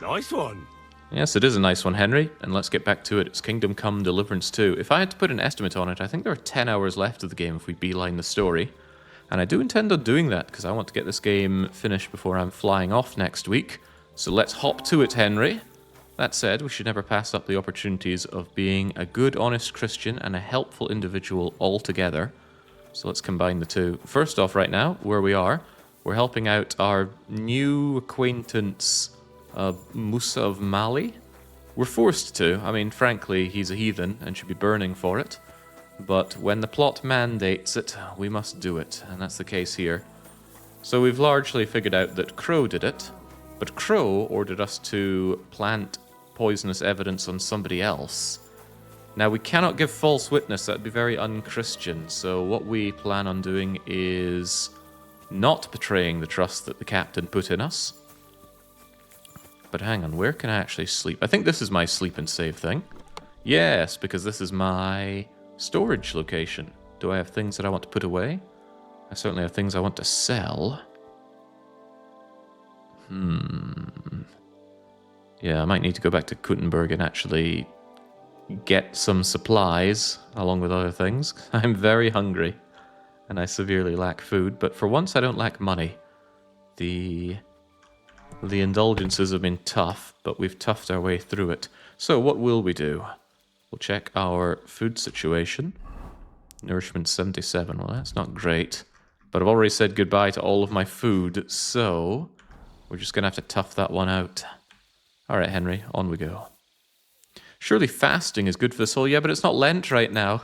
Nice one. Yes, it is a nice one, Henry. And let's get back to it. It's Kingdom Come Deliverance 2. If I had to put an estimate on it, I think there are 10 hours left of the game if we beeline the story. And I do intend on doing that because I want to get this game finished before I'm flying off next week. So let's hop to it, Henry. That said, we should never pass up the opportunities of being a good, honest Christian and a helpful individual altogether. So let's combine the two. First off, right now, where we are, we're helping out our new acquaintance, Musa of Mali. We're forced to. I mean, frankly, he's a heathen and should be burning for it. But when the plot mandates it, we must do it, and that's the case here. So we've largely figured out that Crow did it, but Crow ordered us to plant poisonous evidence on somebody else. Now, we cannot give false witness, that'd be very unchristian, so what we plan on doing is not betraying the trust that the captain put in us. But hang on, where can I actually sleep? I think this is my sleep and save thing. Yes, because this is my storage location. Do I have things that I want to put away? I certainly have things I want to sell. Yeah, I might need to go back to Kuttenberg and actually get some supplies along with other things. I'm very hungry and I severely lack food, but for once I don't lack money. The indulgences have been tough, but we've toughed our way through it. So what will we do? We'll check our food situation. Nourishment 77. Well, that's not great. But I've already said goodbye to all of my food, so we're just going to have to tough that one out. All right, Henry, on we go. Surely fasting is good for the soul. Yeah, but it's not Lent right now.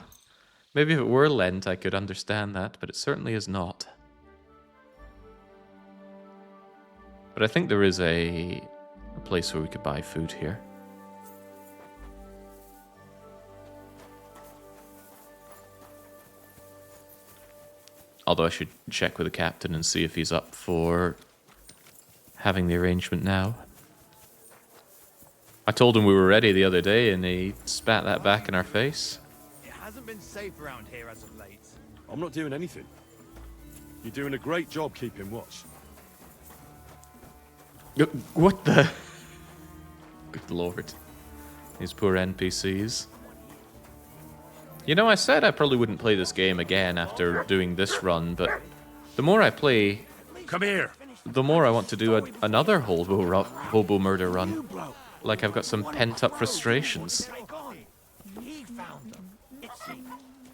Maybe if it were Lent, I could understand that, but it certainly is not. But I think there is a place where we could buy food here. Although I should check with the captain and see if he's up for having the arrangement now. I told him we were ready the other day and he spat that back in our face. It hasn't been safe around here as of late. I'm not doing anything. You're doing a great job keeping watch. What the? Good lord. These poor NPCs. You know, I said I probably wouldn't play this game again after doing this run, but the more I play, Come here. the more I want to do another hobo murder run. Like I've got some pent-up frustrations.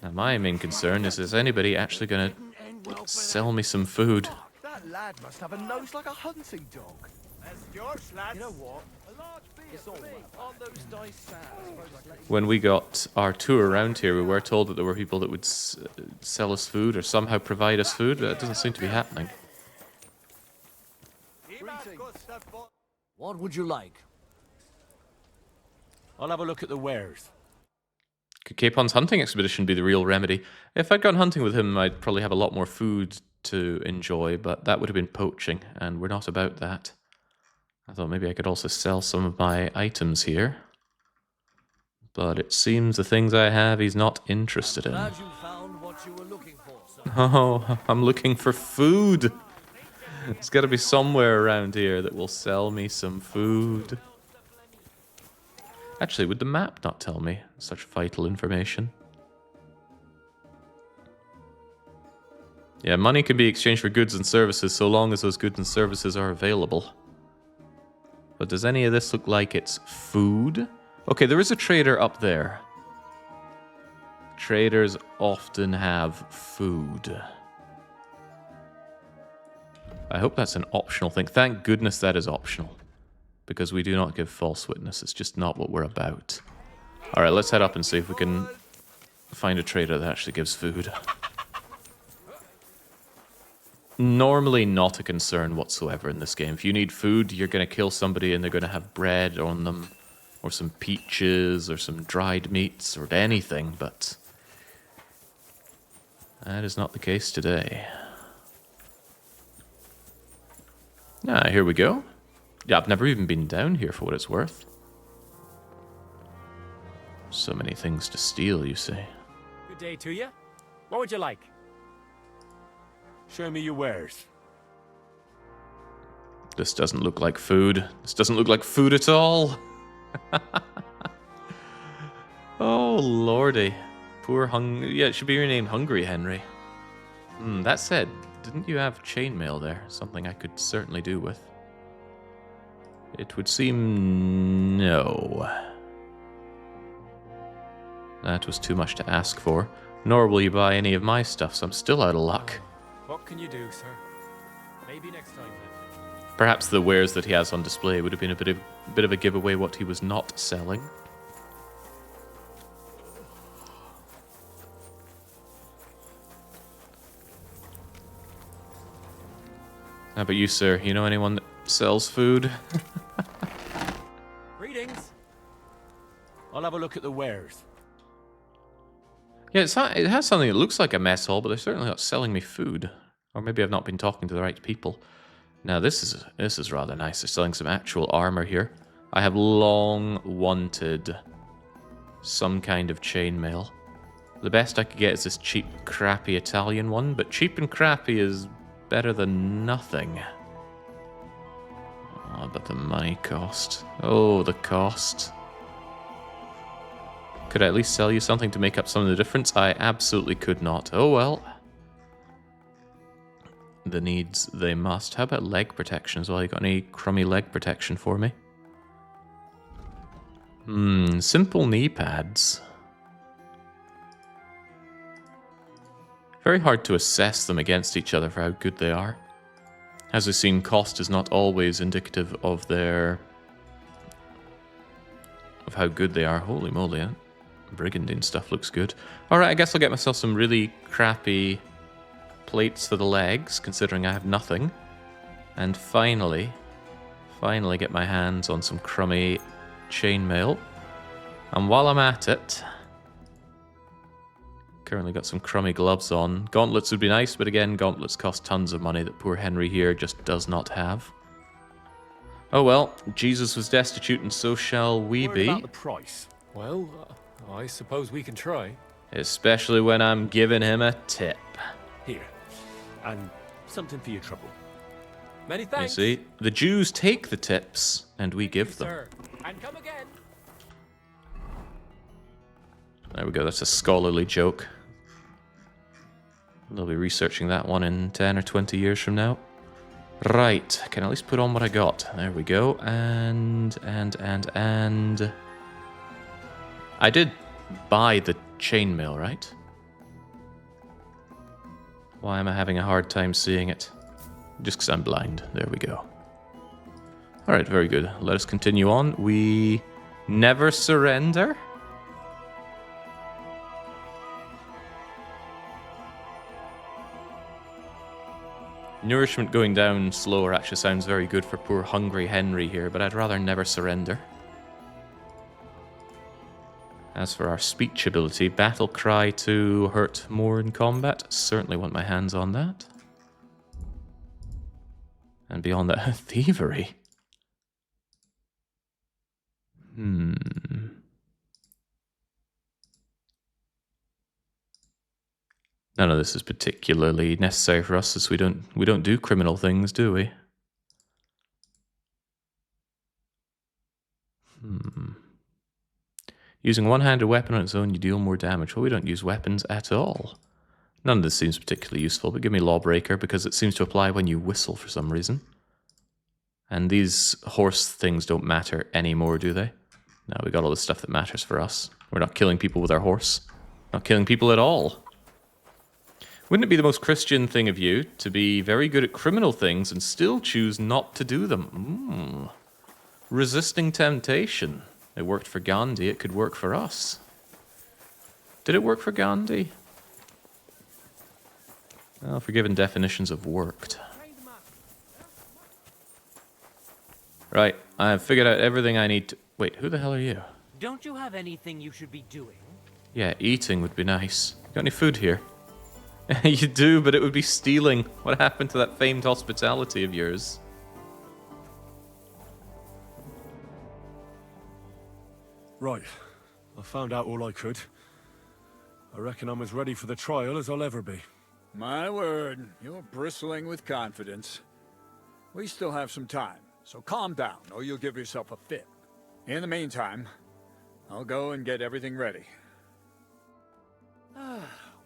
Now my main concern is anybody actually going to sell me some food? That lad must have a nose like a hunting dog. That's yours, lad. You know what? A large beer on those dice sad. When we got our tour around here, we were told that there were people that would sell us food or somehow provide us food, but that doesn't seem to be happening. What would you like? I'll have a look at the wares. Could Capon's hunting expedition be the real remedy? If I'd gone hunting with him, I'd probably have a lot more food to enjoy, but that would have been poaching, and we're not about that. I thought maybe I could also sell some of my items here. But it seems the things I have he's not interested in. Glad you found what you were looking for, sir. Oh, I'm looking for food. There's got to be somewhere around here that will sell me some food. Actually, would the map not tell me such vital information? Yeah, money can be exchanged for goods and services so long as those goods and services are available. But does any of this look like it's food? Okay, there is a trader up there. Traders often have food. I hope that's an optional thing. Thank goodness that is optional. Because we do not give false witness. It's just not what we're about. Alright, let's head up and see if we can find a trader that actually gives food. Normally not a concern whatsoever in this game. If you need food, you're going to kill somebody and they're going to have bread on them. Or some peaches, or some dried meats, or anything, but that is not the case today. Ah, here we go. Yeah, I've never even been down here for what it's worth. So many things to steal, you see. Good day to you. What would you like? Show me your wares. This doesn't look like food. This doesn't look like food at all. Oh, lordy. Poor Yeah, it should be renamed Hungry Henry. That said, didn't you have chainmail there? Something I could certainly do with. It would seem no. That was too much to ask for. Nor will you buy any of my stuff, so I'm still out of luck. What can you do, sir? Maybe next time then. Perhaps the wares that he has on display would have been a bit of a giveaway what he was not selling. How about you, sir? You know anyone that sells food? Greetings. I'll have a look at the wares. Yeah, it has something that looks like a mess hall, but they're certainly not selling me food. Or maybe I've not been talking to the right people. Now, this is rather nice. They're selling some actual armor here. I have long wanted some kind of chainmail. The best I could get is this cheap, crappy Italian one, but cheap and crappy is better than nothing. Oh, but the money cost. Oh, the cost. Could I at least sell you something to make up some of the difference? I absolutely could not. Oh well. The needs, they must. How about leg protection as well? You got any crummy leg protection for me? Simple knee pads. Very hard to assess them against each other for how good they are. As we've seen, cost is not always indicative of how good they are. Holy moly, huh? Brigandine stuff looks good. Alright, I guess I'll get myself some really crappy plates for the legs, considering I have nothing. And finally get my hands on some crummy chainmail. And while I'm at it, currently got some crummy gloves on. Gauntlets would be nice, but again, gauntlets cost tons of money that poor Henry here just does not have. Oh well, Jesus was destitute and so shall we Worried be. about the price. Well, I suppose we can try. Especially when I'm giving him a tip. Here. And something for your trouble. Many You thanks. see, the Jews take the tips and we give them. Sir. And come again. There we go, that's a scholarly joke. They'll be researching that one in 10 or 20 years from now. Right, I can at least put on what I got. There we go, and... I did buy the chainmail, right? Why am I having a hard time seeing it? Just because I'm blind. There we go. Alright, very good. Let us continue on. We never surrender. Nourishment going down slower actually sounds very good for poor hungry Henry here, but I'd rather never surrender. As for our speech ability, battle cry to hurt more in combat. Certainly want my hands on that. And beyond that, thievery. None of this is particularly necessary for us, as we don't do criminal things, do we? Using one-handed weapon on its own, you deal more damage. Well, we don't use weapons at all. None of this seems particularly useful, but give me Lawbreaker, because it seems to apply when you whistle for some reason. And these horse things don't matter anymore, do they? No, we got all the stuff that matters for us. We're not killing people with our horse. Not killing people at all. Wouldn't it be the most Christian thing of you to be very good at criminal things and still choose not to do them? Resisting temptation. It worked for Gandhi, it could work for us. Did it work for Gandhi? Well, forgiven definitions of worked. Right, I've figured out everything I need to... Wait, who the hell are you? Don't you have anything you should be doing? Yeah, eating would be nice. Got any food here? You do, but it would be stealing. What happened to that famed hospitality of yours? Right. I found out all I could. I reckon I'm as ready for the trial as I'll ever be. My word, you're bristling with confidence. We still have some time, so calm down, or you'll give yourself a fit. In the meantime, I'll go and get everything ready.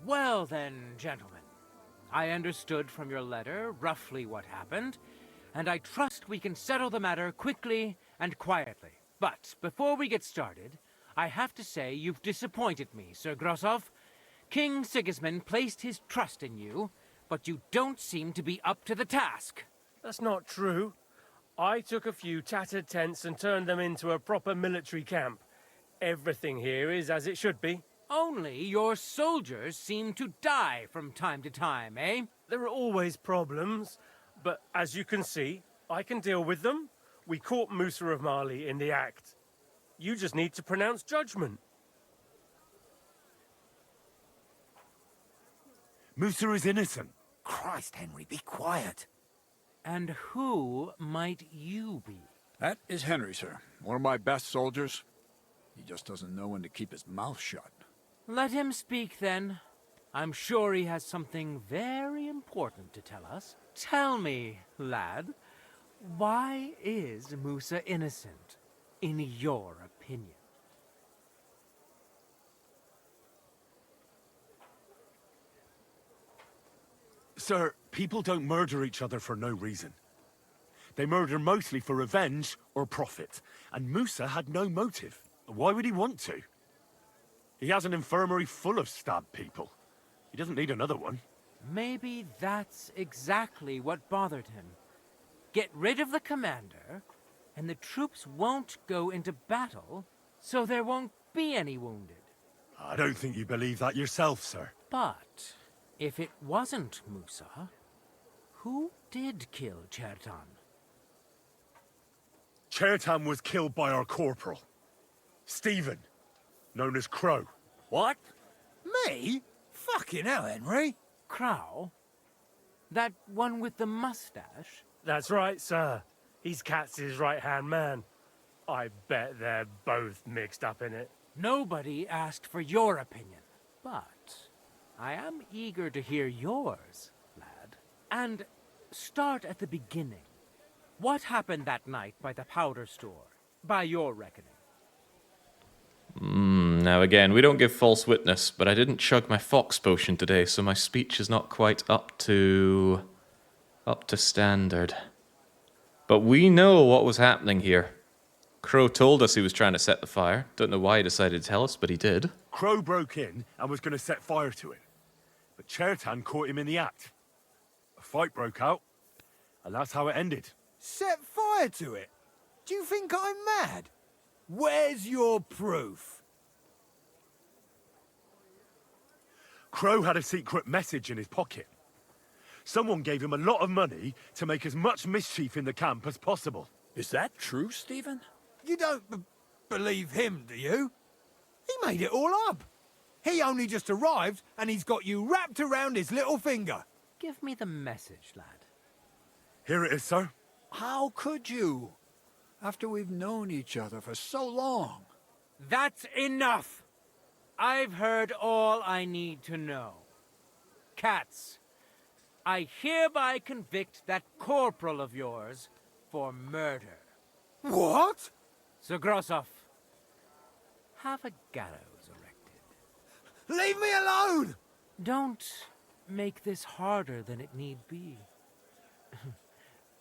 Well then, gentlemen. I understood from your letter roughly what happened, and I trust we can settle the matter quickly and quietly. But before we get started, I have to say you've disappointed me, Sir Grosov. King Sigismund placed his trust in you, but you don't seem to be up to the task. That's not true. I took a few tattered tents and turned them into a proper military camp. Everything here is as it should be. Only your soldiers seem to die from time to time, eh? There are always problems, but as you can see, I can deal with them. We caught Musa of Mali in the act. You just need to pronounce judgment. Musa is innocent. Christ, Henry, be quiet. And who might you be? That is Henry, sir. One of my best soldiers. He just doesn't know when to keep his mouth shut. Let him speak then. I'm sure he has something very important to tell us. Tell me, lad, why is Musa innocent, in your opinion? Sir, people don't murder each other for no reason. They murder mostly for revenge or profit. And Musa had no motive. Why would he want to? He has an infirmary full of stabbed people. He doesn't need another one. Maybe that's exactly what bothered him. Get rid of the commander, and the troops won't go into battle, so there won't be any wounded. I don't think you believe that yourself, sir. But if it wasn't Musa, who did kill Chertan? Chertan was killed by our corporal. Stephen, known as Crow. What? Me? Fucking hell, Henry. Crow? That one with the mustache? That's right, sir. He's Katz's right-hand man. I bet they're both mixed up in it. Nobody asked for your opinion, but I am eager to hear yours, lad. And start at the beginning. What happened that night by the powder store, by your reckoning? Now again, we don't give false witness, but I didn't chug my fox potion today, so my speech is not quite up to standard. But we know what was happening here. Crow told us he was trying to set the fire. Don't know why he decided to tell us, but he did. Crow broke in and was going to set fire to it. But Chertan caught him in the act. A fight broke out, and that's how it ended. Set fire to it? Do you think I'm mad? Where's your proof? Crow had a secret message in his pocket. Someone gave him a lot of money to make as much mischief in the camp as possible. Is that true, Stephen? You don't believe him, do you? He made it all up. He only just arrived, and he's got you wrapped around his little finger. Give me the message, lad. Here it is, sir. How could you? After we've known each other for so long. That's enough! I've heard all I need to know. Katz, I hereby convict that corporal of yours for murder. What? Sir Grosov, have a gallows erected. Leave me alone! Don't make this harder than it need be.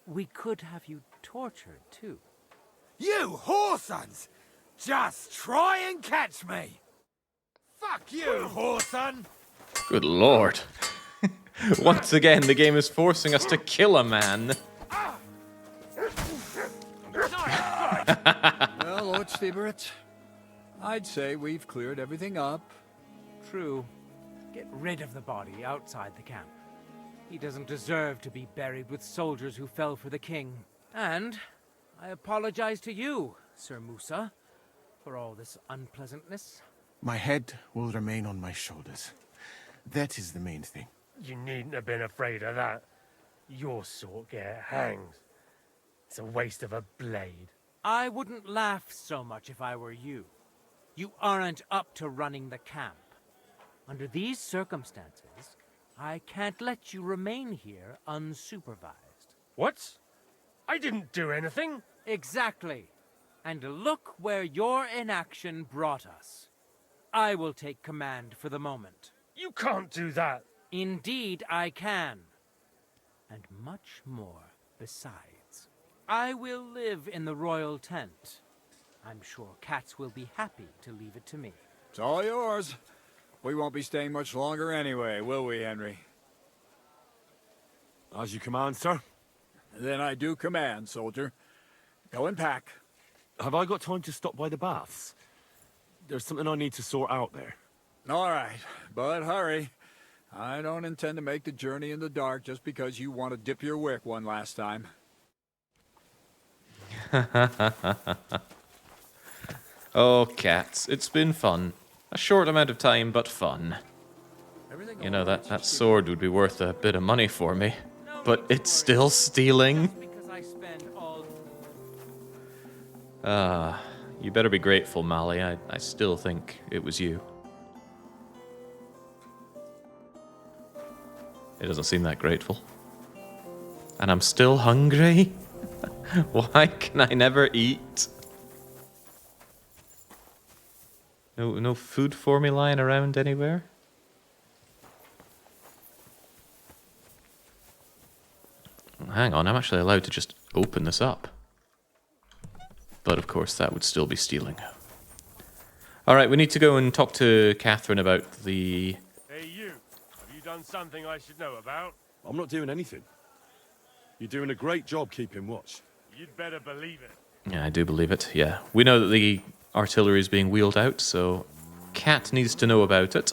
We could have you tortured, too. You whoresons! Just try and catch me! Fuck you, whoreson! Good lord. Once again, the game is forcing us to kill a man. Well, Lord Stieberitz, I'd say we've cleared everything up. True. Get rid of the body outside the camp. He doesn't deserve to be buried with soldiers who fell for the king. And I apologize to you, Sir Musa, for all this unpleasantness. My head will remain on my shoulders. That is the main thing. You needn't have been afraid of that. Your sort get hanged. It's a waste of a blade. I wouldn't laugh so much if I were you. You aren't up to running the camp. Under these circumstances, I can't let you remain here unsupervised. What? I didn't do anything. Exactly. And look where your inaction brought us. I will take command for the moment. You can't do that. Indeed, I can. And much more besides. I will live in the royal tent. I'm sure cats will be happy to leave it to me. It's all yours. We won't be staying much longer anyway, will we, Henry? As you command, sir. Then I do command, soldier. Go and pack. Have I got time to stop by the baths? There's something I need to sort out there. All right, but hurry. I don't intend to make the journey in the dark just because you want to dip your wick one last time. Oh, cats. It's been fun. A short amount of time, but fun. You know, that sword would be worth a bit of money for me. But it's still stealing. Just because I spend all... You better be grateful, Mali. I still think it was you. It doesn't seem that grateful. And I'm still hungry? Why can I never eat? No food for me lying around anywhere? Hang on, I'm actually allowed to just open this up. But of course, that would still be stealing. Alright, we need to go and talk to Catherine about the... Hey, you. Have you done something I should know about? I'm not doing anything. You're doing a great job keeping watch. You'd better believe it. Yeah, I do believe it, yeah. We know that the artillery is being wheeled out, so Cat needs to know about it.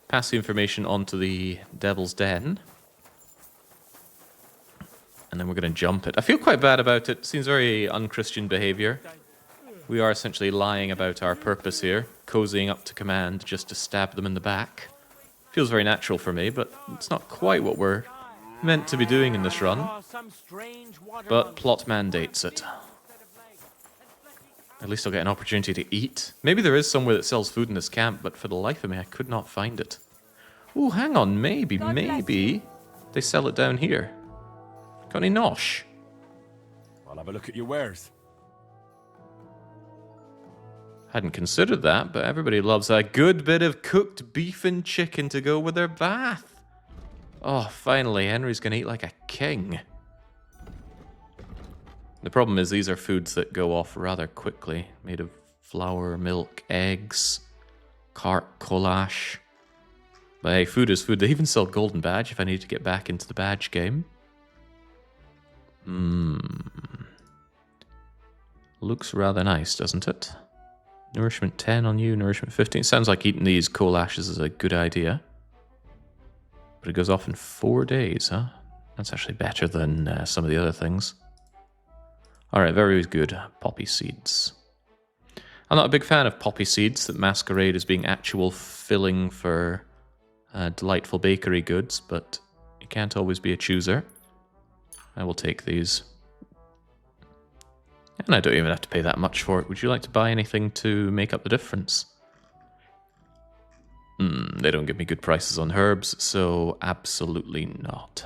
Pass the information on to the Devil's Den. And then we're going to jump it. I feel quite bad about it. Seems very unchristian behavior. We are essentially lying about our purpose here, cozying up to command just to stab them in the back. Feels very natural for me, but it's not quite what we're meant to be doing in this run. But plot mandates it. At least I'll get an opportunity to eat. Maybe there is somewhere that sells food in this camp, but for the life of me, I could not find it. Ooh, hang on, maybe they sell it down here. Got any nosh? I'll have a look at your wares. Hadn't considered that, but everybody loves a good bit of cooked beef and chicken to go with their bath. Oh, finally, Henry's gonna eat like a king. The problem is these are foods that go off rather quickly, made of flour, milk, eggs, cart colash. But hey, food is food. They even sell Golden Badge if I need to get back into the badge game. Looks rather nice, doesn't it? Nourishment 10 on you, nourishment 15. Sounds like eating these colashes is a good idea. But it goes off in 4 days, huh? That's actually better than some of the other things. Alright, very good. Poppy seeds. I'm not a big fan of poppy seeds that masquerade as being actual filling for delightful bakery goods, but you can't always be a chooser. I will take these. And I don't even have to pay that much for it. Would you like to buy anything to make up the difference? They don't give me good prices on herbs, so absolutely not.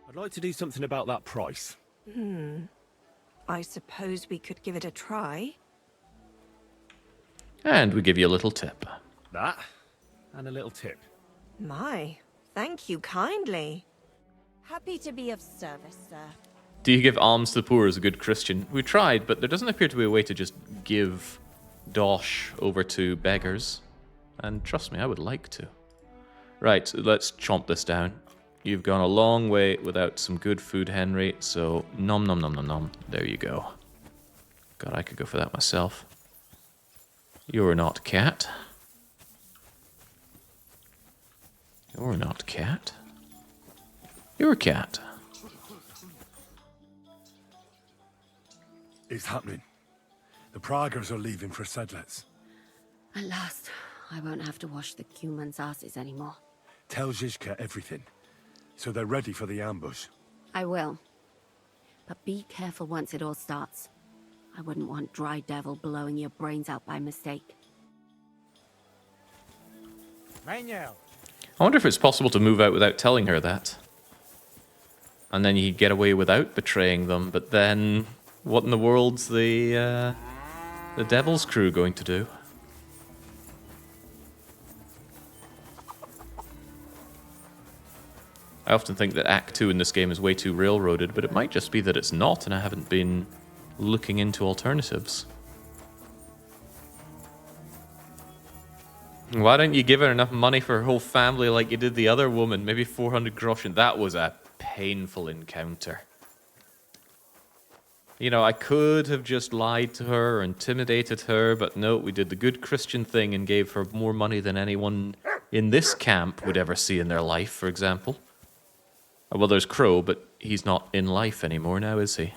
I'd like to do something about that price. I suppose we could give it a try. And we give you a little tip. That, and a little tip. My, thank you kindly. Happy to be of service, sir. Do you give alms to the poor as a good Christian? We tried, but there doesn't appear to be a way to just give dosh over to beggars. And trust me, I would like to. Right, let's chomp this down. You've gone a long way without some good food, Henry, so nom nom nom nom nom. There you go. God, I could go for that myself. You're not cat. You're not cat. You're a cat. It's happening. The Praggers are leaving for Sedlets. At last, I won't have to wash the Cumans' asses anymore. Tell Zizka everything, so they're ready for the ambush. I will. But be careful once it all starts. I wouldn't want Dry Devil blowing your brains out by mistake. Manuel. I wonder if it's possible to move out without telling her that. And then you get away without betraying them, but then what in the world's the Devil's Crew going to do? I often think that Act 2 in this game is way too railroaded, but it might just be that it's not, and I haven't been looking into alternatives. Why don't you give her enough money for her whole family like you did the other woman? Maybe 400 groschen. That was a painful encounter. You know, I could have just lied to her or intimidated her, but no, we did the good Christian thing and gave her more money than anyone in this camp would ever see in their life, for example. Well, there's Crow, but he's not in life anymore now, is he?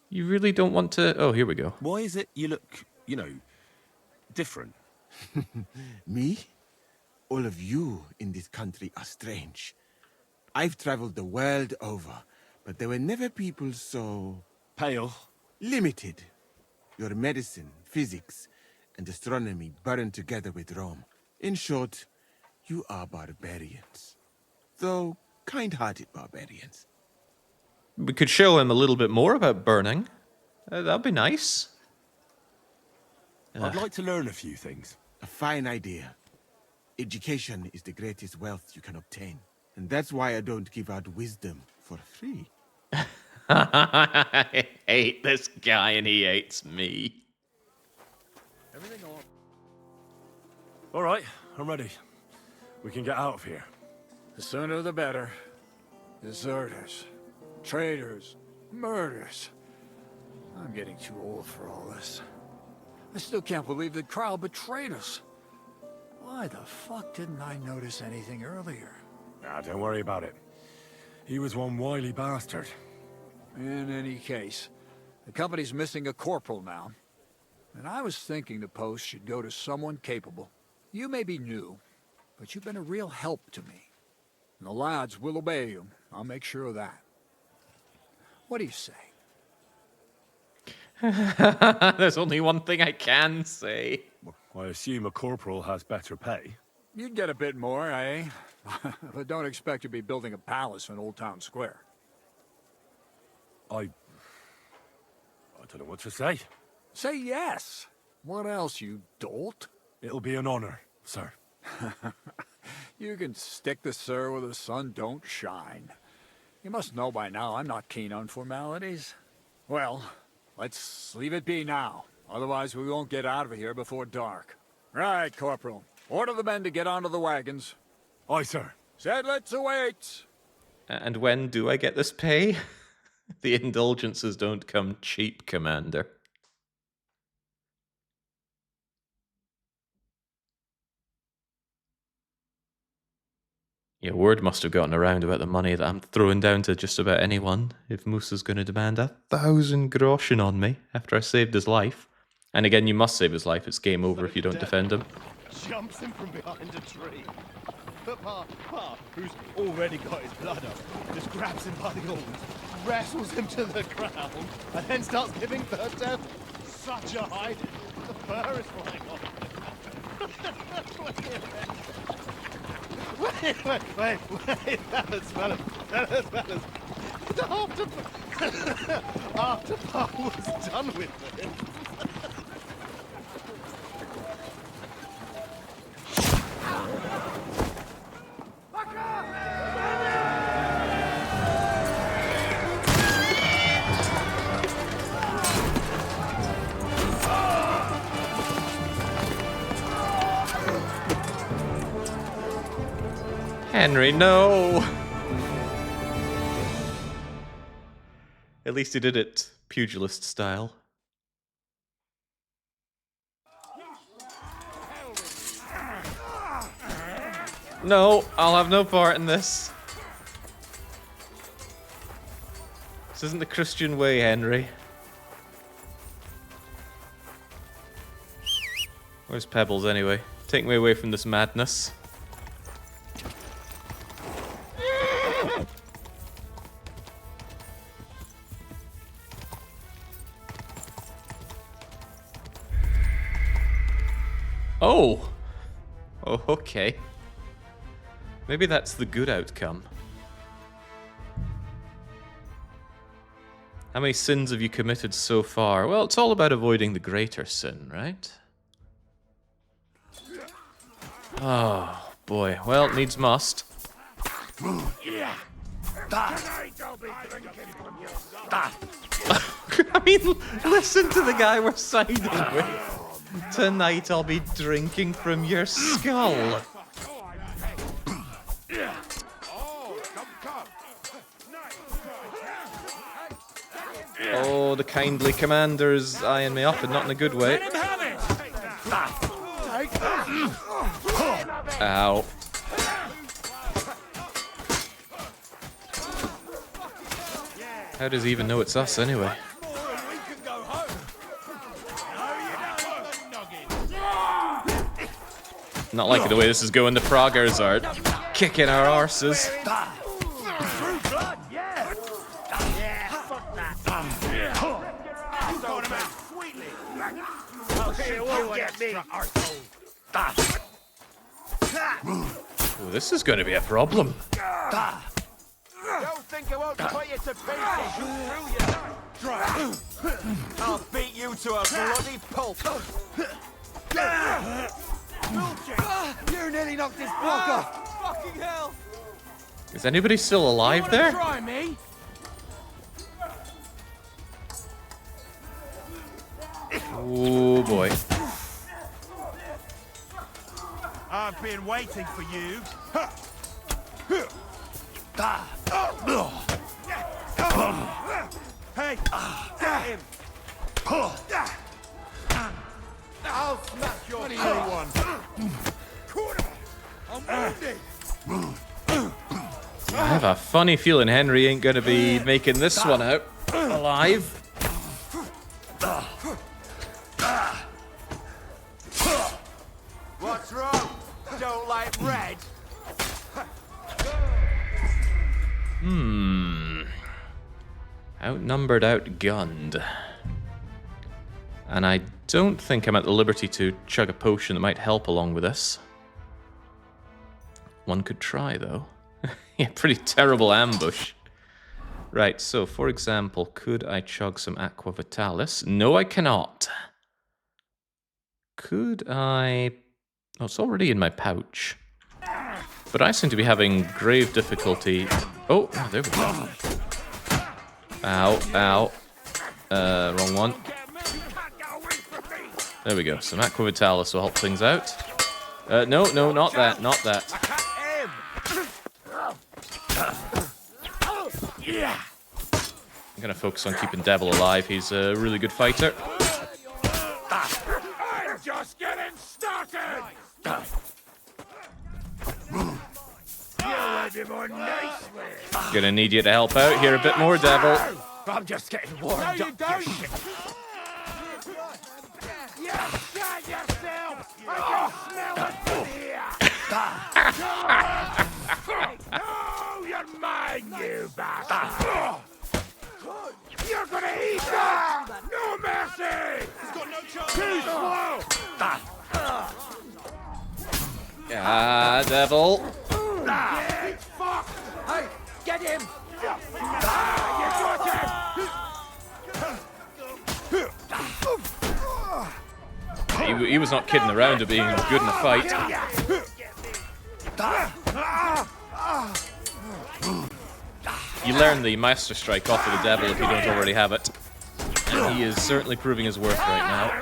You really don't want to... Oh, here we go. Why is it you look, you know, different? Me? All of you in this country are strange. I've traveled the world over, but there were never people so... Pale. limited. Your medicine, physics, and astronomy burned together with Rome. In short, you are barbarians. Though kind-hearted barbarians. We could show him a little bit more about burning. That'd be nice. I'd like to learn a few things. A fine idea. Education is the greatest wealth you can obtain. And that's why I don't give out wisdom for free. I hate this guy and he hates me. Everything all right, I'm ready. We can get out of here. The sooner the better. Deserters, traitors, murders. I'm getting too old for all this. I still can't believe that Kyle betrayed us. Why the fuck didn't I notice anything earlier? Nah, don't worry about it. He was one wily bastard. In any case, the company's missing a corporal now. And I was thinking the post should go to someone capable. You may be new, but you've been a real help to me. And the lads will obey you. I'll make sure of that. What do you say? There's only one thing I can say. I assume a corporal has better pay. You'd get a bit more, eh? But don't expect to be building a palace in Old Town Square. I don't know what to say. Say yes. What else, you dolt? It'll be an honor, sir. You can stick the sir where the sun don't shine. You must know by now I'm not keen on formalities. Well, let's leave it be now. Otherwise we won't get out of here before dark. Right, Corporal. Order the men to get onto the wagons. Aye, sir. Sedlitz awaits! And when do I get this pay? The indulgences don't come cheap, Commander. Yeah, word must have gotten around about the money that I'm throwing down to just about anyone if Musa's going to demand 1,000 groschen on me after I saved his life. And again, you must save his life. It's game over if you don't defend him. Jumps him from behind a tree. But Pa, who's already got his blood up, just grabs him by the horns, wrestles him to the ground, and then starts giving birth to such a height, the fur is flying off. Wait, fellas. After Pa was done with him. Henry, no! At least he did it pugilist style. No, I'll have no part in this. This isn't the Christian way, Henry. Where's Pebbles anyway? Take me away from this madness. Oh! Oh, okay. Maybe that's the good outcome. How many sins have you committed so far? Well, it's all about avoiding the greater sin, right? Oh, boy. Well, needs must. I mean, listen to the guy we're siding with. Tonight I'll be drinking from your skull. Oh, the kindly commander's eyeing me up, and not in a good way. Ow. How does he even know it's us, anyway? Not liking the way this is going. The Proggers are kicking our arses. Oh, this is going to be a problem. Don't think I won't put you to pieces. I'll beat you to a bloody pulp. You nearly knocked this block off. Fucking hell. Is anybody still alive there? Try me. Oh boy. I've been waiting for you. Hey, get him. I'll smash your one. I'm wounded. I have a funny feeling Henry ain't going to be making this one out alive. What's wrong? Don't like red? Outnumbered, outgunned. And I don't think I'm at the liberty to chug a potion that might help along with this. One could try, though. Yeah, pretty terrible ambush. Right, so for example, could I chug some Aqua Vitalis? No, I cannot. Could I... Oh, it's already in my pouch. But I seem to be having grave difficulty... Oh, there we go. Ow, ow. Wrong one. There we go. Some Aqua Vitalis will help things out. No, not that, not that. I'm gonna focus on keeping Devil alive. He's a really good fighter. I'm just getting started. Gonna need you to help out here a bit more, Devil. I'm just getting warmed up. No, you don't. You shut yourself. I can smell it from here. Oh, you're mine, you bastard. You're gonna eat that. No mercy. He's got no chance. Too slow. Ah, Devil. Fuck. Hey, get him. He was not kidding around at being good in a fight. You learn the Master Strike off of the Devil if you don't already have it. And he is certainly proving his worth right now.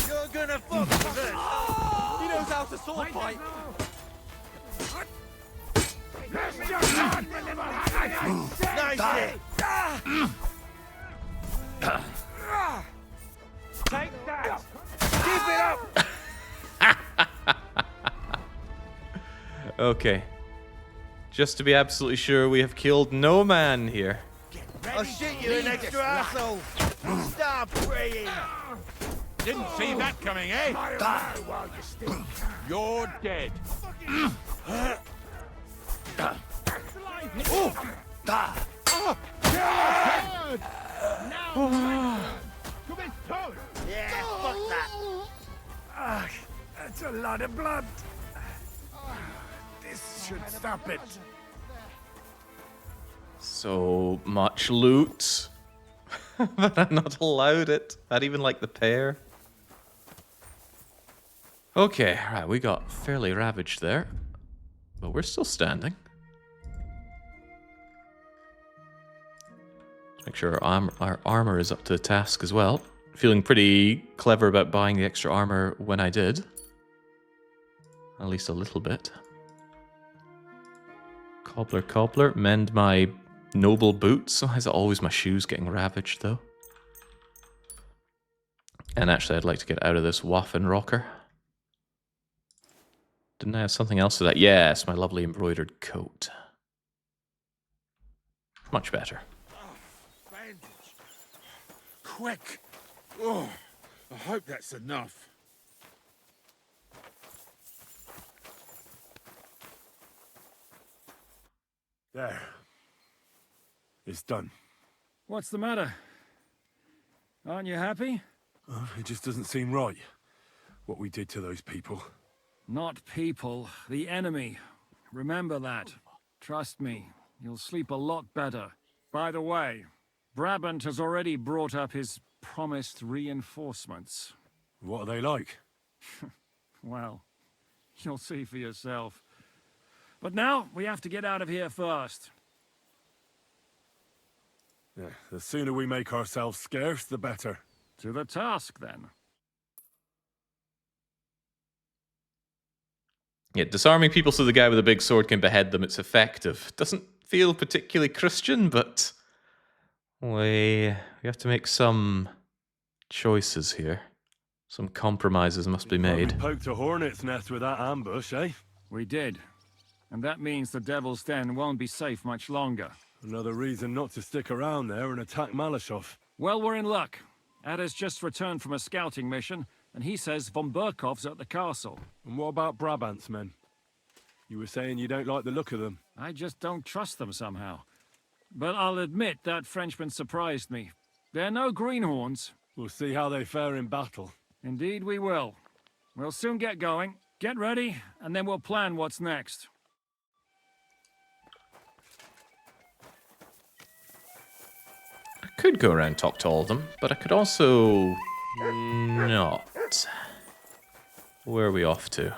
You're gonna fuck with this. He knows how to sword fight. Nice hit. Take that. Keep it up. Okay. Just to be absolutely sure, we have killed no man here. I'll shoot you an extra asshole. Stop praying. Didn't see that coming, eh? You're dead. Yeah, fuck that. That's a lot of blood. This should stop it. So much loot. But I'm not allowed it. Not even like the pair. Okay, right, we got fairly ravaged there. But we're still standing. Make sure our armor is up to the task as well. Feeling pretty clever about buying the extra armor when I did. At least a little bit. Cobbler, cobbler, mend my noble boots. Why is it always my shoes getting ravaged, though? And actually, I'd like to get out of this Waffen rocker. Didn't I have something else to that? Yes, my lovely embroidered coat. Much better. Bandage. Quick! Oh, I hope that's enough. There. It's done. What's the matter? Aren't you happy? It just doesn't seem right, what we did to those people. Not people, the enemy. Remember that. Trust me, you'll sleep a lot better. By the way, Brabant has already brought up his promised reinforcements. What are they like? Well, you'll see for yourself. But now, we have to get out of here first. Yeah, the sooner we make ourselves scarce, the better. To the task, then. Yeah, disarming people so the guy with a big sword can behead them, it's effective. Doesn't feel particularly Christian, but we have to make some choices here. Some compromises must be made. We poked a hornet's nest with that ambush, eh? We did. And that means the Devil's Den won't be safe much longer. Another reason not to stick around there and attack Malashov. Well, we're in luck. Ada's just returned from a scouting mission, and he says von Burkov's at the castle. And what about Brabant's men? You were saying you don't like the look of them. I just don't trust them somehow. But I'll admit that Frenchman surprised me. They're no greenhorns. We'll see how they fare in battle. Indeed we will. We'll soon get going. Get ready, and then we'll plan what's next. I could go around and talk to all of them, but I could also not. Where are we off to?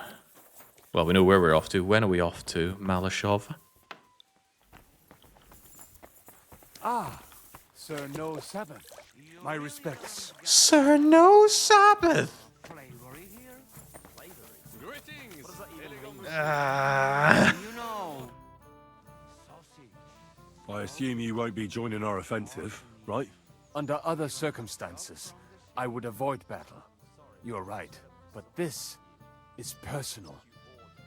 Well, we know where we're off to. When are we off to? Malashov? Ah, Sir No Sabbath. My respects. Sir No Sabbath! I assume you won't be joining our offensive, right? Under other circumstances, I would avoid battle. You're right, but this is personal.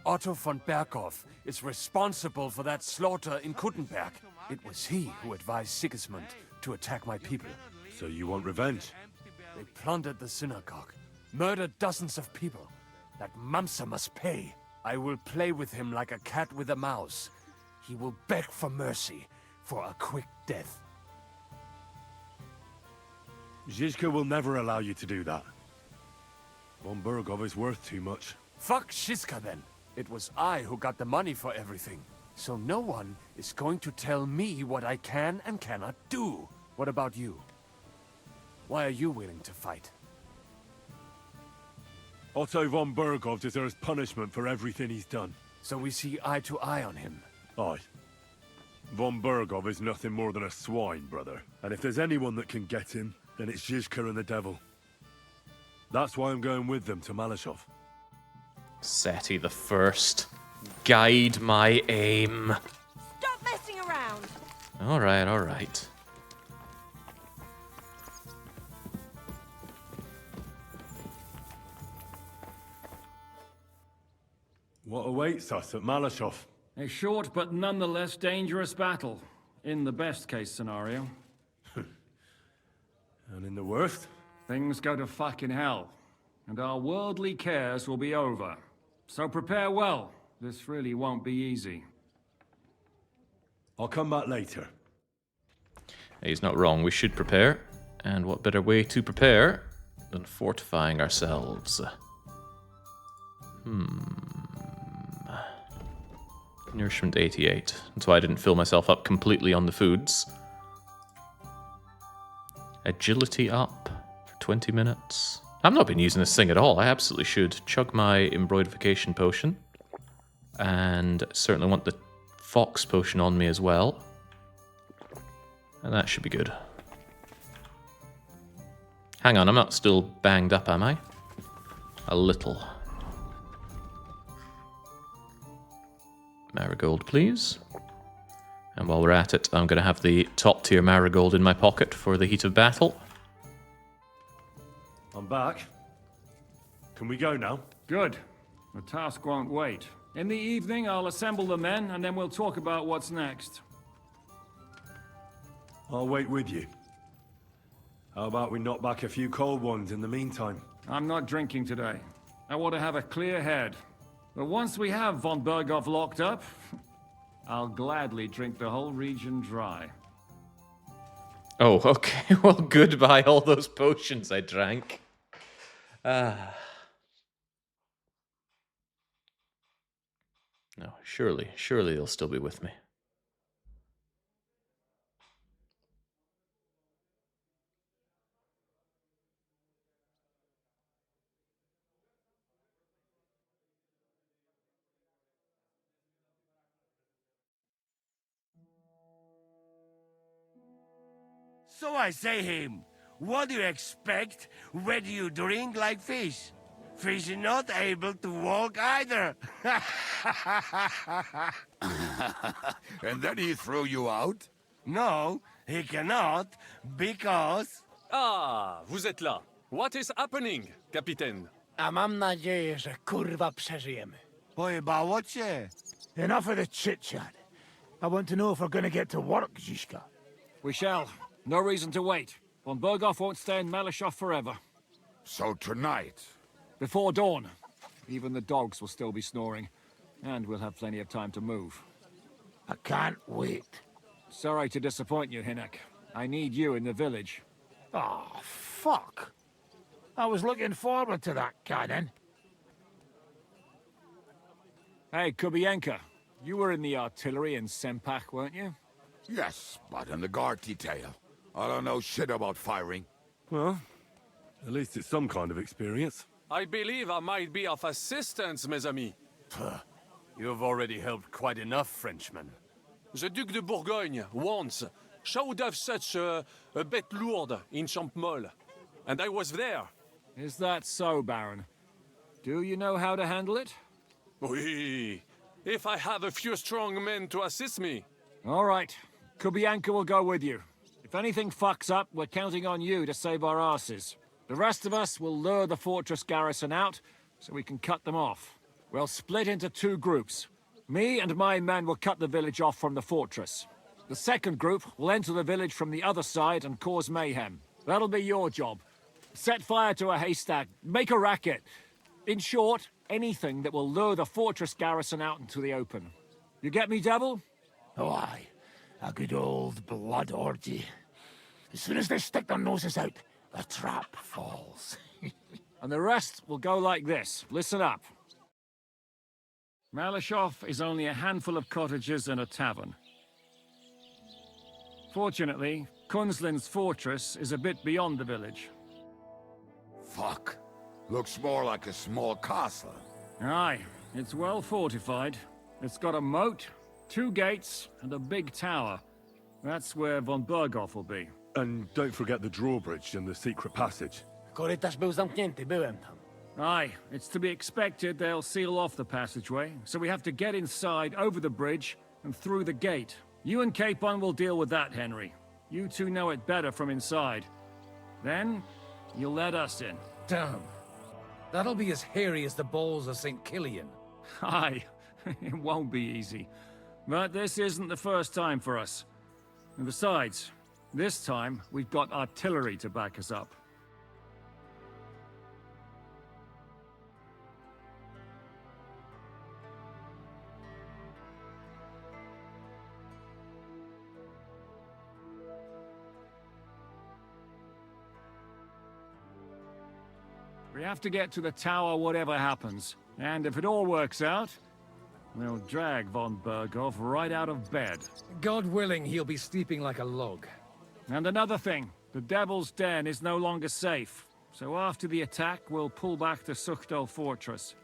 Otto von Berkhoff is responsible for that slaughter in Kuttenberg. It was he who advised Sigismund to attack my people. So you want revenge? They plundered the synagogue, murdered dozens of people. That Mamsa must pay. I will play with him like a cat with a mouse. He will beg for mercy, for a quick death. Zizka will never allow you to do that. Von Burgov is worth too much. Fuck Shiska then. It was I who got the money for everything. So no one is going to tell me what I can and cannot do. What about you? Why are you willing to fight? Otto von Burgov deserves punishment for everything he's done. So we see eye to eye on him. Aye. Von Burgov is nothing more than a swine, brother. And if there's anyone that can get him, then it's Zizka and the devil. That's why I'm going with them to Malashov. Seti the First. Guide my aim. Stop messing around! Alright, alright. What awaits us at Malashov? A short but nonetheless dangerous battle, in the best case scenario. And in the worst? Things go to fucking hell, and our worldly cares will be over. So prepare well. This really won't be easy. I'll come back later. He's not wrong, we should prepare. And what better way to prepare than fortifying ourselves? Nourishment 88. That's why I didn't fill myself up completely on the foods. Agility up for 20 minutes. I've not been using this thing at all. I absolutely should. Chug my embroidification potion. And certainly want the fox potion on me as well. And that should be good. Hang on, I'm not still banged up, am I? A little. Marigold, please. And while we're at it, I'm going to have the top tier marigold in my pocket for the heat of battle. I'm back. Can we go now? Good. The task won't wait. In the evening, I'll assemble the men, and then we'll talk about what's next. I'll wait with you. How about we knock back a few cold ones in the meantime? I'm not drinking today. I want to have a clear head. But once we have von Berghoff locked up, I'll gladly drink the whole region dry. Oh, okay. Well, goodbye all those potions I drank. No, surely they'll still be with me. So I say him, what do you expect when you drink like fish? Fish is not able to walk either. And then he threw you out? No, he cannot, because... Ah, vous êtes là. What is happening, Capitaine? A mam nadzieję, że kurwa przeżyjemy. Pojebało cię. Enough of the chit-chat. I want to know if we're gonna get to work, Zizka. We shall. No reason to wait. Von Berghoff won't stay in Malishov forever. So tonight? Before dawn. Even the dogs will still be snoring. And we'll have plenty of time to move. I can't wait. Sorry to disappoint you, Hinek. I need you in the village. Oh, fuck. I was looking forward to that, Cannon. Hey, Kubienka. You were in the artillery in Sempach, weren't you? Yes, but in the guard detail. I don't know shit about firing. Well, at least it's some kind of experience. I believe I might be of assistance, mes amis. You've already helped quite enough, Frenchmen. The Duc de Bourgogne once showed off such a bête lourde in Champmol, and I was there. Is that so, Baron? Do you know how to handle it? Oui, if I have a few strong men to assist me. All right. Kubianka will go with you. If anything fucks up, we're counting on you to save our asses. The rest of us will lure the fortress garrison out, so we can cut them off. We'll split into 2 groups. Me and my men will cut the village off from the fortress. The second group will enter the village from the other side and cause mayhem. That'll be your job. Set fire to a haystack, make a racket. In short, anything that will lure the fortress garrison out into the open. You get me, Devil? Oh, aye. A good old blood orgy. As soon as they stick their noses out, the trap falls. And the rest will go like this. Listen up. Malishov is only a handful of cottages and a tavern. Fortunately, Kunzlin's fortress is a bit beyond the village. Fuck. Looks more like a small castle. Aye, it's well fortified. It's got a moat, 2 gates, and a big tower. That's where von Berghoff will be. And don't forget the drawbridge and the secret passage. Korytarz był zamknięty, byłem tam. Aye, it's to be expected they'll seal off the passageway, so we have to get inside, over the bridge, and through the gate. You and Capon will deal with that, Henry. You two know it better from inside. Then, you'll let us in. Damn. That'll be as hairy as the balls of St. Killian. Aye, it won't be easy. But this isn't the first time for us. And besides, this time, we've got artillery to back us up. We have to get to the tower whatever happens. And if it all works out, They'll drag von Berghoff right out of bed. God willing, he'll be sleeping like a log. And another thing, the Devil's Den is no longer safe. So after the attack, we'll pull back to Suchtal Fortress.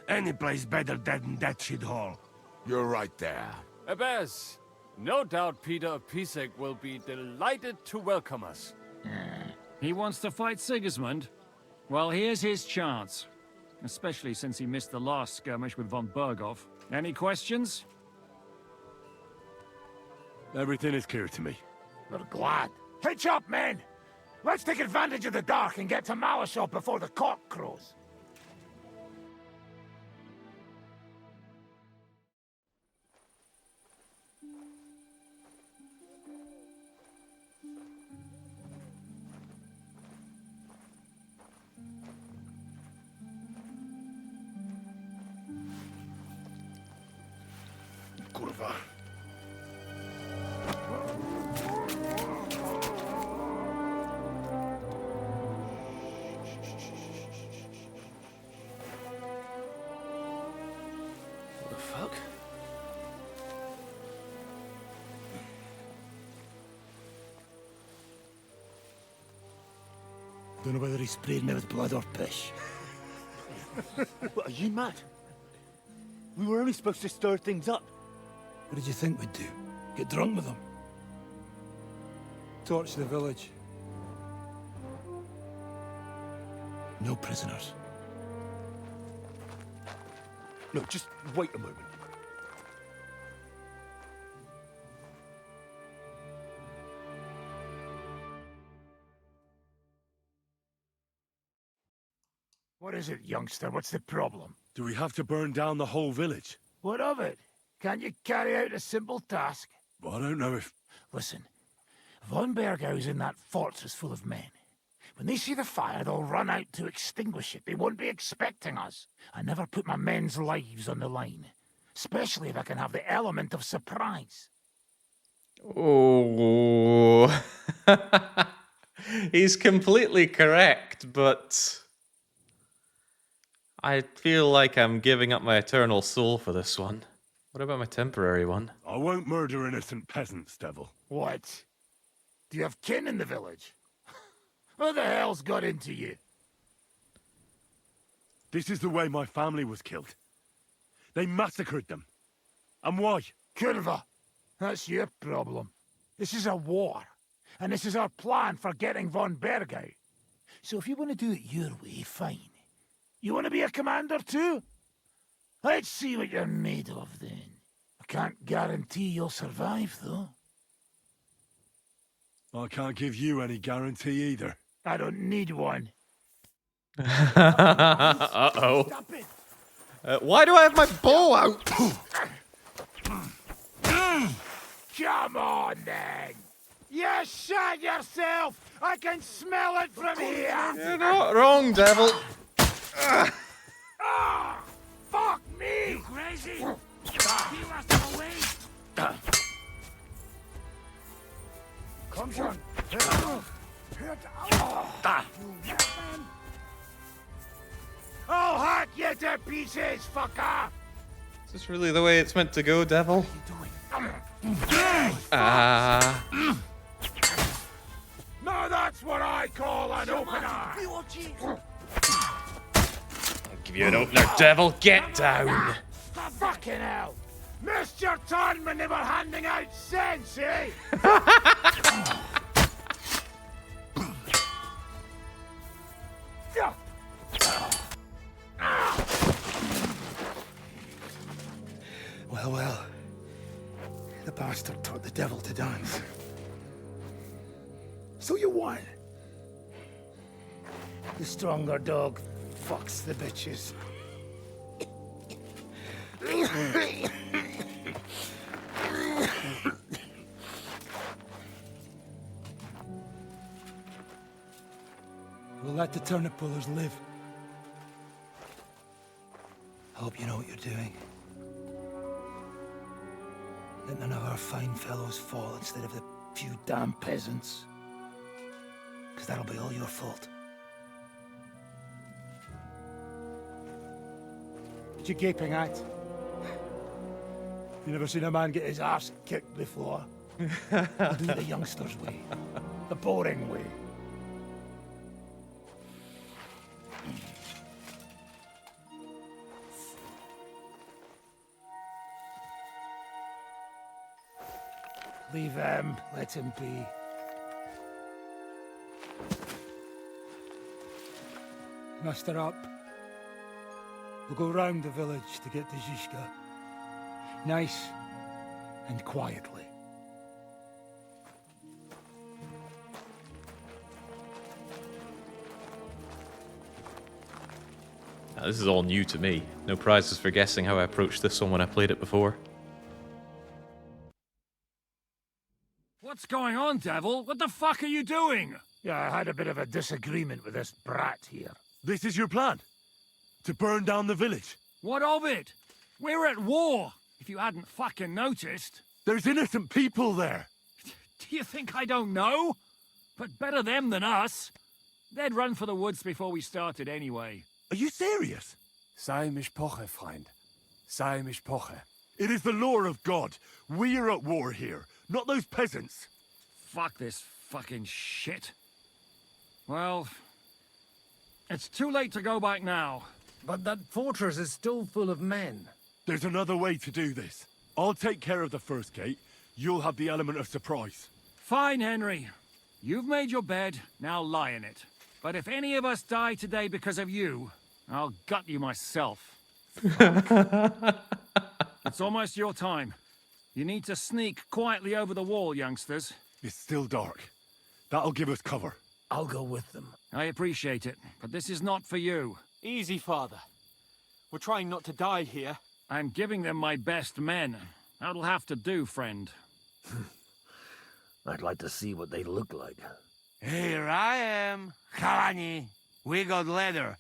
Any place better than that shithole. You're right there. Abbas, no doubt Peter of Pisek will be delighted to welcome us. He wants to fight Sigismund? Well, here's his chance. Especially since he missed the last skirmish with von Berghoff. Any questions? Everything is clear to me. We're glad. Hitch up, men! Let's take advantage of the dark and get to Malashov before the cock crows. Kurwa. What the fuck? Don't know whether he sprayed me with blood or piss. What, are you mad? We were only supposed to stir things up. What did you think we'd do? Get drunk with them? Torch the village. No prisoners. Look, just wait a moment. What is it, youngster? What's the problem? Do we have to burn down the whole village? What of it? Can't you carry out a simple task? Well, I don't know if... Listen, von Berghau's in that fortress full of men. When they see the fire, they'll run out to extinguish it. They won't be expecting us. I never put my men's lives on the line. Especially if I can have the element of surprise. Oh. He's completely correct, but I feel like I'm giving up my eternal soul for this one. What about my temporary one? I won't murder innocent peasants, Devil. What? Do you have kin in the village? Who the hell's got into you? This is the way my family was killed. They massacred them. And why? Kurva, that's your problem. This is a war. And this is our plan for getting von Bergau. So if you want to do it your way, fine. You want to be a commander too? Let's see what you're made of then. I can't guarantee you'll survive, though. I can't give you any guarantee either. I don't need one. Uh-oh. Why do I have my bow out? Come on, then. You shot yourself. I can smell it from here. You're not wrong, Devil. Ah! Fuck me! You crazy? He was away. Come on. I'll hack you to pieces, fucker! Is this really the way it's meant to go, Devil? Now that's what I call an opener! I'll give you an opener, Devil. Get down! Fucking hell! Missed your turn when they were handing out sense, eh? Well. The bastard taught the devil to dance. So you won. The stronger dog fucks the bitches. We'll let the turnip pullers live. I hope you know what you're doing. Let none of our fine fellows fall instead of the few damn peasants. Because that'll be all your fault. What you gaping at? You never seen a man get his arse kicked before? I'll do it the youngster's way. The boring way. Leave him. Let him be. Muster up. We'll go round the village to get to Zizka. Nice and quietly. Now, this is all new to me. No prizes for guessing how I approached this one when I played it before. What's going on, Devil? What the fuck are you doing? Yeah, I had a bit of a disagreement with this brat here. This is your plan? To burn down the village? What of it? We're at war, if you hadn't fucking noticed. There's innocent people there. Do you think I don't know? But better them than us. They'd run for the woods before we started anyway. Are you serious? Sei mishpoche, friend. Sei mishpoche. It is the law of God. We are at war here, not those peasants. Fuck this fucking shit. Well, it's too late to go back now. But that fortress is still full of men. There's another way to do this. I'll take care of the first gate. You'll have the element of surprise. Fine, Henry. You've made your bed, now lie in it. But if any of us die today because of you, I'll gut you myself. It's almost your time. You need to sneak quietly over the wall, youngsters. It's still dark. That'll give us cover. I'll go with them. I appreciate it, but this is not for you. Easy, Father. We're trying not to die here. I'm giving them my best men. That'll have to do, friend. I'd like to see what they look like. Here I am, Kalani. We got leather,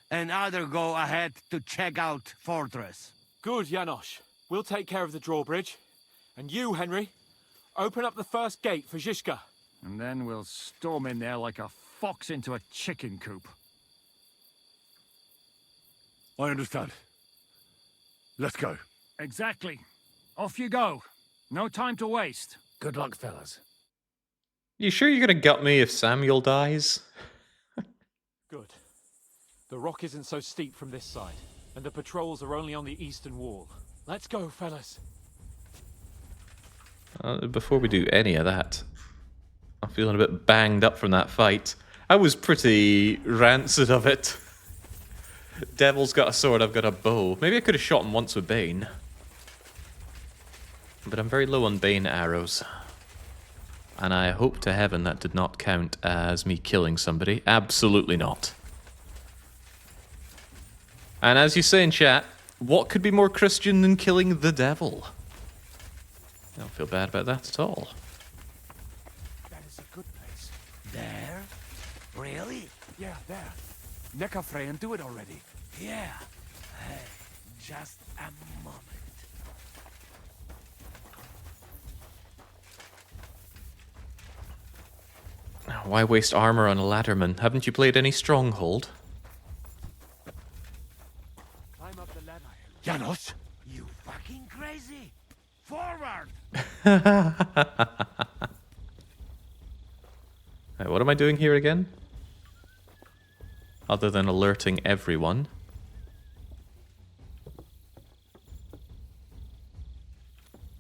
and other go ahead to check out fortress. Good, Janosch. We'll take care of the drawbridge. And you, Henry, open up the first gate for Zizka. And then we'll storm in there like a fox into a chicken coop. I understand. Let's go. Exactly. Off you go. No time to waste. Good luck, fellas. You sure you're gonna gut me if Samuel dies? Good. The rock isn't so steep from this side, and the patrols are only on the eastern wall. Let's go, fellas. Before we do any of that, I'm feeling a bit banged up from that fight. I was pretty rancid of it. Devil's got a sword, I've got a bow. Maybe I could have shot him once with Bane. But I'm very low on Bane arrows. And I hope to heaven that did not count as me killing somebody. Absolutely not. And as you say in chat, what could be more Christian than killing the devil? I don't feel bad about that at all. That is a good place. There? Really? Yeah, there. Neckarfrey and do it already. Yeah. Hey, just a moment. Why waste armor on a ladderman? Haven't you played any Stronghold? Climb up the ladder. Janos? You fucking crazy! Forward! Right, what am I doing here again? Other than alerting everyone.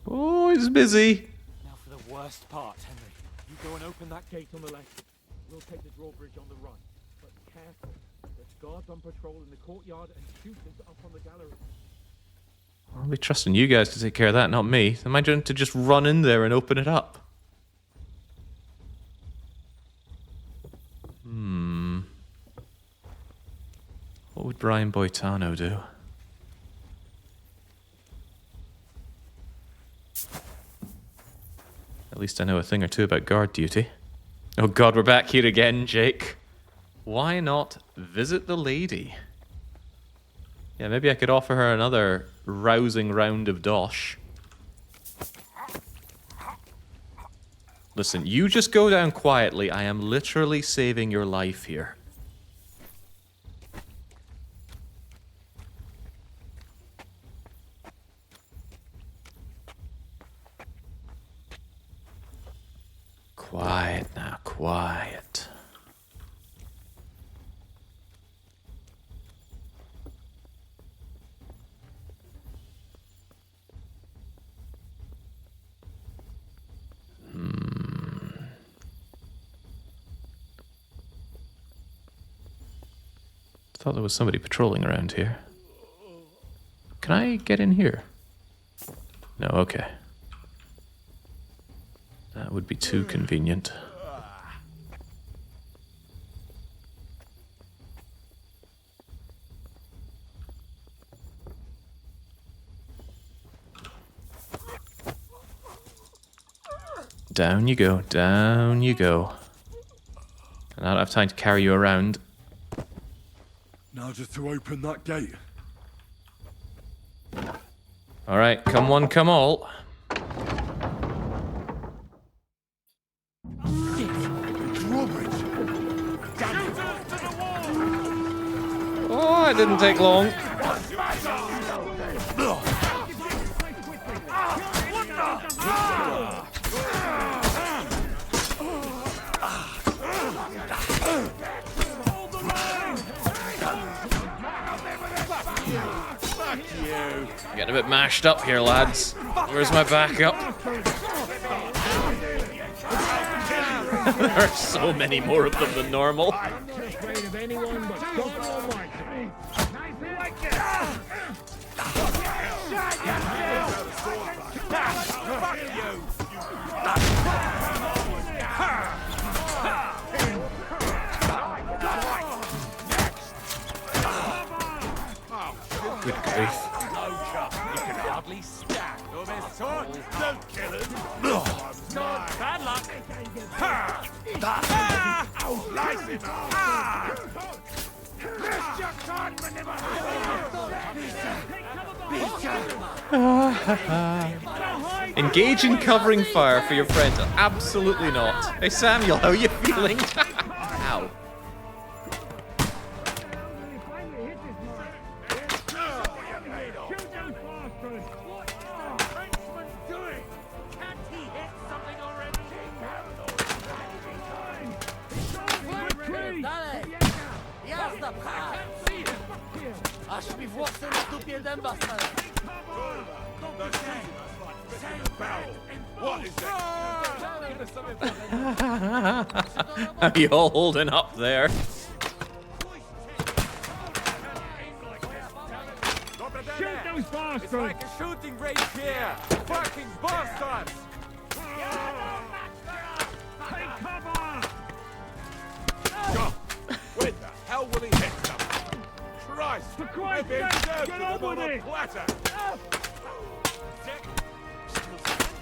Oh, he's busy. Now for the worst part, Henry. You go and open that gate on the left. We'll take the drawbridge on the right. But careful. There's guards on patrol in the courtyard and shooters up on the gallery. I'll be trusting you guys to take care of that, not me. Imagine to just run in there and open it up. What would Brian Boitano do? At least I know a thing or two about guard duty. Oh god, we're back here again, Jake. Why not visit the lady? Yeah, maybe I could offer her another rousing round of dosh. Listen, you just go down quietly. I am literally saving your life here. Quiet now, quiet. Thought there was somebody patrolling around here. Can I get in here? No, okay. That would be too convenient. Down you go, down you go. And I don't have time to carry you around. Now just to open that gate. Alright, come one, come all. Oh, it didn't take long. Getting a bit mashed up here, lads. Where's my backup? There are so many more of them than normal. Good grief. Don't kill him. Bad luck. Slice him Engage in covering fire for your friends. Absolutely not. Hey Samuel, how are you feeling? Ow. Aż mi włosy na dupie dęba stale. What is that? How you all holding up there? Shoot those bastards! It's like a shooting range here! Fucking bastards! Take cover! Go! Where the hell will he hit them? Christ! For Christ's sake, get on with it!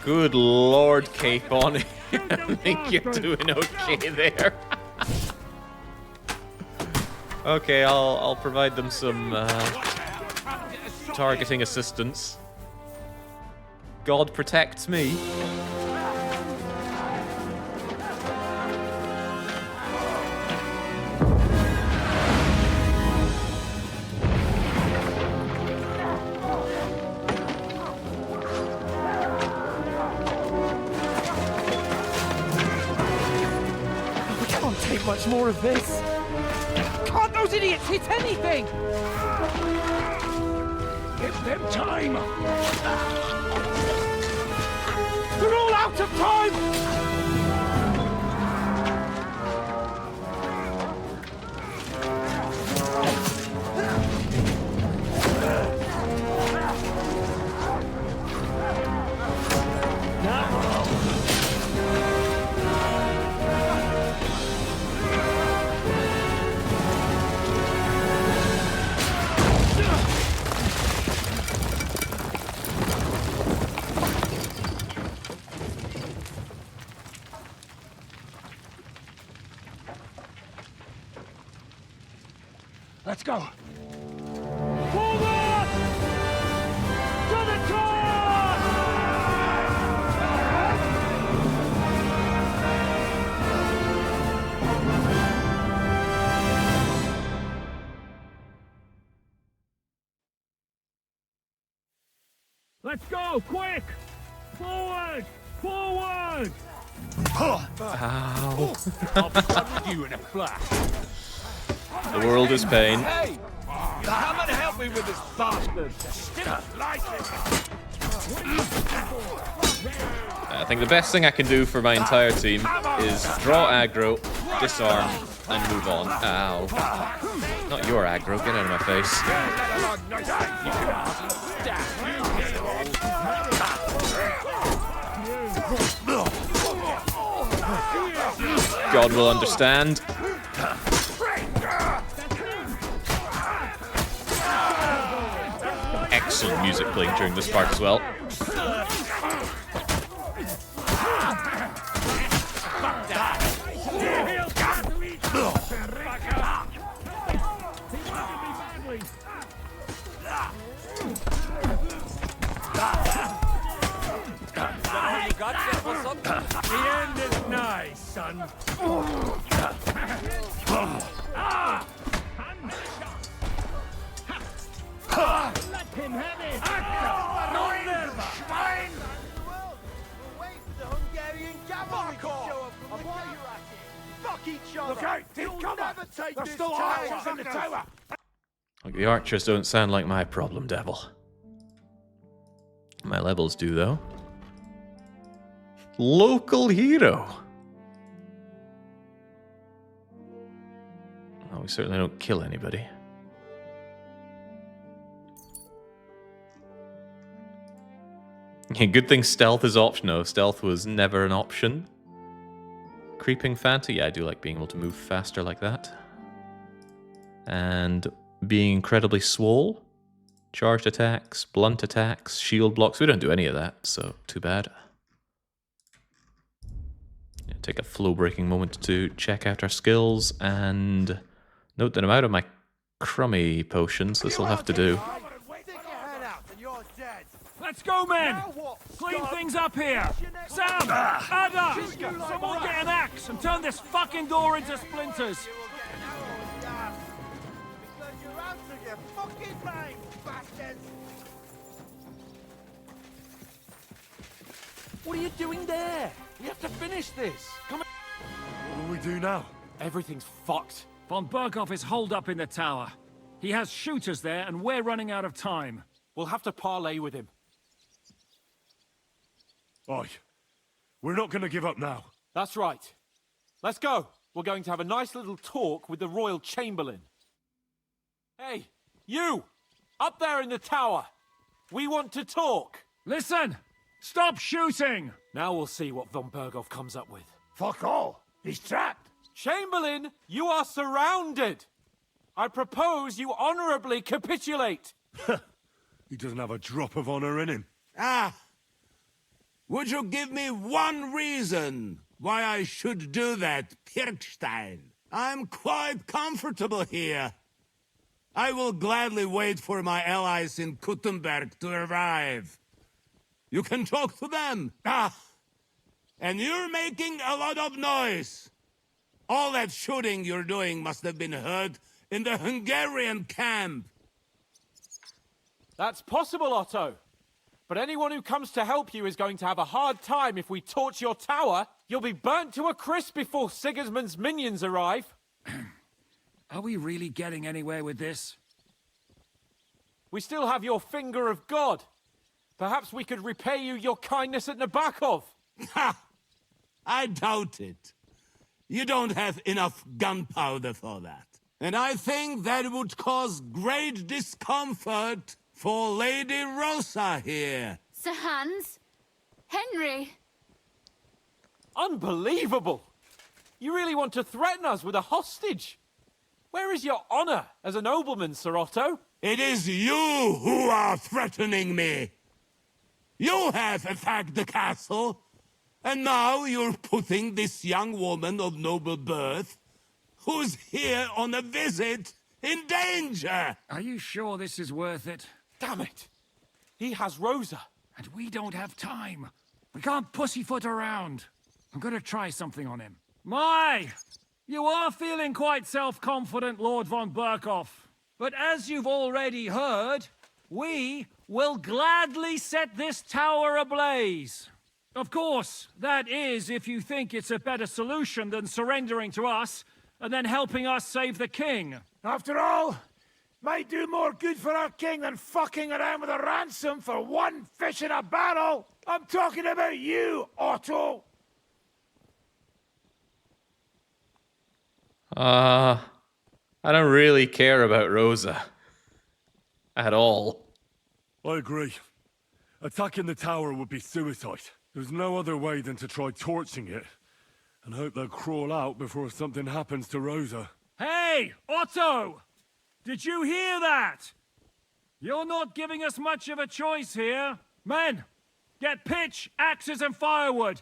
Good Lord, Capon. I think you're doing okay there. Okay, I'll provide them some targeting assistance. God protects me. Much more of this. Can't those idiots hit anything? Give them time. They're all out of time. Let's go. Forward! To the top! Let's go, quick! Forward! Forward! Ow. I'll be done with you in a flash. The world is pain. Hey! Come and help me with this bastard! Still like it! I think the best thing I can do for my entire team is draw aggro, disarm, and move on. Ow. Not your aggro, get out of my face. God will understand. Excellent music playing during this part as well. The end is nigh, son. Let him have it! Schwein! Fuck each other! Look out! Take cover! There's still archers in the tower! Like, the archers don't sound like my problem, Devil. My levels do, though. Local hero. Oh, we certainly don't kill anybody. Yeah, good thing stealth is optional. Stealth was never an option. Creeping Fanta, yeah, I do like being able to move faster like that. And being incredibly swole. Charged attacks, blunt attacks, shield blocks. We don't do any of that, so too bad. Yeah, take a flow-breaking moment to check out our skills and note that I'm out of my crummy potions. This will have to do. Let's go, men! Clean things up here! Sam! Ada! Someone get an axe and turn this fucking door into splinters! What are you doing there? We have to finish this. Come on. What will we do now? Everything's fucked. Von Berghoff is holed up in the tower. He has shooters there, and we're running out of time. We'll have to parley with him. Oi. We're not going to give up now. That's right. Let's go. We're going to have a nice little talk with the Royal Chamberlain. Hey, you! Up there in the tower! We want to talk! Listen! Stop shooting! Now we'll see what Von Berghoff comes up with. Fuck all! He's trapped! Chamberlain, you are surrounded! I propose you honorably capitulate! He doesn't have a drop of honor in him. Ah! Would you give me one reason why I should do that, Pirkstein? I'm quite comfortable here. I will gladly wait for my allies in Kuttenberg to arrive. You can talk to them. Ah! And you're making a lot of noise. All that shooting you're doing must have been heard in the Hungarian camp. That's possible, Otto. But anyone who comes to help you is going to have a hard time if we torch your tower. You'll be burnt to a crisp before Sigismund's minions arrive. Are we really getting anywhere with this? We still have your finger of God. Perhaps we could repay you your kindness at Nabokov. Ha! I doubt it. You don't have enough gunpowder for that. And I think that would cause great discomfort for Lady Rosa here. Sir Hans? Henry? Unbelievable! You really want to threaten us with a hostage? Where is your honor as a nobleman, Sir Otto? It is you who are threatening me. You have attacked the castle, and now you're putting this young woman of noble birth, who's here on a visit, in danger. Are you sure this is worth it? Damn it! He has Rosa. And we don't have time. We can't pussyfoot around. I'm gonna try something on him. My! You are feeling quite self-confident, Lord von Berkhoff. But as you've already heard, we will gladly set this tower ablaze. Of course, that is if you think it's a better solution than surrendering to us and then helping us save the king. After all, might do more good for our king than fucking around with a ransom for one fish in a barrel. I'm talking about you, Otto. I don't really care about Rosa. At all. I agree. Attacking the tower would be suicide. There's no other way than to try torching it, and hope they'll crawl out before something happens to Rosa. Hey, Otto! Did you hear that? You're not giving us much of a choice here. Men, get pitch, axes, and firewood.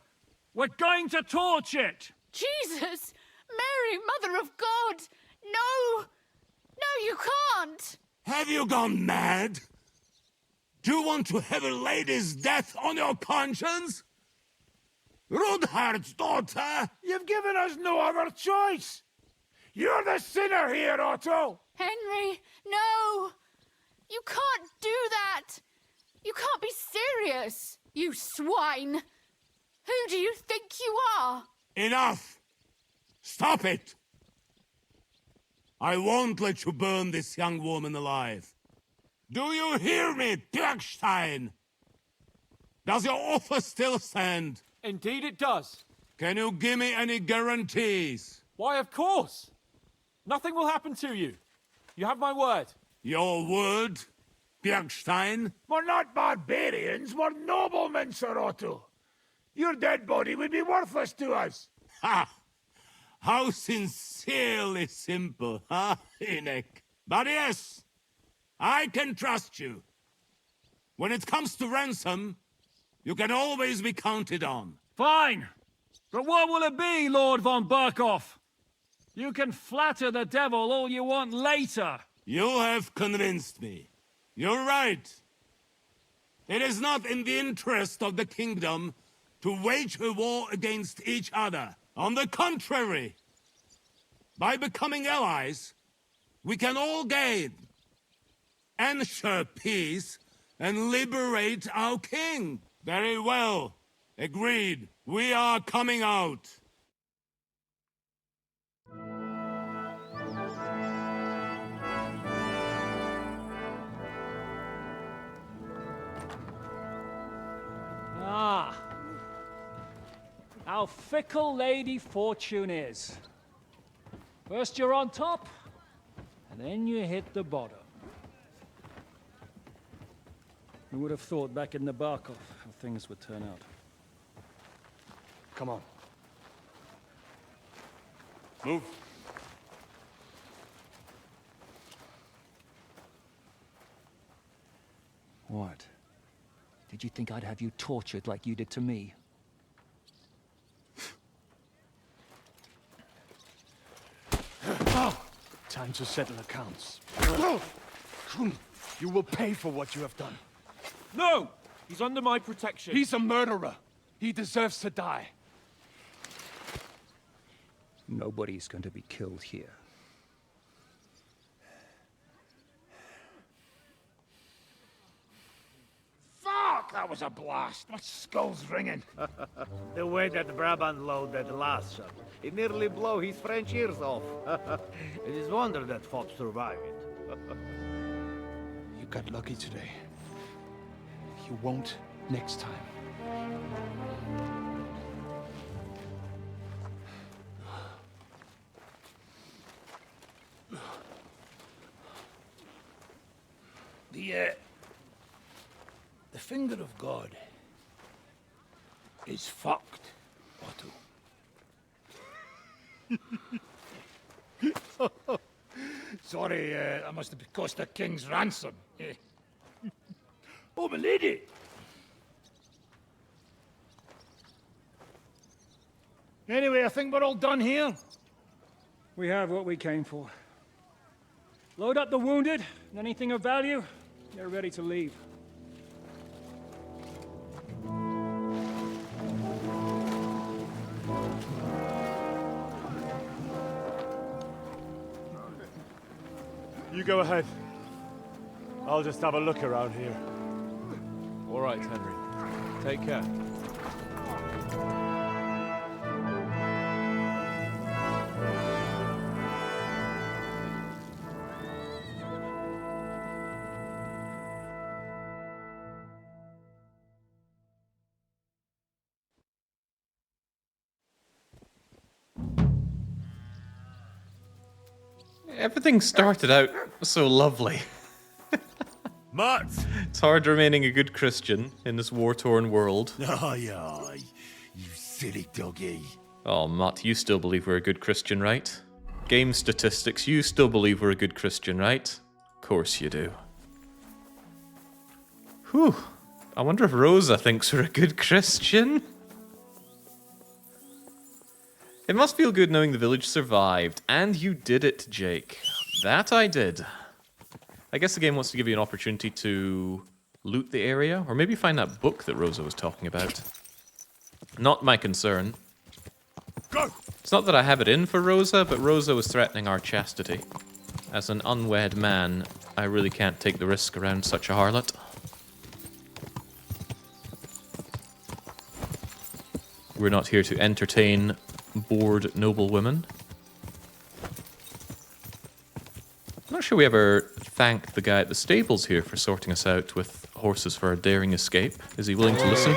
We're going to torch it! Jesus! Mary, Mother of God! No! No, you can't! Have you gone mad? Do you want to have a lady's death on your conscience? Rudhard's daughter! You've given us no other choice! You're the sinner here, Otto! Henry, no! You can't do that! You can't be serious, you swine! Who do you think you are? Enough! Stop it! I won't let you burn this young woman alive. Do you hear me, Pirkstein? Does your offer still stand? Indeed it does. Can you give me any guarantees? Why, of course. Nothing will happen to you. You have my word. Your word, Pirkstein? We're not barbarians, we're noblemen, Sir Otto. Your dead body would be worthless to us. Ha! How sincerely simple, huh, Enoch? But yes, I can trust you. When it comes to ransom, you can always be counted on. Fine! But what will it be, Lord von Burkhoff? You can flatter the devil all you want later. You have convinced me. You're right. It is not in the interest of the kingdom to wage a war against each other. On the contrary, by becoming allies, we can all gain, ensure peace, and liberate our king. Very well. Agreed. We are coming out. Ah. How fickle Lady Fortune is. First you're on top, and then you hit the bottom. Who would have thought back in Nabokov how things would turn out? Come on. Move. What? Did you think I'd have you tortured like you did to me? Time to settle accounts. You will pay for what you have done. No! He's under my protection. He's a murderer. He deserves to die. Nobody's going to be killed here. Fuck! That was a blast. My skull's ringing. The way that Brabant loaded the last shot, it nearly blew his French ears off. It is wonder that Fop survived it. You got lucky today. You won't next time. The finger of God is fucked, Otto. Sorry, that must have cost a king's ransom. Oh, my lady! Anyway, I think we're all done here. We have what we came for. Load up the wounded, and anything of value, they're ready to leave. You go ahead. I'll just have a look around here. All right, Henry. Take care. Everything started out so lovely. Mutt! It's hard remaining a good Christian in this war-torn world. Aye, aye. You silly doggy. Oh, Mutt, you still believe we're a good Christian, right? Game statistics, you still believe we're a good Christian, right? Of course you do. Whew. I wonder if Rosa thinks we're a good Christian? It must feel good knowing the village survived. And you did it, Jake. That I did. I guess the game wants to give you an opportunity to loot the area, or maybe find that book that Rosa was talking about. Not my concern. Go! It's not that I have it in for Rosa, but Rosa was threatening our chastity. As an unwed man, I really can't take the risk around such a harlot. We're not here to entertain bored noblewomen. I'm not sure we ever thanked the guy at the stables here for sorting us out with horses for a daring escape. Is he willing to listen?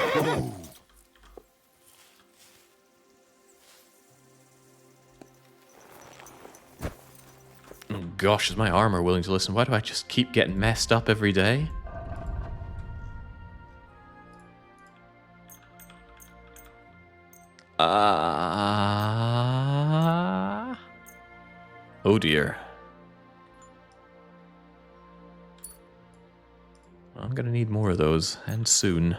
Oh gosh, is my armor willing to listen? Why do I just keep getting messed up every day? Oh dear. I'm gonna need more of those, and soon.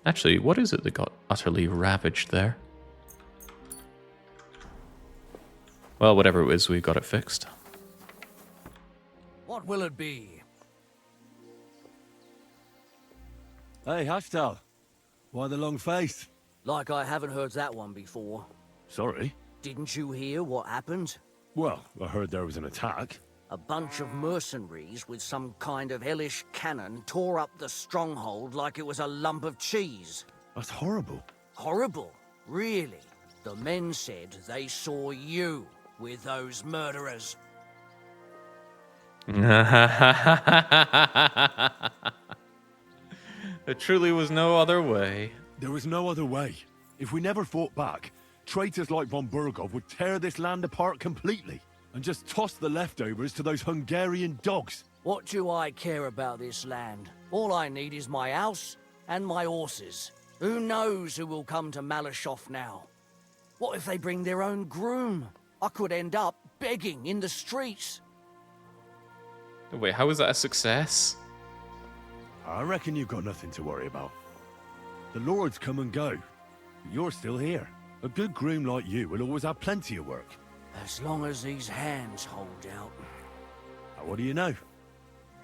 Actually, what is it that got utterly ravaged there? Well, whatever it was, we got it fixed. What will it be? Hey, Hashtal. Why the long face? Like I haven't heard that one before. Sorry. Didn't you hear what happened? Well, I heard there was an attack. A bunch of mercenaries with some kind of hellish cannon tore up the stronghold like it was a lump of cheese. That's horrible. Horrible? Really? The men said they saw you with those murderers. There truly was no other way. There was no other way. If we never fought back, traitors like von Burgov would tear this land apart completely and just toss the leftovers to those Hungarian dogs. What do I care about this land? All I need is my house and my horses. Who knows who will come to Malashov now? What if they bring their own groom? I could end up begging in the streets. Wait, how was that a success? I reckon you've got nothing to worry about. The lords come and go, but you're still here. A good groom like you will always have plenty of work. As long as these hands hold out. What do you know?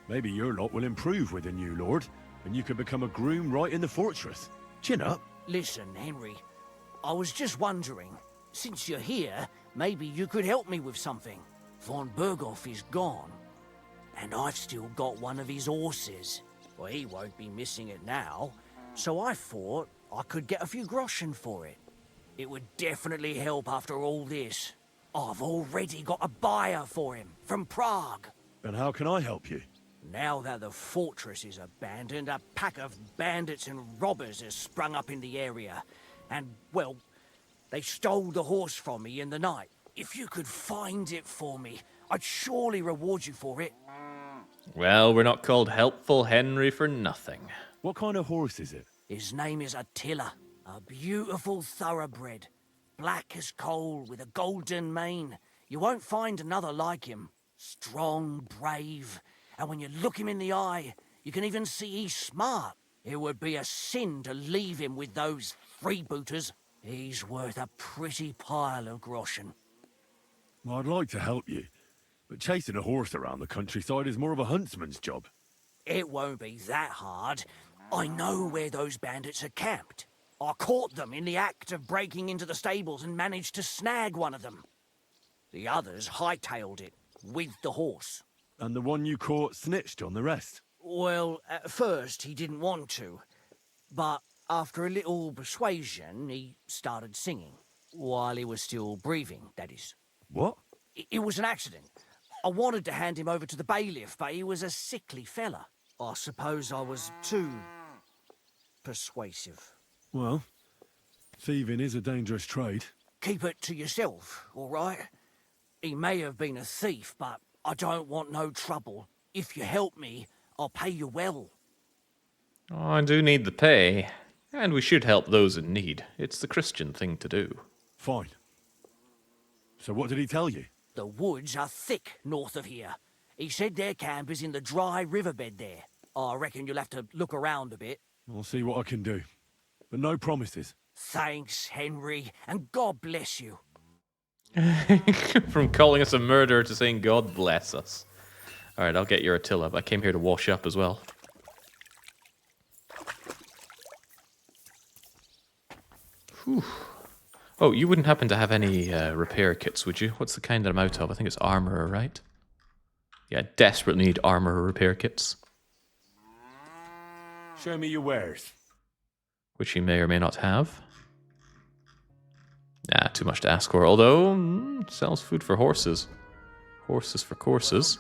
Maybe your lot will improve with a new lord, and you could become a groom right in the fortress. Chin up. Listen, Henry, I was just wondering, since you're here, maybe you could help me with something. Von Burgov is gone, and I've still got one of his horses. Well, he won't be missing it now, so I thought I could get a few groschen for it. It would definitely help after all this. I've already got a buyer for him, from Prague. And how can I help you? Now that the fortress is abandoned, a pack of bandits and robbers has sprung up in the area. And, well, they stole the horse from me in the night. If you could find it for me, I'd surely reward you for it. Well, we're not called Helpful Henry for nothing. What kind of horse is it? His name is Attila, a beautiful thoroughbred. Black as coal with a golden mane. You won't find another like him. Strong, brave, and when you look him in the eye, you can even see he's smart. It would be a sin to leave him with those freebooters. He's worth a pretty pile of groschen. Well, I'd like to help you, but chasing a horse around the countryside is more of a huntsman's job. It won't be that hard. I know where those bandits are camped. I caught them in the act of breaking into the stables and managed to snag one of them. The others hightailed it, with the horse. And the one you caught snitched on the rest? Well, at first he didn't want to, but after a little persuasion, he started singing. While he was still breathing, that is. What? It was an accident. I wanted to hand him over to the bailiff, but he was a sickly fella. I suppose I was too persuasive. Well, Thieving is a dangerous trade. Keep it to yourself, all right? He may have been a thief, but I don't want no trouble. If you help me, I'll pay you well. Oh, I do need the pay. And we should help those in need. It's the Christian thing to do. Fine. So what did he tell you? The woods are thick north of here. He said their camp is in the dry riverbed there. I reckon you'll have to look around a bit. I'll see what I can do. But no promises. Thanks, Henry, and God bless you. From calling us a murderer to saying God bless us. Alright, I'll get your Attila, but I came here to wash up as well. Whew. Oh, you wouldn't happen to have any repair kits, would you? What's the kind that I'm out of? I think it's armorer, right? Yeah, I desperately need armorer repair kits. Show me your wares. Which he may or may not have. Nah, too much to ask for. Although, sells food for horses. Horses for courses.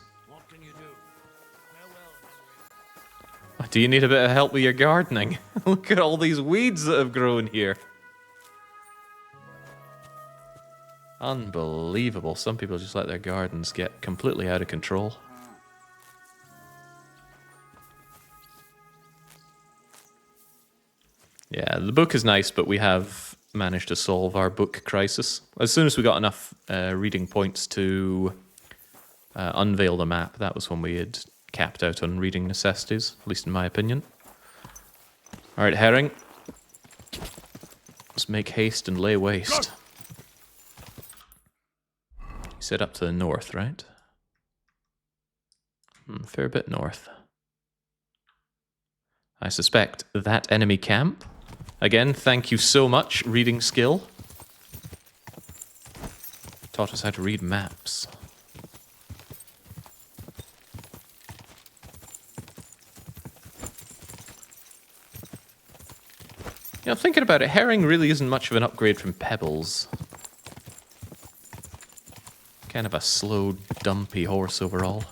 Do you need a bit of help with your gardening? Look at all these weeds that have grown here. Unbelievable. Some people just let their gardens get completely out of control. Yeah, the book is nice, but we have managed to solve our book crisis. As soon as we got enough reading points to unveil the map, that was when we had capped out on reading necessities, at least in my opinion. Alright, Herring. Let's make haste and lay waste. You said up to the north, right? Fair bit north. I suspect that enemy camp. Again, thank you so much, reading skill. Taught us how to read maps. You know, thinking about it, Herring really isn't much of an upgrade from Pebbles. Kind of a slow, dumpy horse overall.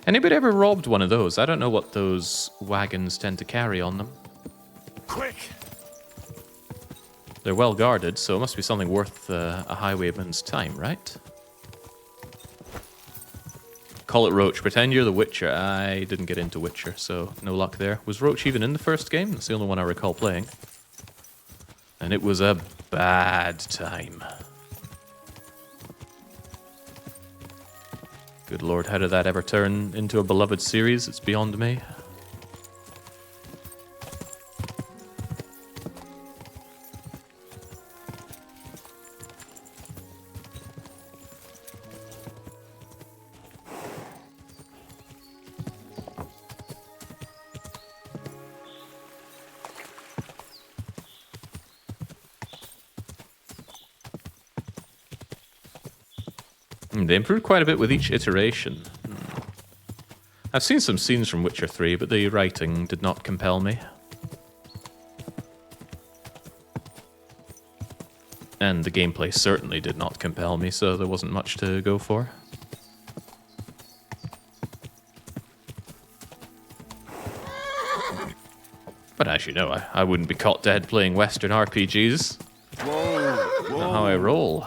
Anybody ever robbed one of those? I don't know what those wagons tend to carry on them. Quick! They're well guarded, so it must be something worth a highwayman's time, right? Call it Roach. Pretend you're the Witcher. I didn't get into Witcher, so no luck there. Was Roach even in the first game? That's the only one I recall playing. And it was a bad time. Good lord, how did that ever turn into a beloved series? It's beyond me. They improved quite a bit with each iteration. I've seen some scenes from Witcher 3, but the writing did not compel me. And the gameplay certainly did not compel me, so there wasn't much to go for. But as you know, I wouldn't be caught dead playing Western RPGs. Whoa. Not how I roll.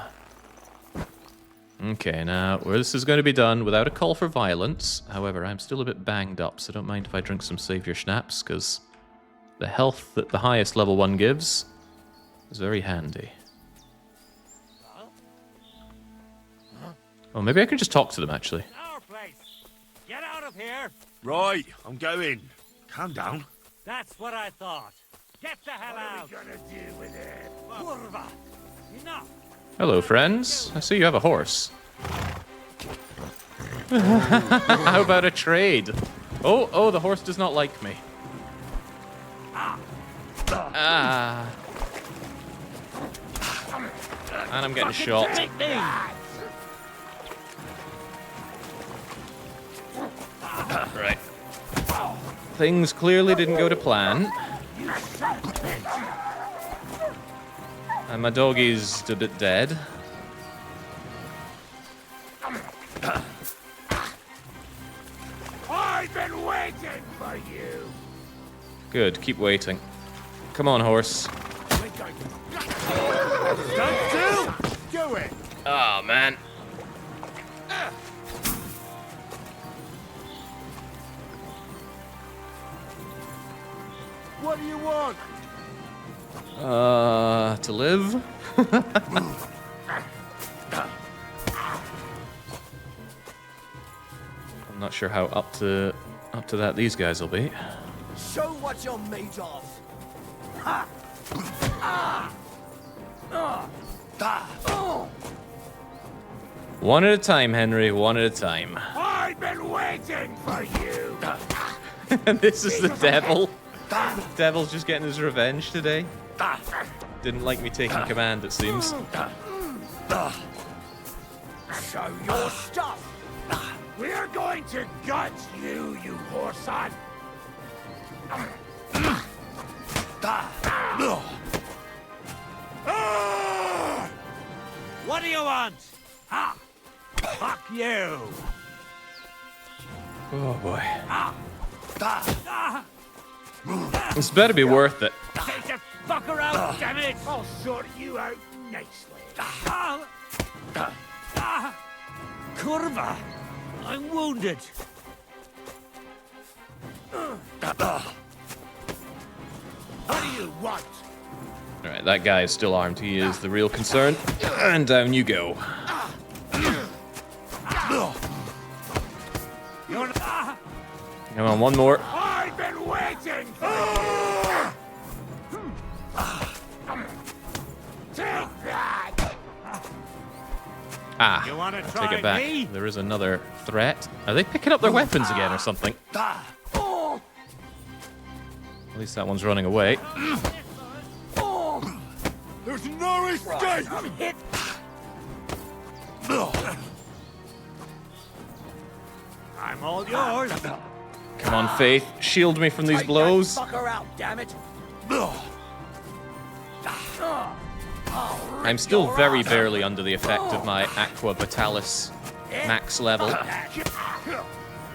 Okay, now, where this is going to be done without a call for violence. However, I'm still a bit banged up, so don't mind if I drink some Saviour Schnapps, because the health that the highest level one gives is very handy. Oh, maybe I can just talk to them, actually. Our place. Get out of here. Right, I'm going. Calm down. That's what I thought. Get the hell out. What are we gonna do with it? Kurva. Enough. Hello, friends. I see you have a horse. How about a trade? Oh, the horse does not like me. Ah. And I'm getting shot. Right. Things clearly didn't go to plan. And my doggy's a bit dead. I've been waiting for you. Good, keep waiting. Come on, horse. Do it. Oh, man. What do you want? To live? I'm not sure how up to that these guys will be. Show what you're made of. Ha! Ah! One at a time, Henry, one at a time. I've been waiting for you. And this is the devil. The devil's just getting his revenge today. Didn't like me taking command, it seems. Show your stuff. We're going to gut you, you whoreson. What do you want? Ah, fuck you. Oh boy. This better be worth it. Take the fucker out, damn it! I'll sort you out nicely. Curva! I'm wounded. What do you want? Alright, that guy is still armed. He is the real concern. And down you go. Come on, one more. I've been waiting for you. Take that. Ah, You wanna I try take it back. me? There is another threat. Are they picking up their weapons again or something? At least that one's running away. There's no escape. I'm hit. I'm all yours. Come on, Faith. Shield me from these blows. Take that fucker out, damn it. I'm still very barely under the effect of my Aqua Vitalis max level,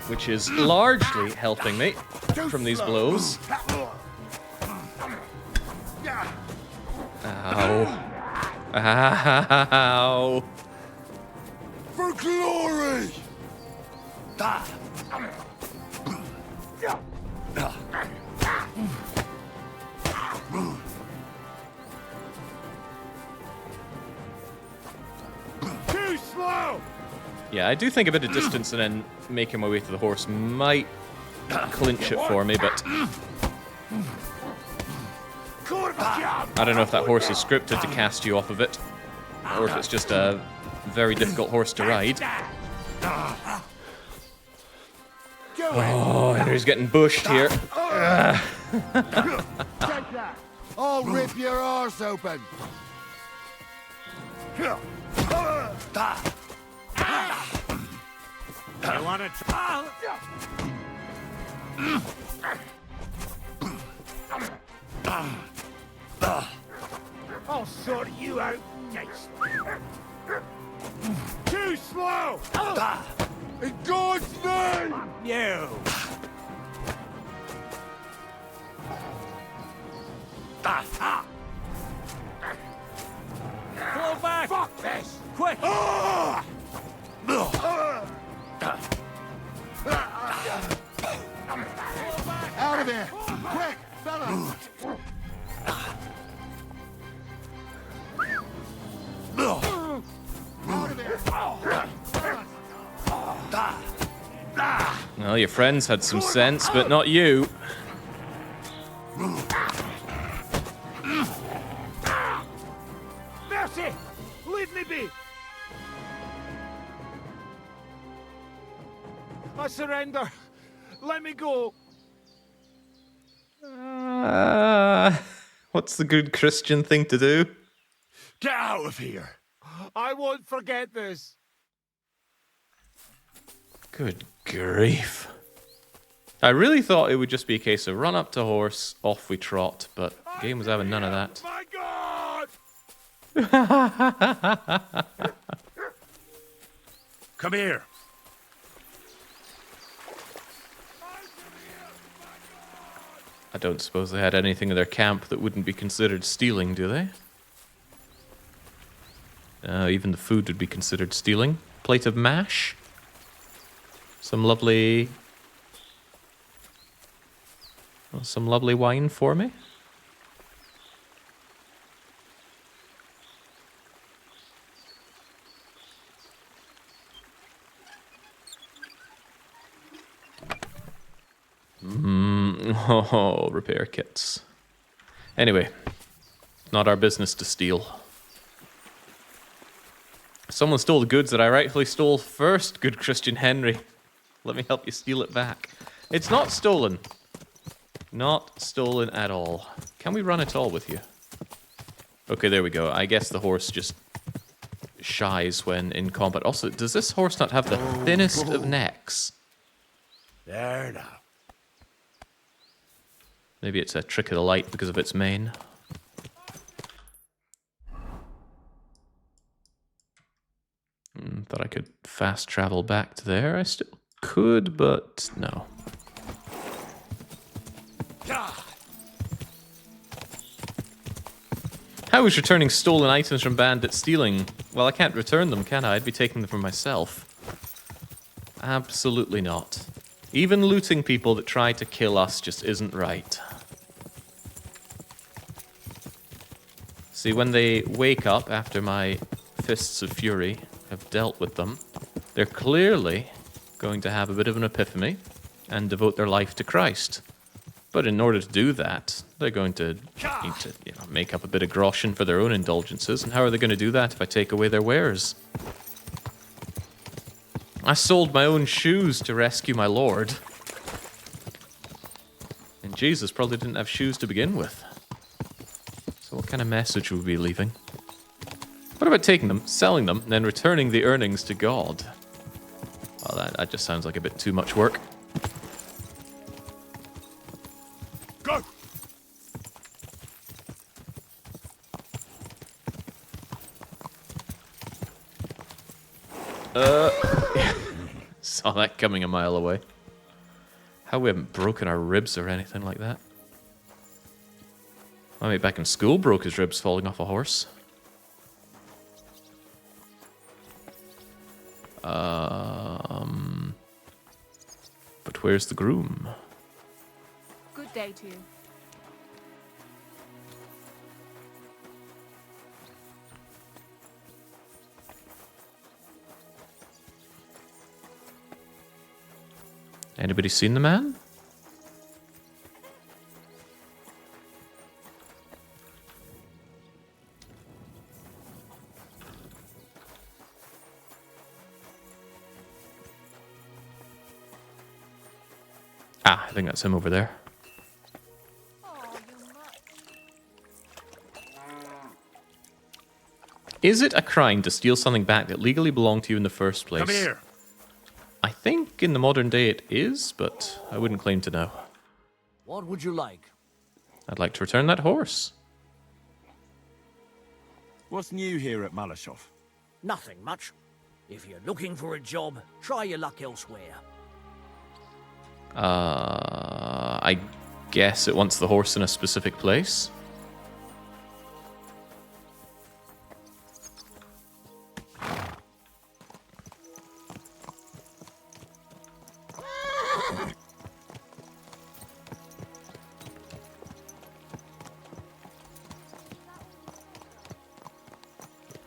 which is largely helping me from these blows. Ow. Ow. For glory. Too slow. Yeah, I do think a bit of distance and then making my way to the horse might clinch it for me, but I don't know if that horse is scripted to cast you off of it, or if it's just a very difficult horse to ride. Oh, Henry's getting bushed here. I'll rip your arse open. You wanna try? I'll sort you out nicely. Too slow! In God's name! You! Pull back! Fuck this! Quick! Out of here! Quick, fellas! Well, your friends had some sense, but not you. Mercy! Leave me be! I surrender. Let me go. What's the good Christian thing to do? Get out of here. I won't forget this. Good grief. I really thought it would just be a case of run up to horse, off we trot, but the game was having none of that. My God! Come here. I don't suppose they had anything in their camp that wouldn't be considered stealing, do they? Even the food would be considered stealing. Plate of mash. Some lovely wine for me. Oh, repair kits. Anyway, not our business to steal. Someone stole the goods that I rightfully stole first, good Christian Henry. Let me help you steal it back. It's not stolen. Not stolen at all. Can we run at all with you? Okay, there we go. I guess the horse just shies when in combat. Also, does this horse not have the thinnest of necks? There now. Maybe it's a trick of the light because of its mane. Thought I could fast travel back to there. I still could, but no. How is returning stolen items from bandits stealing? Well, I can't return them, can I? I'd be taking them for myself. Absolutely not. Even looting people that try to kill us just isn't right. See, when they wake up after my fists of fury have dealt with them, they're clearly going to have a bit of an epiphany and devote their life to Christ. But in order to do that, they're going to need to, make up a bit of groschen for their own indulgences. And how are they going to do that if I take away their wares? I sold my own shoes to rescue my Lord. And Jesus probably didn't have shoes to begin with. So what kind of message would we be leaving? What about taking them, selling them, and then returning the earnings to God? Well, that just sounds like a bit too much work. Go! Saw that coming a mile away. How we haven't broken our ribs or anything like that. My mate back in school broke his ribs falling off a horse. But where's the groom? Good day to you. Anybody seen the man? I think that's him over there. Is it a crime to steal something back that legally belonged to you in the first place? Come here. I think in the modern day it is, but I wouldn't claim to know. What would you like? I'd like to return that horse. What's new here at Malashov? Nothing much. If you're looking for a job, try your luck elsewhere. I guess it wants the horse in a specific place.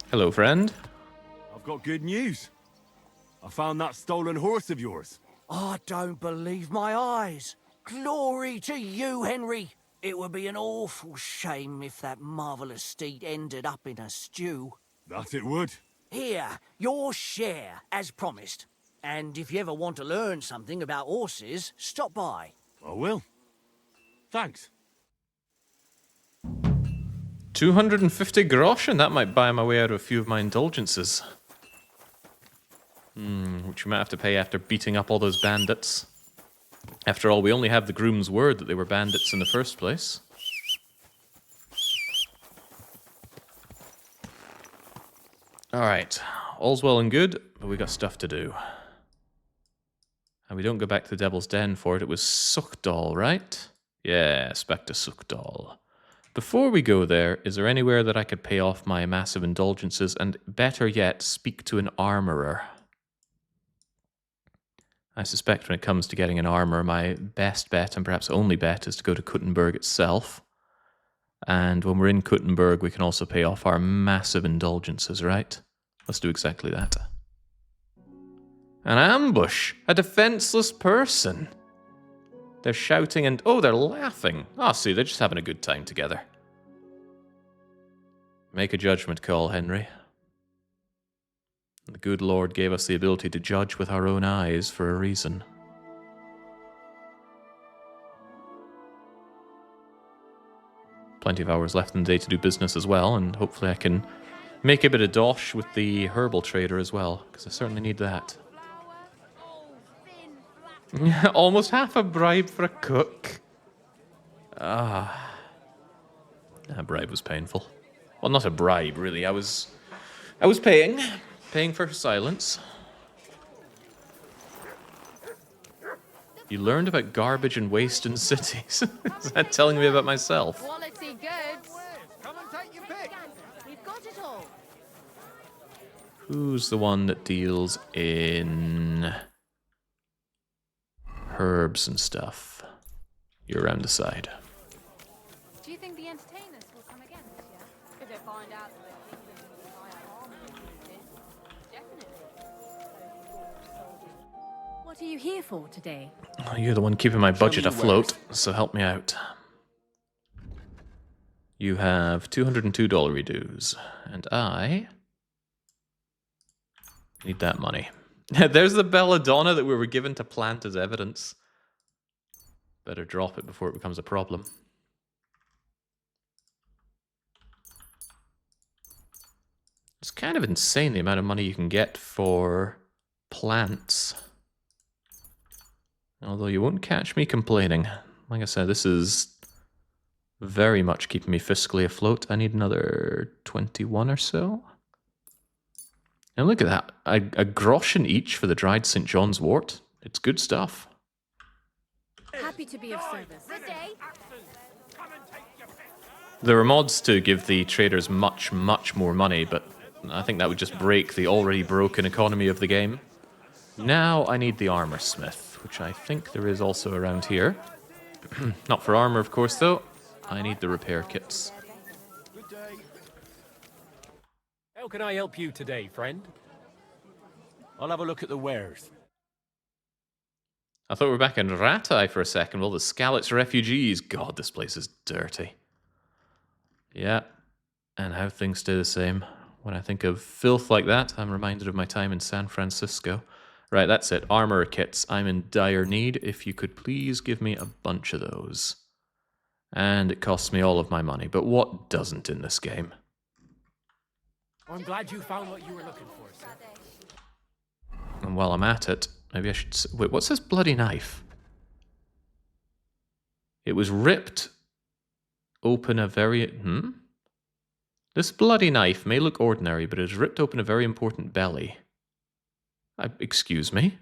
Hello, friend. I've got good news. I found that stolen horse of yours. I don't believe my eyes. Glory to you, Henry. It would be an awful shame if that marvellous steed ended up in a stew. That it would. Here, your share, as promised. And if you ever want to learn something about horses, stop by. I will. Thanks. 250 groschen, that might buy my way out of a few of my indulgences. Which we might have to pay after beating up all those bandits. After all, we only have the groom's word that they were bandits in the first place. Alright, all's well and good, but we got stuff to do. And we don't go back to the Devil's Den for it. It was Suchdal, right? Yes, back to Suchdal. Before we go there, is there anywhere that I could pay off my massive indulgences and, better yet, speak to an armorer? I suspect when it comes to getting an armor, my best bet, and perhaps only bet, is to go to Kuttenberg itself. And when we're in Kuttenberg, we can also pay off our massive indulgences, right? Let's do exactly that. An ambush! A defenseless person! They're shouting and... oh, they're laughing! Ah, see, they're just having a good time together. Make a judgment call, Henry. The good Lord gave us the ability to judge with our own eyes for a reason. Plenty of hours left in the day to do business as well, and hopefully I can make a bit of dosh with the herbal trader as well, because I certainly need that. Almost half a bribe for a cook. Ah. That bribe was painful. Well, not a bribe, really. I was paying for silence. You learned about garbage and waste in cities. Is that telling me about myself? Quality goods. Come and take your pick. We've got it all. Who's the one that deals in herbs and stuff? You're around the side. Do you think the entertainers will come again this year? If they find out that they're thinking of fire army, definitely. What are you here for today? Oh, you're the one keeping my budget afloat, so help me out. You have $202 dues, and I need that money. There's the belladonna that we were given to plant as evidence. Better drop it before it becomes a problem. It's kind of insane the amount of money you can get for plants. Although you won't catch me complaining. Like I said, this is very much keeping me fiscally afloat. I need another 21 or so. And look at that. A groschen each for the dried St. John's wort. It's good stuff. Happy to be of service. Good day. There are mods to give the traders much, much more money, but I think that would just break the already broken economy of the game. Now I need the armor smith, which I think there is also around here. Not for armor, of course, though. I need the repair kits. How can I help you today, friend? I'll have a look at the wares. I thought we were back in Rattay for a second. Well, the Skalitz refugees. God, this place is dirty. Yeah, and how things stay the same. When I think of filth like that, I'm reminded of my time in San Francisco. Right, that's it. Armor kits. I'm in dire need. If you could please give me a bunch of those. And it costs me all of my money. But what doesn't in this game? I'm glad you found what you were looking for, sir. And while I'm at it, maybe I should... Wait, what's this bloody knife? It was ripped open a very... This bloody knife may look ordinary, but it has ripped open a very important belly. Excuse me?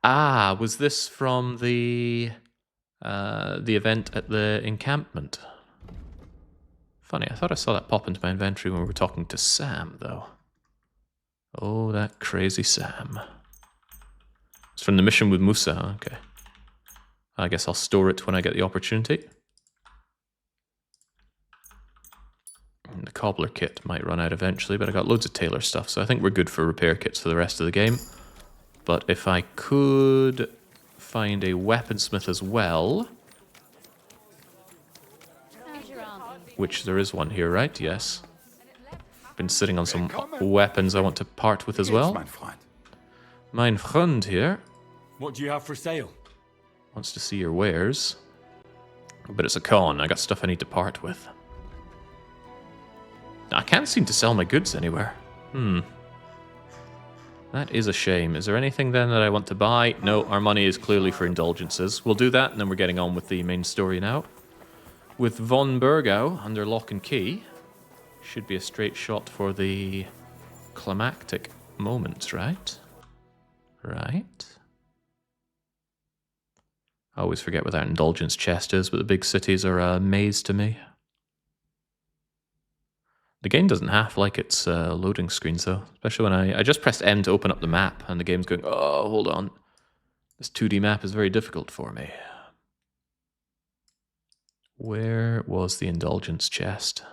Ah, was this from the event at the encampment? Funny, I thought I saw that pop into my inventory when we were talking to Sam, though. Oh, that crazy Sam. It's from the mission with Musa, okay. I guess I'll store it when I get the opportunity. And the cobbler kit might run out eventually, but I got loads of tailor stuff, so I think we're good for repair kits for the rest of the game. But if I could find a weaponsmith as well, which there is one here, right? Yes. Been sitting on some weapons I want to part with as well. Mein Freund here. What do you have for sale? Wants to see your wares. But it's a con. I got stuff I need to part with. I can't seem to sell my goods anywhere. That is a shame. Is there anything then that I want to buy? No, our money is clearly for indulgences. We'll do that, and then we're getting on with the main story now. With von Burgau under lock and key. Should be a straight shot for the climactic moments, right? Right? I always forget what that indulgence chest is, but the big cities are a maze to me. The game doesn't half like its loading screens, though. Especially when I just pressed M to open up the map, and the game's going, oh, hold on. This 2D map is very difficult for me. Where was the indulgence chest?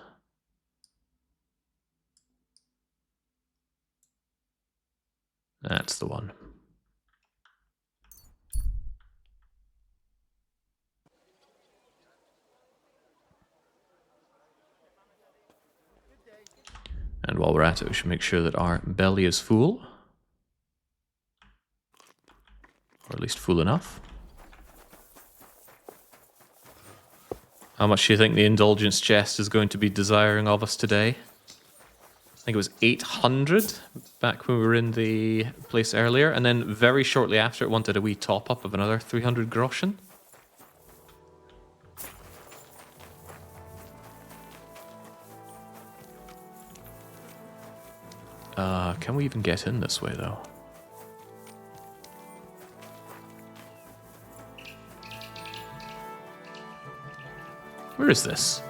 That's the one. And while we're at it, we should make sure that our belly is full. Or at least full enough. How much do you think the indulgence chest is going to be desiring of us today? I think it was 800 back when we were in the place earlier. And then very shortly after, it wanted a wee top-up of another 300 groschen. Can we even get in this way, though? Where is this?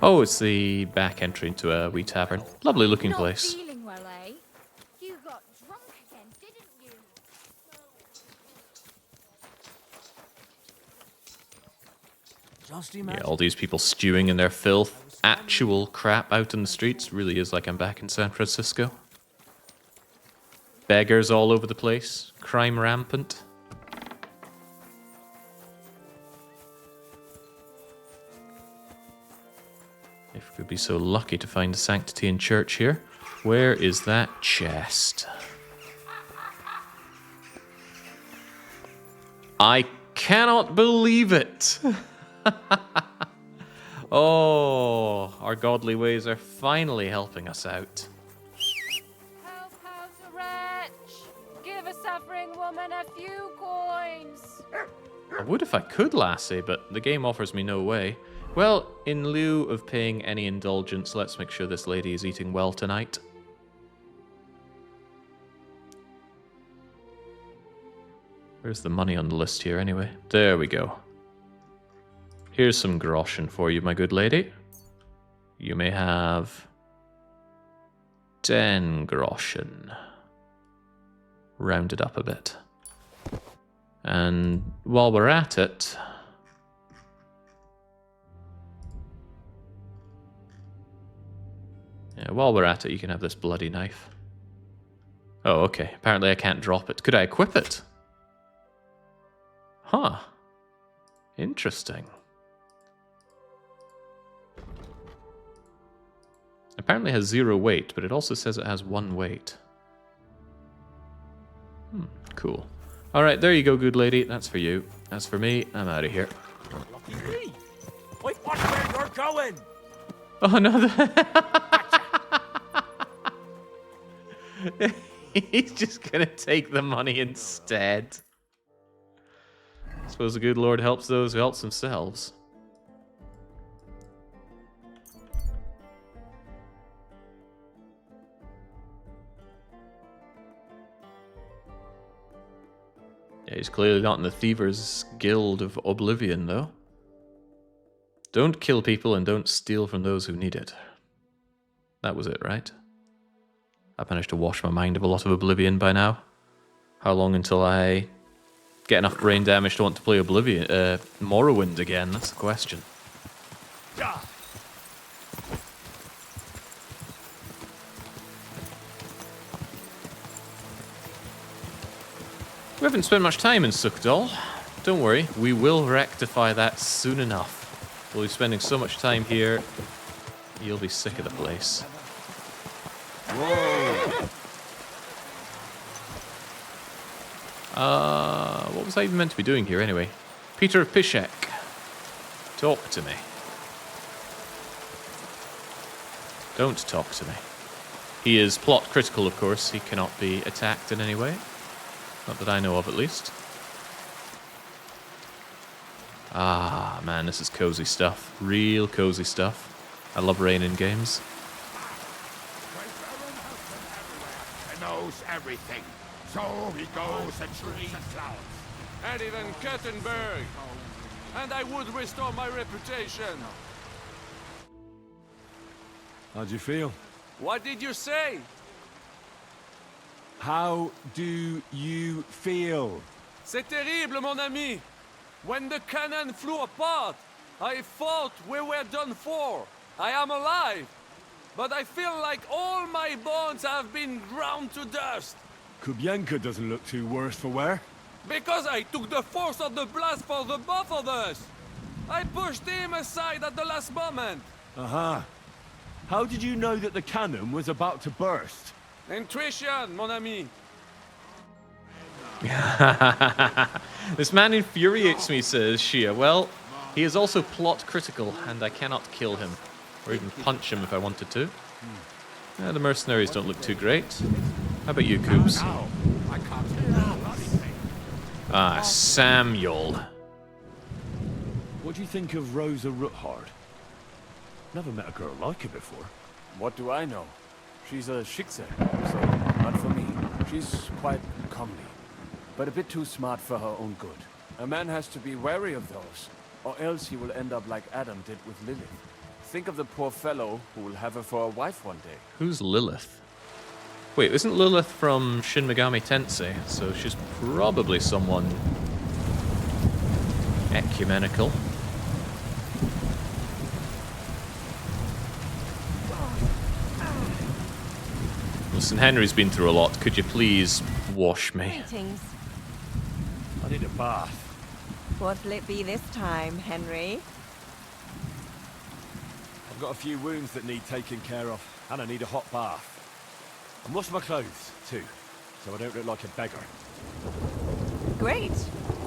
Oh, it's the back entry into a wee tavern. Lovely looking place. Feeling well, eh? You got drunk again, didn't you? Just Yeah, imagine. all these people stewing in their filth. Actual crap out in the streets. Really is like I'm back in San Francisco. Beggars all over the place. Crime rampant. If we could be so lucky to find a sanctity in church here. Where is that chest? I cannot believe it! Oh, our godly ways are finally helping us out. Help out a wretch! Give a suffering woman a few coins! I would if I could, lassie, but the game offers me no way. Well, in lieu of paying any indulgence, let's make sure this lady is eating well tonight. Where's the money on the list here, anyway? There we go. Here's some groschen for you, my good lady. You may have 10 groschen. Round it up a bit. And while we're at it... Yeah, while we're at it, you can have this bloody knife. Oh, okay. Apparently I can't drop it. Could I equip it? Huh. Interesting. Apparently it has 0 weight, but it also says it has 1 weight. Cool. Alright, there you go, good lady. That's for you. As for me, I'm out of here. Wait, watch where you're going! Oh no, he's just gonna take the money instead. I suppose the good Lord helps those who help themselves. Yeah, he's clearly not in the Thievers Guild of Oblivion, though. Don't kill people and don't steal from those who need it. That was it, right? I've managed to wash my mind of a lot of Oblivion by now. How long until I get enough brain damage to want to play Oblivion, Morrowind again? That's the question. We haven't spent much time in Sukdal. Don't worry, we will rectify that soon enough. We'll be spending so much time here, you'll be sick of the place. What was I even meant to be doing here anyway? Peter of Pishek. Talk to me. Don't talk to me. He is plot critical, of course. He cannot be attacked in any way. Not that I know of, at least. Ah, man, this is cozy stuff. Real cozy stuff. I love rain in games. He knows everything. So he goes and shoots at clouds. And even Kettenberg. And I would restore my reputation. How'd you feel? What did you say? How do you feel? C'est terrible, mon ami. When the cannon flew apart, I thought we were done for. I am alive. But I feel like all my bones have been ground to dust. Kubyanka doesn't look too worse for wear. Because I took the force of the blast for the both of us. I pushed him aside at the last moment. Uh-huh. How did you know that the cannon was about to burst? Intuition, mon ami. This man infuriates me, says Shia. Well, he is also plot critical, and I cannot kill him. Or even punch him if I wanted to. Yeah, the mercenaries don't look too great. How about you, Coobs? Ah, Samuel. What do you think of Rosa Ruthard? Never met a girl like her before. What do I know? She's a Schicksal, so not for me. She's quite comely, but a bit too smart for her own good. A man has to be wary of those, or else he will end up like Adam did with Lilith. Think of the poor fellow who will have her for a wife one day. Who's Lilith? Wait, isn't Lilith from Shin Megami Tensei? So she's probably someone ecumenical. Listen, Henry's been through a lot. Could you please wash me? Greetings. I need a bath. What'll it be this time, Henry? I've got a few wounds that need taking care of, and I need a hot bath. And wash my clothes, too, so I don't look like a beggar. Great,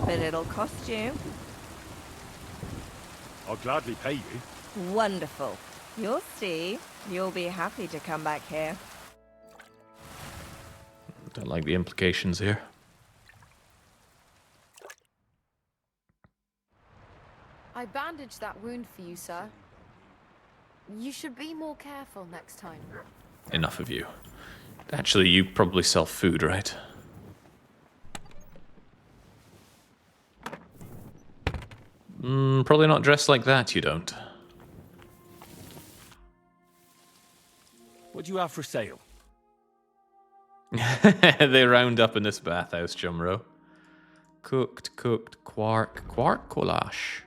but it'll cost you. I'll gladly pay you. Wonderful. You'll see. You'll be happy to come back here. Don't like the implications here. I bandaged that wound for you, sir. You should be more careful next time. Enough of you. Actually, you probably sell food, right? Probably not dressed like that, you don't. What do you have for sale? They round up in this bathhouse, Chumro. Cooked quark goulash.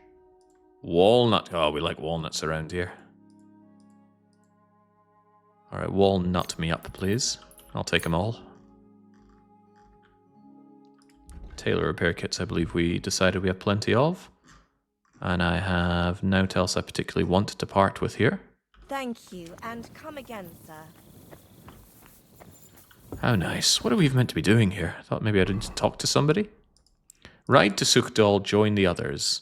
Walnut. Oh, we like walnuts around here. Alright, walnut me up, please. I'll take them all. Tailor repair kits, I believe we decided we have plenty of. And I have naught else I particularly want to part with here. Thank you, and come again, sir. How nice. What are we even meant to be doing here? I thought maybe I didn't talk to somebody. Ride to Sukhdal, join the others.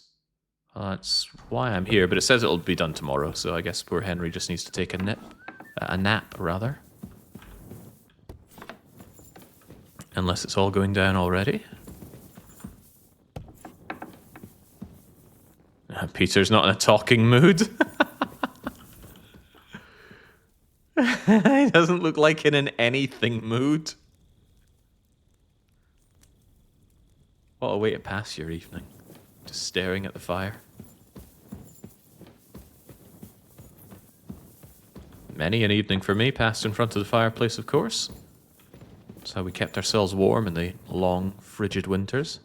Well, that's why I'm here, but it says it'll be done tomorrow, so I guess poor Henry just needs to take a nap, rather. Unless it's all going down already. Peter's not in a talking mood. He doesn't look like in an anything mood. What a way to pass your evening. Just staring at the fire. Many an evening for me passed in front of the fireplace, of course. That's how we kept ourselves warm in the long, frigid winters.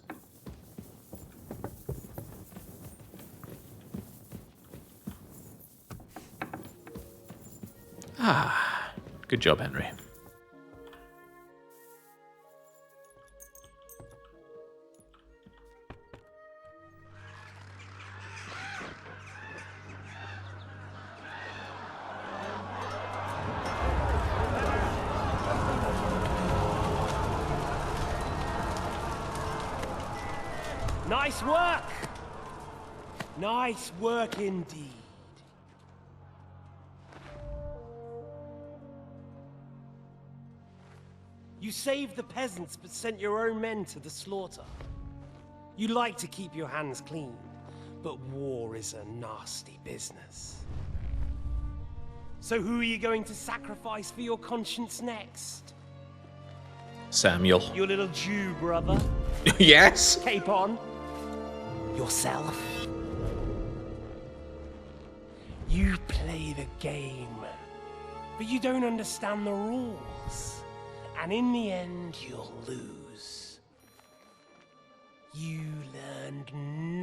Ah, good job, Henry. Nice work! Nice work indeed. You saved the peasants but sent your own men to the slaughter. You like to keep your hands clean, but war is a nasty business. So who are you going to sacrifice for your conscience next? Samuel. Your little Jew brother? Yes? Cape on. Yourself? You play the game, but you don't understand the rules. And in the end, you'll lose. You learned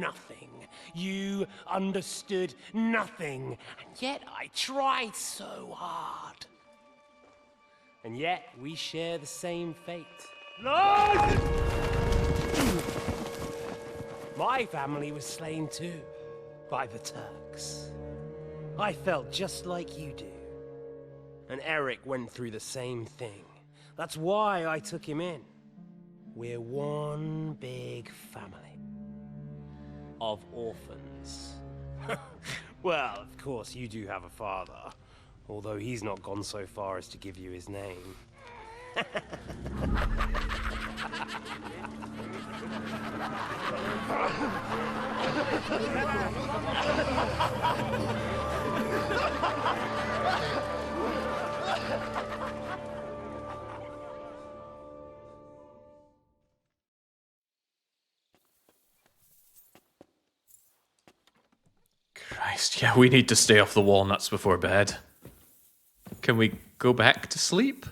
nothing. You understood nothing. And yet I tried so hard. And yet we share the same fate. Lord! My family was slain too, by the Turks. I felt just like you do. And Eric went through the same thing. That's why I took him in. We're one big family of orphans. Well, of course, you do have a father, although he's not gone so far as to give you his name. Christ, yeah, we need to stay off the walnuts before bed. Can we go back to sleep?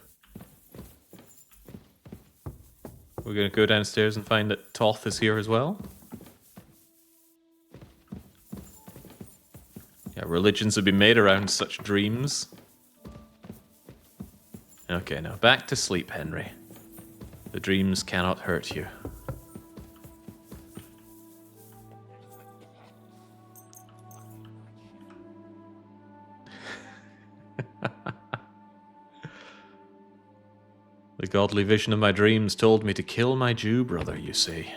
We're gonna go downstairs and find that Toth is here as well. Yeah, religions have been made around such dreams. Okay, now back to sleep, Henry. The dreams cannot hurt you. The godly vision of my dreams told me to kill my Jew brother, you see.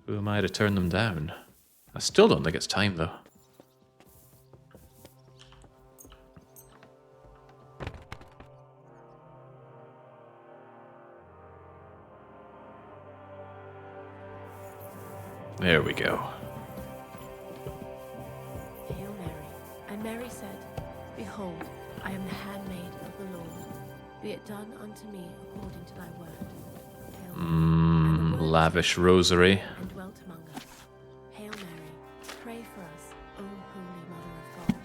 Who am I to turn them down? I still don't think it's time, though. There we go. Hail Mary. And Mary said, Behold, I am the handmaid of the Lord. Be it done unto me according to thy word. Hail Mary. Lavish rosary. And dwelt among us. Hail Mary, pray for us, O Holy Mother of God,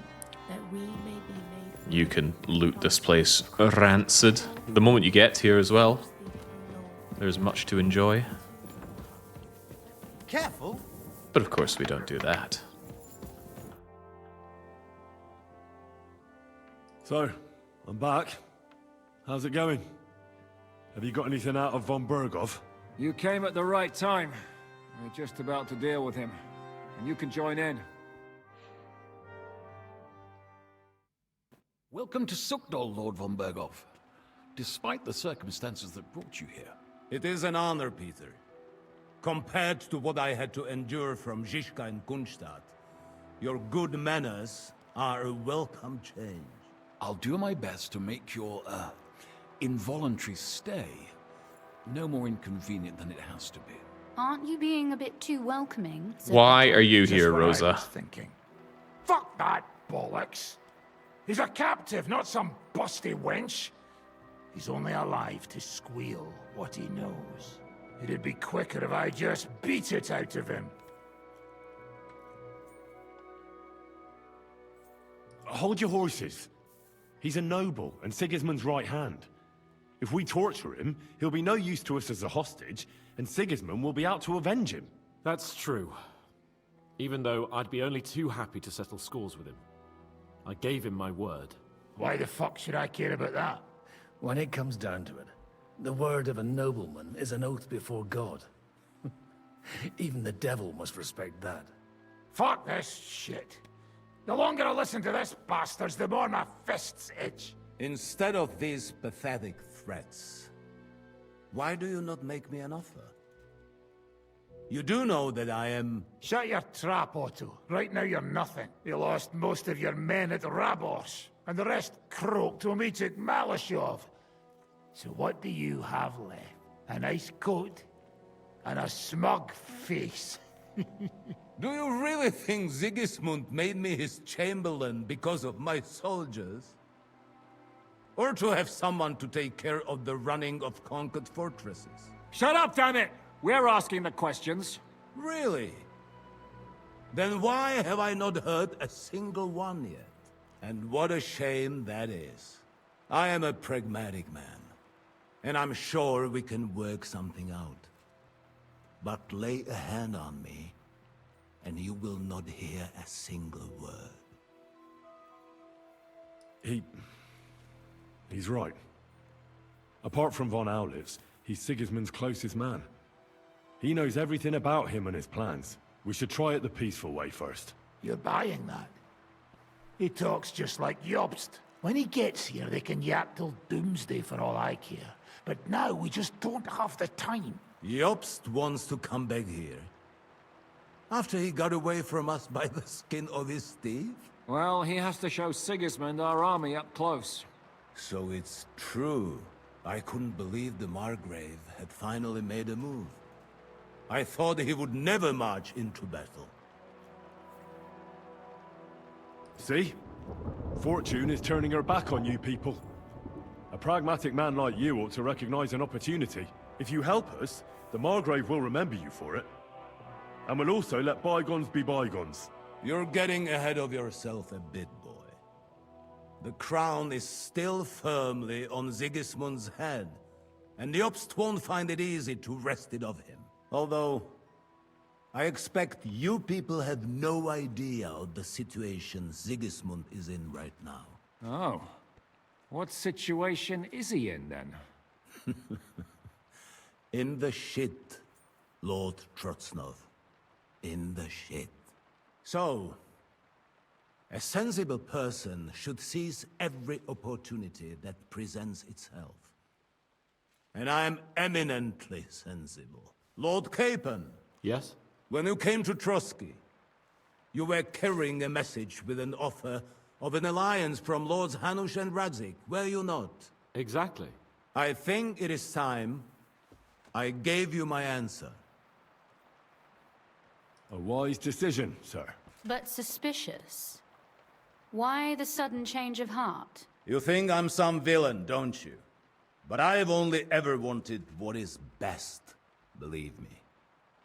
that we may be made. You can loot this place rancid the moment you get here as well. There's much to enjoy. Careful. But of course we don't do that. So, I'm back. How's it going? Have you got anything out of von Bergov? You came at the right time. We're just about to deal with him. And you can join in. Welcome to Sukdol, Lord von Bergov. Despite the circumstances that brought you here. It is an honor, Peter. Compared to what I had to endure from Zizka and Kunstadt, your good manners are a welcome change. I'll do my best to make your, involuntary stay no more inconvenient than it has to be. Aren't you being a bit too welcoming? Why are you Just here, what I Rosa? was thinking. Fuck that bollocks. He's a captive, not some busty wench. He's only alive to squeal what he knows. It'd be quicker if I just beat it out of him. Hold your horses. He's a noble and Sigismund's right hand. If we torture him, he'll be no use to us as a hostage, and Sigismund will be out to avenge him. That's true. Even though I'd be only too happy to settle scores with him. I gave him my word. Why the fuck should I care about that? When it comes down to it, the word of a nobleman is an oath before God. Even the devil must respect that. Fuck this shit. The longer I listen to this bastards, the more my fists itch. Instead of these pathetic threats, why do you not make me an offer? You do know that I am... Shut your trap, Otto. Right now you're nothing. You lost most of your men at Rabos, and the rest croaked when we took Malashov. So what do you have left? A nice coat? And a smug face? Do you really think Sigismund made me his chamberlain because of my soldiers? Or to have someone to take care of the running of conquered fortresses? Shut up, damn it! We're asking the questions. Really? Then why have I not heard a single one yet? And what a shame that is. I am a pragmatic man, and I'm sure we can work something out. But lay a hand on me, and you will not hear a single word. He's right. Apart from von Aulitz, he's Sigismund's closest man. He knows everything about him and his plans. We should try it the peaceful way first. You're buying that? He talks just like Jobst. When he gets here, they can yap till doomsday for all I care. But now we just don't have the time. Jobst wants to come back here. After he got away from us by the skin of his teeth? Well, he has to show Sigismund our army up close. So it's true. I couldn't believe the Margrave had finally made a move. I thought he would never march into battle. See? Fortune is turning her back on you people. A pragmatic man like you ought to recognize an opportunity. If you help us, the Margrave will remember you for it. And we'll also let bygones be bygones. You're getting ahead of yourself a bit, boy. The crown is still firmly on Sigismund's head, and Jobst won't find it easy to wrest it of him. Although, I expect you people have no idea of the situation Sigismund is in right now. Oh. What situation is he in, then? In the shit, Lord Trotznov. In the shit. So, a sensible person should seize every opportunity that presents itself. And I am eminently sensible. Lord Capon. Yes? When you came to Trotsky, you were carrying a message with an offer of an alliance from Lords Hanush and Radzik, were you not? Exactly. I think it is time I gave you my answer. A wise decision, sir. But suspicious. Why the sudden change of heart? You think I'm some villain, don't you? But I've only ever wanted what is best, believe me.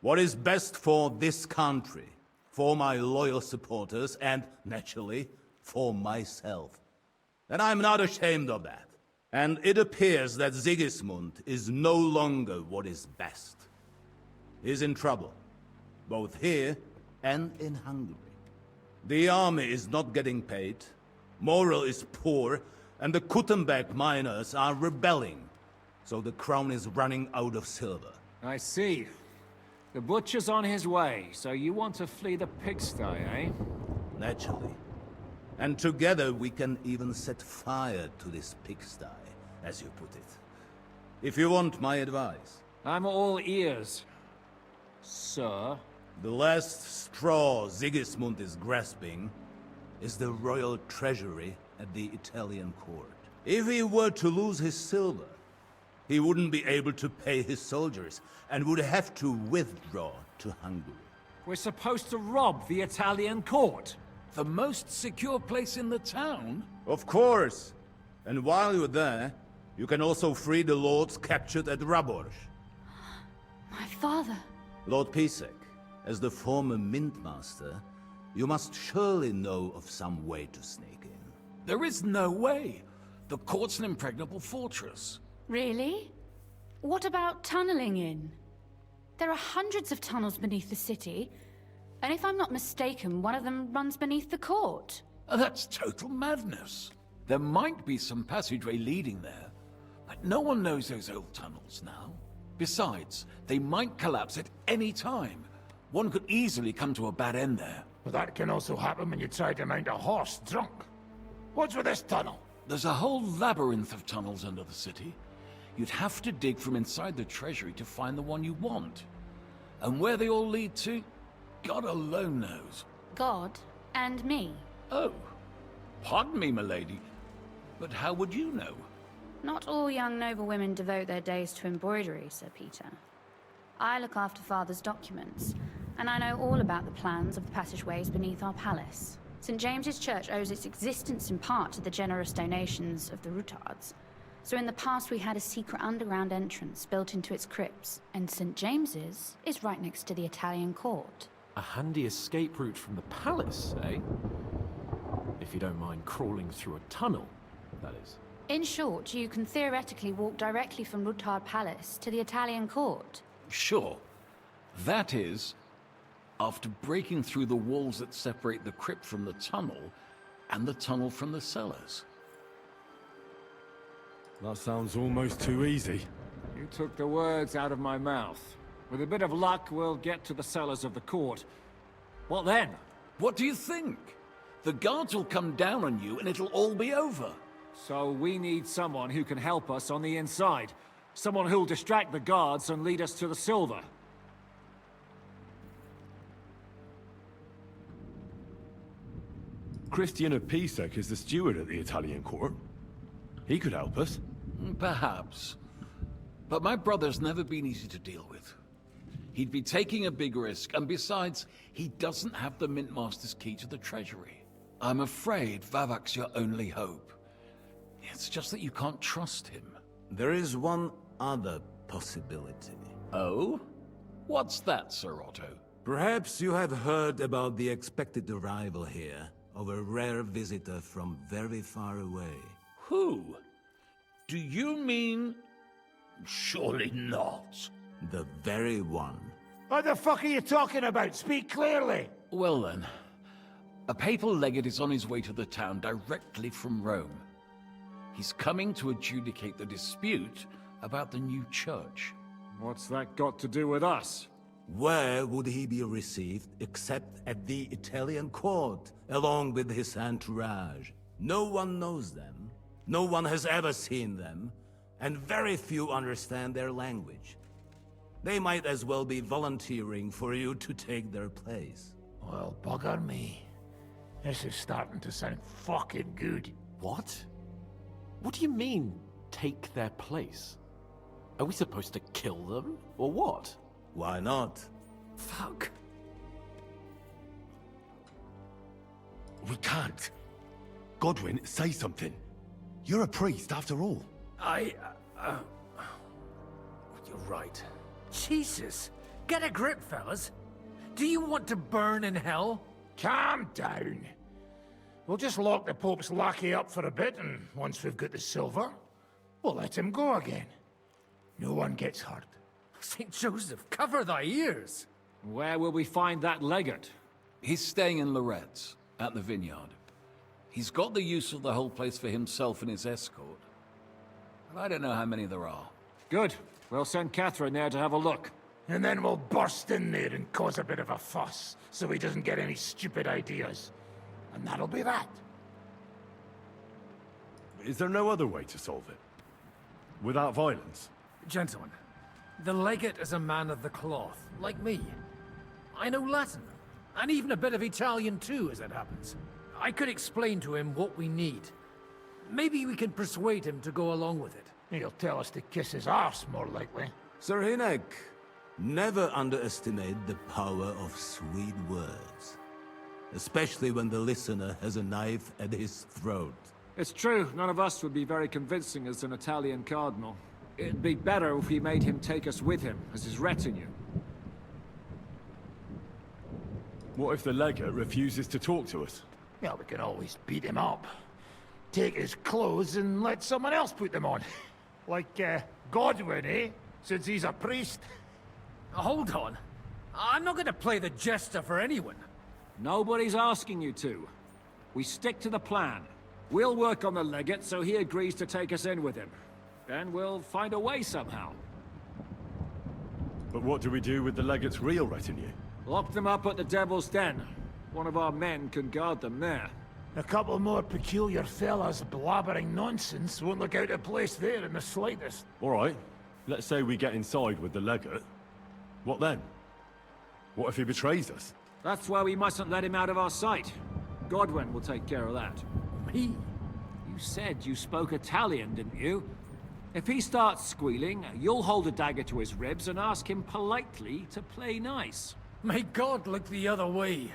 What is best for this country, for my loyal supporters, and, naturally, for myself. And I'm not ashamed of that. And it appears that Sigismund is no longer what is best. He's in trouble, both here and in Hungary. The army is not getting paid, morale is poor, and the Kuttenberg miners are rebelling. So the crown is running out of silver. I see. The butcher's on his way, so you want to flee the pigsty, eh? Naturally. And together we can even set fire to this pigsty, as you put it. If you want my advice. I'm all ears, sir. The last straw Sigismund is grasping is the royal treasury at the Italian court. If he were to lose his silver, he wouldn't be able to pay his soldiers and would have to withdraw to Hungary. We're supposed to rob the Italian court. The most secure place in the town? Of course. And while you're there, you can also free the lords captured at Raborz. My father. Lord Pisek, as the former mint master, you must surely know of some way to sneak in. There is no way. The court's an impregnable fortress. Really? What about tunneling in? There are hundreds of tunnels beneath the city, and if I'm not mistaken, one of them runs beneath the court. That's total madness. There might be some passageway leading there, but no one knows those old tunnels now. Besides, they might collapse at any time. One could easily come to a bad end there. But that can also happen when you try to mount a horse drunk. What's with this tunnel? There's a whole labyrinth of tunnels under the city. You'd have to dig from inside the treasury to find the one you want. And where they all lead to, God alone knows. God and me. Oh, pardon me, milady, but how would you know? Not all young noble women devote their days to embroidery, Sir Peter. I look after Father's documents, and I know all about the plans of the passageways beneath our palace. St. James's Church owes its existence in part to the generous donations of the Rutards. So in the past we had a secret underground entrance built into its crypts, and St. James's is right next to the Italian court. A handy escape route from the palace, eh? If you don't mind crawling through a tunnel, that is. In short, you can theoretically walk directly from Rutard Palace to the Italian court. Sure. That is, after breaking through the walls that separate the crypt from the tunnel, and the tunnel from the cellars. That sounds almost too easy. You took the words out of my mouth. With a bit of luck, we'll get to the cellars of the court. What then? What do you think? The guards will come down on you and it'll all be over. So we need someone who can help us on the inside. Someone who'll distract the guards and lead us to the silver. Christian of Pisek is the steward at the Italian court. He could help us. Perhaps. But my brother's never been easy to deal with. He'd be taking a big risk, and besides, he doesn't have the Mint Master's key to the treasury. I'm afraid Vavak's your only hope. It's just that you can't trust him. There is one other possibility. Oh? What's that, Sir Otto? Perhaps you have heard about the expected arrival here of a rare visitor from very far away. Who? Do you mean... Surely not. The very one. What the fuck are you talking about? Speak clearly! Well then, a papal legate is on his way to the town directly from Rome. He's coming to adjudicate the dispute about the new church. What's that got to do with us? Where would he be received except at the Italian court, along with his entourage? No one knows them, no one has ever seen them, and very few understand their language. They might as well be volunteering for you to take their place. Well, bugger me. This is starting to sound fucking good. What? What do you mean, take their place? Are we supposed to kill them, or what? Why not? Fuck. We can't. Godwin, say something. You're a priest, after all. You're right. Jesus! Get a grip, fellas. Do you want to burn in hell? Calm down. We'll just lock the Pope's lackey up for a bit, and once we've got the silver, we'll let him go again. No one gets hurt. St. Joseph, cover thy ears! Where will we find that legate? He's staying in Loretz, at the vineyard. He's got the use of the whole place for himself and his escort. But I don't know how many there are. Good. We'll send Catherine there to have a look. And then we'll burst in there and cause a bit of a fuss, so he doesn't get any stupid ideas. And that'll be that. Is there no other way to solve it? Without violence? Gentlemen, the legate is a man of the cloth, like me. I know Latin, and even a bit of Italian too, as it happens. I could explain to him what we need. Maybe we can persuade him to go along with it. He'll tell us to kiss his arse, more likely. Sir Hynek, never underestimate the power of sweet words. Especially when the listener has a knife at his throat. It's true, none of us would be very convincing as an Italian cardinal. It'd be better if we made him take us with him, as his retinue. What if the legate refuses to talk to us? Yeah, we can always beat him up. Take his clothes and let someone else put them on. Like, Godwin, eh? Since he's a priest. Hold on. I'm not gonna play the jester for anyone. Nobody's asking you to. We stick to the plan. We'll work on the legate so he agrees to take us in with him. Then we'll find a way somehow. But what do we do with the legate's real retinue? Lock them up at the Devil's Den. One of our men can guard them there. A couple more peculiar fellas blabbering nonsense won't look out of place there in the slightest. All right. Let's say we get inside with the legate. What then? What if he betrays us? That's why we mustn't let him out of our sight. Godwin will take care of that. Me? You said you spoke Italian, didn't you? If he starts squealing, you'll hold a dagger to his ribs and ask him politely to play nice. May God look the other way.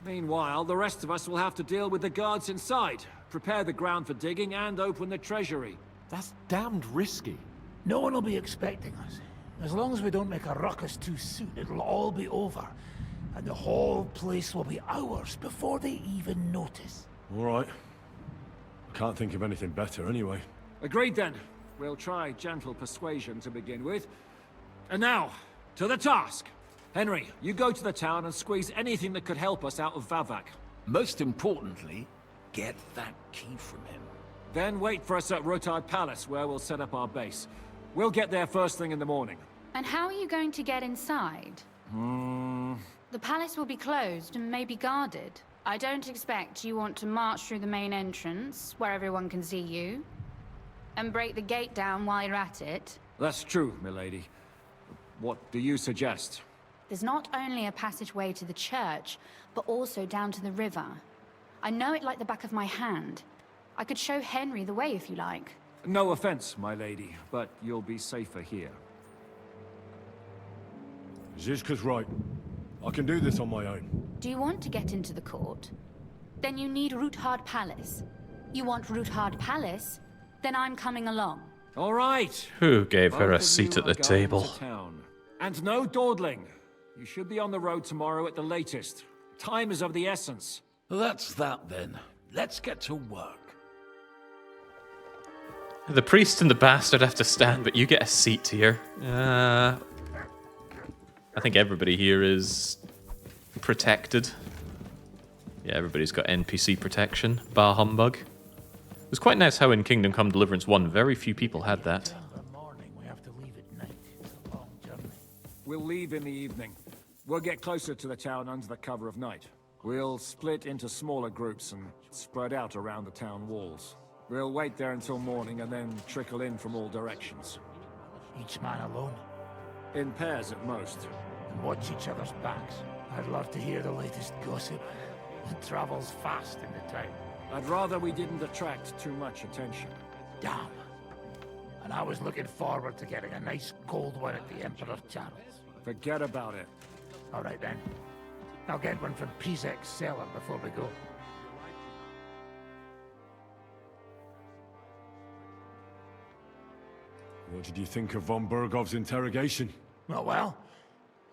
Meanwhile, the rest of us will have to deal with the guards inside, prepare the ground for digging, and open the treasury. That's damned risky. No one will be expecting us. As long as we don't make a ruckus too soon, it'll all be over. And the whole place will be ours before they even notice. All right. I can't think of anything better anyway. Agreed then. We'll try gentle persuasion to begin with. And now, to the task. Henry, you go to the town and squeeze anything that could help us out of Vavak. Most importantly, get that key from him. Then wait for us at Rutard Palace, where we'll set up our base. We'll get there first thing in the morning. And how are you going to get inside? The palace will be closed and may be guarded. I don't expect you want to march through the main entrance, where everyone can see you, and break the gate down while you're at it. That's true, milady. What do you suggest? There's not only a passageway to the church, but also down to the river. I know it like the back of my hand. I could show Henry the way if you like. No offense, my lady, but you'll be safer here. Zizka's right. I can do this on my own. Do you want to get into the court? Then you need Rutard Palace. You want Rutard Palace? Then I'm coming along. All right. Who gave her a Both of seat you at the are going table? to town. And no dawdling. You should be on the road tomorrow at the latest. Time is of the essence. That's that then. Let's get to work. The priest and the bastard have to stand, but you get a seat here. I think everybody here is protected. Yeah, everybody's got NPC protection, bar humbug. It was quite nice how in Kingdom Come Deliverance 1, very few people had that. We'll leave in the evening. We'll get closer to the town under the cover of night. We'll split into smaller groups and spread out around the town walls. We'll wait there until morning and then trickle in from all directions. Each man alone? In pairs at most. And watch each other's backs. I'd love to hear the latest gossip. It travels fast in the town. I'd rather we didn't attract too much attention. Damn. And I was looking forward to getting a nice cold one at the Emperor Charles. Forget about it. All right then. I'll get one from Pizek's cellar before we go. What did you think of von Bergov's interrogation? Oh, well,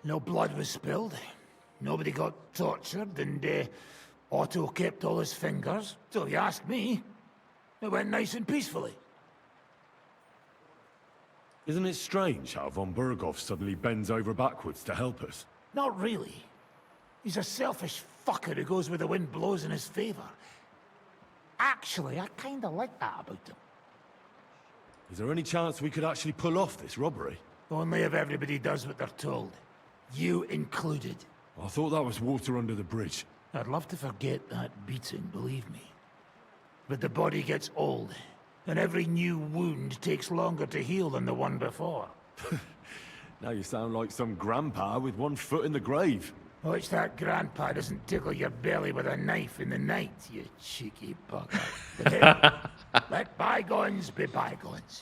no blood was spilled. Nobody got tortured, and Otto kept all his fingers. So if you ask me, it went nice and peacefully. Isn't it strange how von Bergov suddenly bends over backwards to help us? Not really. He's a selfish fucker who goes where the wind blows in his favor. Actually, I kinda like that about him. Is there any chance we could actually pull off this robbery? Only if everybody does what they're told. You included. I thought that was water under the bridge. I'd love to forget that beating, believe me. But the body gets old, and every new wound takes longer to heal than the one before. Now you sound like some grandpa with one foot in the grave. Watch that grandpa doesn't tickle your belly with a knife in the night, you cheeky bugger. But hey, let bygones be bygones.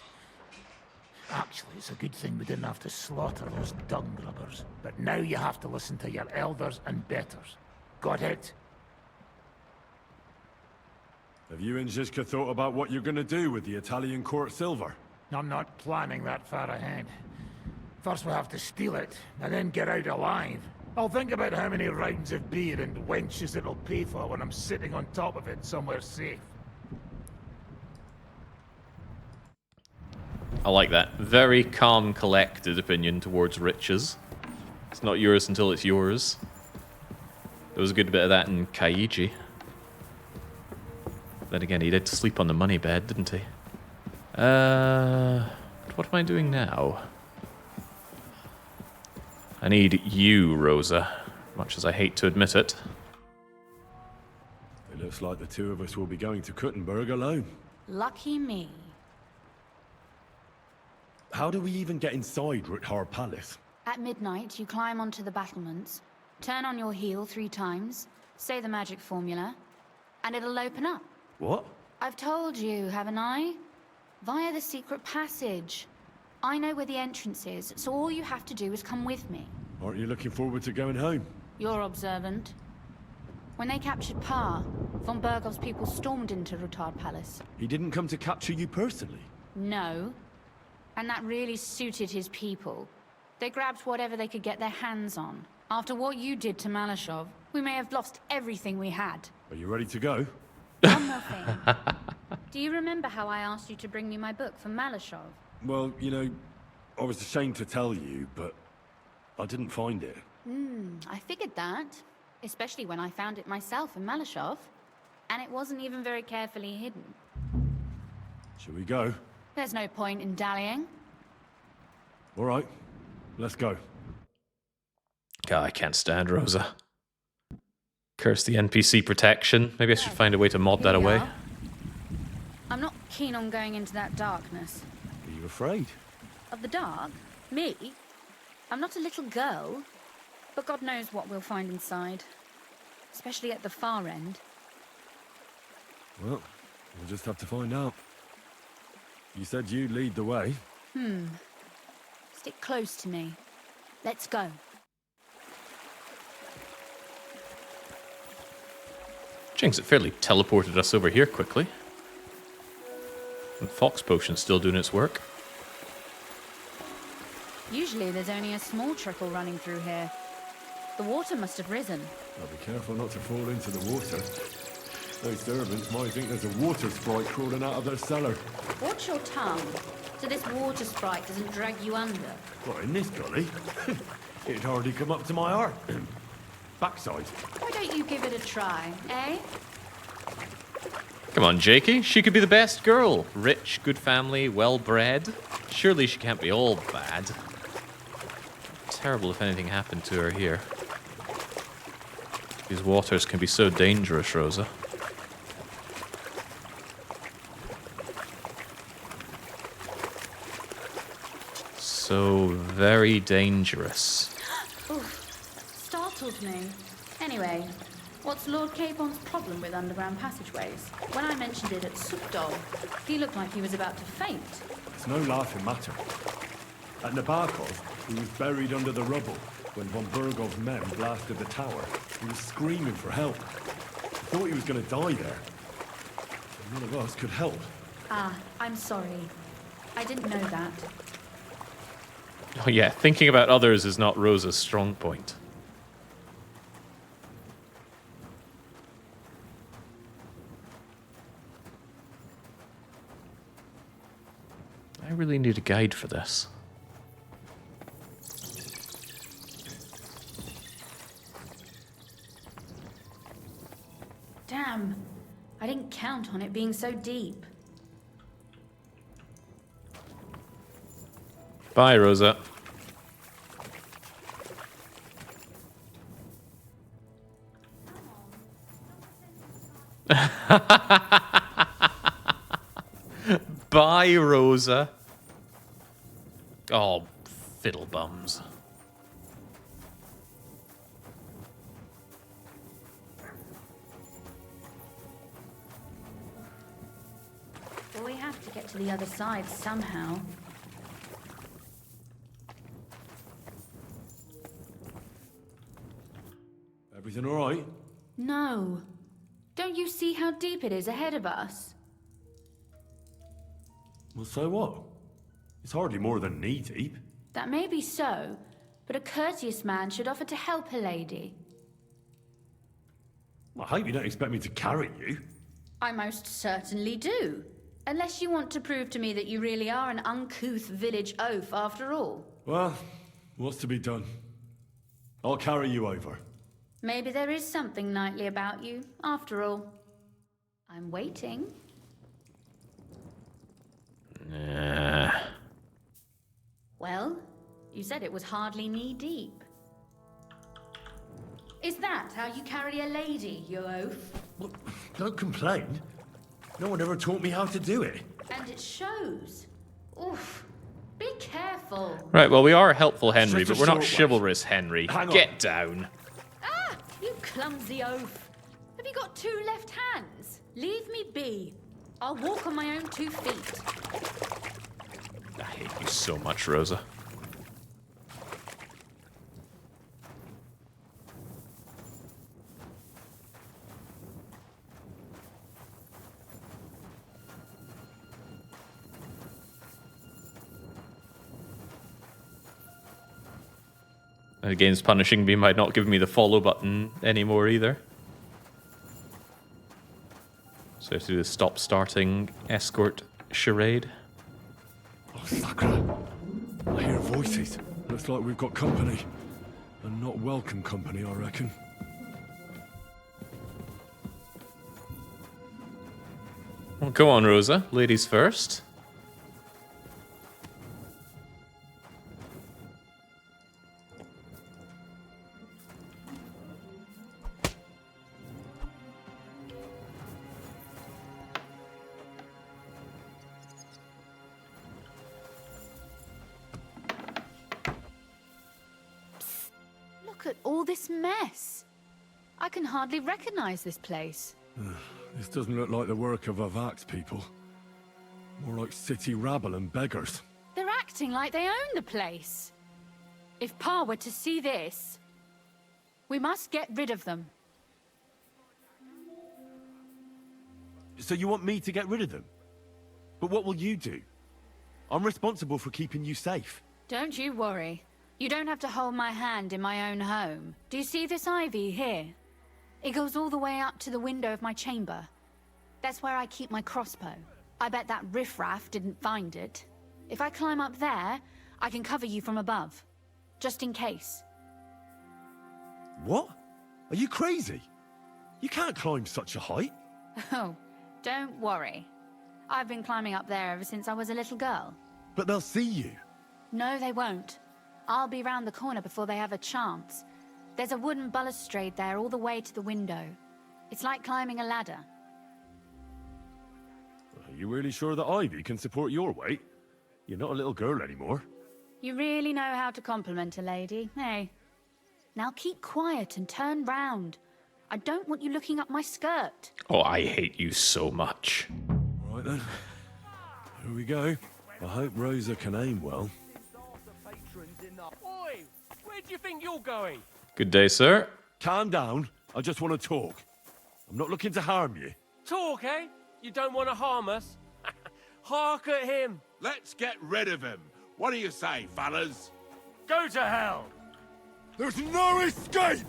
Actually, it's a good thing we didn't have to slaughter those dung grubbers. But now you have to listen to your elders and betters. Got it? Have you and Zizka thought about what you're gonna do with the Italian court silver? I'm not planning that far ahead. First we'll have to steal it, and then get out alive. I'll think about how many rounds of beer and wenches it'll pay for when I'm sitting on top of it somewhere safe. I like that. Very calm, collected opinion towards riches. It's not yours until it's yours. There was a good bit of that in Kaiji. Then again, he did sleep on the money bed, didn't he? What am I doing now? I need you, Rosa, much as I hate to admit it. It looks like the two of us will be going to Kuttenberg alone. Lucky me. How do we even get inside Rutard Palace? At midnight, you climb onto the battlements, turn on your heel 3 times, say the magic formula, and it'll open up. What? I've told you, haven't I? Via the secret passage. I know where the entrance is, so all you have to do is come with me. Aren't you looking forward to going home? You're observant. When they captured Pa, von Bergov's people stormed into Rutard Palace. He didn't come to capture you personally? No. And that really suited his people. They grabbed whatever they could get their hands on. After what you did to Malashov, we may have lost everything we had. Are you ready to go? One more thing. Do you remember how I asked you to bring me my book from Malashov? Well, you know, I was ashamed to tell you, but I didn't find it. I figured that. Especially when I found it myself in Malashov. And it wasn't even very carefully hidden. Shall we go? There's no point in dallying. All right, let's go. God, I can't stand Rosa. Curse the NPC protection. Maybe I should find a way to mod that Here we away. are. I'm not keen on going into that darkness. Are you afraid? Of the dark? Me? I'm not a little girl. But God knows what we'll find inside. Especially at the far end. Well, we'll just have to find out. You said you'd lead the way. Stick close to me. Let's go. Jinx, it fairly teleported us over here quickly. And Fox Potion's still doing its work. Usually there's only a small trickle running through here. The water must have risen. Now be careful not to fall into the water. Those servants might think there's a water sprite crawling out of their cellar. Watch your tongue, so this water sprite doesn't drag you under. What, in this gully? It'd hardly come up to my heart. Backside. Why don't you give it a try, eh? Come on, Jakey. She could be the best girl. Rich, good family, well-bred. Surely she can't be all bad. Terrible if anything happened to her here. These waters can be so dangerous, Rosa. So very dangerous. Oof, startled me. Anyway, what's Lord Capon's problem with underground passageways? When I mentioned it at Supdol, he looked like he was about to faint. It's no laughing matter. At Nabokov, he was buried under the rubble when von Bergov's men blasted the tower. He was screaming for help. He thought he was going to die there. None of us could help. Ah, I'm sorry. I didn't know that. Oh yeah, thinking about others is not Rosa's strong point. I really need a guide for this. Damn, I didn't count on it being so deep. Bye, Rosa. Bye, Rosa. Oh, fiddlebums. Well, we have to get to the other side somehow. Everything all right? No. Don't you see how deep it is ahead of us? Well, so what? It's hardly more than knee deep. That may be so, but a courteous man should offer to help a lady. I hope you don't expect me to carry you. I most certainly do. Unless you want to prove to me that you really are an uncouth village oaf after all. Well, what's to be done? I'll carry you over. Maybe there is something knightly about you, after all. I'm waiting. Nah. Well, you said it was hardly knee-deep. Is that how you carry a lady, you oaf? Well, don't complain. No one ever taught me how to do it. And it shows. Oof. Be careful. Right, well, we are helpful, Henry, Just a but we're not short chivalrous, Henry. Hang on. Get down. Ah! You clumsy oaf. Have you got two left hands? Leave me be. I'll walk on my own 2 feet. I hate you so much, Rosa. The game's punishing me by not giving me the follow button anymore either. So I have to do the stop starting escort charade. Oh, Sakura. I hear voices. Looks like we've got company. And not welcome company, I reckon. Well, go on, Rosa. Ladies first. Look at all this mess. I can hardly recognize this place. This doesn't look like the work of Avak's people. More like city rabble and beggars. They're acting like they own the place. If Pa were to see this, we must get rid of them. So you want me to get rid of them? But what will you do? I'm responsible for keeping you safe. Don't you worry. You don't have to hold my hand in my own home. Do you see this ivy here? It goes all the way up to the window of my chamber. That's where I keep my crossbow. I bet that riffraff didn't find it. If I climb up there, I can cover you from above. Just in case. What? Are you crazy? You can't climb such a height. Oh, don't worry. I've been climbing up there ever since I was a little girl. But they'll see you. No, they won't. I'll be round the corner before they have a chance. There's a wooden balustrade there all the way to the window. It's like climbing a ladder. Are you really sure that Ivy can support your weight? You're not a little girl anymore. You really know how to compliment a lady, hey? Now keep quiet and turn round. I don't want you looking up my skirt. Oh, I hate you so much. All right then. Here we go. I hope Rosa can aim well. Oi! Where do you think you're going? Good day, sir. Calm down. I just want to talk. I'm not looking to harm you. Talk, eh? You don't want to harm us? Hark at him. Let's get rid of him. What do you say, fellas? Go to hell. There's no escape!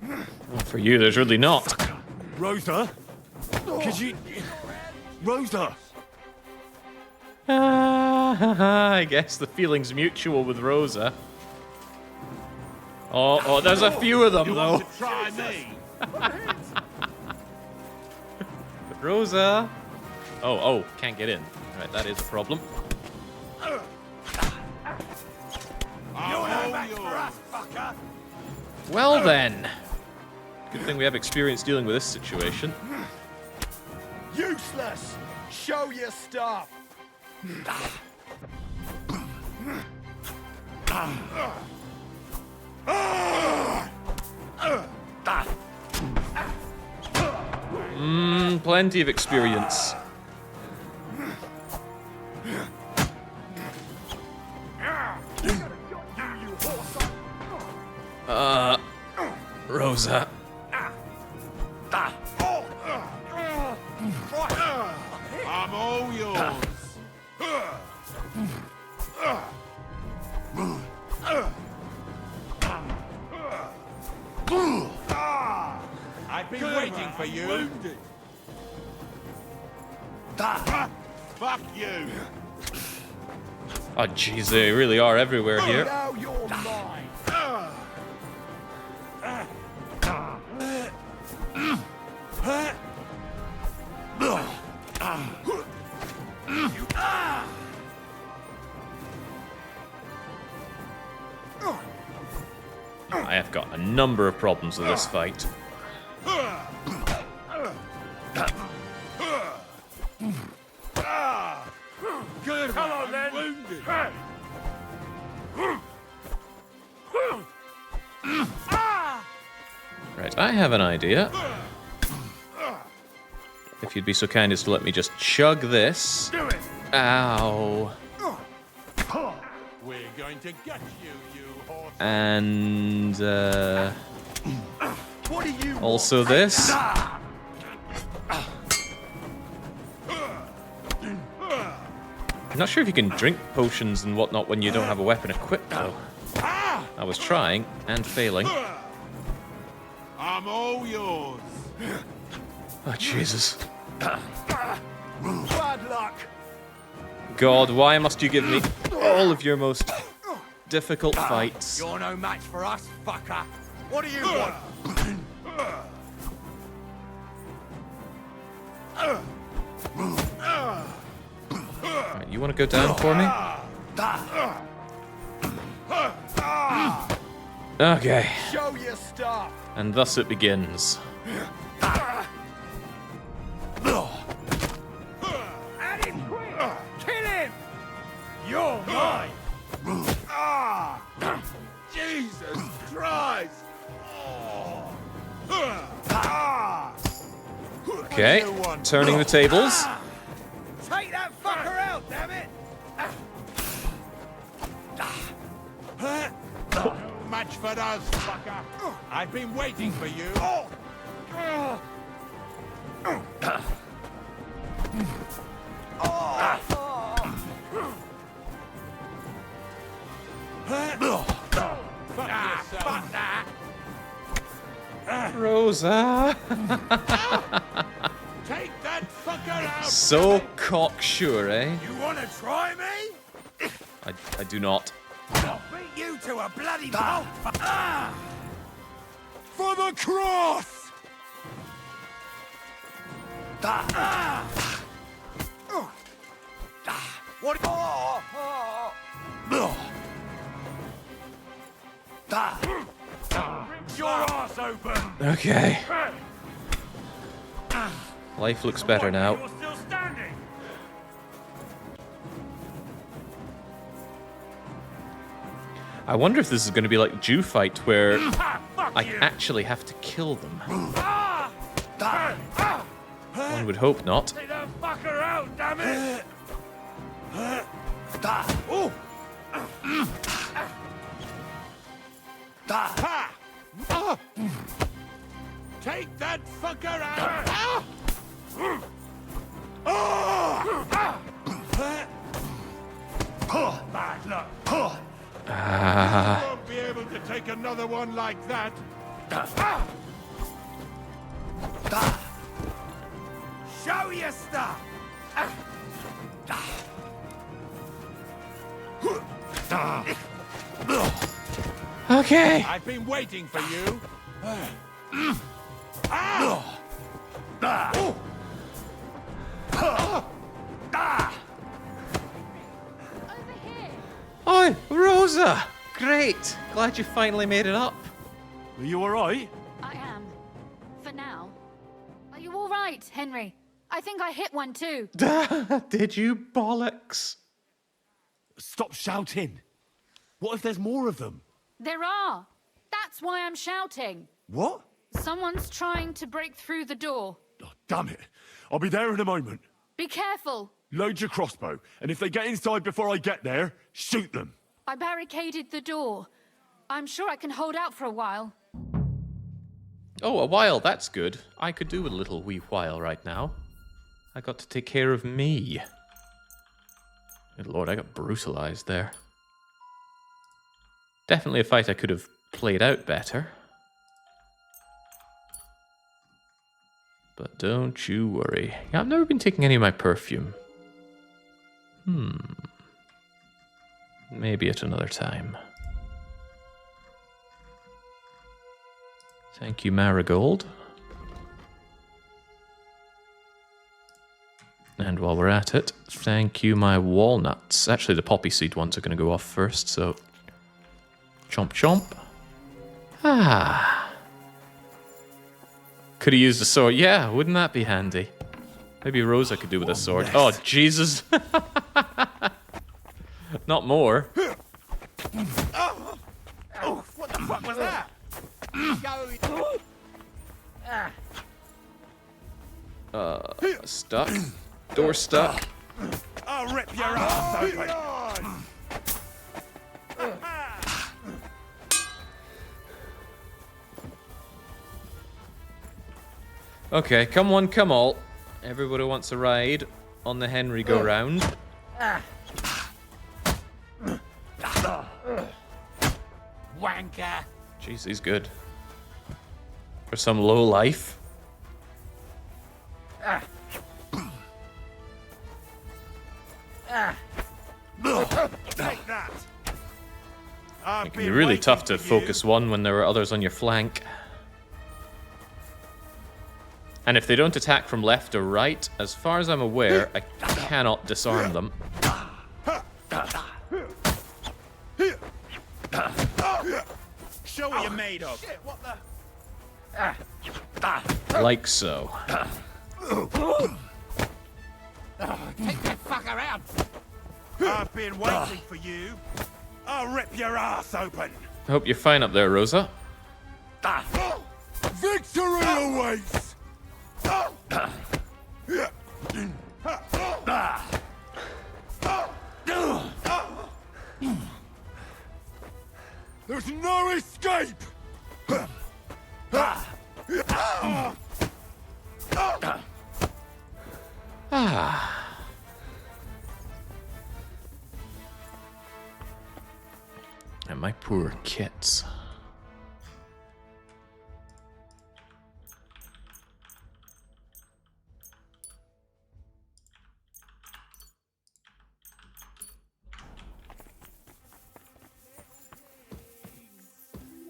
Well, for you, there's really not. Rosa? Could you... Rosa! I guess the feeling's mutual with Rosa. Oh, there's a few of them, You though. want to try me? Rosa! Oh, can't get in. Right, that is a problem. Well then. Good thing we have experience dealing with this situation. Useless! Show your stuff! Plenty of experience. Rosa. I'm all yours. I've been waiting for you. Wounded. Fuck you. Oh, jeez, they really are everywhere here. Now you're mine! I have got a number of problems with this fight. Good. Come on, I'm then. wounded. Right, I have an idea. If you'd be so kind as to let me just chug this. Do it. Ow. We're going to get you, you horse. And, What do you also this. I'm not sure if you can drink potions and whatnot when you don't have a weapon equipped, though. I was trying and failing. I'm all yours. Oh, Jesus. Bad luck. God, why must you give me all of your most difficult fights? You're no match for us, fucker. What do you want? Right, you want to go down for me? Okay. Show your stuff. And thus it begins. At him quick! Kill him! You're mine! Jesus Christ! Okay, turning the tables. Take that fucker out, damn it! No match for us, fucker. I've been waiting for you. Rosa. Take that fucker out. So cocksure, eh? You wanna try me? I do not. I'll beat you to a bloody pulp! For the cross! What? Rip your ass open! Okay. Life looks better now. You're still standing! I wonder if this is going to be like Jew Fight, where I actually have to kill them. One would hope not. Take that fucker out, damn it! Oh! Take that fucker out. Bad luck. You won't be able to take another one like that. Show your stuff! Okay. I've been waiting for you. Oh, Rosa! Great! Glad you finally made it up. Are you alright? I am. For now. Are you all right, Henry? I think I hit one too. Did you bollocks? Stop shouting. What if there's more of them? There are. That's why I'm shouting. What? Someone's trying to break through the door. Damn it. I'll be there in a moment. Be careful. Load your crossbow, and if they get inside before I get there, shoot them. I barricaded the door. I'm sure I can hold out for a while. Oh, a while, that's good. I could do with a little wee while right now. I got to take care of me. Good lord, I got brutalized there. Definitely a fight I could have played out better. But don't you worry. I've never been taking any of my perfume. Maybe at another time. Thank you, Marigold. And while we're at it, thank you, my walnuts. Actually, the poppy seed ones are going to go off first, so... Chomp chomp. Could have used a sword. Yeah, wouldn't that be handy? Maybe Rosa could do with a sword. Oh, Jesus. Not more. Oh, what the fuck was that? Stuck. Door stuck. I'll rip your ass open. Okay, come one, come all. Everybody wants a ride on the Henry go-round. wanker. Jeez, he's good. For some low life. Ah. Take that. It can be really tough to focus one when there are others on your flank. And if they don't attack from left or right, as far as I'm aware, I cannot disarm them. Show what you're made of. Shit, what the? Like so. Take that fucker out. I've been waiting for you. I'll rip your ass open. I hope you're fine up there, Rosa. Victory awaits. There's no escape. And my poor kits.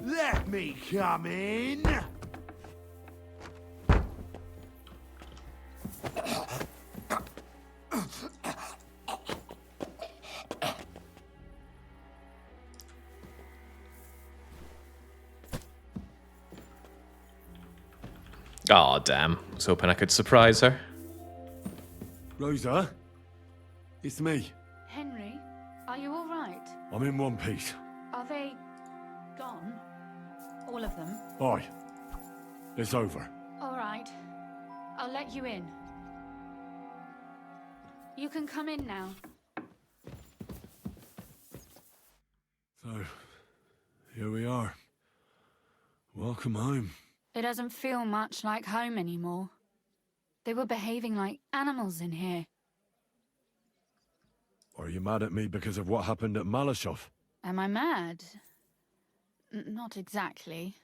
Let me come in. Aw, damn. I was hoping I could surprise her. Rosa? It's me. Henry, are you all right? I'm in one piece. Are they gone? All of them? Aye. It's over. All right. I'll let you in. You can come in now. So, here we are. Welcome home. It doesn't feel much like home anymore. They were behaving like animals in here. Are you mad at me because of what happened at Malashov? Am I mad? Not exactly.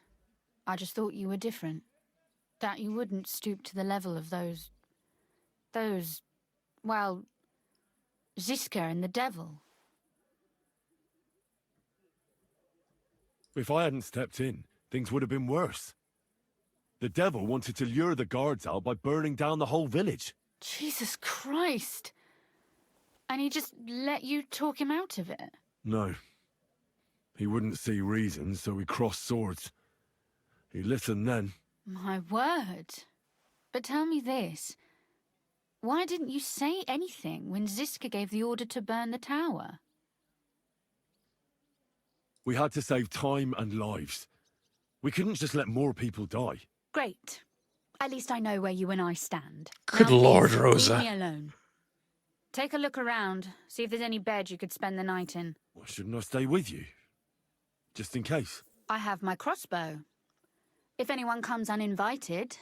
I just thought you were different. That you wouldn't stoop to the level of those, well, Ziska and the devil. If I hadn't stepped in, things would have been worse. The devil wanted to lure the guards out by burning down the whole village. Jesus Christ! And he just let you talk him out of it? No. He wouldn't see reason, so we crossed swords. He listened then. My word. But tell me this. Why didn't you say anything when Ziska gave the order to burn the tower? We had to save time and lives. We couldn't just let more people die. Great. At least I know where you and I stand. Good Now, Lord, please, Rosa. Leave me alone. Take a look around. See if there's any bed you could spend the night in. Why shouldn't I stay with you? Just in case. I have my crossbow. If anyone comes uninvited,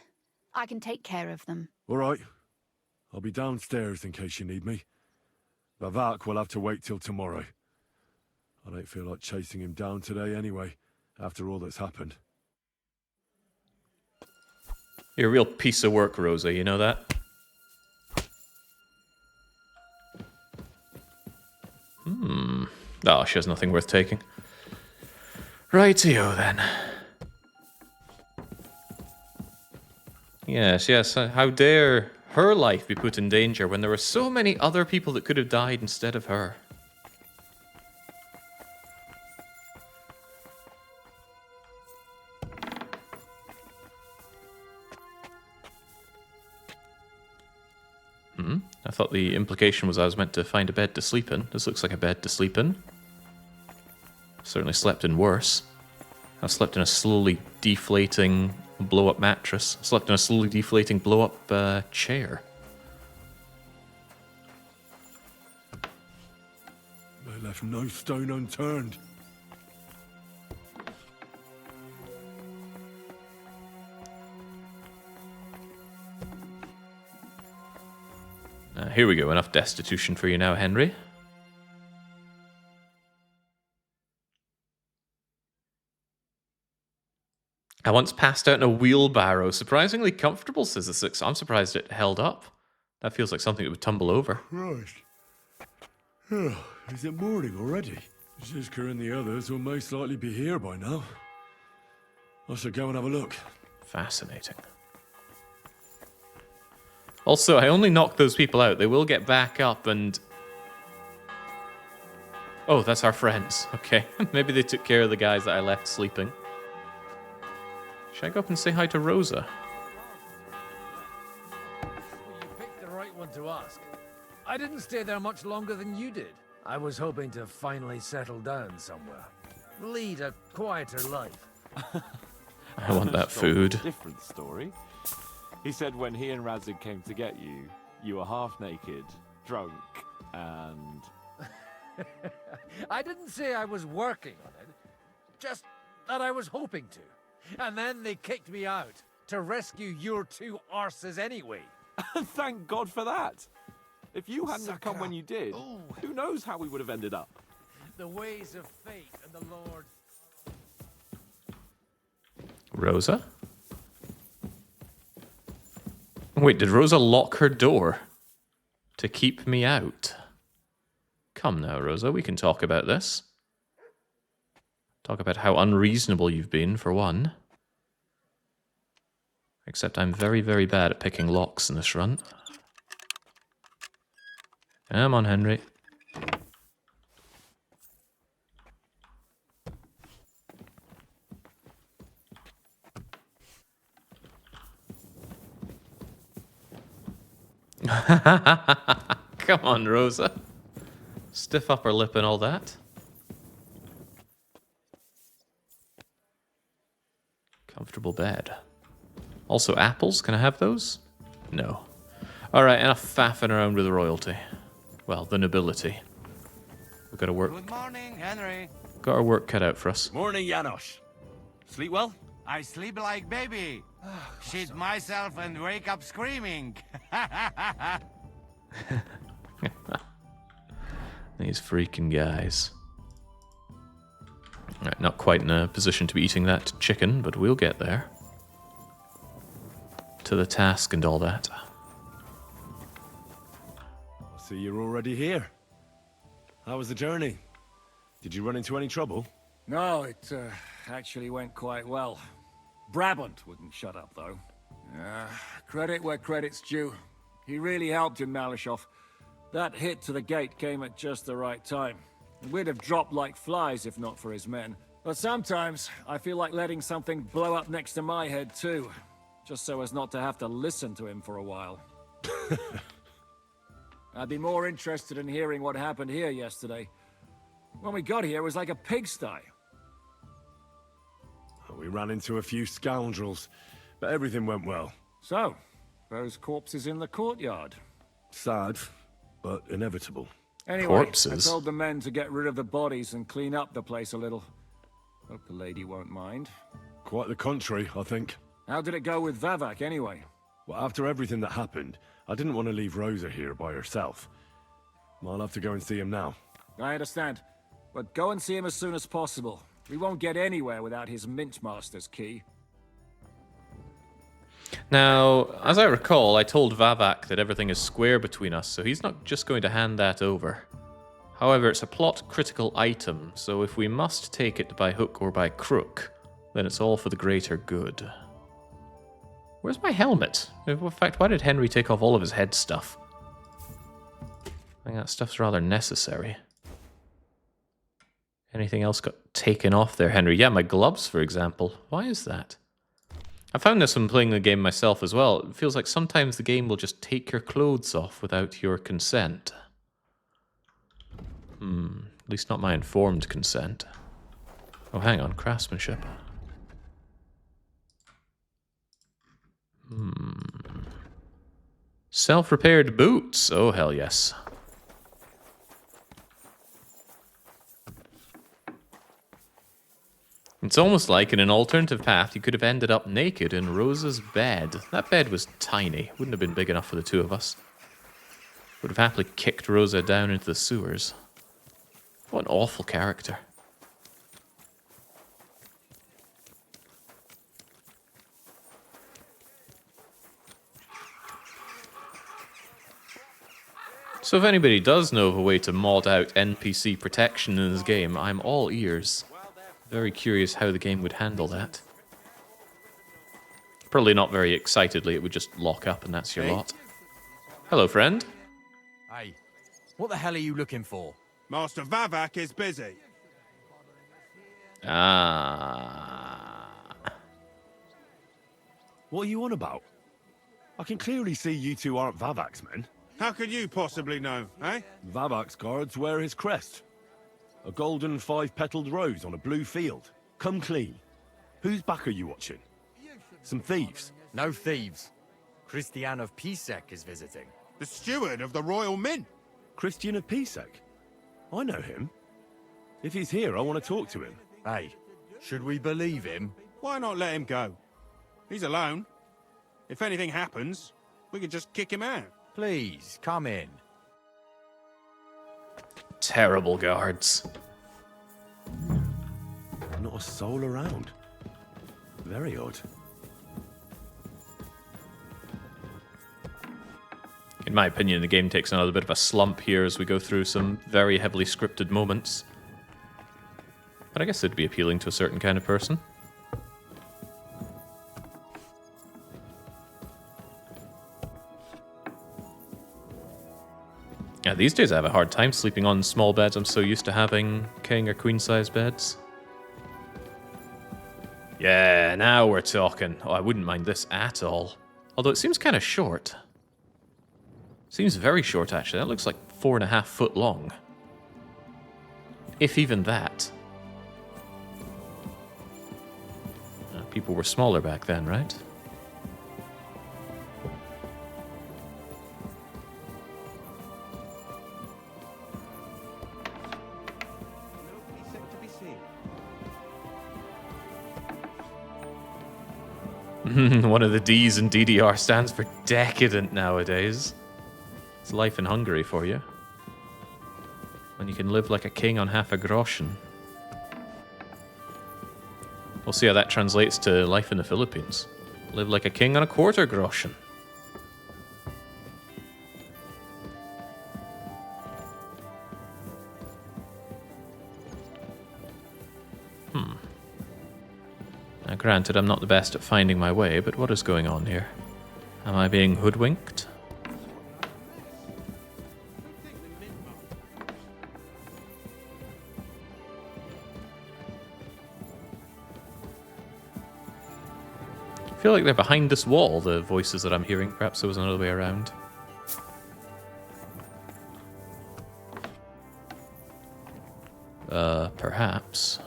I can take care of them. All right. I'll be downstairs in case you need me. Vavak will have to wait till tomorrow. I don't feel like chasing him down today anyway, after all that's happened. You're a real piece of work, Rosa, you know that? Oh, she has nothing worth taking. Rightio then. Yes, yes. How dare her life be put in danger when there were so many other people that could have died instead of her? I thought the implication was I was meant to find a bed to sleep in. This looks like a bed to sleep in. Certainly slept in worse. I've slept in a slowly deflating blow-up mattress. Slept in a slowly deflating blow-up chair. They left no stone unturned. Here we go. Enough destitution for you now, Henry. I once passed out in a wheelbarrow. Surprisingly comfortable, says the 6. I'm surprised it held up. That feels like something that would tumble over. Christ. Oh, is it morning already? Zizka and the others will most likely be here by now. I should go and have a look. Fascinating. Also, I only knocked those people out. They will get back up and... Oh, that's our friends. Okay. Maybe they took care of the guys that I left sleeping. Should I go up and say hi to Rosa? You picked the right one to ask. I didn't stay there much longer than you did. I was hoping to finally settle down somewhere. Lead a quieter life. I want that food. Different story. He said when he and Radzig came to get you, you were half naked, drunk, and... I didn't say I was working on it. Just that I was hoping to. And then they kicked me out to rescue your 2 arses anyway. Thank God for that. If you hadn't have come when you did, who knows how we would have ended up. The ways of fate and the Lord. Rosa? Wait, did Rosa lock her door to keep me out? Come now, Rosa, we can talk about this. Talk about how unreasonable you've been, for one. Except I'm very, very bad at picking locks in this run. Come on, Henry. Come on, Rosa. Stiff upper lip and all that. Comfortable bed. Also apples, can I have those? No. Alright, enough faffing around with the royalty. Well, the nobility. We've got to work. Good morning, Henry. Got our work cut out for us. Morning, Janos. Sleep well? I sleep like baby. Shit myself and wake up screaming. These freaking guys. Right, not quite in a position to be eating that chicken, but we'll get there. To the task and all that. I see you're already here. How was the journey? Did you run into any trouble? No, it actually went quite well. Brabant wouldn't shut up, though. Credit where credit's due. He really helped in Malishov. That hit to the gate came at just the right time. We'd have dropped like flies if not for his men. But sometimes, I feel like letting something blow up next to my head too. Just so as not to have to listen to him for a while. I'd be more interested in hearing what happened here yesterday. When we got here, it was like a pigsty. We ran into a few scoundrels, but everything went well. So, those corpses in the courtyard. Sad, but inevitable. Anyway, Corpses? I told the men to get rid of the bodies and clean up the place a little. Hope the lady won't mind. Quite the contrary, I think. How did it go with Vavak, anyway? Well, after everything that happened, I didn't want to leave Rosa here by herself. I'll have to go and see him now. I understand. But go and see him as soon as possible. We won't get anywhere without his Mintmaster's key. Now, as I recall, I told Vavak that everything is square between us, so he's not just going to hand that over. However, it's a plot-critical item, so if we must take it by hook or by crook, then it's all for the greater good. Where's my helmet? In fact, why did Henry take off all of his head stuff? I think that stuff's rather necessary. Anything else got taken off there, Henry? Yeah, my gloves, for example. Why is that? I found this when playing the game myself as well. It feels like sometimes the game will just take your clothes off without your consent. At least not my informed consent. Oh, hang on. Craftsmanship. Self-repaired boots. Oh, hell yes. It's almost like in an alternative path you could have ended up naked in Rosa's bed. That bed was tiny. Wouldn't have been big enough for the two of us. Would have happily kicked Rosa down into the sewers. What an awful character. So if anybody does know of a way to mod out NPC protection in this game, I'm all ears. Very curious how the game would handle that. Probably not very excitedly, it would just lock up and that's your lot. Hello, friend. Hey, what the hell are you looking for? Master Vavak is busy. Ah. What are you on about? I can clearly see you two aren't Vavak's men. How could you possibly know, eh? Vavak's guards wear his crest. A golden 5-petaled rose on a blue field. Come clean. Whose back are you watching? Some thieves? No thieves. Christian of Pisek is visiting. The steward of the Royal Mint. Christian of Pisek? I know him. If he's here, I want to talk to him. Hey, should we believe him? Why not let him go? He's alone. If anything happens, we can just kick him out. Please, come in. Terrible guards. Not a soul around. Very odd. In my opinion, the game takes another bit of a slump here as we go through some very heavily scripted moments. But I guess it'd be appealing to a certain kind of person. Yeah, these days I have a hard time sleeping on small beds. I'm so used to having king or queen size beds. Yeah, now we're talking. Oh, I wouldn't mind this at all. Although it seems kind of short. Seems very short, actually. That looks like 4.5 foot long. If even that. People were smaller back then, right? One of the D's in DDR stands for decadent nowadays. It's life in Hungary for you. When you can live like a king on half a groschen. We'll see how that translates to life in the Philippines. Live like a king on a quarter groschen. Now, granted, I'm not the best at finding my way, but what is going on here? Am I being hoodwinked? I feel like they're behind this wall, the voices that I'm hearing. Perhaps there was another way around. Perhaps.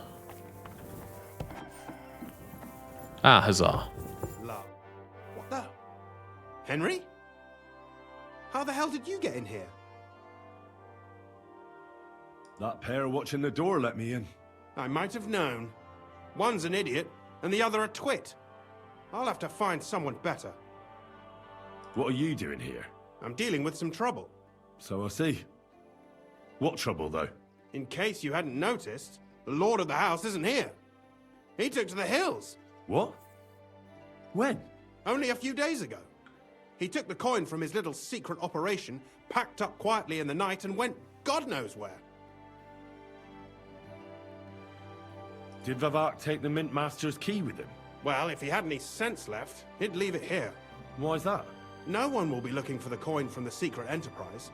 Ah, huzzah. What the? Henry? How the hell did you get in here? That pair watching the door let me in. I might have known. One's an idiot, and the other a twit. I'll have to find someone better. What are you doing here? I'm dealing with some trouble. So I see. What trouble, though? In case you hadn't noticed, the Lord of the House isn't here. He took to the hills. What? When? Only a few days ago. He took the coin from his little secret operation, packed up quietly in the night, and went God knows where. Did Vavak take the Mint Master's key with him? Well, if he had any sense left, he'd leave it here. Why's that? No one will be looking for the coin from the secret enterprise.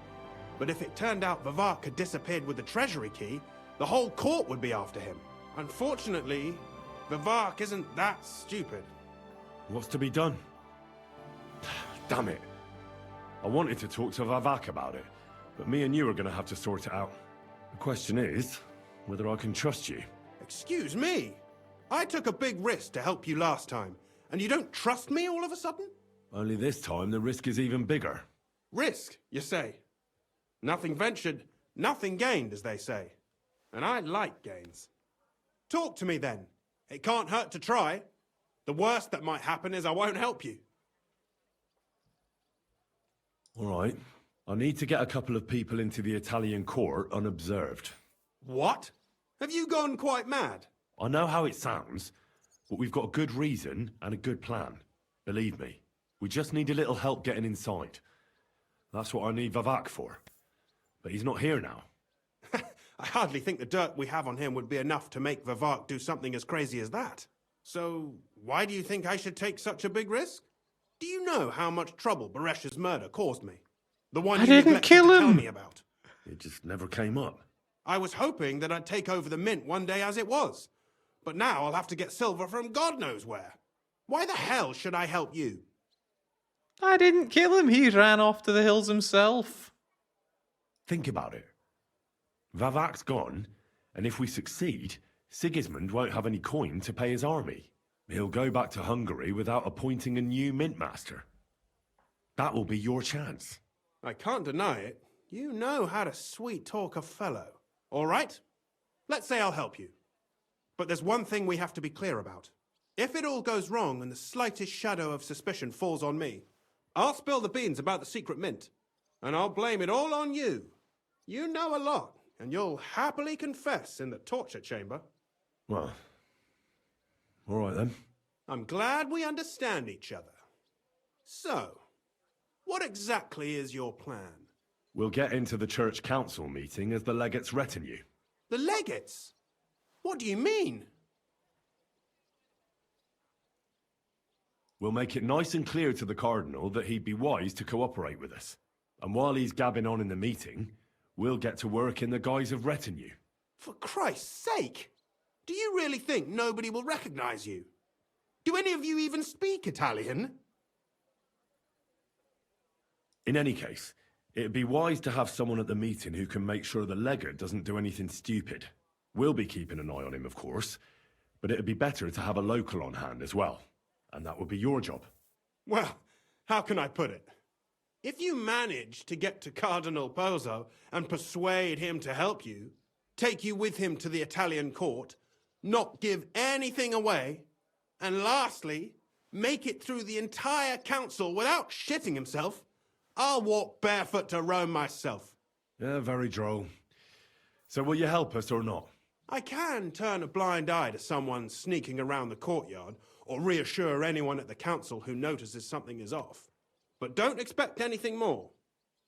But if it turned out Vavak had disappeared with the treasury key, the whole court would be after him. Unfortunately, Vavak isn't that stupid. What's to be done? Damn it. I wanted to talk to Vavak about it, but me and you are going to have to sort it out. The question is, whether I can trust you. Excuse me? I took a big risk to help you last time, and you don't trust me all of a sudden? Only this time the risk is even bigger. Risk, you say? Nothing ventured, nothing gained, as they say. And I like gains. Talk to me then. It can't hurt to try. The worst that might happen is I won't help you. All right. I need to get a couple of people into the Italian court unobserved. What? Have you gone quite mad? I know how it sounds, but we've got a good reason and a good plan. Believe me. We just need a little help getting inside. That's what I need Vavak for. But he's not here now. I hardly think the dirt we have on him would be enough to make Vivart do something as crazy as that. So, why do you think I should take such a big risk? Do you know how much trouble Baresh's murder caused me? The one I you didn't neglected kill to tell him. me about. It just never came up. I was hoping that I'd take over the mint one day as it was. But now I'll have to get silver from God knows where. Why the hell should I help you? I didn't kill him. He ran off to the hills himself. Think about it. Vavak's gone, and if we succeed, Sigismund won't have any coin to pay his army. He'll go back to Hungary without appointing a new mint master. That will be your chance. I can't deny it. You know how to sweet-talk a fellow. All right? Let's say I'll help you. But there's one thing we have to be clear about. If it all goes wrong and the slightest shadow of suspicion falls on me, I'll spill the beans about the secret mint. And I'll blame it all on you. You know a lot, and you'll happily confess in the torture chamber. Well, all right then. I'm glad we understand each other. So, what exactly is your plan? We'll get into the church council meeting as the legate's retinue. The legates? What do you mean? We'll make it nice and clear to the Cardinal that he'd be wise to cooperate with us. And while he's gabbing on in the meeting, we'll get to work in the guise of retinue. For Christ's sake! Do you really think nobody will recognize you? Do any of you even speak Italian? In any case, it'd be wise to have someone at the meeting who can make sure the legate doesn't do anything stupid. We'll be keeping an eye on him, of course, but it'd be better to have a local on hand as well. And that would be your job. Well, how can I put it? If you manage to get to Cardinal Pozzo and persuade him to help you, take you with him to the Italian court, not give anything away, and lastly, make it through the entire council without shitting himself, I'll walk barefoot to Rome myself. Yeah, very droll. So will you help us or not? I can turn a blind eye to someone sneaking around the courtyard, or reassure anyone at the council who notices something is off. But don't expect anything more.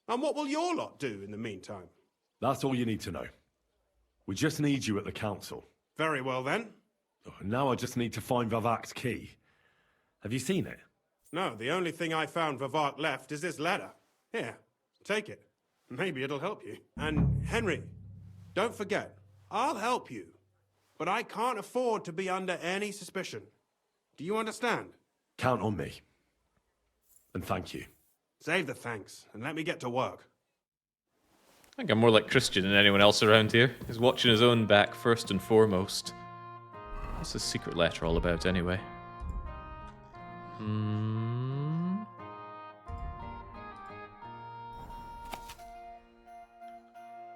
And what will your lot do in the meantime? That's all you need to know. We just need you at the council. Very well then. Oh, now I just need to find Vavak's key. Have you seen it? No, the only thing I found Vivart left is this letter. Here, take it. Maybe it'll help you. And Henry, don't forget, I'll help you. But I can't afford to be under any suspicion. Do you understand? Count on me. And thank you. Save the thanks, and let me get to work. I think I'm more like Christian than anyone else around here. He's watching his own back first and foremost. What's this secret letter all about, anyway?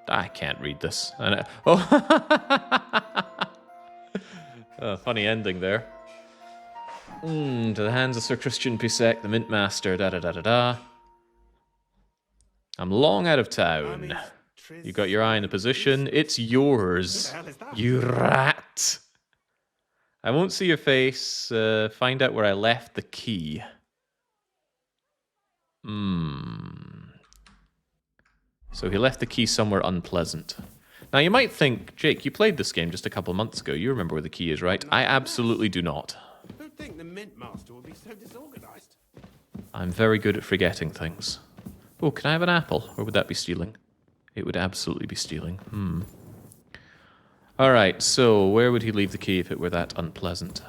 I can't read this. Oh, funny ending there. To the hands of Sir Christian Pisek, the Mint Master, da-da-da-da-da. I'm long out of town. You got your eye on the position. It's yours, you rat. I won't see your face. Find out where I left the key. So he left the key somewhere unpleasant. Now you might think, Jake, you played this game just a couple months ago. You remember where the key is, right? I absolutely do not. Who'd think the Mint Master would be so disorganized? I'm very good at forgetting things. Oh, can I have an apple? Or would that be stealing? It would absolutely be stealing. Alright, so where would he leave the key if it were that unpleasant?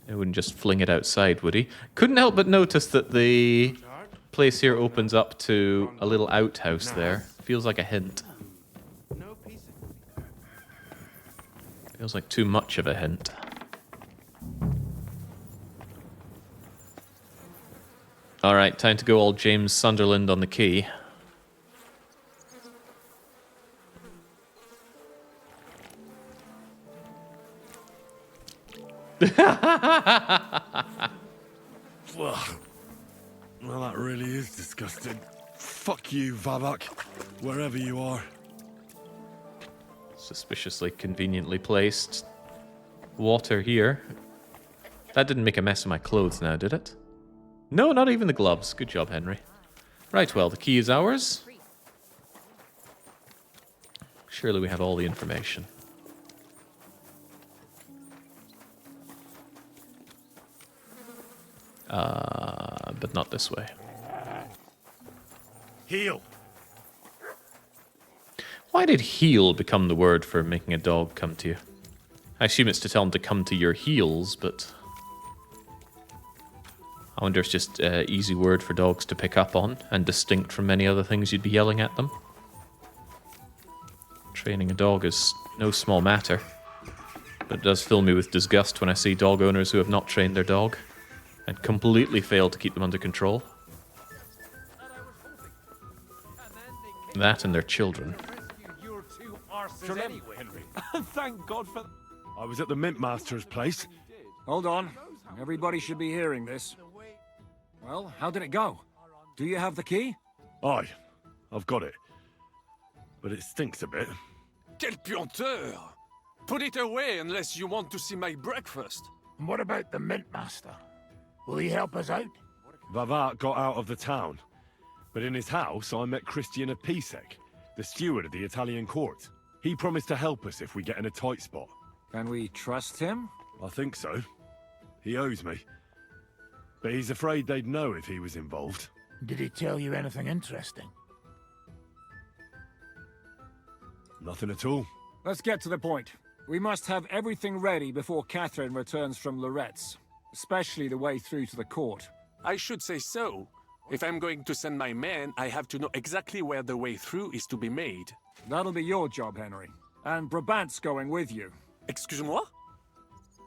He wouldn't just fling it outside, would he? Couldn't help but notice that the place here opens up to a little outhouse there. Feels like a hint. Feels like too much of a hint. Alright, time to go all James Sunderland on the key. Well, that really is disgusting. Fuck you, Vavak, wherever you are. Suspiciously conveniently placed. Water here. That didn't make a mess of my clothes now, did it? No, not even the gloves. Good job, Henry. Right, well, the key is ours. Surely we have all the information. But not this way. Heel. Why did heel become the word for making a dog come to you? I assume it's to tell him to come to your heels, but I wonder if it's just an easy word for dogs to pick up on and distinct from many other things you'd be yelling at them. Training a dog is no small matter, but it does fill me with disgust when I see dog owners who have not trained their dog and completely fail to keep them under control. That and their children. Henry. Thank God for... I was at the Mint Master's place. Hold on. Everybody should be hearing this. Well, how did it go? Do you have the key? Aye, I've got it. But it stinks a bit. Quel puanteur! Put it away unless you want to see my breakfast. And what about the Mint Master? Will he help us out? Vavat got out of the town. But in his house, I met Christian of Pisek, the steward of the Italian court. He promised to help us if we get in a tight spot. Can we trust him? I think so. He owes me. But he's afraid they'd know if he was involved. Did he tell you anything interesting? Nothing at all. Let's get to the point. We must have everything ready before Catherine returns from Loretz, especially the way through to the court. I should say so. If I'm going to send my men, I have to know exactly where the way through is to be made. That'll be your job, Henry. And Brabant's going with you. Excuse-moi?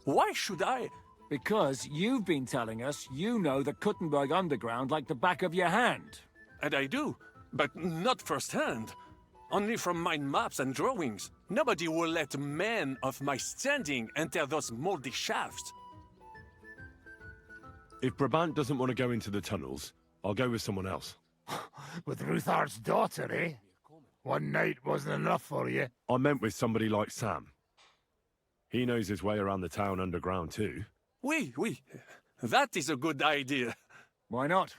Why should I? Because you've been telling us you know the Kuttenberg underground like the back of your hand. And I do, but not firsthand. Only from mind maps and drawings. Nobody will let men of my standing enter those moldy shafts. If Brabant doesn't want to go into the tunnels, I'll go with someone else. With Ruthard's daughter, eh? One night wasn't enough for you. I meant with somebody like Sam. He knows his way around the town underground too. Oui. That is a good idea. Why not?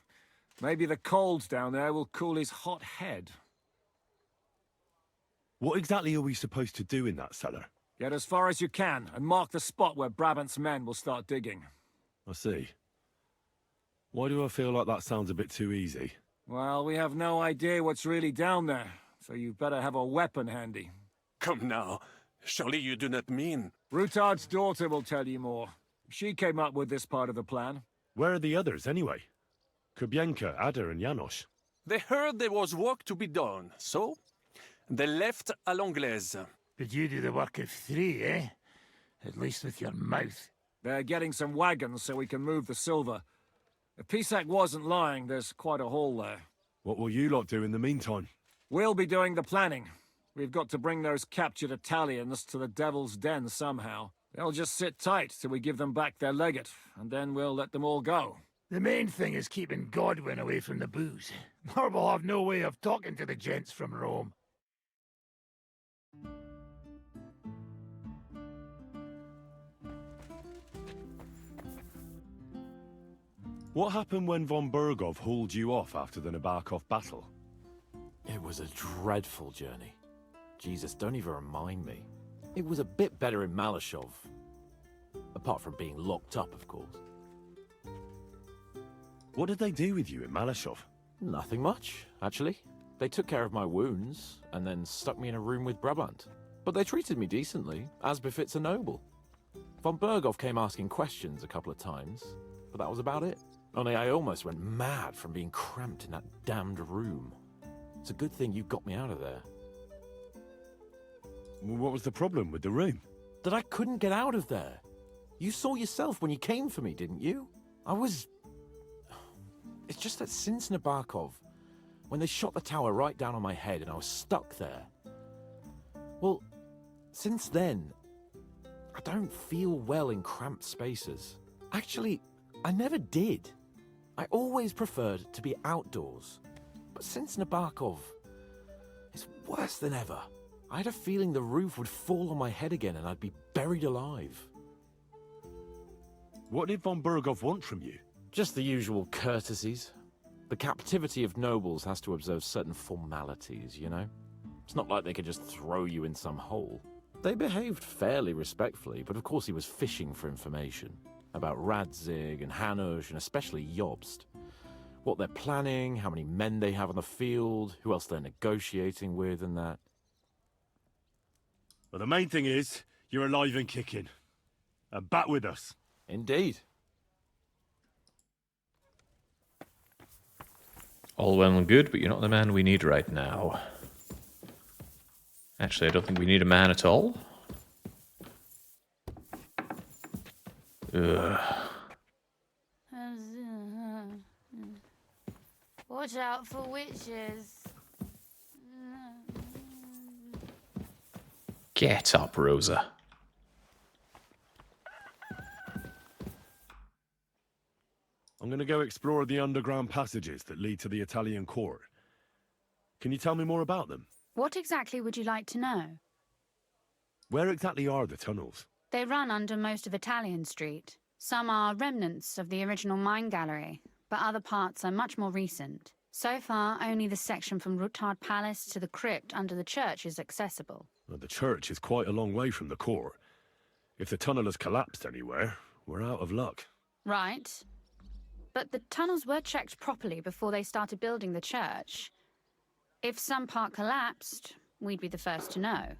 Maybe the cold down there will cool his hot head. What exactly are we supposed to do in that cellar? Get as far as you can, and mark the spot where Brabant's men will start digging. I see. Why do I feel like that sounds a bit too easy? Well, we have no idea what's really down there, so you better have a weapon handy. Come now. Surely you do not mean... Rutard's daughter will tell you more. She came up with this part of the plan. Where are the others, anyway? Kubienka, Ada, and Janos. They heard there was work to be done, so... they left à l'anglaise. But you do the work of 3, eh? At least with your mouth. They're getting some wagons so we can move the silver. If Pisek wasn't lying, there's quite a haul there. What will you lot do in the meantime? We'll be doing the planning. We've got to bring those captured Italians to the Devil's Den somehow. They'll just sit tight till we give them back their legate, and then we'll let them all go. The main thing is keeping Godwin away from the booze. Or we'll have no way of talking to the gents from Rome. What happened when von Bergov hauled you off after the Nabokov battle? It was a dreadful journey. Jesus, don't even remind me. It was a bit better in Malashov. Apart from being locked up, of course. What did they do with you in Malashov? Nothing much, actually. They took care of my wounds, and then stuck me in a room with Brabant. But they treated me decently, as befits a noble. Von Bergov came asking questions a couple of times, but that was about it. Only I almost went mad from being cramped in that damned room. It's a good thing you got me out of there. What was the problem with the room? That I couldn't get out of there. You saw yourself when you came for me, didn't you? It's just that since Nabokov, when they shot the tower right down on my head and I was stuck there. Well, since then, I don't feel well in cramped spaces. Actually, I never did. I always preferred to be outdoors. But since Nabokov, it's worse than ever. I had a feeling the roof would fall on my head again and I'd be buried alive. What did von Bergov want from you? Just the usual courtesies. The captivity of nobles has to observe certain formalities, you know? It's not like they could just throw you in some hole. They behaved fairly respectfully, but of course he was fishing for information about Radzig and Hanush and especially Jobst. What they're planning, how many men they have on the field, who else they're negotiating with and that. But the main thing is, you're alive and kicking. And back with us. Indeed. All well and good, but you're not the man we need right now. Actually, I don't think we need a man at all. Ugh. Watch out for witches. Get up, Rosa. I'm going to go explore the underground passages that lead to the Italian court. Can you tell me more about them? What exactly would you like to know? Where exactly are the tunnels? They run under most of Italian Street. Some are remnants of the original mine gallery, but other parts are much more recent. So far, only the section from Rutard Palace to the crypt under the church is accessible. Well, the church is quite a long way from the court. If the tunnel has collapsed anywhere, we're out of luck. Right. But the tunnels were checked properly before they started building the church. If some part collapsed, we'd be the first to know.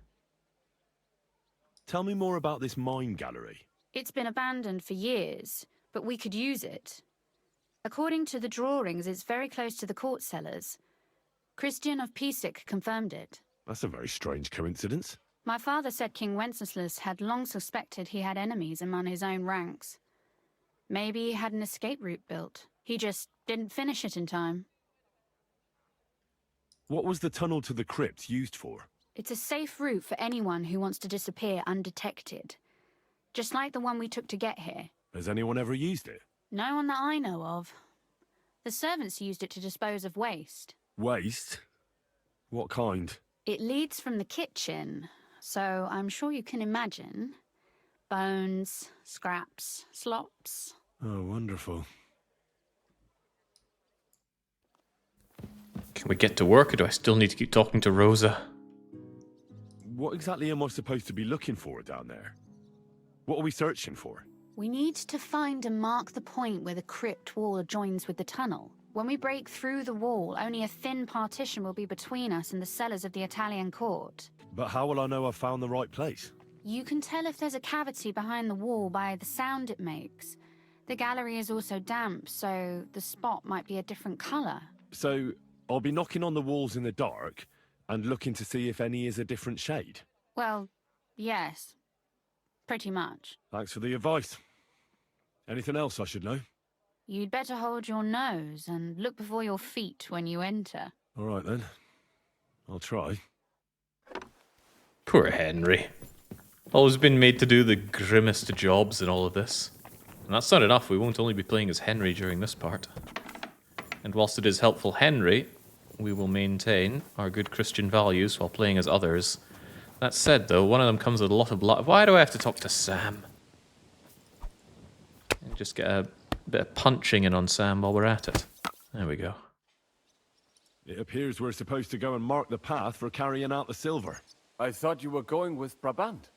Tell me more about this mine gallery. It's been abandoned for years, but we could use it. According to the drawings, it's very close to the court cellars. Christian of Pisek confirmed it. That's a very strange coincidence. My father said King Wenceslas had long suspected he had enemies among his own ranks. Maybe he had an escape route built. He just didn't finish it in time. What was the tunnel to the crypt used for? It's a safe route for anyone who wants to disappear undetected. Just like the one we took to get here. Has anyone ever used it? No one that I know of. The servants used it to dispose of waste. Waste? What kind? It leads from the kitchen, so I'm sure you can imagine. Bones, scraps, slops. Oh, wonderful. Can we get to work, or do I still need to keep talking to Rosa? What exactly am I supposed to be looking for down there? What are we searching for? We need to find and mark the point where the crypt wall joins with the tunnel. When we break through the wall, only a thin partition will be between us and the cellars of the Italian court. But how will I know I've found the right place? You can tell if there's a cavity behind the wall by the sound it makes. The gallery is also damp, so the spot might be a different colour. So, I'll be knocking on the walls in the dark and looking to see if any is a different shade? Well, yes. Pretty much. Thanks for the advice. Anything else I should know? You'd better hold your nose and look before your feet when you enter. All right then. I'll try. Poor Henry. Always been made to do the grimmest jobs in all of this. And that's not enough, we won't only be playing as Henry during this part. And whilst it is helpful Henry, we will maintain our good Christian values while playing as others. That said, though, one of them comes with a lot of blood. Why do I have to talk to Sam? And just get a bit of punching in on Sam while we're at it. There we go. It appears we're supposed to go and mark the path for carrying out the silver. I thought you were going with Brabant.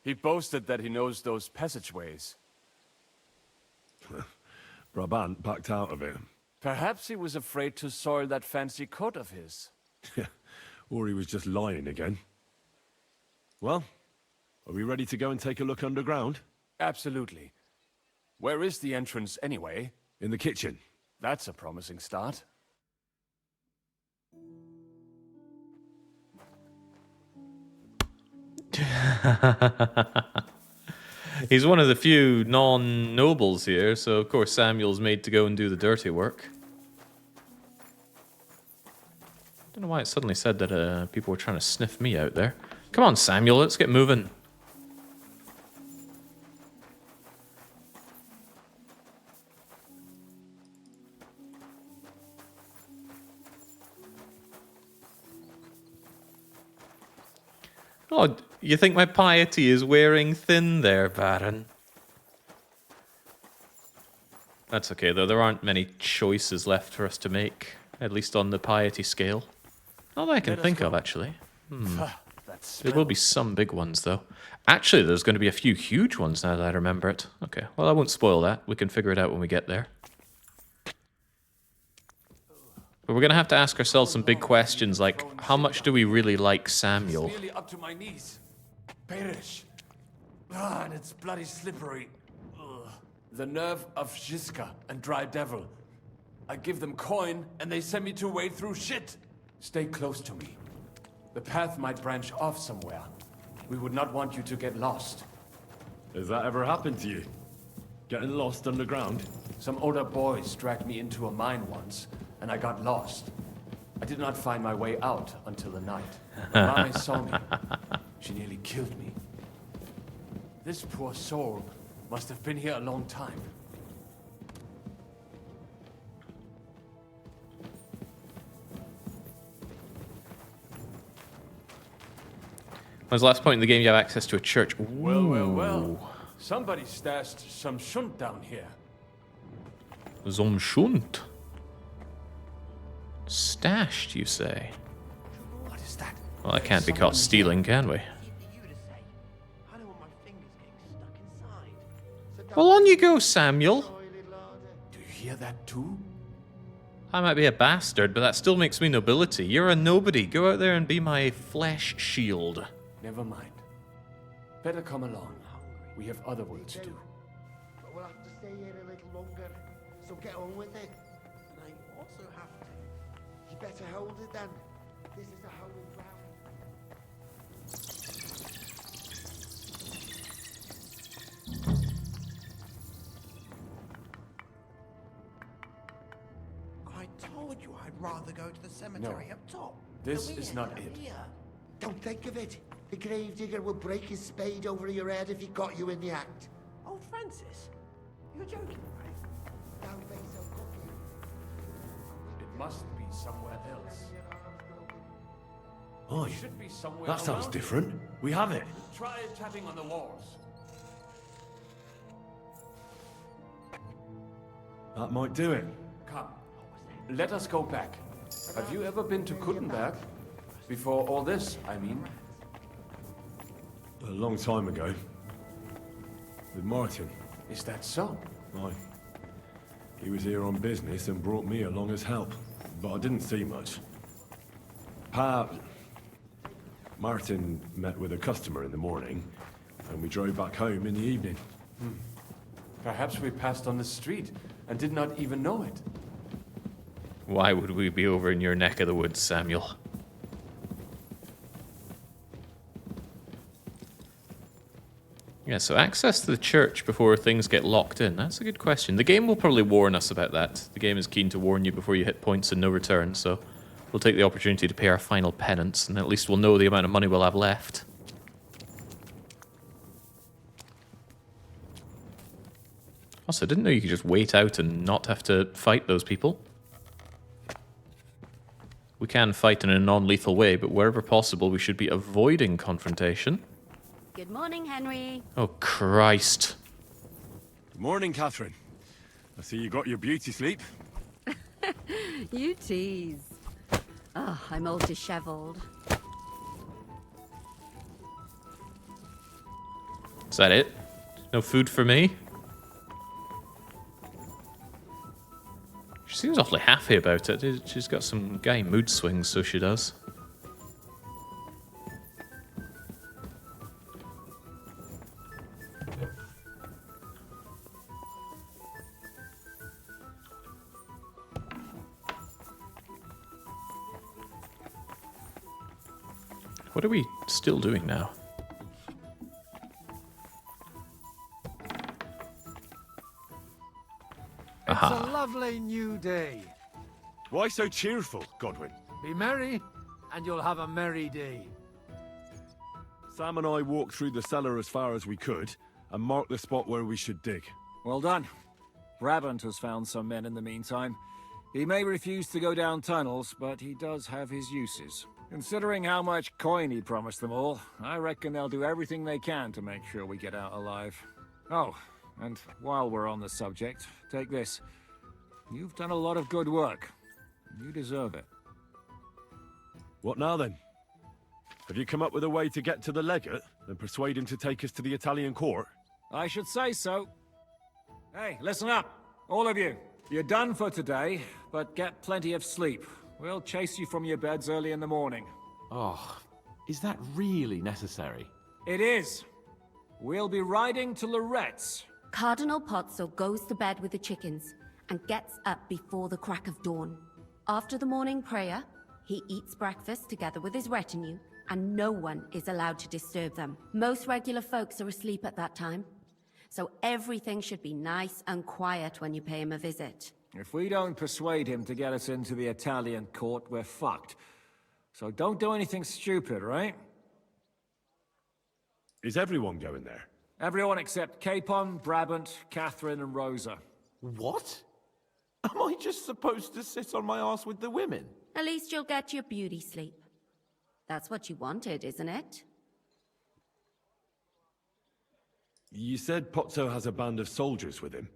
He boasted that he knows those passageways. Brabant backed out of it. Perhaps he was afraid to soil that fancy coat of his. Or he was just lying again. Well, are we ready to go and take a look underground? Absolutely. Where is the entrance anyway? In the kitchen. That's a promising start. He's one of the few non-nobles here, so of course Samuel's made to go and do the dirty work. Don't know why it suddenly said that people were trying to sniff me out there. Come on, Samuel, let's get moving. Oh, you think my piety is wearing thin there, Baron? That's okay, though. There aren't many choices left for us to make, at least on the piety scale. Not that I can Let us think go. of, actually. That There will be some big ones, though. Actually, there's going to be a few huge ones now that I remember it. Okay, well, I won't spoil that. We can figure it out when we get there. But we're going to have to ask ourselves some big questions, like, how much do we really like Samuel? Nearly up to my knees. Perish. Ah, and it's bloody slippery. Ugh. The nerve of Žižka and Dry Devil. I give them coin, and they send me to wade through shit. Stay close to me. The path might branch off somewhere. We would not want you to get lost. Has that ever happened to you? Getting lost underground? Some older boys dragged me into a mine once, and I got lost. I did not find my way out until the night. Rame saw me. She nearly killed me. This poor soul must have been here a long time. When's the last point in the game you have access to a church? Ooh. Well. Somebody stashed some shunt down here. Some Schund. Stashed, you say? What is that? Well, I can't be caught stealing, can we? Well, on you go, Samuel. Do you hear that too? I might be a bastard, but that still makes me nobility. You're a nobody. Go out there and be my flesh shield. Never mind. Better come along. We have other work to do. But we'll have to stay here a little longer, so get on with it. And I also have to. You better hold it then. This is a holy ground. I told you I'd rather go to the cemetery No. up top. This Then we is end not up it. here. Don't think of it. The gravedigger will break his spade over your head if he got you in the act. Oh, Francis, you're joking, right? Don't be so cocky. It must be somewhere else. Oi, It should be somewhere that sounds around different. We have it. here. Try tapping on the walls. That might do it. Come. Let us go back. Have you ever been to Kuttenberg? Before all this, I mean. A long time ago. With Martin. Is that so? Aye. He was here on business and brought me along as help. But I didn't see much. Martin met with a customer in the morning, and we drove back home in the evening. Perhaps we passed on the street and did not even know it. Why would we be over in your neck of the woods, Samuel? Yeah, so access to the church before things get locked in. That's a good question. The game will probably warn us about that. The game is keen to warn you before you hit points and no return, so we'll take the opportunity to pay our final penance, and at least we'll know the amount of money we'll have left. Also, I didn't know you could just wait out and not have to fight those people. We can fight in a non-lethal way, but wherever possible, we should be avoiding confrontation. Good morning, Henry. Oh, Christ. Good morning, Catherine. I see you got your beauty sleep. You tease. Oh, I'm all disheveled. Is that it? No food for me? She seems awfully happy about it. She's got some guy mood swings, so she does. What are we still doing now? It's a lovely new day. Why so cheerful, Godwin? Be merry, and you'll have a merry day. Sam and I walked through the cellar as far as we could and marked the spot where we should dig. Well done. Brabant has found some men in the meantime. He may refuse to go down tunnels, but he does have his uses. Considering how much coin he promised them all, I reckon they'll do everything they can to make sure we get out alive. Oh, and while we're on the subject, take this. You've done a lot of good work. You deserve it. What now then? Have you come up with a way to get to the legate and persuade him to take us to the Italian court? I should say so. Hey, listen up, all of you. You're done for today, but get plenty of sleep. We'll chase you from your beds early in the morning. Oh, is that really necessary? It is. We'll be riding to Loretz. Cardinal Pozzo goes to bed with the chickens and gets up before the crack of dawn. After the morning prayer, he eats breakfast together with his retinue, and no one is allowed to disturb them. Most regular folks are asleep at that time, so everything should be nice and quiet when you pay him a visit. If we don't persuade him to get us into the Italian court, we're fucked. So don't do anything stupid, right? Is everyone going there? Everyone except Capon, Brabant, Catherine, and Rosa. What? Am I just supposed to sit on my ass with the women? At least you'll get your beauty sleep. That's what you wanted, isn't it? You said Pozzo has a band of soldiers with him.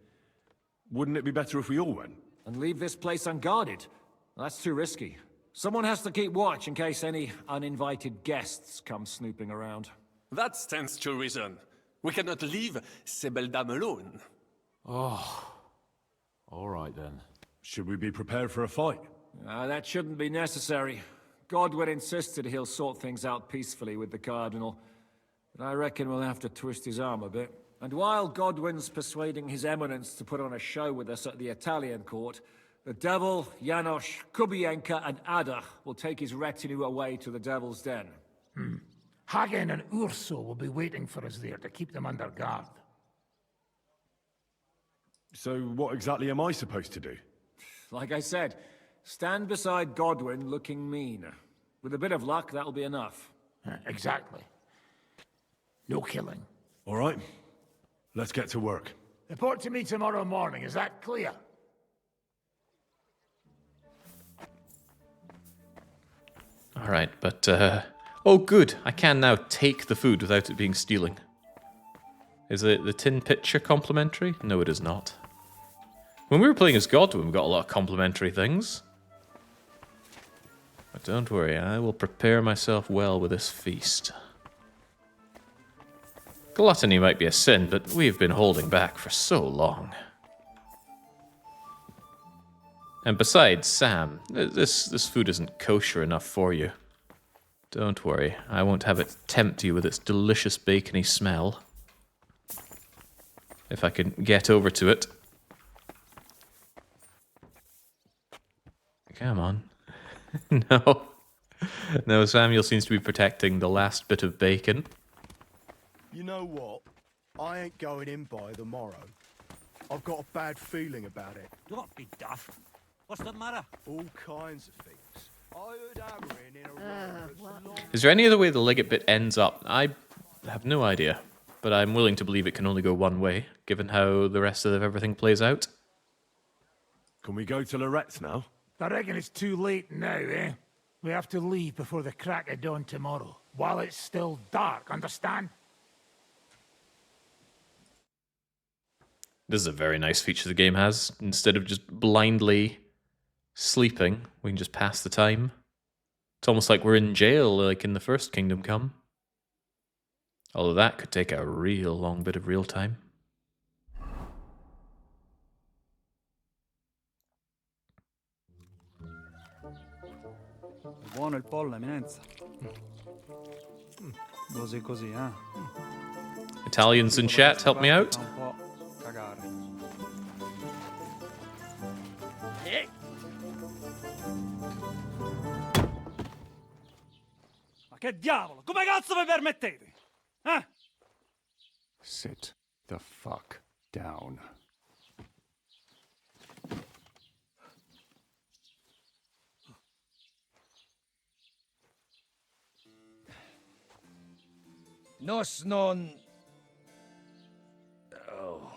Wouldn't it be better if we all went? And leave this place unguarded? That's too risky. Someone has to keep watch in case any uninvited guests come snooping around. That stands to reason. We cannot leave ces belles dames alone. Oh. All right then. Should we be prepared for a fight? That shouldn't be necessary. Godwin insisted he'll sort things out peacefully with the Cardinal. But I reckon we'll have to twist his arm a bit. And while Godwin's persuading His Eminence to put on a show with us at the Italian court, the Devil, Janosch, Kubienka, and Ada will take his retinue away to the Devil's Den. Hagen and Urso will be waiting for us there to keep them under guard. So what exactly am I supposed to do? Like I said, stand beside Godwin looking mean. With a bit of luck, that'll be enough. Exactly. No killing. All right. Let's get to work. Report to me tomorrow morning, is that clear? All right, but, oh good, I can now take the food without it being stealing. Is the tin pitcher complimentary? No, it is not. When we were playing as Godwin, we got a lot of complimentary things. But don't worry, I will prepare myself well with this feast. Gluttony might be a sin, but we've been holding back for so long. And besides, Sam, this food isn't kosher enough for you. Don't worry, I won't have it tempt you with its delicious bacony smell. If I can get over to it. Come on. No. No, Samuel seems to be protecting the last bit of bacon. You know what? I ain't going in by the morrow. I've got a bad feeling about it. Don't be daft. What's the matter? All kinds of things. I heard hammering in a row. Is there any other way the legate bit ends up? I have no idea, but I'm willing to believe it can only go one way, given how the rest of everything plays out. Can we go to Loretz now? I reckon it's too late now, eh? We have to leave before the crack of dawn tomorrow, while it's still dark, understand? This is a very nice feature the game has. Instead of just blindly sleeping, we can just pass the time. It's almost like we're in jail, like in the first Kingdom Come. Although that could take a real long bit of real time. Buono il pollo, eminenza. Così così, eh? Italians in chat, help me out. Un po' cagare. Ma che diavolo? Come cazzo vi permettete? Eh? Sit the fuck down. Nos non... Oh,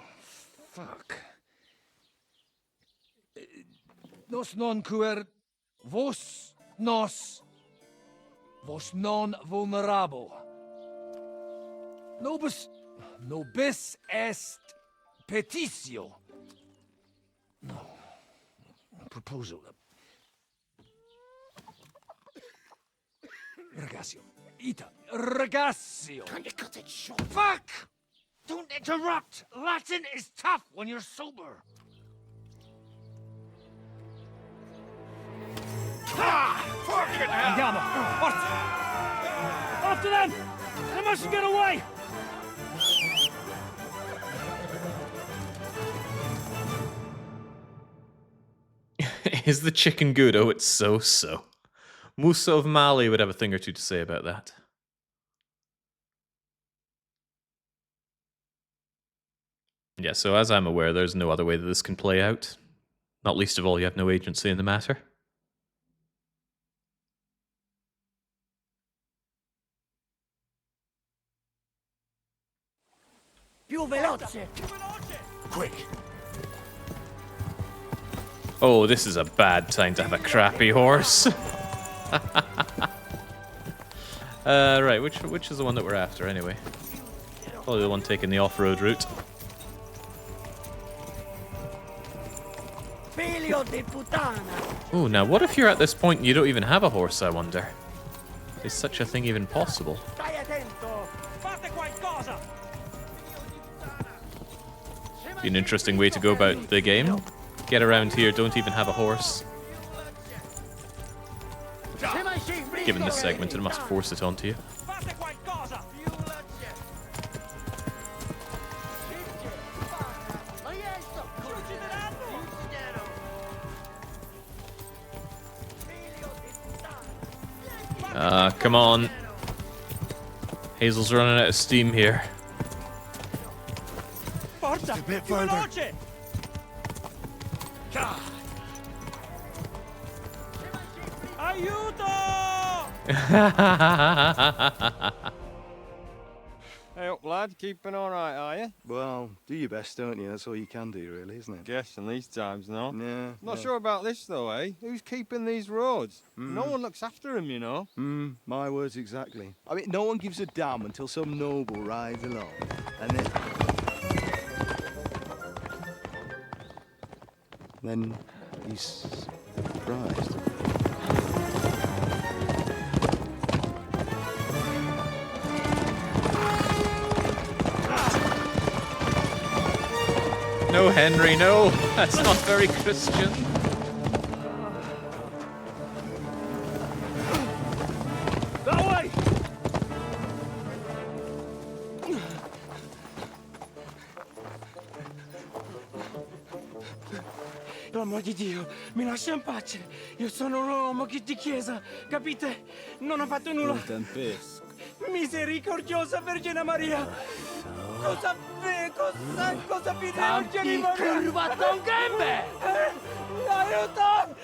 fuck. Nos non quer... Vos nos... Vos non vulnerabo. Nobis est petitio. No. Proposal. Ragazio. Ita. Ragazio. Can you cut it short? Fuck! Don't interrupt! Latin is tough when you're sober. Fucking hell! Andiamo! Forza! After them! They mustn't get away! Is the chicken good? Oh, it's so-so. Musa of Mali would have a thing or two to say about that. Yeah, so as I'm aware, there's no other way that this can play out. Not least of all, you have no agency in the matter. Più veloce! Quick! Oh, this is a bad time to have a crappy horse. Right, which is the one that we're after anyway? Probably the one taking the off-road route. Figlio di puttana! Oh, now what if you're at this point and you don't even have a horse, I wonder? Is such a thing even possible? Stai attento! Fate qualcosa! Be an interesting way to go about the game. Get around here, don't even have a horse. Given this segment, it must force it onto you. Fate qualcosa! Come on. Hazel's running out of steam here. Forza! A bit Più further. veloce! Aiuto! Hey up, lad. Keeping all right, are you? Well, do your best, don't you? That's all you can do, really, isn't it? Guess in these times, no? Yeah. Not sure about this, though, eh? Who's keeping these roads? No one looks after them, you know. My words exactly. I mean, no one gives a damn until some noble rides along. And then he's surprised. No, Henry, no. That's not very Christian. That way! L'uomo di Dio, mi lascia in pace. Io sono un uomo di chiesa, capite? Non ho fatto nulla. Misericordiosa Vergine Maria. Cosa pide Vergine Maria? Curvato un gambe! Aiuto!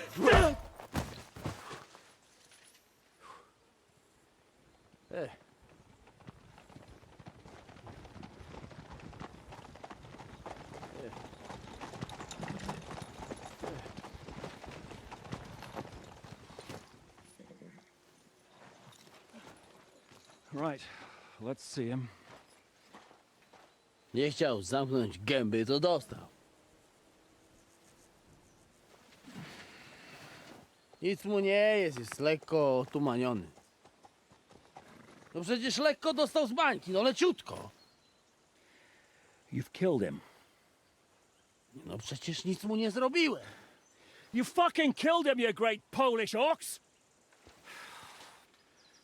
Right, let's see him. Nie chciał zamknąć gęby, to dostał. Nic mu nie jest lekko otumaniony. No przecież lekko dostał z bańki, no leciutko. You've killed him. No przecież nic mu nie zrobiłem. You fucking killed him, you great Polish ox!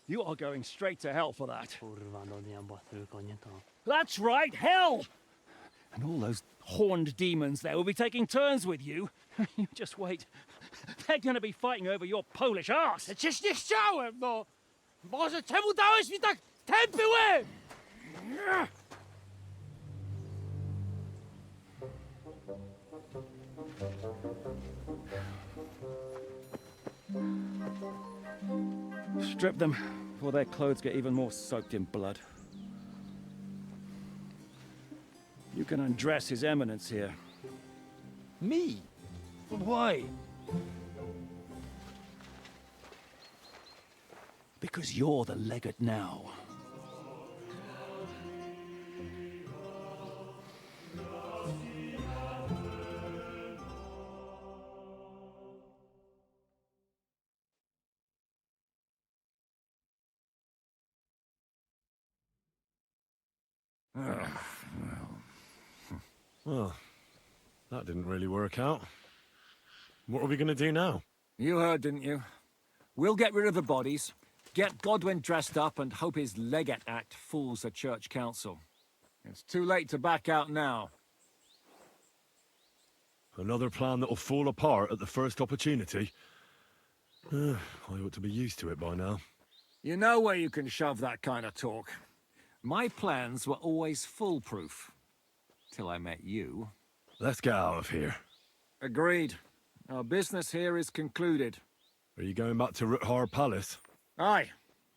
You are going straight to hell for that. Kurwa, do diabła, tylko nie to. That's right, hell! And all those horned demons there will be taking turns with you. You just wait. They're gonna be fighting over your Polish ass. Przecież nie chciałem, no! Boże, czemu dałeś mi tak tępy łeb? Strip them before their clothes get even more soaked in blood. You can undress His Eminence here. Me? Why? Because you're the legate now. Well, that didn't really work out. What are we going to do now? You heard, didn't you? We'll get rid of the bodies, get Godwin dressed up, and hope his Legate Act fools the Church Council. It's too late to back out now. Another plan that'll fall apart at the first opportunity? I ought to be used to it by now. You know where you can shove that kind of talk. My plans were always foolproof. Till I met you. Let's get out of here. Agreed. Our business here is concluded. Are you going back to Ruthar Palace? Aye.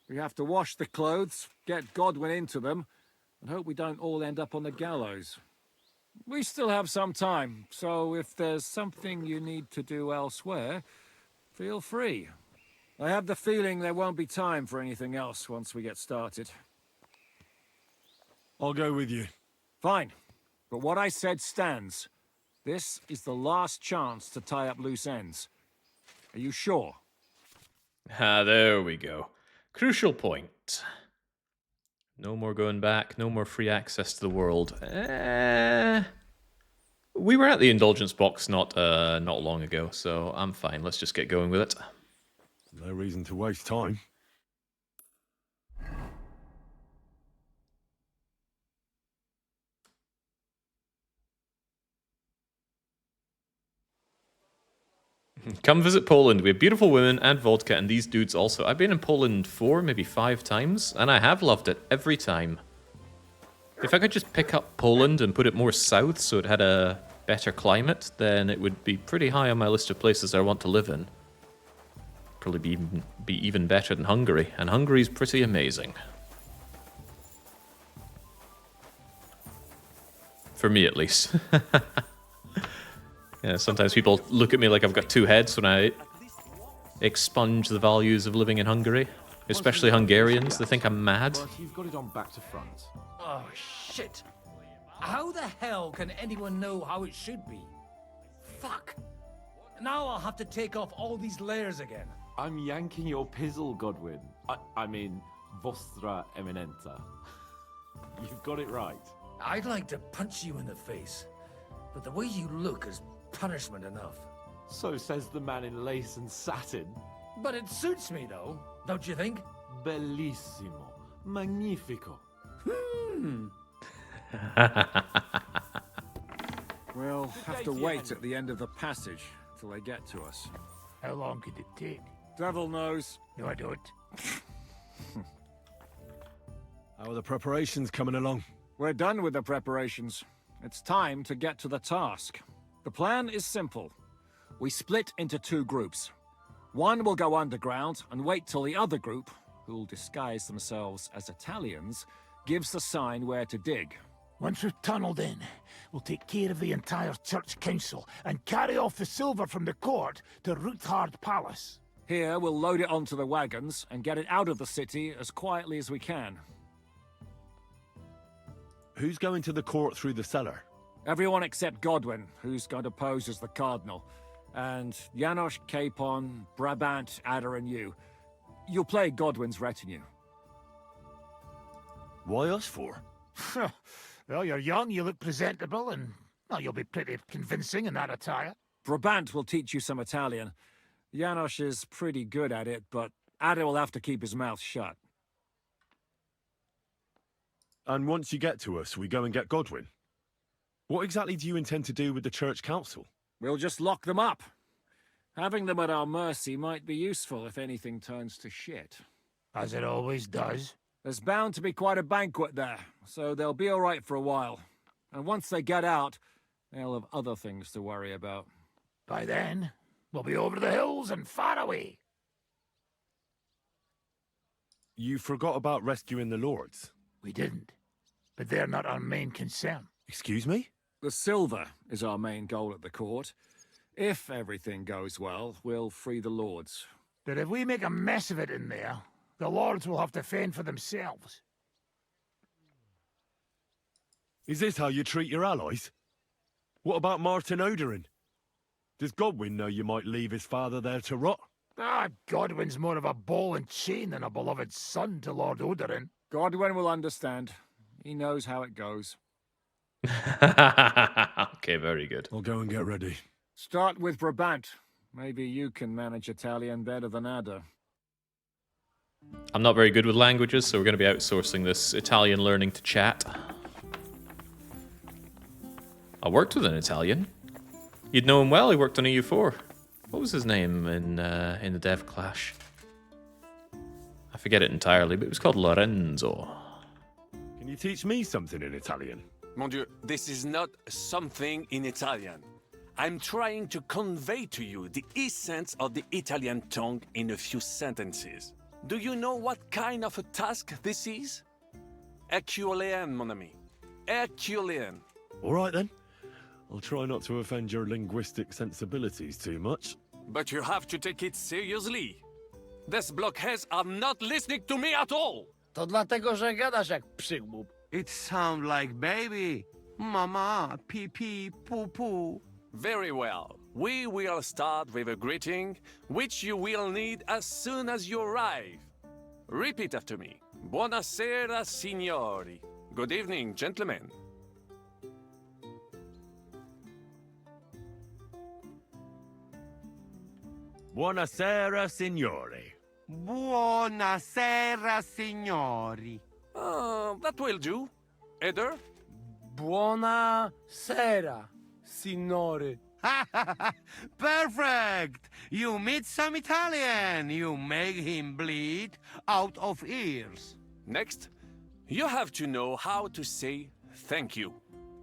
We have to wash the clothes, get Godwin into them, and hope we don't all end up on the gallows. We still have some time, so if there's something you need to do elsewhere, feel free. I have the feeling there won't be time for anything else once we get started. I'll go with you. Fine. But what I said stands. This is the last chance to tie up loose ends. Are you sure? Ah, there we go. Crucial point. No more going back, no more free access to the world. We were at the indulgence box not long ago, so I'm fine. Let's just get going with it. No reason to waste time. Come visit Poland. We have beautiful women and vodka, and these dudes also. I've been in Poland 4, maybe 5 times, and I have loved it every time. If I could just pick up Poland and put it more south so it had a better climate, then it would be pretty high on my list of places I want to live in. Probably be even better than Hungary, and Hungary's pretty amazing. For me, at least. Yeah, sometimes people look at me like I've got 2 heads when I expunge the values of living in Hungary. Especially Hungarians, they think I'm mad. But you've got it on back to front. Oh, shit. How the hell can anyone know how it should be? Fuck. Now I'll have to take off all these layers again. I'm yanking your pizzle, Godwin. I mean, Vostra Eminenta. You've got it right. I'd like to punch you in the face, but the way you look is punishment enough. So says the man in lace and satin. But it suits me, though, don't you think? Bellissimo. Magnifico. We'll have to wait at the end of the passage till they get to us. How long could it take? Devil knows. No, I don't. How are the preparations coming along? We're done with the preparations. It's time to get to the task. The plan is simple. We split into 2 groups. One will go underground and wait till the other group, who'll disguise themselves as Italians, gives the sign where to dig. Once we've tunneled in, we'll take care of the entire Church Council and carry off the silver from the court to Ruthard Palace. Here, we'll load it onto the wagons and get it out of the city as quietly as we can. Who's going to the court through the cellar? Everyone except Godwin, who's going to pose as the Cardinal. And Janos, Capon, Brabant, Ada and you. You'll play Godwin's retinue. Why us for? Well, you're young, you look presentable, and well, you'll be pretty convincing in that attire. Brabant will teach you some Italian. Janos is pretty good at it, but Ada will have to keep his mouth shut. And once you get to us, we go and get Godwin. What exactly do you intend to do with the Church Council? We'll just lock them up. Having them at our mercy might be useful if anything turns to shit. As it always does. There's bound to be quite a banquet there, so they'll be all right for a while. And once they get out, they'll have other things to worry about. By then, we'll be over the hills and far away. You forgot about rescuing the lords. We didn't. But they're not our main concern. Excuse me? The silver is our main goal at the court. If everything goes well, we'll free the lords. But if we make a mess of it in there, the lords will have to fend for themselves. Is this how you treat your allies? What about Martin Oderin? Does Godwin know you might leave his father there to rot? Godwin's more of a ball and chain than a beloved son to Lord Oderin. Godwin will understand. He knows how it goes. Okay, very good. I'll go and get ready. Start with Brabant. Maybe you can manage Italian better than Ada. I'm not very good with languages, so we're going to be outsourcing this Italian learning to chat. I worked with an Italian. You'd know him well, he worked on EU4. What was his name in the Dev Clash? I forget it entirely, but it was called Lorenzo. Can you teach me something in Italian? Mon Dieu, this is not something in Italian. I'm trying to convey to you the essence of the Italian tongue in a few sentences. Do you know what kind of a task this is? Herculean, mon ami. Herculean. All right then. I'll try not to offend your linguistic sensibilities too much. But you have to take it seriously. These blockheads are not listening to me at all. To dlatego, że gadasz jak przygłup. It sounds like baby. Mama, pee pee, poo poo. Very well. We will start with a greeting, which you will need as soon as you arrive. Repeat after me. Buonasera, signori. Good evening, gentlemen. Buonasera, signori. Buonasera, signori. That will do. Eder? Buona sera, signori. Perfect! You meet some Italian. You make him bleed out of ears. Next, you have to know how to say thank you.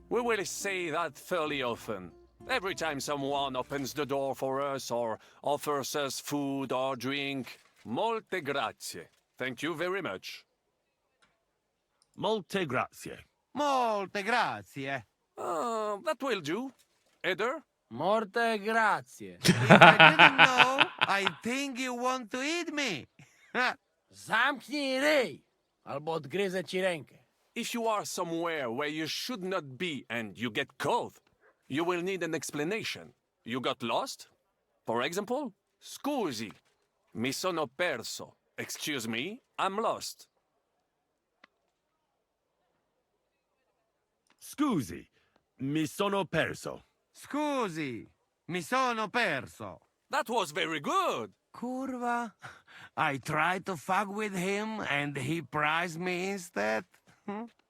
We will say that fairly often. Every time someone opens the door for us or offers us food or drink. Molte grazie. Thank you very much. Molte grazie. Molte grazie. That will do. Eder? Morte grazie. If I didn't know, I think you want to eat me. Zamknij ryj, albo odgryzę ci rękę. If you are somewhere where you should not be and you get caught, you will need an explanation. You got lost? For example, scusi, mi sono perso. Excuse me, I'm lost. Scusi, mi sono perso. Scusi, mi sono perso. That was very good. Curva. I tried to fuck with him and he prized me instead.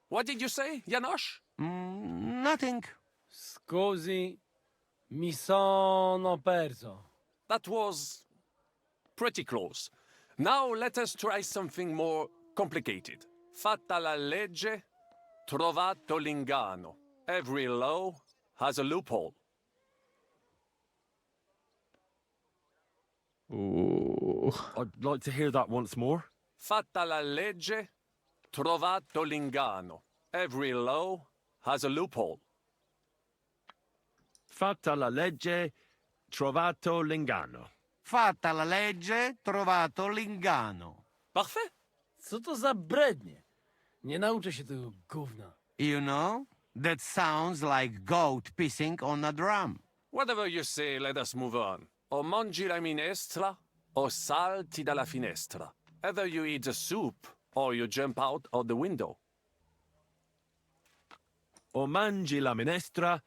What did you say, Janosch? Nothing. Scusi, mi sono perso. That was pretty close. Now let us try something more complicated. Fatta la legge, trovato l'ingano. Every law has a loophole. Ooh. I'd like to hear that once more. Fatta la legge, trovato l'ingano. Every law has a loophole. Fatta la legge, trovato l'ingano. Fatta la legge, trovato l'ingano. Parfait. Co to za brednie? Nie nauczę się tego gówna. You know, that sounds like goat pissing on a drum. Whatever you say, let us move on. O mangi la minestra, o salti dalla finestra. Either you eat the soup, or you jump out of the window. O mangi la minestra,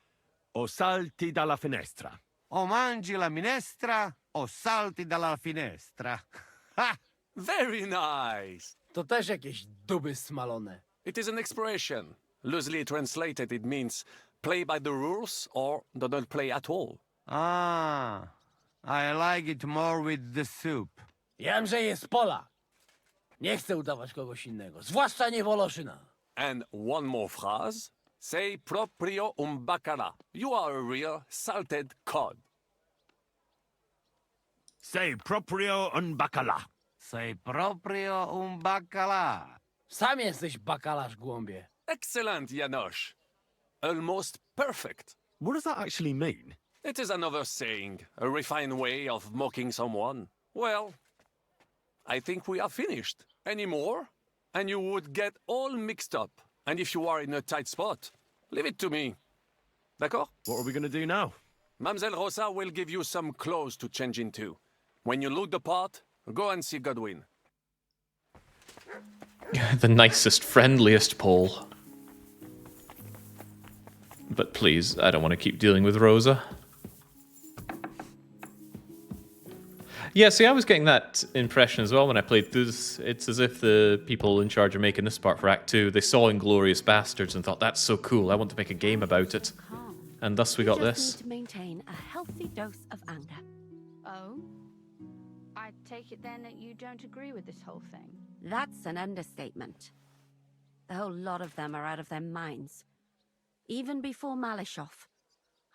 o salti dalla finestra. O mangi la minestra, o salti dalla finestra. Ha! Very nice. To też jakieś duby smalone. It is an expression. Loosely translated, it means play by the rules or do not play at all. Ah, I like it more with the soup. Jamże jest Polak. Nie chcę udawać kogoś innego, zwłaszcza nie Woloszyna. And one more phrase. Sei proprio un bacala. You are a real salted cod. Sei proprio un bacala. Sei proprio un baccalà. Sam jesteś bakalarz, głąbie. Excellent, Janosch. Almost perfect. What does that actually mean? It is another saying, a refined way of mocking someone. Well, I think we are finished. Any more? And you would get all mixed up. And if you are in a tight spot, leave it to me. D'accord? What are we going to do now? Mamselle Rosa will give you some clothes to change into. When you look the part, go and see Godwin. The nicest, friendliest Paul. But please, I don't want to keep dealing with Rosa. Yeah, see, I was getting that impression as well when I played through this. It's as if the people in charge of making this part for Act 2, they saw Inglourious Bastards and thought, that's so cool, I want to make a game about it. And thus we got just this. need to maintain a healthy dose of anger. Oh? I take it then that you don't agree with this whole thing? That's an understatement. The whole lot of them are out of their minds. Even before Malishov,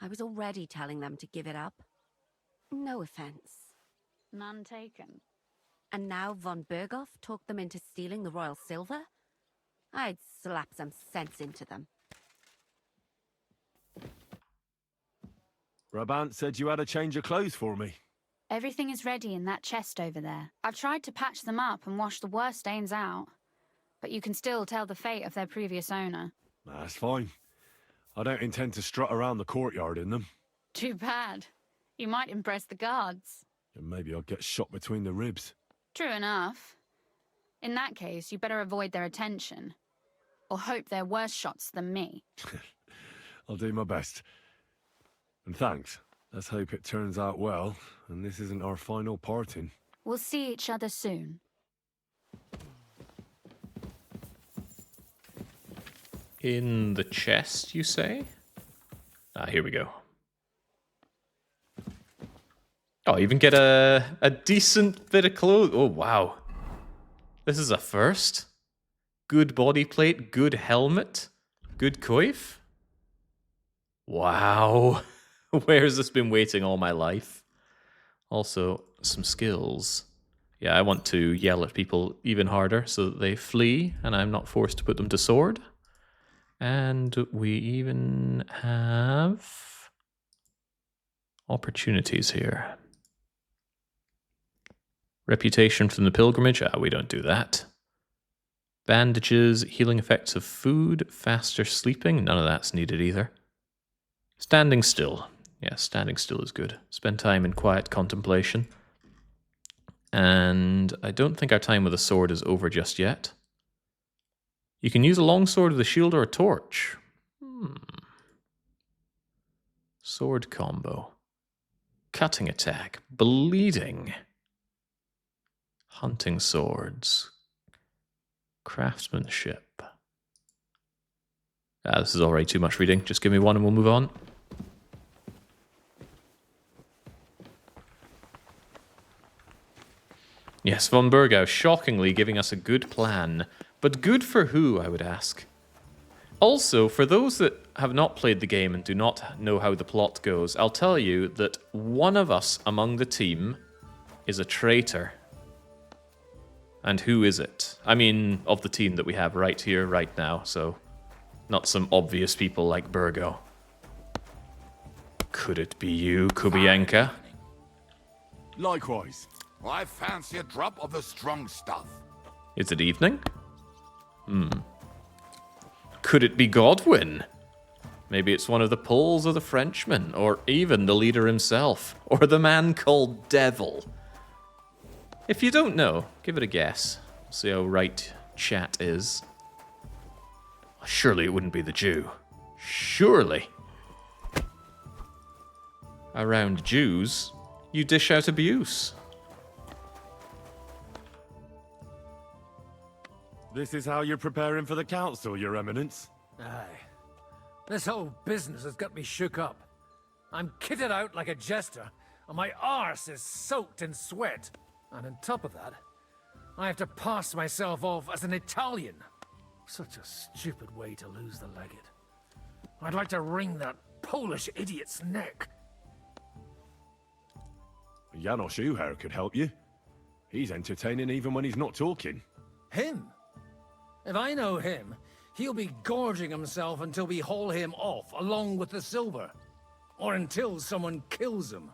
I was already telling them to give it up. No offense. None taken. And now von Berghoff talked them into stealing the royal silver? I'd slap some sense into them. Brabant said you had a change of clothes for me. Everything is ready in that chest over there. I've tried to patch them up and wash the worst stains out, but you can still tell the fate of their previous owner. That's fine. I don't intend to strut around the courtyard in them. Too bad. You might impress the guards. And maybe I'll get shot between the ribs. True enough. In that case, you better avoid their attention. Or hope they're worse shots than me. I'll do my best. And thanks. Let's hope it turns out well, and this isn't our final parting. We'll see each other soon. In the chest, you say? Ah, here we go. Oh, even get a decent bit of clothes. Oh, wow. This is a first. Good body plate, good helmet, good coif. Wow. Where has this been waiting all my life? Also, some skills. Yeah, I want to yell at people even harder so that they flee and I'm not forced to put them to sword. And we even have opportunities here. Reputation from the pilgrimage. Ah, we don't do that. Bandages, healing effects of food, faster sleeping. None of that's needed either. Standing still. Yeah, standing still is good. Spend time in quiet contemplation. And I don't think our time with a sword is over just yet. You can use a longsword with a shield or a torch. Sword combo. Cutting attack. Bleeding. Hunting swords. Craftsmanship. Ah, this is already too much reading. Just give me one and we'll move on. Yes, von Bergau shockingly giving us a good plan. But good for who, I would ask? Also, for those that have not played the game and do not know how the plot goes, I'll tell you that one of us among the team is a traitor. And who is it? I mean, of the team that we have right here, right now, so not some obvious people like Bergau. Could it be you, Kubienka? Likewise. I fancy a drop of the strong stuff. Is it evening? Could it be Godwin? Maybe it's one of the Poles or the Frenchmen, or even the leader himself, or the man called Devil. If you don't know, give it a guess. See how right chat is. Surely it wouldn't be the Jew. Surely. Around Jews, you dish out abuse. This is how you're preparing for the council, Your Eminence? Aye. This whole business has got me shook up. I'm kitted out like a jester, and my arse is soaked in sweat. And on top of that, I have to pass myself off as an Italian. Such a stupid way to lose the legate. I'd like to wring that Polish idiot's neck. Janos Uher could help you. He's entertaining even when he's not talking. Him? If I know him, he'll be gorging himself until we haul him off along with the silver. Or until someone kills him.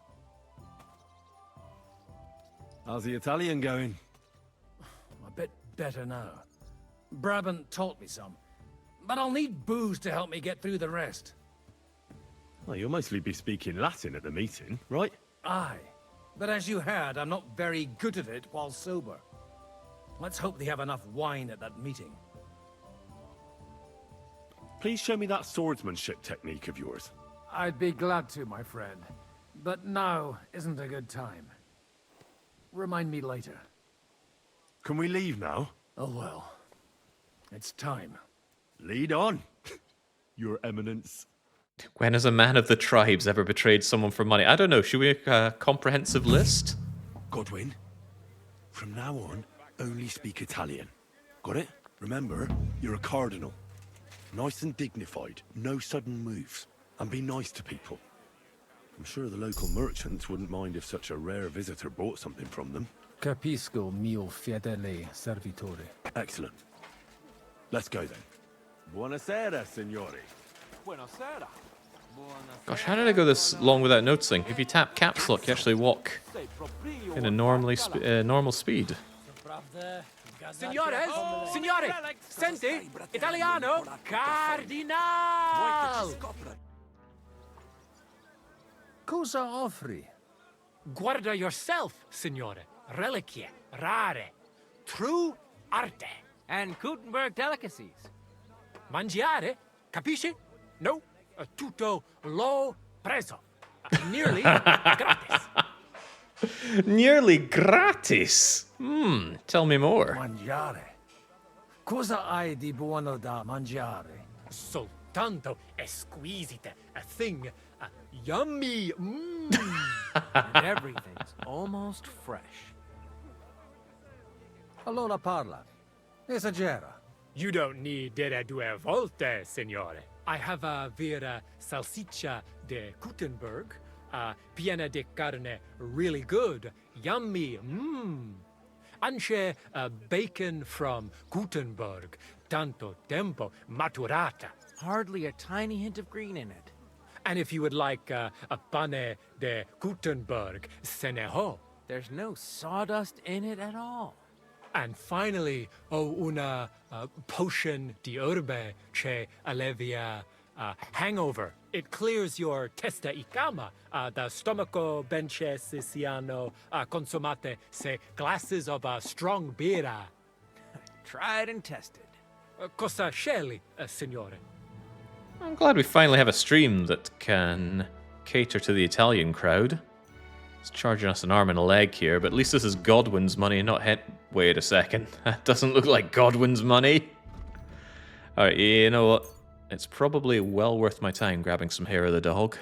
How's the Italian going? A bit better now. Brabant taught me some. But I'll need booze to help me get through the rest. Well, you'll mostly be speaking Latin at the meeting, right? Aye. But as you heard, I'm not very good at it while sober. Let's hope they have enough wine at that meeting. please show me that swordsmanship technique of yours. I'd be glad to, my friend. But now isn't a good time. Remind me later. Can we leave now? Oh well. It's time. Lead on, Your Eminence. When has a man of the tribes ever betrayed someone for money? I don't know. Should we make a comprehensive list? Godwin, from now on, only speak Italian. Got it? Remember, you're a cardinal. Nice and dignified, no sudden moves, and be nice to people. I'm sure the local merchants wouldn't mind if such a rare visitor bought something from them. Capisco, mio fedele servitore. Excellent. Let's go then. Buonasera, signori. Buonasera. Gosh, how did I go this long without noticing? If you tap caps lock, you actually walk in a normal speed. Signore, signore, senti, Italiano, Cardinal! Cosa offri? Guarda yourself, signore. Reliquie, rare, true arte. And Gutenberg delicacies. Mangiare, capisci? No, tutto lo preso. Nearly gratis. Nearly gratis? Tell me more. Mangiare. Cosa hai di buono da mangiare? Soltanto esquisite. A thing yummy. And everything's almost fresh. Allora parla. Esagera. You don't need dire due volte, signore. I have a vera salsiccia de Gutenberg, piena de carne, really good, yummy, Anche bacon from Gutenberg, tanto tempo maturata. Hardly a tiny hint of green in it. And if you would like a pane de Gutenberg, se ne ho. There's no sawdust in it at all. And finally, una potion di herbe che allevia hangover. It clears your testa y cama, the stomaco benche siciano consumate se glasses of strong beer. Tried and tested. Cosa scegli, signore? I'm glad we finally have a stream that can cater to the Italian crowd. It's charging us an arm and a leg here, but at least this is Godwin's money, not Wait a second. That doesn't look like Godwin's money. Alright, you know what? It's probably well worth my time grabbing some hair of the dog.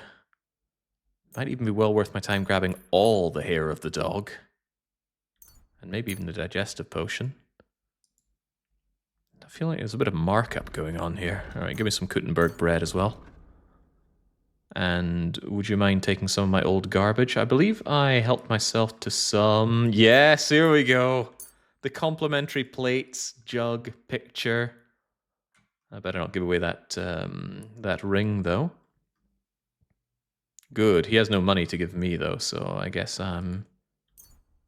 Might even be well worth my time grabbing all the hair of the dog. And maybe even the digestive potion. I feel like there's a bit of markup going on here. Alright, give me some Gutenberg bread as well. And would you mind taking some of my old garbage? I believe I helped myself to some... Yes, here we go. The complimentary plates, jug, picture. I better not give away that that ring, though. Good. He has no money to give me, though, so I guess I'm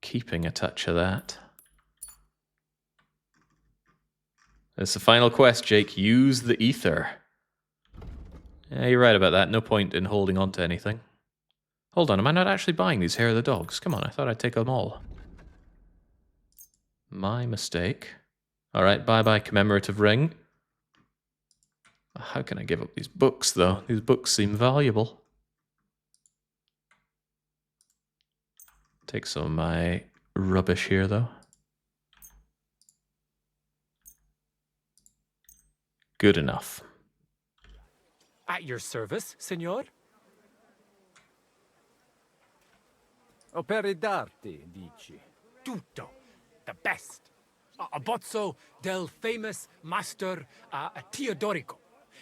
keeping a touch of that. It's the final quest, Jake. Use the ether. Yeah, you're right about that. No point in holding on to anything. Hold on, am I not actually buying these hair of the dogs? Come on, I thought I'd take them all. My mistake. Alright, bye-bye commemorative ring. How can I give up these books, though? These books seem valuable. Take some of my rubbish here, though. Good enough. At your service, signor? Opere d'arte, dici. Tutto. The best. A bozzo del famous master Teodorico.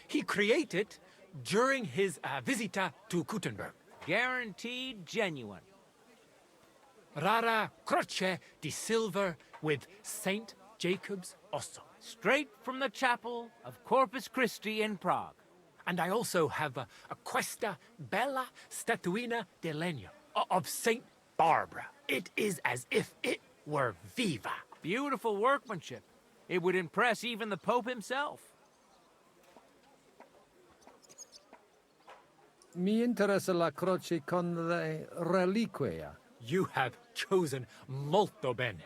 He created during his visita to Gutenberg. Guaranteed genuine. Rara croce di silver with Saint Jacob's osso. Straight from the chapel of Corpus Christi in Prague. And I also have a questa bella statuina de legno of Saint Barbara. It is as if it were viva. Beautiful workmanship. It would impress even the Pope himself. Mi interessa la croce con le reliquie. You have chosen molto bene.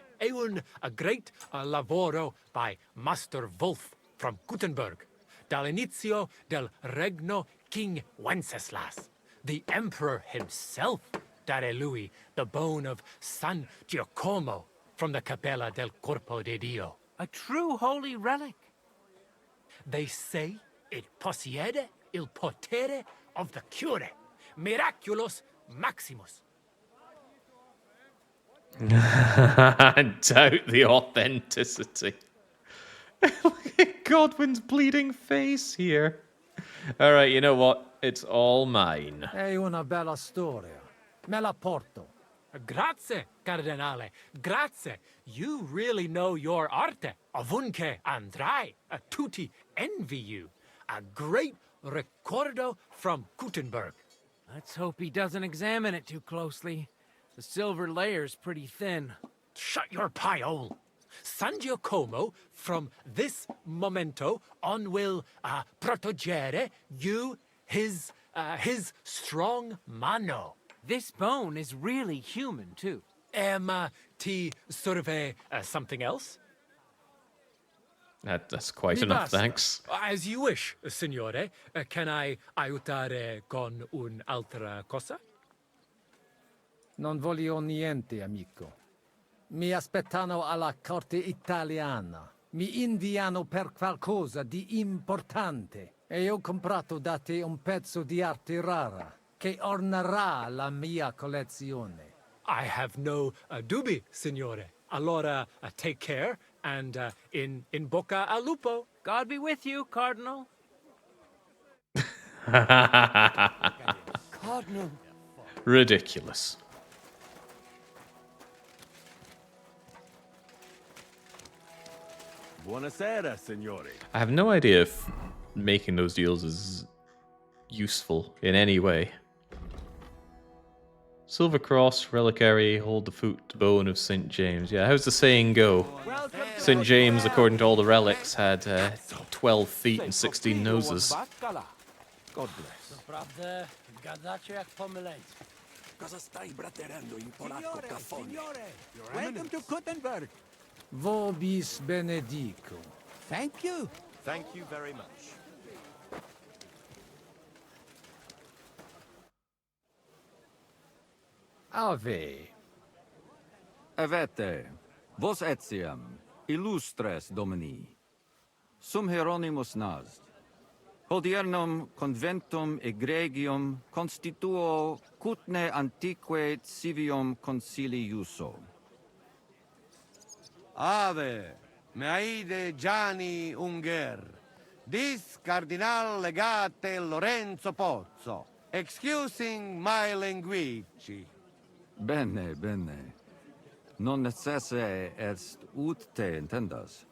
A great lavoro by Master Wolf from Gutenberg. dall'inizio del regno King Wenceslas. The emperor himself dare lui the bone of San Giacomo from the Capella del Corpo de Dio. A true holy relic. They say it possiede il potere of the cure. Miraculous Maximus. I doubt the authenticity. Look at Godwin's bleeding face here. All right, you know what? It's all mine. È una bella storia. Me la porto. Grazie, Cardinale. Grazie. You really know your arte. Ovunque andrai. Tutti envy you. A great ricordo from Gutenberg. Let's hope he doesn't examine it too closely. The silver layer's pretty thin. Shut your pie hole. San Giacomo, from this momento on, will proteggere you, his strong mano. This bone is really human, too. Ti serve something else? That's quite Mi enough, basta. thanks. As you wish, signore. Can I aiutare con un'altra cosa? Non voglio niente, amico. Mi aspettano alla corte italiana. Mi inviano per qualcosa di importante. E ho comprato da te un pezzo di arte rara che ornerà la mia collezione. I have no dubbi, signore. Allora, take care, and in bocca al lupo. God be with you, Cardinal. Cardinal. Ridiculous. Buonasera, signori. I have no idea if making those deals is useful in any way. Silver Cross, Reliquary, hold the foot bone of St. James. Yeah, how's the saying go? St. James, according to all the relics, had 12 feet and 16 noses. God bless. Prawdę gadacie jak pomyleńcy. Cosa stai braterando in polacco, caffone? Welcome to Gutenberg. Vobis benedico. Thank you. Thank you very much. Ave. Avete, vos etiam, illustres domini, sum Hieronymus Nast, hodiernum conventum egregium constituo cutne antique civium concili iuso. Ave, Meaide Gianni Unger, dis Cardinal Legate Lorenzo Pozzo, excusing my language. Bene, bene. Non necesse est ut te intendas.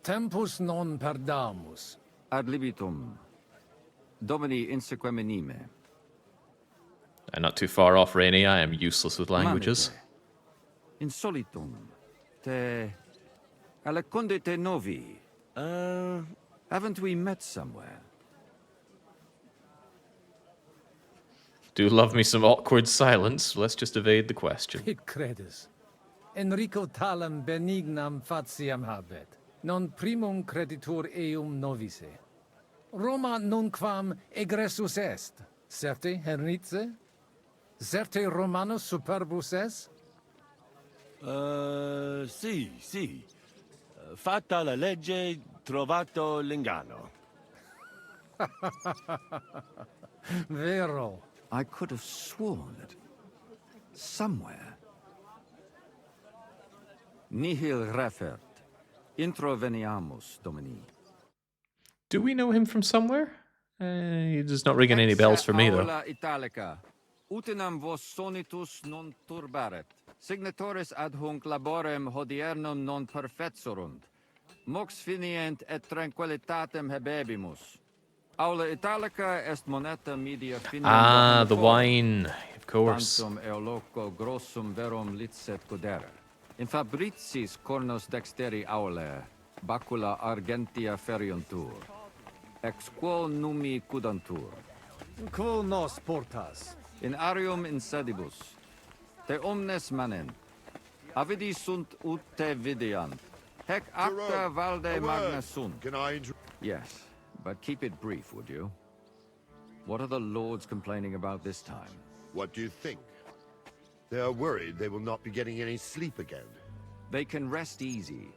Tempus non perdamus. Ad libitum. Domini insequem anime. I'm not too far off, Rainey. I am useless with languages. Insolitum. Te alecunde te novi. Haven't we met somewhere? Do love me some awkward silence. Let's just evade the question. Id credis. Enrico talem benignam fatiam habet. Non primum creditur eum novice. Roma nunquam egressus est. Certe, Henrice? Certe Romanus superbus est? Sì. Fatta la legge, trovato l'ingano. Vero. I could have sworn that somewhere. Nihil refert. Introveniamus, Domini. Do we know him from somewhere? He's not ringing any bells for me, though. Aula Italica. Utinam vos sonitus non turbaret. Signatoris adhunc laborem hodiernum non perfetsurunt. Mox finient et tranquillitatem habebimus. Aula Italica est moneta media finium. Ah, the wine, of course. Quantum eoloco grossum verum licet godere. In fabricis cornos dexteri aule, bacula argentia feriuntur. Ex quo numi cudantur. Quo nos portas? In arium insedibus. Te omnes manent. Avidi sunt ut te videant. Hec acta Jerome, valde a word. magna sunt. Can I Yes, but keep it brief, would you? What are the lords complaining about this time? What do you think? They are worried they will not be getting any sleep again. They can rest easy.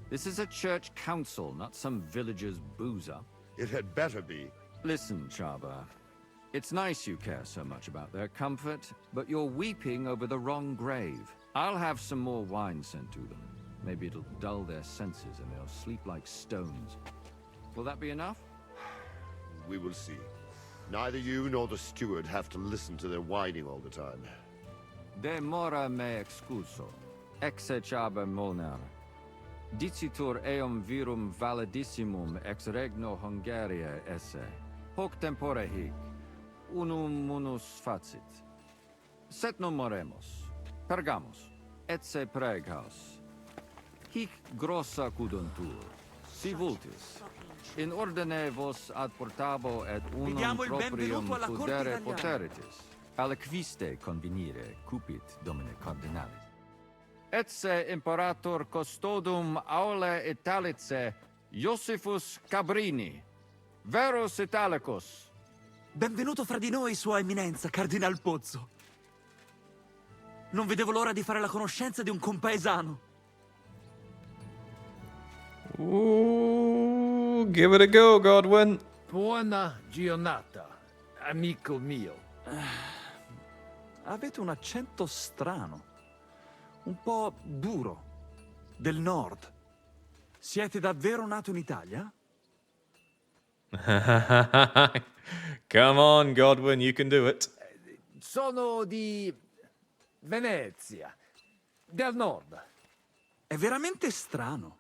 This is a church council, not some villager's boozer. It had better be. Listen, Chaba. It's nice you care so much about their comfort, but you're weeping over the wrong grave. I'll have some more wine sent to them. Maybe it'll dull their senses and they'll sleep like stones. Will that be enough? We will see. Neither you nor the steward have to listen to their whining all the time. De mora me excuso. Exe Chaba Molnar. Dicitur eum virum validissimum ex regno Hungaria esse. Hoc tempore hic. Unum munus facit. Set non moremus. Pergamos. Etse preghaus. Hic grossa cuduntur. Si vultis. In ordine vos ad portabo et unum proprium pudere poteritis. Aliquiste convenire cupit domine cardinalis. Etse imperator custodum aule Italice Iosifus Cabrini. Verus Italicus. Benvenuto fra di noi, Sua Eminenza, Cardinal Pozzo. Non vedevo l'ora di fare la conoscenza di un compaesano. Ooh, give it a go, Godwin. Buona giornata, amico mio. Avete un accento strano. Un po' duro. Del nord. Siete davvero nato in Italia? Come on, Godwin, you can do it. Sono di Venezia, del nord. È veramente strano.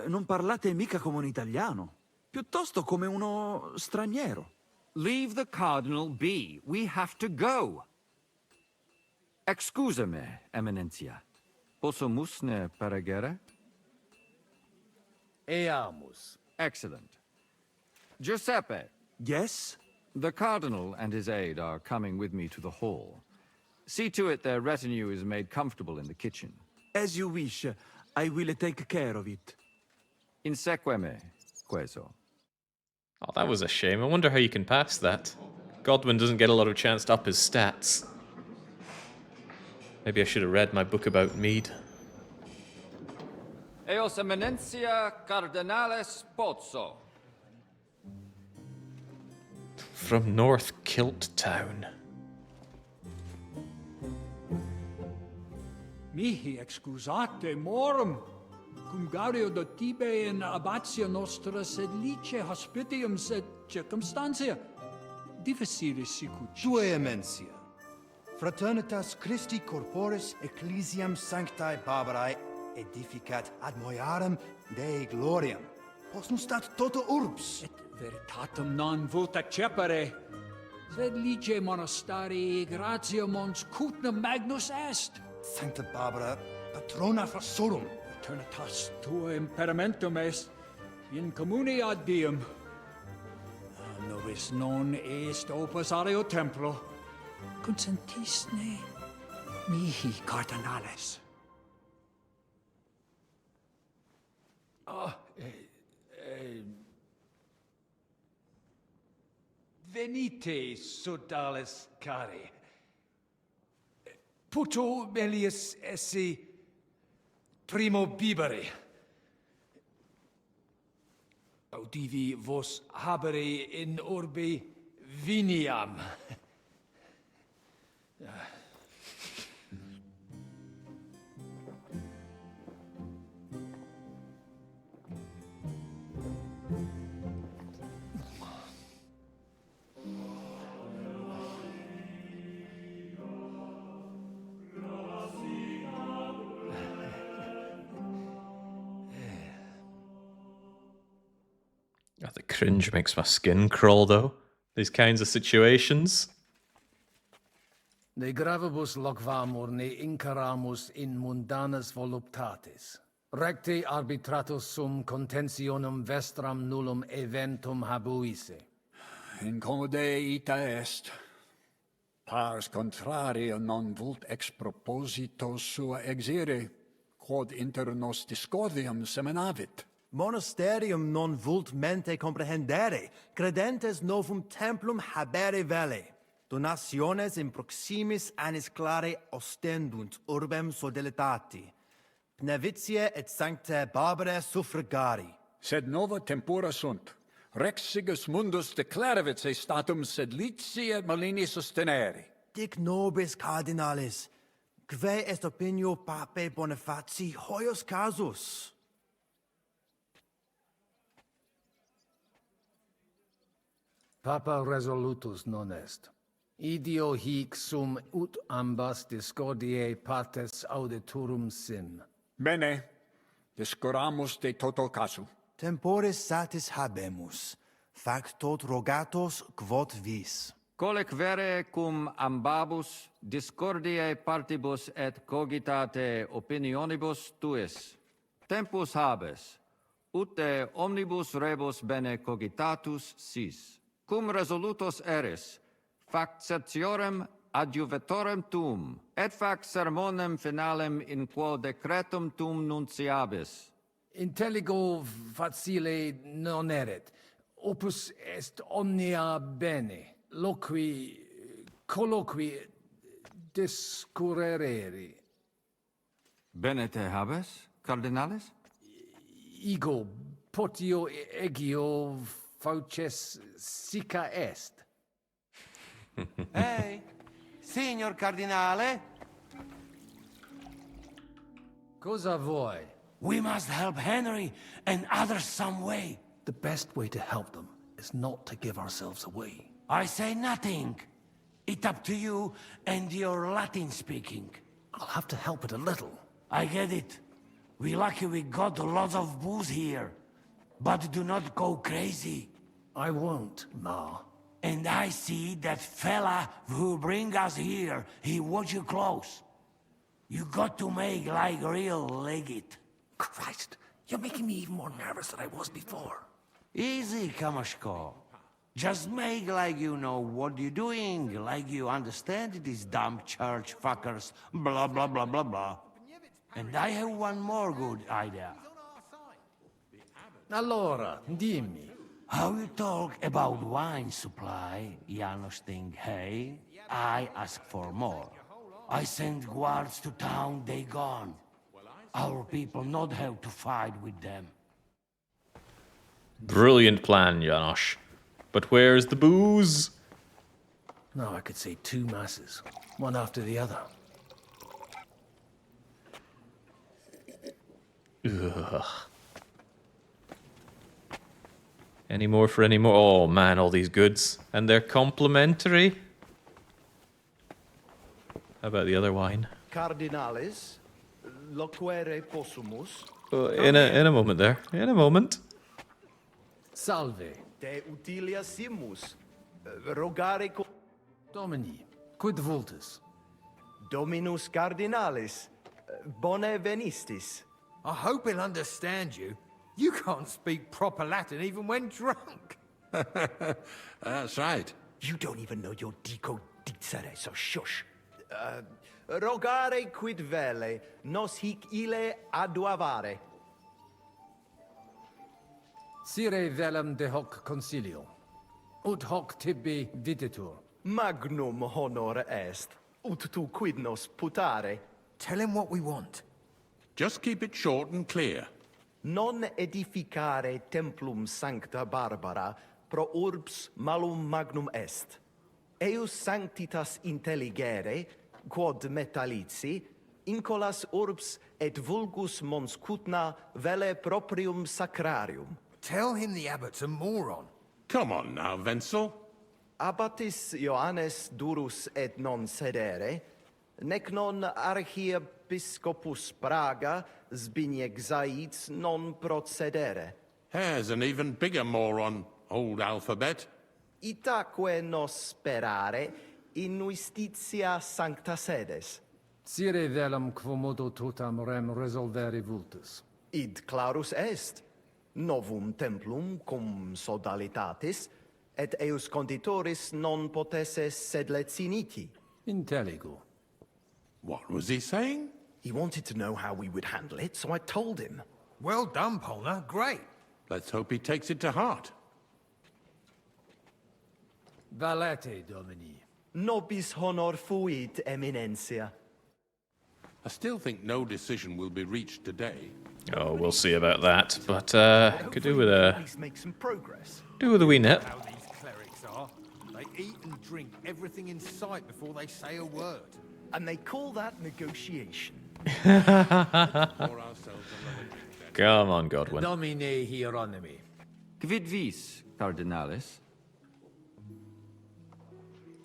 Non parlate mica come un italiano, piuttosto come uno straniero. Leave the cardinal be. We have to go. Excusame, Eminentia. Possumus ne peregere? Eamus. Excellent. Giuseppe. Yes? The cardinal and his aide are coming with me to the hall. See to it their retinue is made comfortable in the kitchen. As you wish. I will take care of it. Inseque me, queso. Oh, that was a shame. I wonder how you can pass that. Godwin doesn't get a lot of chance to up his stats. Maybe I should have read my book about mead. Eos Eminentia Cardinales Pozzo. From North Kilt Town. Mihi excusate morum, cum Gario de Tibe in abatia nostra sed lice hospitium sed circumstantia. Difficilis sicut. Tue emensia. Fraternitas Christi corporis ecclesiam sanctae Barbarae edificat ad moiarem Dei gloriam. Postum stat toto urbs. Et veritatem non vult accepere, sed lice monastarii gratia mons cutnum magnus est. Sancta Barbara, patrona Frassorum. Eternitas tua imperamentum est, in communi ad diem. Nobis non est opus aleo templo, consentisne mihi cardinales. Venite, sodales cari. Puto melius esse primo bibere. Audivi vos habere in urbe viniam. Oh, the cringe makes my skin crawl, though. These kinds of situations. Ne gravibus loquamur ne incaramus in mundanas voluptatis. Recte arbitratus sum contentionum vestram nullum eventum habuisse. Incomode ita est. Pars contrario non vult ex proposito sua exire, quod inter nos discordium seminavit. Monasterium non vult mente comprehendere, credentes novum templum habere vele. Donationes in proximis annis clare ostendunt urbem sodelitati. Pnevitiae et sanctae Barbarae suffragari. Sed nova tempora sunt. Rex sigus mundus declaravit se statum sed lici et malini sostenere. Dic nobis cardinalis, quae est opinio pape Bonifaci hoius casus? Papa resolutus non est. Idio hic sum ut ambas discordiae partes auditorum sim. Bene, discoramus de toto casu. Temporis satis habemus, factot rogatos quod vis. Colec vere cum ambabus discordiae partibus et cogitate opinionibus tuis. Tempus habes, ut de omnibus rebus bene cogitatus sis. Cum resolutos eris, fac certiorem adjuvetorem tuum, et fac sermonem finalem in quo decretum tuum nunciabis. Intelligo facile non erit. Opus est omnia bene. Loqui, colloqui, discurrere. Bene te habes, cardinalis? Ego, potio egio fauces sica est. Hey, signor cardinale? Cosa vuoi? We must help Henry and others some way. The best way to help them is not to give ourselves away. I say nothing. It's up to you and your Latin speaking. I'll have to help it a little. I get it. We lucky we got lots of booze here. But do not go crazy. I won't, Ma. And I see that fella who bring us here. He watch you close. You got to make like real legit. Christ, you're making me even more nervous than I was before. Easy, Kamashko. Just make like you know what you're doing, like you understand these dumb church fuckers, blah blah blah blah blah. And I have one more good idea. Allora, dimmi. How you talk about wine supply, Janos think, hey? I ask for more. I send guards to town, they gone. Our people not have to fight with them. Brilliant plan, Janosch. But where's the booze? Now I could say 2 masses, one after the other. Ugh. Any more for any more? Oh man, all these goods. And they're complimentary. How about the other wine? Cardinalis, loquere possumus. In a moment there. In a moment. Salve. De utilia simus. Rogare Domini, quid vultus? Dominus cardinalis. Bone venistis. I hope he'll understand you. You can't speak proper Latin even when drunk. That's right. You don't even know your dico dicere, so shush. Rogare quid vele, nos hic ille aduavare. Sire velum de hoc concilio, ut hoc tibi videtur. Magnum honor est, ut tu quid nos putare. Tell him what we want. Just keep it short and clear. Non edificare templum sancta Barbara pro urbs malum magnum est. Eius sanctitas intelligere, quod metallici, incolas urbs et vulgus mons cutna vele proprium sacrarium. Tell him the abbot's a moron. Come on now, Wenzel. Abbatis Johannes durus et non sedere, nec non archiepiscopus Praga Zbigniew Zaitz non procedere. Here's an even bigger moron, old alphabet. Itaque nos sperare in justitia sancta sedes. Sire velum quomodo totam rem resolvere vultus. Id clarus est. Novum templum cum sodalitatis, et eius conditoris non potesse sed leciniti. Intelligo. What was he saying? He wanted to know how we would handle it, so I told him. Well done, Polna. Great. Let's hope he takes it to heart. Valete, Domini. Nobis honor fuit, eminentia. I still think no decision will be reached today. Oh, we'll see about that. But could do with At a least make some progress. wee nip. How these clerics are. They eat and drink everything in sight before they say a word. And they call that negotiation. Come on, Godwin. Domine Hieronymi. Quid vis, Cardinalis?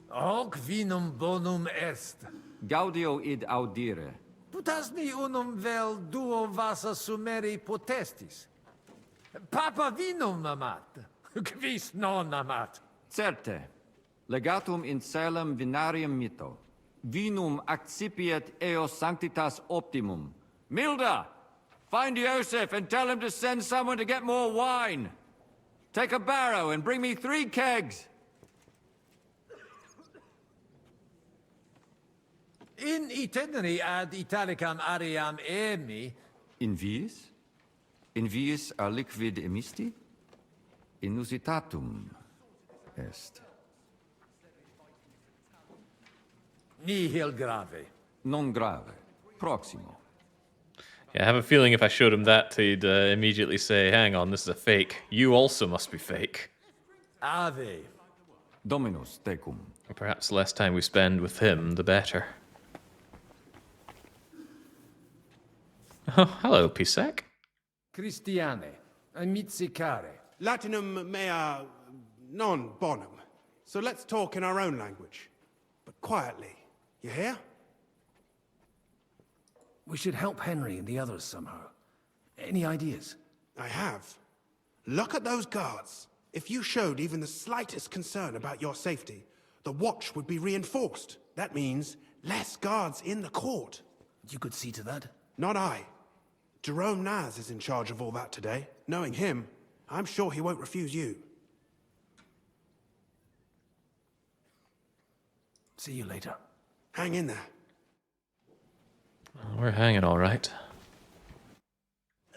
Hoc vinum bonum est. Gaudio id audire. Putasmi unum vel duo vasa sumeri potestis. Papa vinum amat. Quis non amat. Certe. Legatum in celem vinarium mito. Vinum accipiet eos sanctitas optimum. Milda! Find Joseph and tell him to send someone to get more wine. Take a barrow and bring me 3 kegs. In itinere ad Italicam aream emi. In viis? In viis a liquid emisti? Inusitatum est. Nihil grave. Non grave. Proximo. Yeah, I have a feeling if I showed him that, he'd immediately say, hang on, this is a fake. You also must be fake. Ave. Dominus tecum. Or perhaps the less time we spend with him, the better. Oh, hello, Pisek. Christiane. Amitsicare. Latinum mea non bonum. So let's talk in our own language. But quietly. You hear? We should help Henry and the others somehow. Any ideas? I have. Look at those guards. If you showed even the slightest concern about your safety, the watch would be reinforced. That means less guards in the court. You could see to that? Not I. Jerome Naz is in charge of all that today. Knowing him, I'm sure he won't refuse you. See you later. Hang in there. We're hanging all right.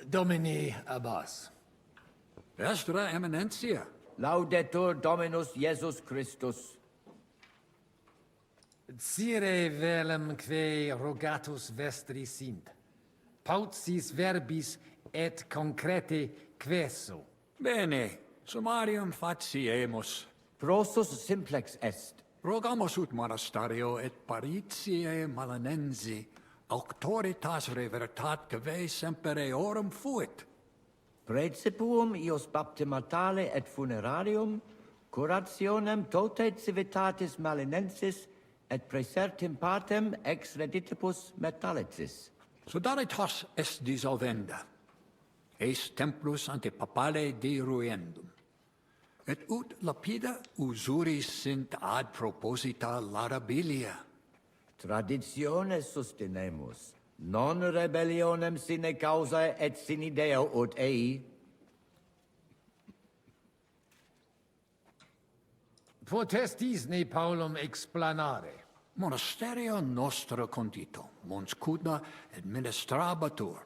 Domini Abbas. Vestra Eminentia. Laudetur Dominus Jesus Christus. Cire velum que rogatus vestri sint. Pautsis verbis et concrete queso. Bene, summarium faciemus. Prosus simplex est. Rogamus ut monasterio et paritiae malanensi auctoritas revertat que semper eorum fuit. Praecipuum ios baptimatale et funerarium, curationem tote civitatis malinensis et praesertim partem ex reditibus metallicis. Sodalitas est dissolvenda. Eis templus ante papale deruendum. Et ut lapida usuris sint ad proposita larabilia. Traditiones sustenemus, non rebellionem sine causa et sine Deo ut ei. Potestis ne Paulum explanare. Monasterio nostro condito, mons cudna administrabatur,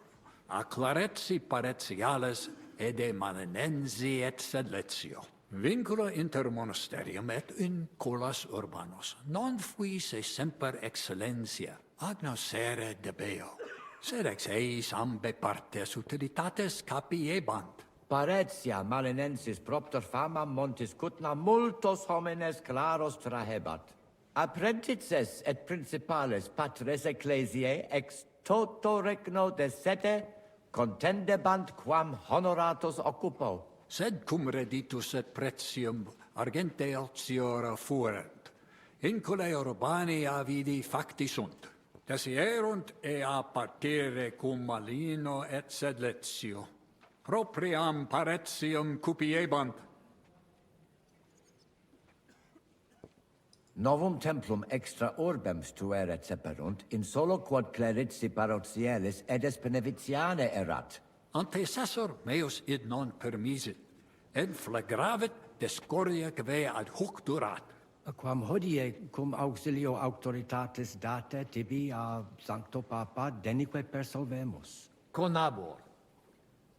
a claretsi paretiales ede malinensi et sedletio. Vincula inter monasterium et in colas urbanos, non fuisse semper excellentia, agnoscere debeo, sed ex eis ambe partes utilitates capiebant. Paretia malinensis propter fama montis cutna multos homines claros trahebat. Apprentices et principales patres ecclesiae ex toto regno de sede contendebant quam honoratus occupo. Sed cum reditus et pretium argente altiora fuerent. Incule urbani avidi facti sunt. Desierunt ea partire cum malino et sedletio. Propriam paretium cupiebant. Novum templum extra orbem stueret seperunt, in solo quod clerici parotialis edes benevitiane erat. Antecessor meus id non permisit, et flagravit discordia que ad hoc durat. Quam hodie cum auxilio auctoritatis date tibi a Sancto Papa denique persolvemus. Conabor.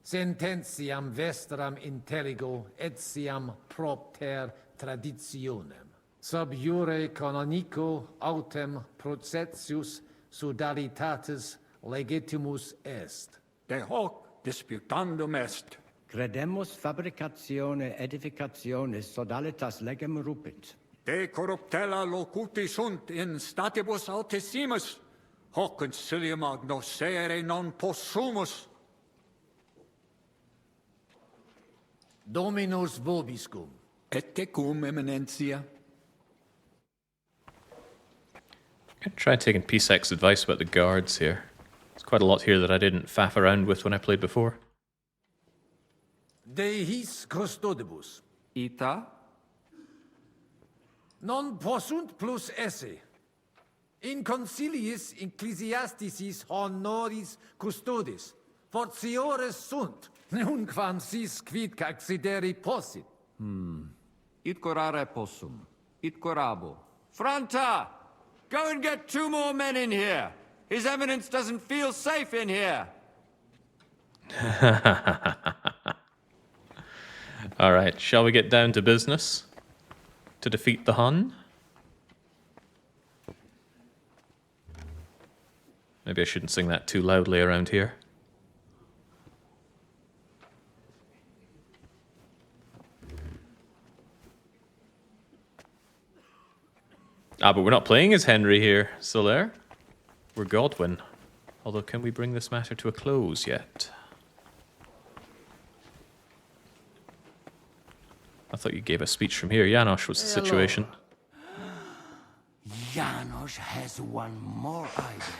Sententiam vestram intelligo etiam propter traditionem. Sub iure canonico autem processius sodalitatis legitimus est. De hoc disputandum est. Credemus fabricatione edificationis sodalitas legem rupit. De corruptella locuti sunt in statibus altissimus, hoc concilium agnoscere non possumus. Dominus vobiscum. Et tecum, eminentia. I'm going to try taking P-Sec's advice about the guards here. There's quite a lot here that I didn't faff around with when I played before. De his custodibus. Ita? Non possunt plus esse. In conciliis ecclesiasticis honoris custodis. Fortiores sunt. Nunquam sis quid accideri possit. It corare possum. It corabo. Franta! Go and get 2 more men in here. His Eminence doesn't feel safe in here. All right, shall we get down to business? To defeat the Hun? Maybe I shouldn't sing that too loudly around here. Ah, but we're not playing as Henry here, Solaire. We're Godwyn. Although, can we bring this matter to a close yet? I thought you gave a speech from here. Janosch, what's the situation? Janos has one more idea.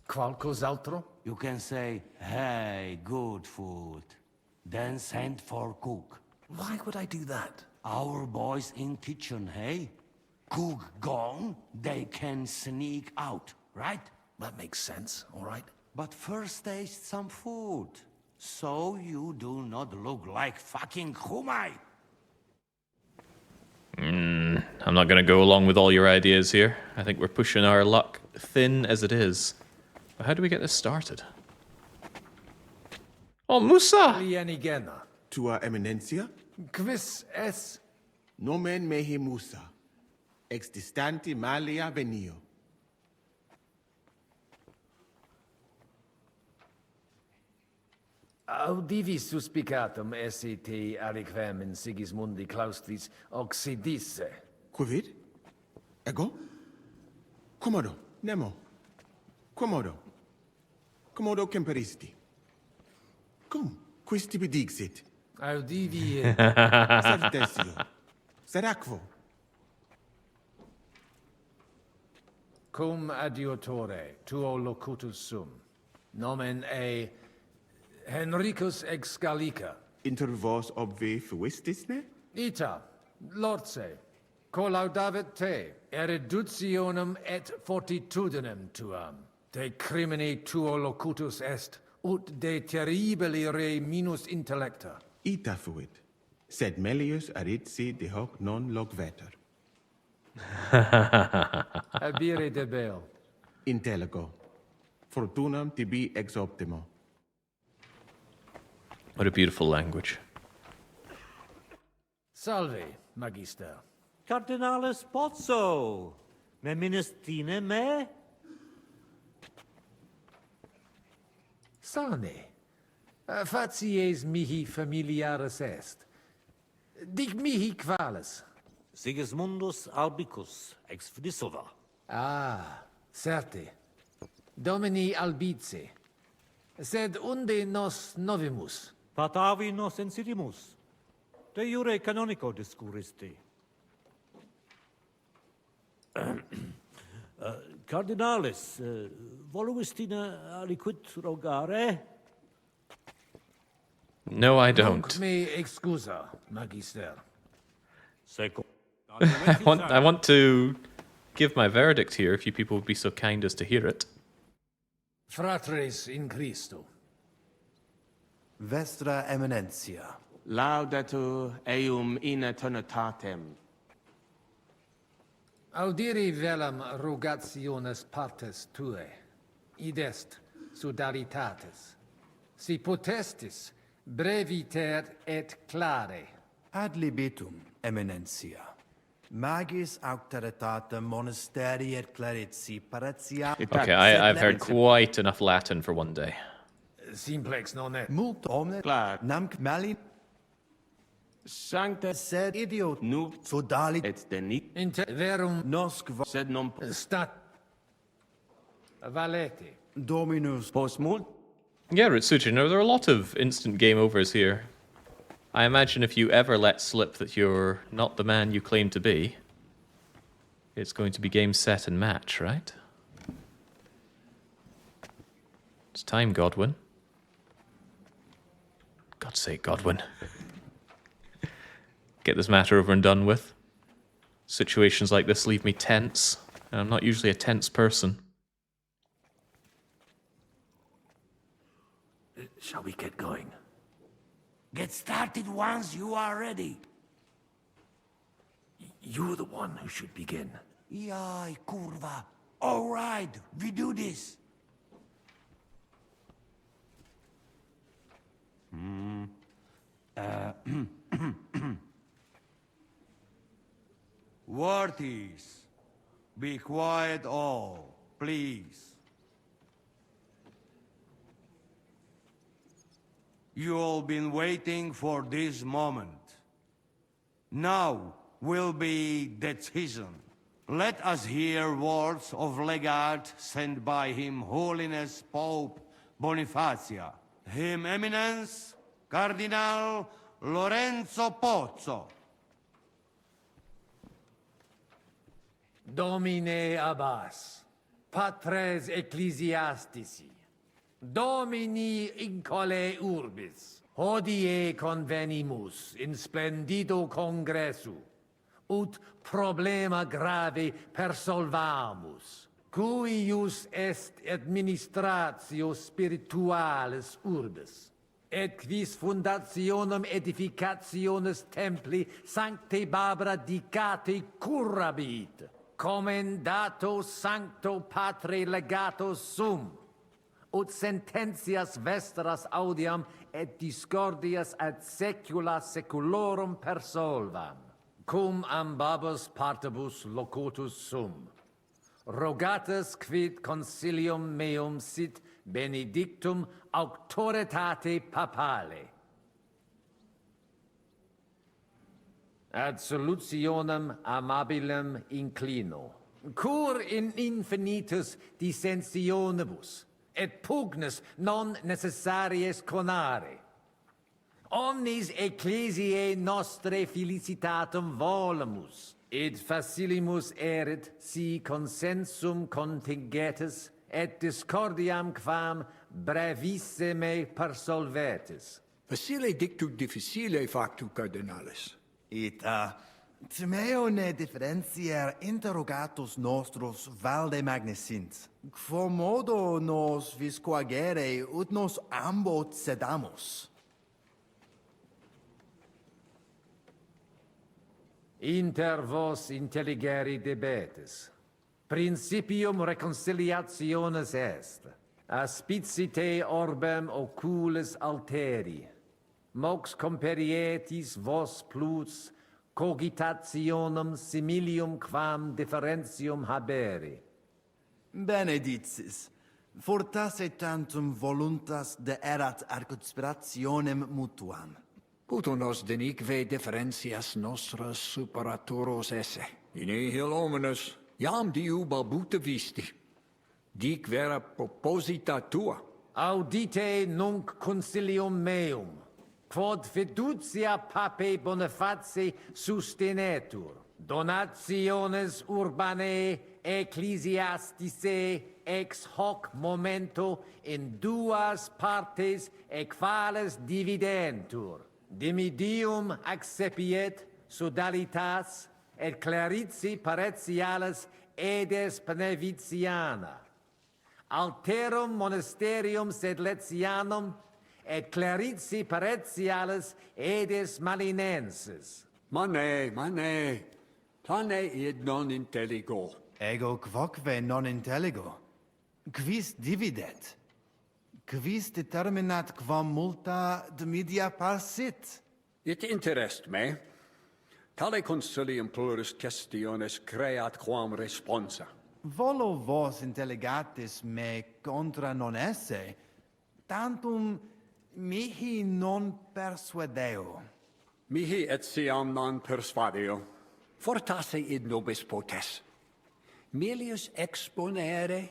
Qualcos'altro? You can say, hey, good food. Then send for cook. Why would I do that? Our boys in kitchen, hey? Cook gone, they can sneak out, right? That makes sense, all right. But first taste some food. So you do not look like fucking Humai. I'm not going to go along with all your ideas here. I think we're pushing our luck thin as it is. But how do we get this started? Oh, Musa! Lienigena. Tua Eminencia? Quis es? Nomen mehi Musa. Ex distanti malia venio. Audivi suspicatum esse te aliquem in Sigismundi Claustris occidisse. Quid? Ego? Commodo, nemo. Commodo. Commodo temperisti. Cum, quis tibi dixit? Audivi... Sed desio. Sed aquo. Cum adiutore, tuo locutus sum. Nomen e... Henricus ex Gallica. Inter vos obvi fuistisne? Ita, lorse, colaudavit te, eruditionem et fortitudinem tuam. De crimine tuo locutus est, ut de terribili re minus intellecta. Ita fuit, sed melius aritsi de hoc non logveter. Abire debel. Intelligo. Fortunam tibi ex optimo. What a beautiful language. Salve, Magister. Cardinalis Pozzo, me ministine me? Sane. Facies mihi familiaris est. Dic mihi qualis. Sigismundus Albicus, ex Fidisova. Ah, certe. Domini Albice. Sed unde nos novimus? Patavi nos insidimus. De jure canonico discuristi. Cardinalis, voluistina aliquid rogare? No, I don't. Nunc me excusa, Magister. Seco. I want to give my verdict here, if you people would be so kind as to hear it. Fratres in Christo. Vestra Eminentia. Laudatur eum in eternitatem. Audiri velam rogationes partes tue, id est sodalitatis. Si potestis, breviter et clare. Ad libitum, eminentia. Magis auctoritatem monasteri et clerici paratia... Okay, I've heard quite enough Latin for one day. Simplex non est. Multo omne namc mali... Sancta sed idiot nu sodalit et denit Inter verum nosque sed non stat valete. Dominus post mult. Yeah, Ritsuji, there are a lot of instant game overs here. I imagine if you ever let slip that you're not the man you claim to be, it's going to be game, set, and match, right? It's time, Godwin. God's sake, Godwin. Get this matter over and done with. Situations like this leave me tense, and I'm not usually a tense person. Shall we get going? Get started once you are ready. You're the one who should begin. Yai, kurva. All right, we do this. Worthies, be quiet all, please. You all been waiting for this moment. Now will be decision. Let us hear words of legate sent by Him Holiness Pope Bonifacia, Him Eminence Cardinal Lorenzo Pozzo. Domine Abbas, patres ecclesiastici, Domini incole urbis, hodie convenimus in splendido congressu, ut problema grave persolvamus, cuius est administratio spiritualis urbis, et quis fundationem edificationes templi sancte Barbara dicate curabit, commendato sancto patre legato sum, ut sententias vestras audiam et discordias ad secula seculorum persolvam, cum ambabus partibus locutus sum. Rogatus quid consilium meum sit benedictum auctoritate papale. Ad solutionem amabilem inclino, cur in infinitus dissensionibus, et pugnis non necessaries conare. Omnis ecclesiae nostre felicitatum volemus, et facilimus erit si consensum contingetis, et discordiam quam brevissime persolvetis. Facile dictu difficile factu, cardinalis. Ita, timeo ne differentiar interrogatus nostros valde magnesint, quomodo nos viscoagere ut nos ambot sedamus. Inter vos intelligere debetis. Principium reconciliationis est. Aspicite orbem oculis alteri. Mox comperietis vos plus cogitationem similium quam differentium habere. Benedictis, fortasse tantum voluntas de erat ad conspirationem mutuam. Puto nos denique differentias nostras superatoros esse. In nihil hominus, iam diu balbuta visti. Dic vera proposita tua. Audite nunc concilium meum, quod fiducia pape Boniface sustenetur, donationes urbanae ecclesiasticae ex hoc momento in duas partes equales dividentur. Dimidium accepiet sodalitas et clarici paretialis edes Beneviciana. Alterum monasterium sed Letianum et clarici paretialis edes Malinensis. Mane. Tane id non intelligo. Ego quoque non intelligo. Quis dividet? Quis determinat quam multa de media parsit? It interest me. Tale consilium plurus questiones creat quam responsa. Volo vos intelligatis me contra non esse, tantum mihi non persuadeo. Mihi etiam non persuadeo. Fortasse id nobis potes. Melius exponere?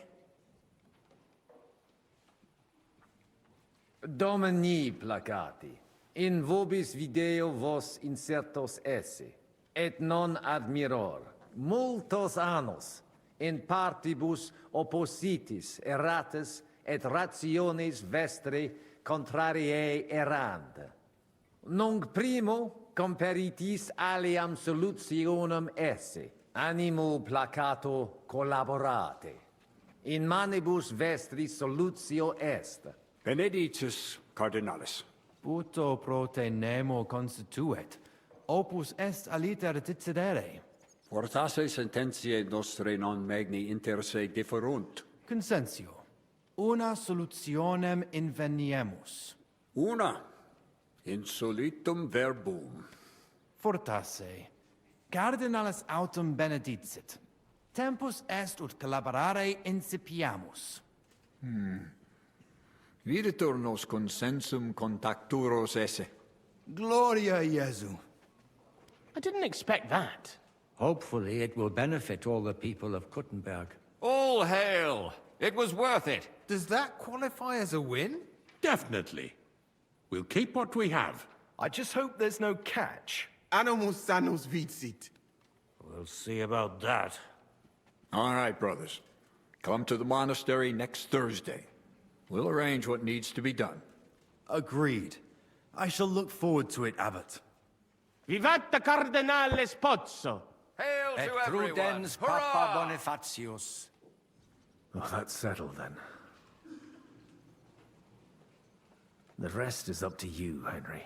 Domini placati, in vobis video vos insertos esse, et non admiror, multos annos, in partibus oppositis erratis et rationis vestri contrariae errand. Nunc primo comperitis aliam solutionem esse, animo placato collaborate. In manibus vestri solutio est. Benedictus cardinalis. Puto pro te nemo constituet, opus est aliter decidere. Fortasse sententiae nostrae non magni inter se differunt. Consensio, una solutionem inveniemus. Una, insolitum verbum. Fortasse, cardinalis autem benedicit. Tempus est ut collaborare incipiamus. Videtur nos consensum contacturos esse. Gloria Jesu. I didn't expect that. Hopefully it will benefit all the people of Kuttenberg. All hail! It was worth it. Does that qualify as a win? Definitely. We'll keep what we have. I just hope there's no catch. Animus sanus vicit. We'll see about that. All right, brothers. Come to the monastery next Thursday. We'll arrange what needs to be done. Agreed. I shall look forward to it, Abbot. Vivat the Cardinale Spozzo! Hail Et to everyone! prudens Papa Bonifatius. Well, that's settled then. The rest is up to you, Henry.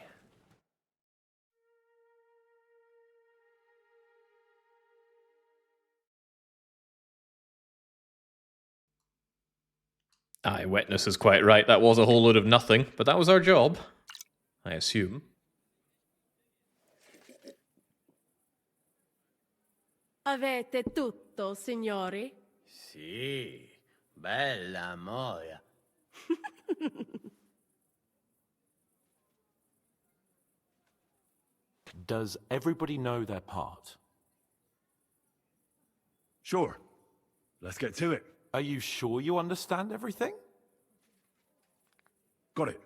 Aye, Witness is quite right. That was a whole load of nothing, but that was our job, I assume. Avete tutto, signori? Sì, bella moia. Does everybody know their part? Sure. Let's get to it. Are you sure you understand everything? Got it.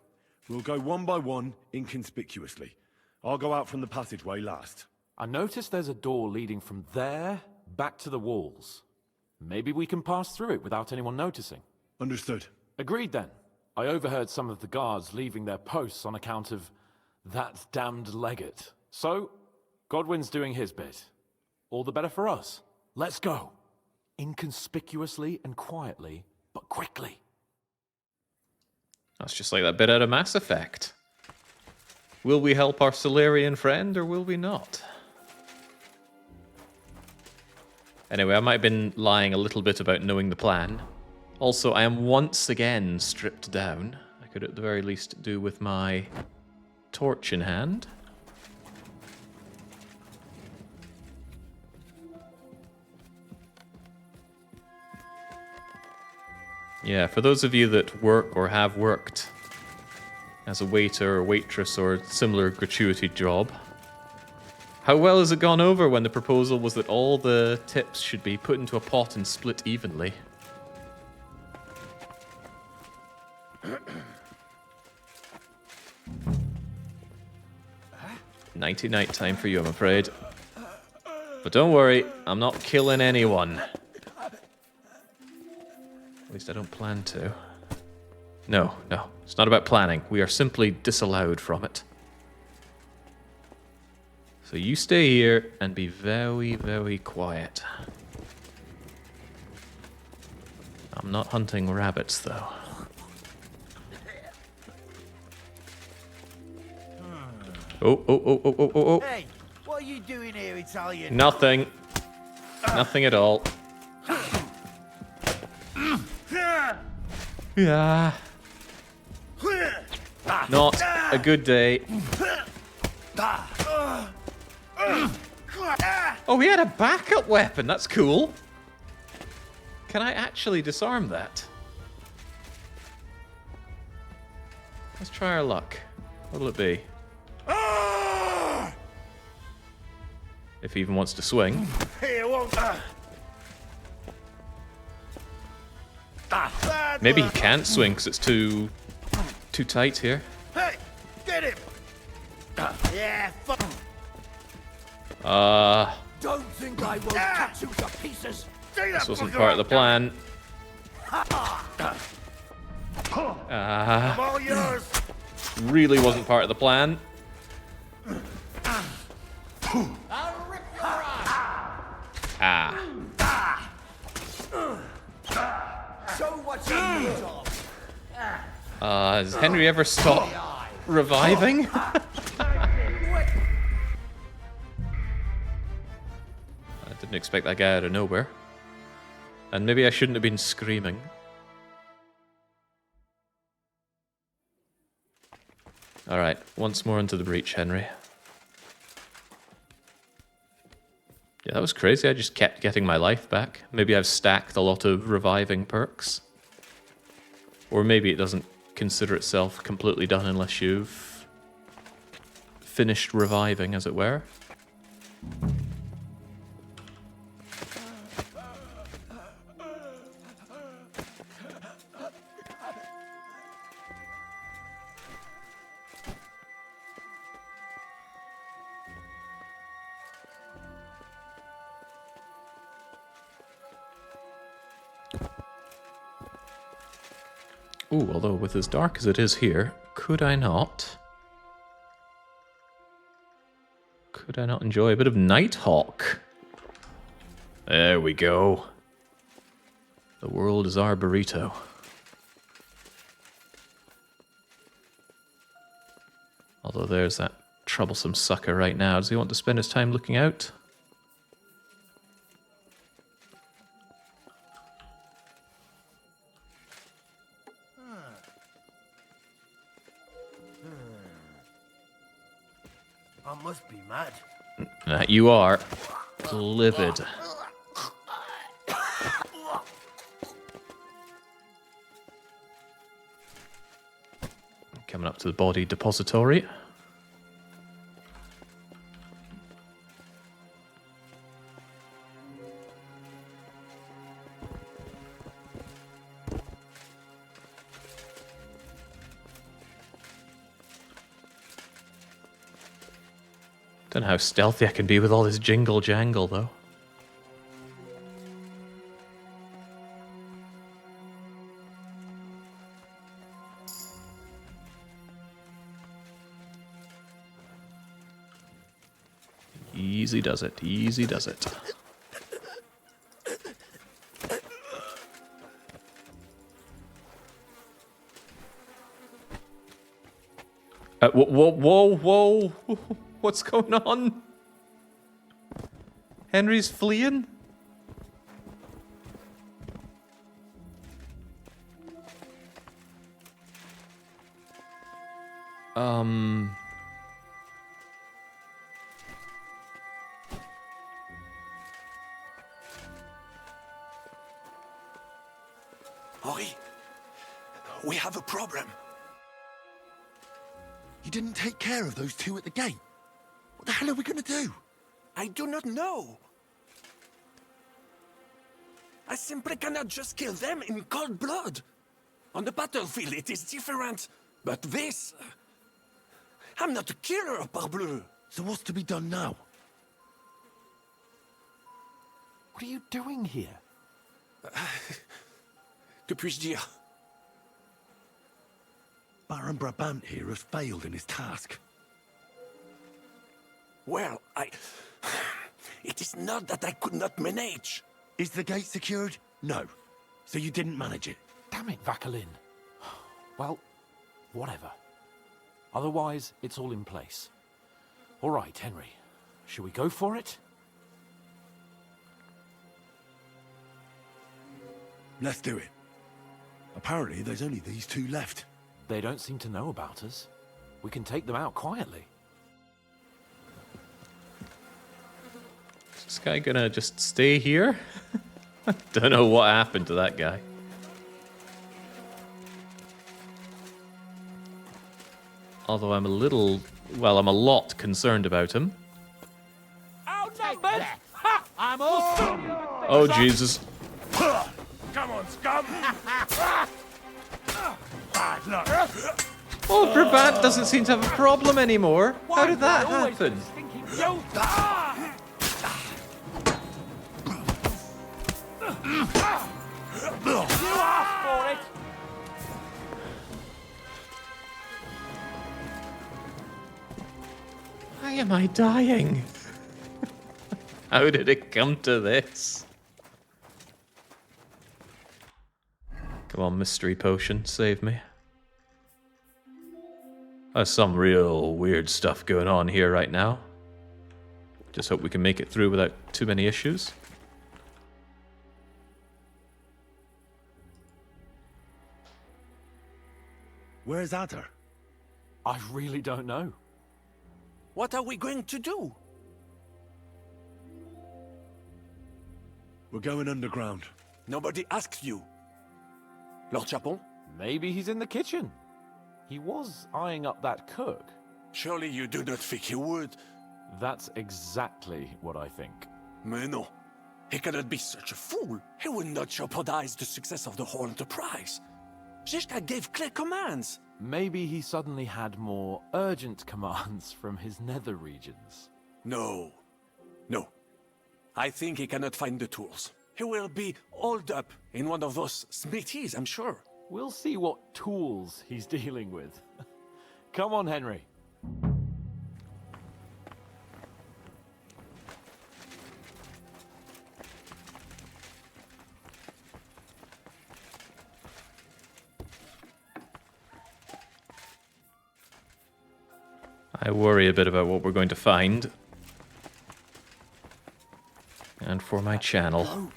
We'll go one by one, inconspicuously. I'll go out from the passageway last. I noticed there's a door leading from there back to the walls. Maybe we can pass through it without anyone noticing. Understood. Agreed then. I overheard some of the guards leaving their posts on account of that damned legate. So, Godwin's doing his bit. All the better for us. Let's go. Inconspicuously and quietly, but quickly. That's just like that bit out of Mass Effect. Will we help our Solarian friend, or will we not? Anyway, I might have been lying a little bit about knowing the plan. Also, I am once again stripped down. I could at the very least do with my torch in hand. Yeah, for those of you that work or have worked as a waiter or waitress or similar gratuity job, how well has it gone over when the proposal was that all the tips should be put into a pot and split evenly? Nighty-night time for you, I'm afraid. But don't worry, I'm not killing anyone. At least I don't plan to. No, it's not about planning. We are simply disallowed from it. So you stay here and be very, very quiet. I'm not hunting rabbits, though. Oh. Hey, what are you doing here, Italian? Nothing. Nothing at all. Yeah. Not a good day. Oh, we had a backup weapon. That's cool. Can I actually disarm that? Let's try our luck. What'll it be? If he even wants to swing. Maybe he can't swing because it's too tight here. Hey, get him! Yeah, fuck. Don't think I won't cut you to pieces. This wasn't part of the plan. I'm all yours. Really wasn't part of the plan. Ah. Show what you need of. Has Henry ever stopped reviving? I didn't expect that guy out of nowhere. And maybe I shouldn't have been screaming. Alright, once more into the breach, Henry. Yeah, that was crazy. I just kept getting my life back. Maybe I've stacked a lot of reviving perks. Or maybe it doesn't consider itself completely done unless you've finished reviving, as it were. Ooh, although with as dark as it is here, could I not enjoy a bit of Nighthawk? There we go. The world is our burrito. Although there's that troublesome sucker right now. Does he want to spend his time looking out? I must be mad. You are livid. Coming up to the body depository. Don't know how stealthy I can be with all this jingle jangle, though. Easy does it, easy does it. Whoa. What's going on? Henry's fleeing? Henri, we have a problem. You didn't take care of those two at the gate. What the hell are we going to do? I do not know. I simply cannot just kill them in cold blood. On the battlefield, it is different. But this... I'm not a killer, parbleu. So what's to be done now? What are you doing here? Que puis-je dire? Baron Brabant here has failed in his task. Well, it is not that I could not manage. Is the gate secured? No. So you didn't manage it? Damn it, Vacalin. Well, whatever. Otherwise, it's all in place. All right, Henry. Shall we go for it? Let's do it. Apparently, there's only these two left. They don't seem to know about us. We can take them out quietly. Is this guy gonna just stay here? Don't know what happened to that guy. Although I'm a little... well, I'm a lot concerned about him. Outnumbered! Ha! I'm awesome! Oh, Jesus. Come on, scum! Oh, Brabant doesn't seem to have a problem anymore. How did that happen? You asked for it! Why am I dying? How did it come to this? Come on, mystery potion, save me. There's some real weird stuff going on here right now. Just hope we can make it through without too many issues. Where's Adder? I really don't know. What are we going to do? We're going underground. Nobody asked you. Lord Chapon? Maybe he's in the kitchen. He was eyeing up that cook. Surely you do not think he would. That's exactly what I think. Mais non. He cannot be such a fool. He would not jeopardize the success of the whole enterprise. Zizka gave clear commands. Maybe he suddenly had more urgent commands from his nether regions. No. No. I think he cannot find the tools. He will be holed up in one of those smithies, I'm sure. We'll see what tools he's dealing with. Come on, Henry. I worry a bit about what we're going to find. And for my channel.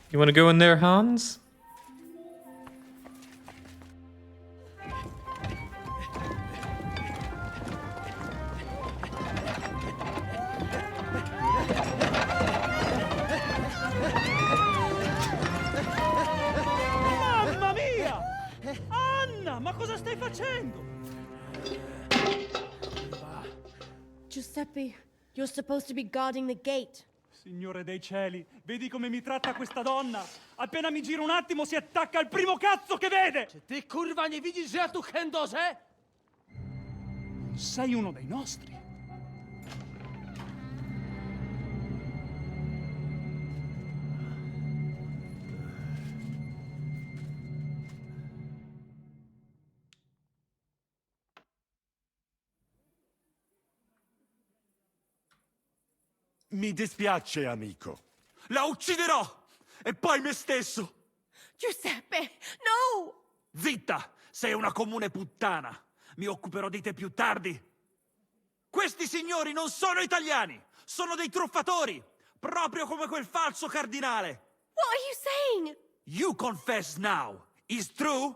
You want to go in there, Hans? Mamma mia! Anna, ma cosa stai facendo? Giuseppe, you're supposed to be guarding the gate. Signore dei cieli, vedi come mi tratta questa donna? Appena mi giro un attimo si attacca al primo cazzo che vede! Ty kurwa nie widzisz, że ja tu chędożę? Sei uno dei nostri. Mi dispiace, amico. La ucciderò! E poi me stesso! Giuseppe, no! Zitta! Sei una comune puttana! Mi occuperò di te più tardi! Questi signori non sono italiani! Sono dei truffatori! Proprio come quel falso cardinale! What are you saying? You confess now! Is true?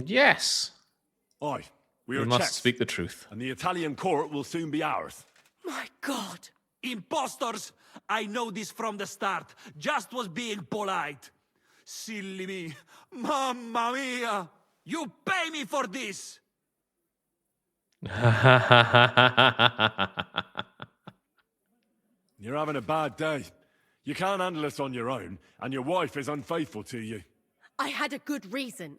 Yes. Aye. We We are must Czechs, speak the truth. and the Italian court will soon be ours. My God! Impostors! I know this from the start. Just was being polite. Silly me. Mamma mia! You pay me for this! You're having a bad day. You can't handle us on your own, and your wife is unfaithful to you. I had a good reason.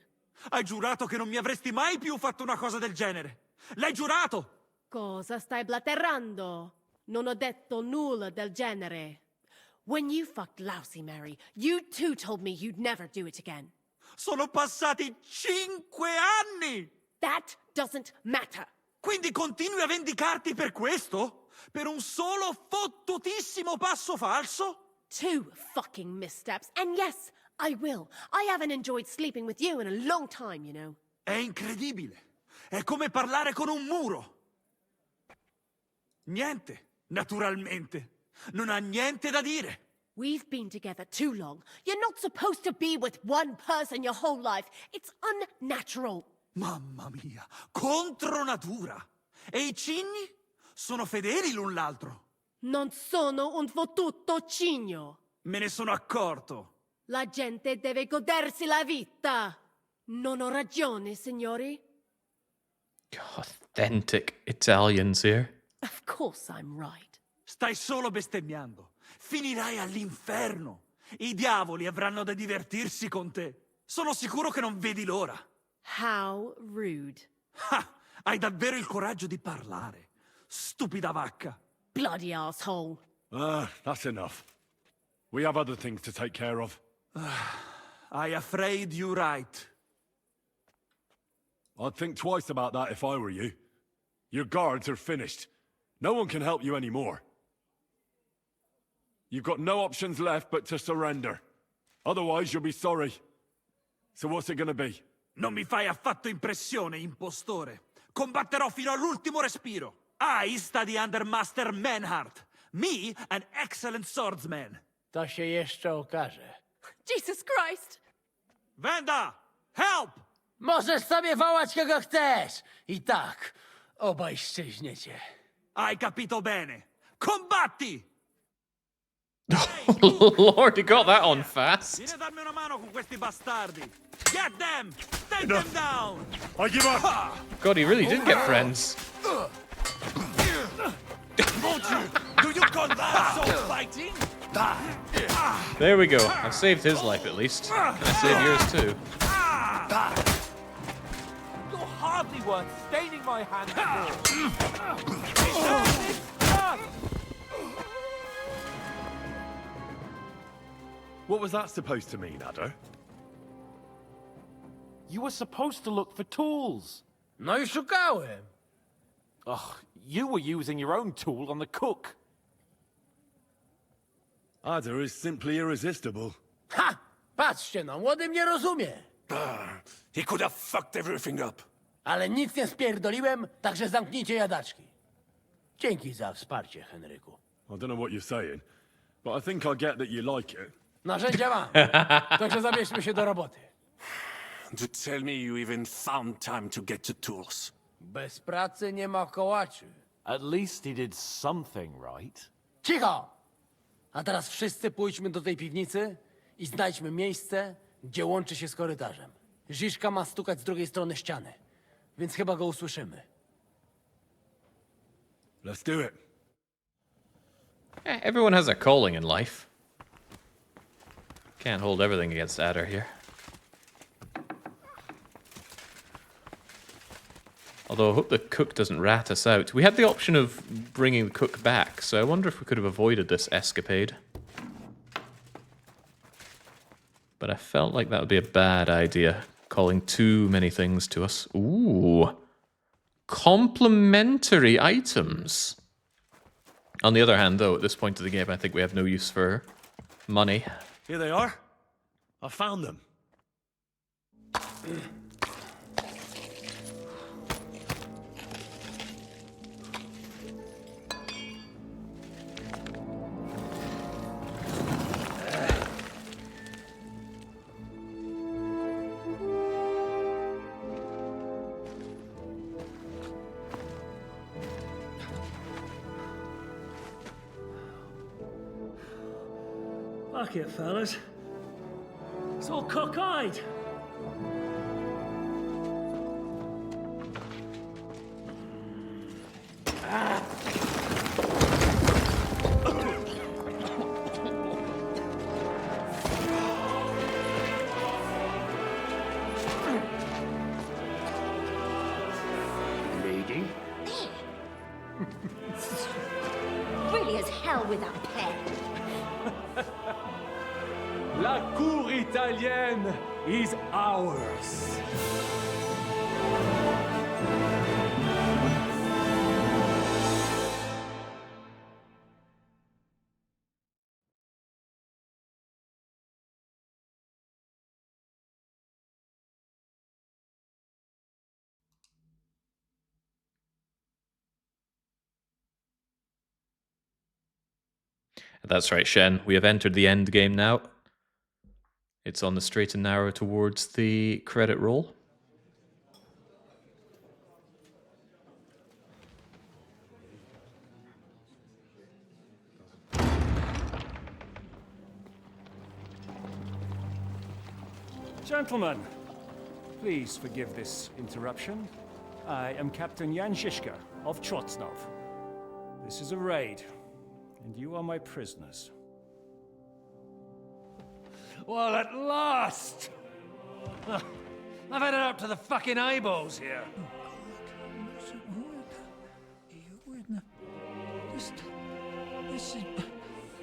Hai giurato che non mi avresti mai più fatto una cosa del genere. L'hai giurato! Cosa stai blatterando? Non ho detto nulla del genere. When you fucked Lousy Mary, you too told me you'd never do it again. Sono passati 5 anni! That doesn't matter. Quindi continui a vendicarti per questo? Per un solo fottutissimo passo falso? 2 fucking missteps, and yes, I will. I haven't enjoyed sleeping with you in a long time, you know. È incredibile. È come parlare con un muro. Niente, naturalmente. Non ha niente da dire. We've been together too long. You're not supposed to be with one person your whole life. It's unnatural. Mamma mia, contro natura. E i cigni? Sono fedeli l'un l'altro. Non sono un fottuto cigno. Me ne sono accorto. La gente deve godersi la vita. Non ho ragione, signori? Authentic Italians here. Of course I'm right. Stai solo bestemmiando. Finirai all'inferno. I diavoli avranno da divertirsi con te. Sono sicuro che non vedi l'ora. How rude. Ha! Hai davvero il coraggio di parlare. Stupida vacca. Bloody asshole. That's enough. We have other things to take care of. I afraid you're right. I'd think twice about that if I were you. Your guards are finished. No one can help you anymore. You've got no options left but to surrender. Otherwise, you'll be sorry. So what's it gonna be? Non mi fai affatto impressione, impostore. Combatterò fino all'ultimo respiro. I study under Master Menhart. Me, an excellent swordsman. To się jeszcze okaże. Jesus Christ! Venda! Help! Możesz sobie wołać kogo chcesz. I tak, obaj szczęśniecie. Hai capito bene. Combatti! Lord, he got that on fast. Vieni a darmi una mano con questi bastardi. Get them! Take them down! I give up! God, he really did get friends. Do you call that sword fighting? There we go. I saved his life at least. And I saved yours too. You're hardly worth staining my hands for. What was that supposed to mean, Adder? You were supposed to look for tools. No i szukałem. Ugh, you were using your own tool on the cook. Adder is simply irresistible. Ha! Patrzcie no, młody mnie rozumie. He could have fucked everything up. Ale nic nie spierdoliłem, także zamknijcie jadaczki. Dzięki za wsparcie, Henryku. I don't know what you're saying, but I think I get that you like it. Narzędzia mam. Także zabierzmy się do roboty. To tell me you even found time to get to tools. Bez pracy nie ma kołaczy. At least he did something right. Cicho! A teraz wszyscy pójdźmy do tej piwnicy i znajdźmy miejsce, gdzie łączy się z korytarzem. Ziszka ma stukać z drugiej strony ściany, więc chyba go usłyszymy. Let's do it. Everyone has a calling in life. Can't hold everything against Adder here. Although I hope the cook doesn't rat us out. We had the option of bringing the cook back, so I wonder if we could have avoided this escapade. But I felt like that would be a bad idea, calling too many things to us. Ooh. Complementary items. On the other hand, though, at this point of the game, I think we have no use for money. Here they are. I found them. Fuck it, fellas. It's all cockeyed. Lady? Really as hell without pen. La cour italienne is ours. That's right, Shen. We have entered the end game now. It's on the straight and narrow towards the credit roll. Gentlemen, please forgive this interruption. I am Captain Jan Žižka of Trotsnov. This is a raid, and you are my prisoners. Well, at last! I've had it up to the fucking eyeballs here.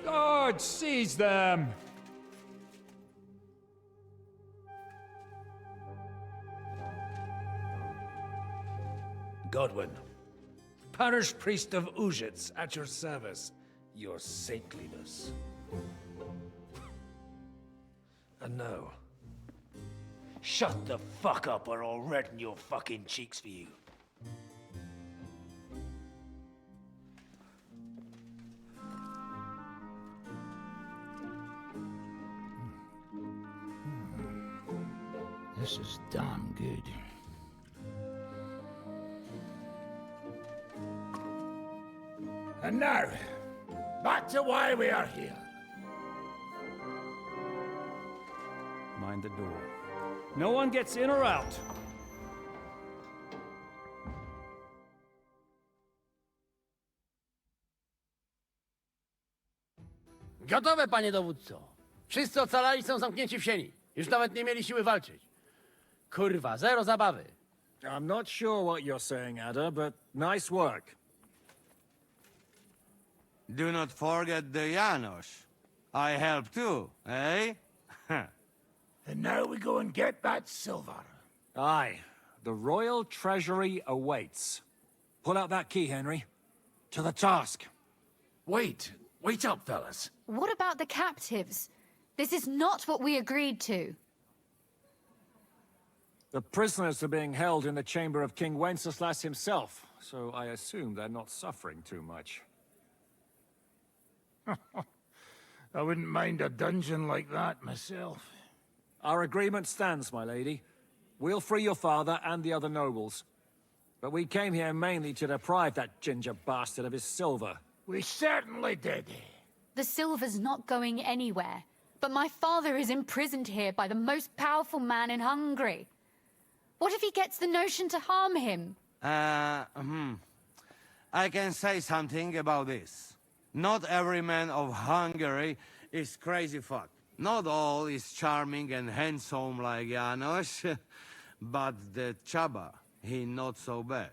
Guard, seize them! Godwin, parish priest of Uzhitz, at your service, your saintliness. And now, shut the fuck up or I'll redden your fucking cheeks for you. This is damn good. And now, back to why we are here. Mind the door. No one gets in or out. Gotowe, panie dowódco. Wszyscy ocalali są zamknięci w sieni. Już nawet nie mieli siły walczyć. Kurwa, zero zabawy. I'm not sure what you're saying, Ada, but nice work. Do not forget the Janos. I help too, eh? And now we go and get that silver. Aye. The royal treasury awaits. Pull out that key, Henry. To the task. Wait up, fellas. What about the captives? This is not what we agreed to. The prisoners are being held in the chamber of King Wenceslas himself, so I assume they're not suffering too much. I wouldn't mind a dungeon like that myself. Our agreement stands, my lady. We'll free your father and the other nobles. But we came here mainly to deprive that ginger bastard of his silver. We certainly did. The silver's not going anywhere. But my father is imprisoned here by the most powerful man in Hungary. What if he gets the notion to harm him? I can say something about this. Not every man of Hungary is crazy fuck. Not all is charming and handsome like Janos, but the Chaba, he not so bad.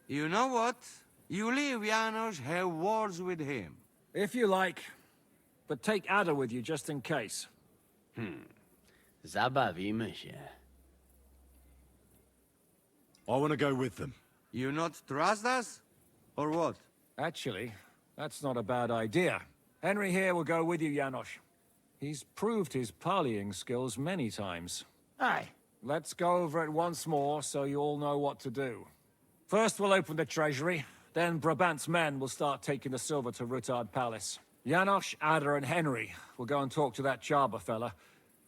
You know what? You leave Janos, have words with him. If you like, but take Ada with you just in case. Zabawimy się. I want to go with them. You not trust us? Or what? Actually, that's not a bad idea. Henry here will go with you, Janos. He's proved his parleying skills many times. Aye. Let's go over it once more so you all know what to do. First we'll open the treasury, then Brabant's men will start taking the silver to Rutard Palace. Janos, Ada and Henry will go and talk to that Chaba fella.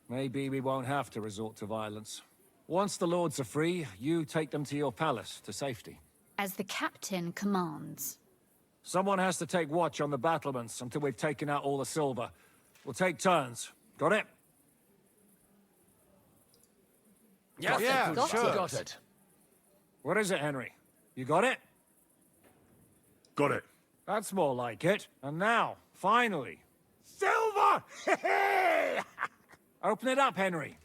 Maybe we won't have to resort to violence. Once the lords are free, you take them to your palace to safety. As the captain commands. Someone has to take watch on the battlements until we've taken out all the silver. We'll take turns. Got it? Yeah, sure. Got it. What is it, Henry? You got it? Got it. That's more like it. And now, finally. Silver! Open it up, Henry.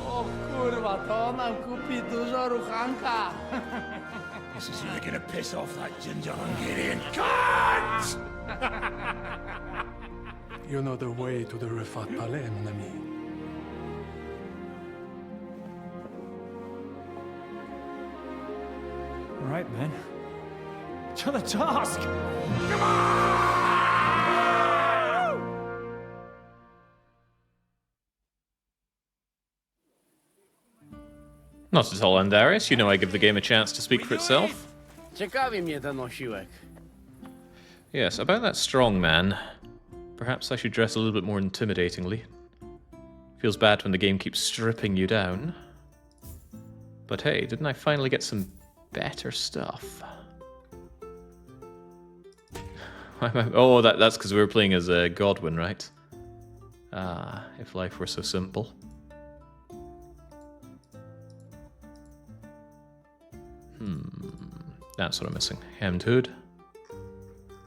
O kurwa, to nam kupi dużo ruchanka. This is really gonna piss off that ginger Hungarian cunt! You know the way to the Rifat Palais, mon ami. All right, men. To the task! Not at all, Andarius. You know I give the game a chance to speak for itself. Ciekawi mnie ten osiłek. Yes, about that strong man. Perhaps I should dress a little bit more intimidatingly. Feels bad when the game keeps stripping you down. But hey, didn't I finally get some better stuff? Oh, that's because we were playing as Godwin, right? Ah, if life were so simple. That's what I'm missing. Hemmed hood.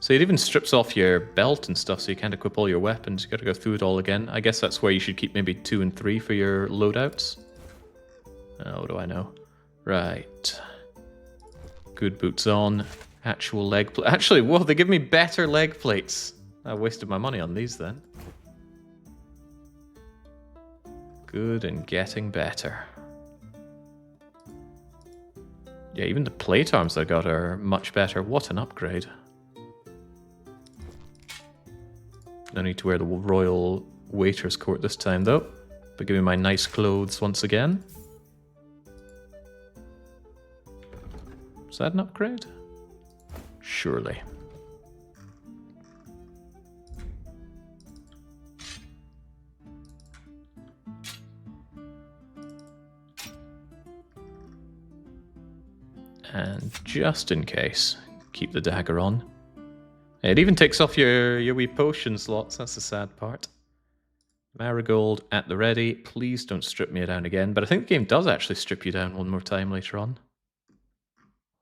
So it even strips off your belt and stuff, so you can't equip all your weapons. You gotta go through it all again. I guess that's where you should keep maybe 2 and 3 for your loadouts. Oh, what do I know? Right. Good boots on. Actual leg plate. Actually, whoa, they give me better leg plates. I wasted my money on these then. Good and getting better. Yeah, even the plate arms I got are much better. What an upgrade. No need to wear the royal waiter's coat this time, though. But give me my nice clothes once again. Is that an upgrade? Surely. And just in case, keep the dagger on. It even takes off your wee potion slots, that's the sad part. Marigold at the ready. Please don't strip me down again. But I think the game does actually strip you down one more time later on.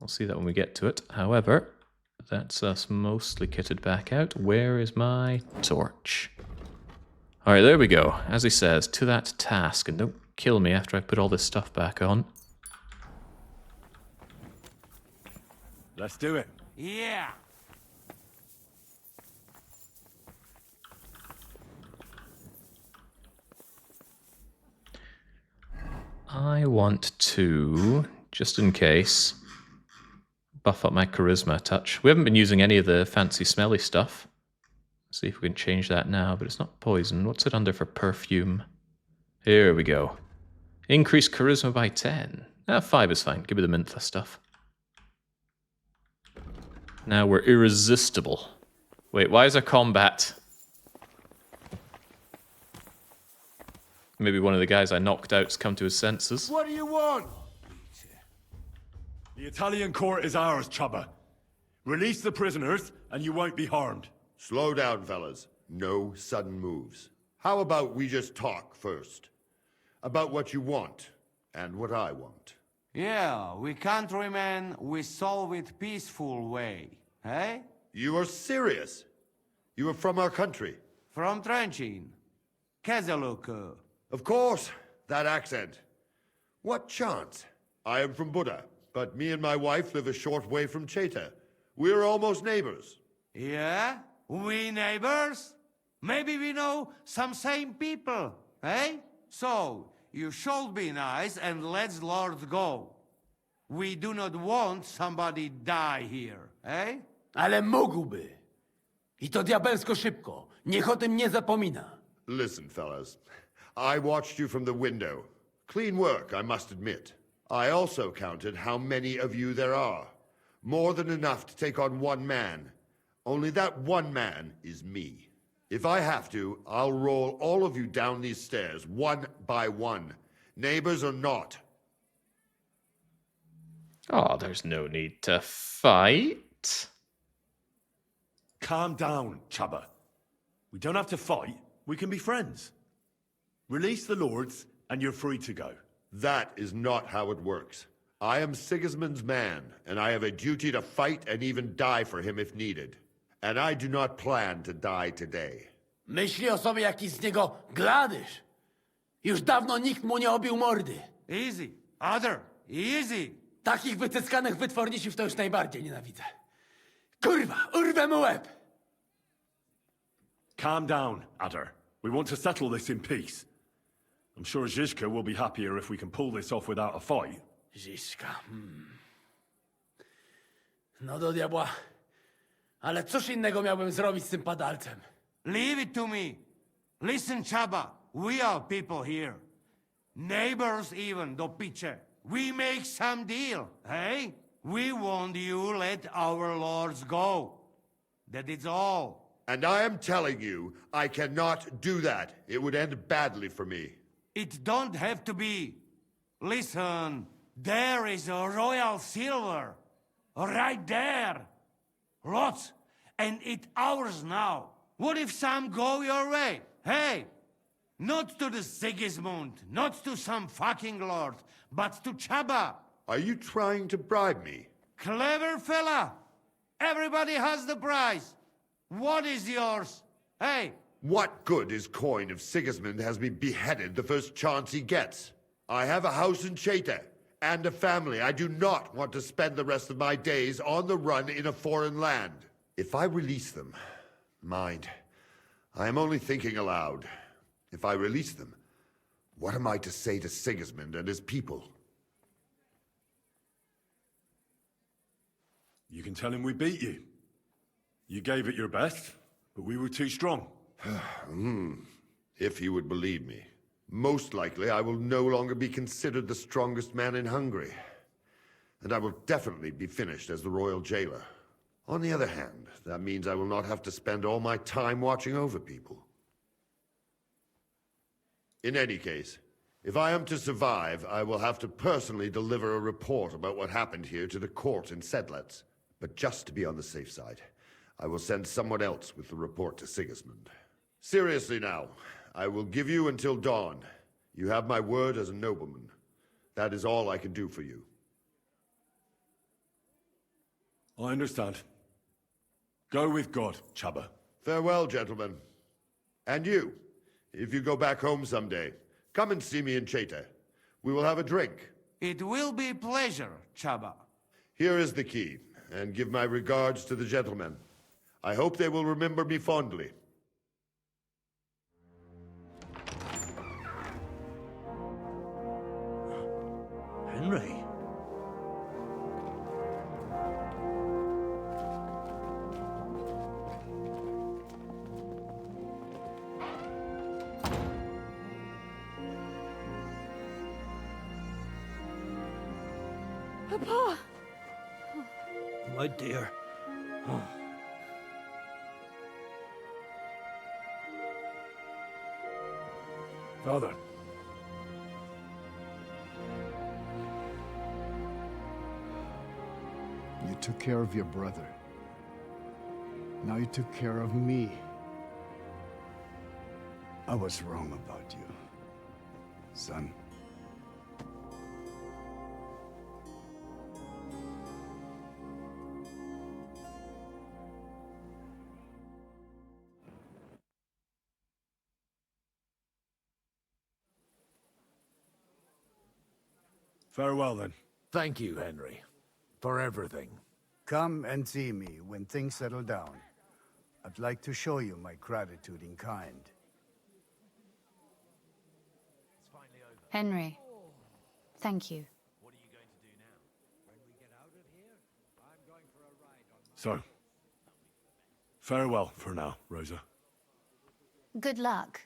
We'll see that when we get to it. However, that's us mostly kitted back out. Where is my torch? Alright, there we go. As he says, to that task. And don't kill me after I put all this stuff back on. Let's do it. Yeah. I want to, just in case, buff up my charisma a touch. We haven't been using any of the fancy smelly stuff. Let's see if we can change that now, but it's not poison. What's it under for perfume? Here we go. Increase charisma by 10. 5 is fine. Give me the Mintha stuff. Now we're irresistible. Wait, why is there combat? Maybe one of the guys I knocked out's come to his senses. What do you want? The Italian court is ours, Chubba. Release the prisoners, and you won't be harmed. Slow down, fellas. No sudden moves. How about we just talk first? About what you want, and what I want. Yeah, we countrymen, we solve it peaceful way, eh? You are serious? You are from our country? From Trenchin. Kezeluk. Of course, that accent. What chance? I am from Buda, but me and my wife live a short way from Cheta. We're almost neighbors. Yeah? We neighbors? Maybe we know some same people, eh? So, you should be nice and let's Lord go. We do not want somebody die here, eh? Ale mógłby. I to diabelsko szybko. Niech o tym nie zapomina. Listen, fellas. I watched you from the window. Clean work, I must admit. I also counted how many of you there are. More than enough to take on one man. Only that one man is me. If I have to, I'll roll all of you down these stairs, one by one. Neighbors or not. Oh, there's no need to fight. Calm down, Chubba. We don't have to fight. We can be friends. Release the lords, and you're free to go. That is not how it works. I am Sigismund's man, and I have a duty to fight and even die for him if needed. And I do not plan to die today. Myśli o sobie jakiś z niego gladysz. Już dawno nikt mu nie obił mordy. Easy. Other. Easy. Takich wycyskanych wytworniciów to już najbardziej nienawidzę. Kurwa, urwę mu łeb! Calm down, Adder. We want to settle this in peace. I'm sure Zizka will be happier if we can pull this off without a fight. Ziszka, No do diabła. Ale cóż innego miałbym zrobić z tym padalcem? Leave it to me. Listen, Chaba. We are people here. Neighbors even, do piche. We make some deal, hey? We want you let our lords go. That is all. And I am telling you, I cannot do that. It would end badly for me. It don't have to be. Listen, there is a royal silver. Right there. Lots. And it ours now. What if some go your way? Hey! Not to the Sigismund, not to some fucking lord, but to Chaba. Are you trying to bribe me? Clever fella. Everybody has the prize. What is yours? Hey! What good is coin if Sigismund has me beheaded the first chance he gets? I have a house in Cheta and a family. I do not want to spend the rest of my days on the run in a foreign land. If I release them, mind, I am only thinking aloud. If I release them, what am I to say to Sigismund and his people? You can tell him we beat you. You gave it your best, but we were too strong. If he would believe me. Most likely I will no longer be considered the strongest man in Hungary. And I will definitely be finished as the royal jailer. On the other hand, that means I will not have to spend all my time watching over people. In any case, if I am to survive, I will have to personally deliver a report about what happened here to the court in Sedlec. But just to be on the safe side, I will send someone else with the report to Sigismund. Seriously now, I will give you until dawn. You have my word as a nobleman. That is all I can do for you. I understand. Go with God, Chaba. Farewell, gentlemen. And you, if you go back home someday, come and see me in Cheta. We will have a drink. It will be a pleasure, Chaba. Here is the key, and give my regards to the gentlemen. I hope they will remember me fondly. Henry? Papa! My dear. Father. You took care of your brother. Now you took care of me. I was wrong about you, son. Farewell, then. Thank you, Henry, for everything. Come and see me when things settle down. I'd like to show you my gratitude in kind. Henry, thank you. So, farewell for now, Rosa. Good luck.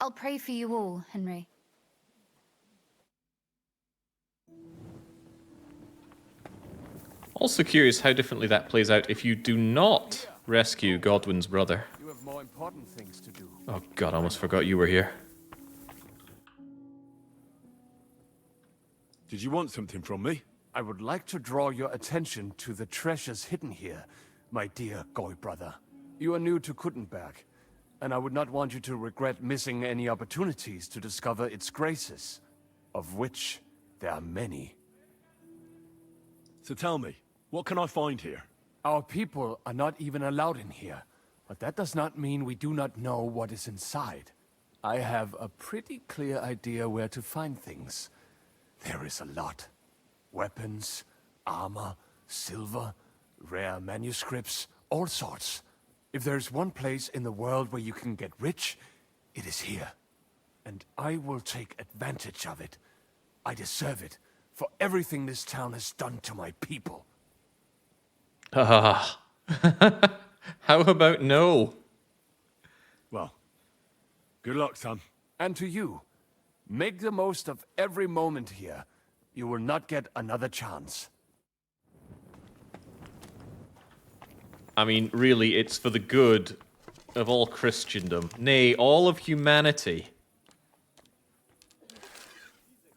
I'll pray for you all, Henry. Also curious how differently that plays out if you do not rescue Godwin's brother. You have more important things to do. Oh god, I almost forgot you were here. Did you want something from me? I would like to draw your attention to the treasures hidden here, my dear Goy brother. You are new to Kuttenberg, and I would not want you to regret missing any opportunities to discover its graces, of which there are many. So tell me, what can I find here? Our people are not even allowed in here, but that does not mean we do not know what is inside. I have a pretty clear idea where to find things. There is a lot. Weapons, armor, silver, rare manuscripts, all sorts. If there's one place in the world where you can get rich, it is here. And I will take advantage of it. I deserve it for everything this town has done to my people. Ah. How about no? Well, good luck, son. And to you, make the most of every moment here. You will not get another chance. I mean, really, it's for the good of all Christendom. Nay, all of humanity.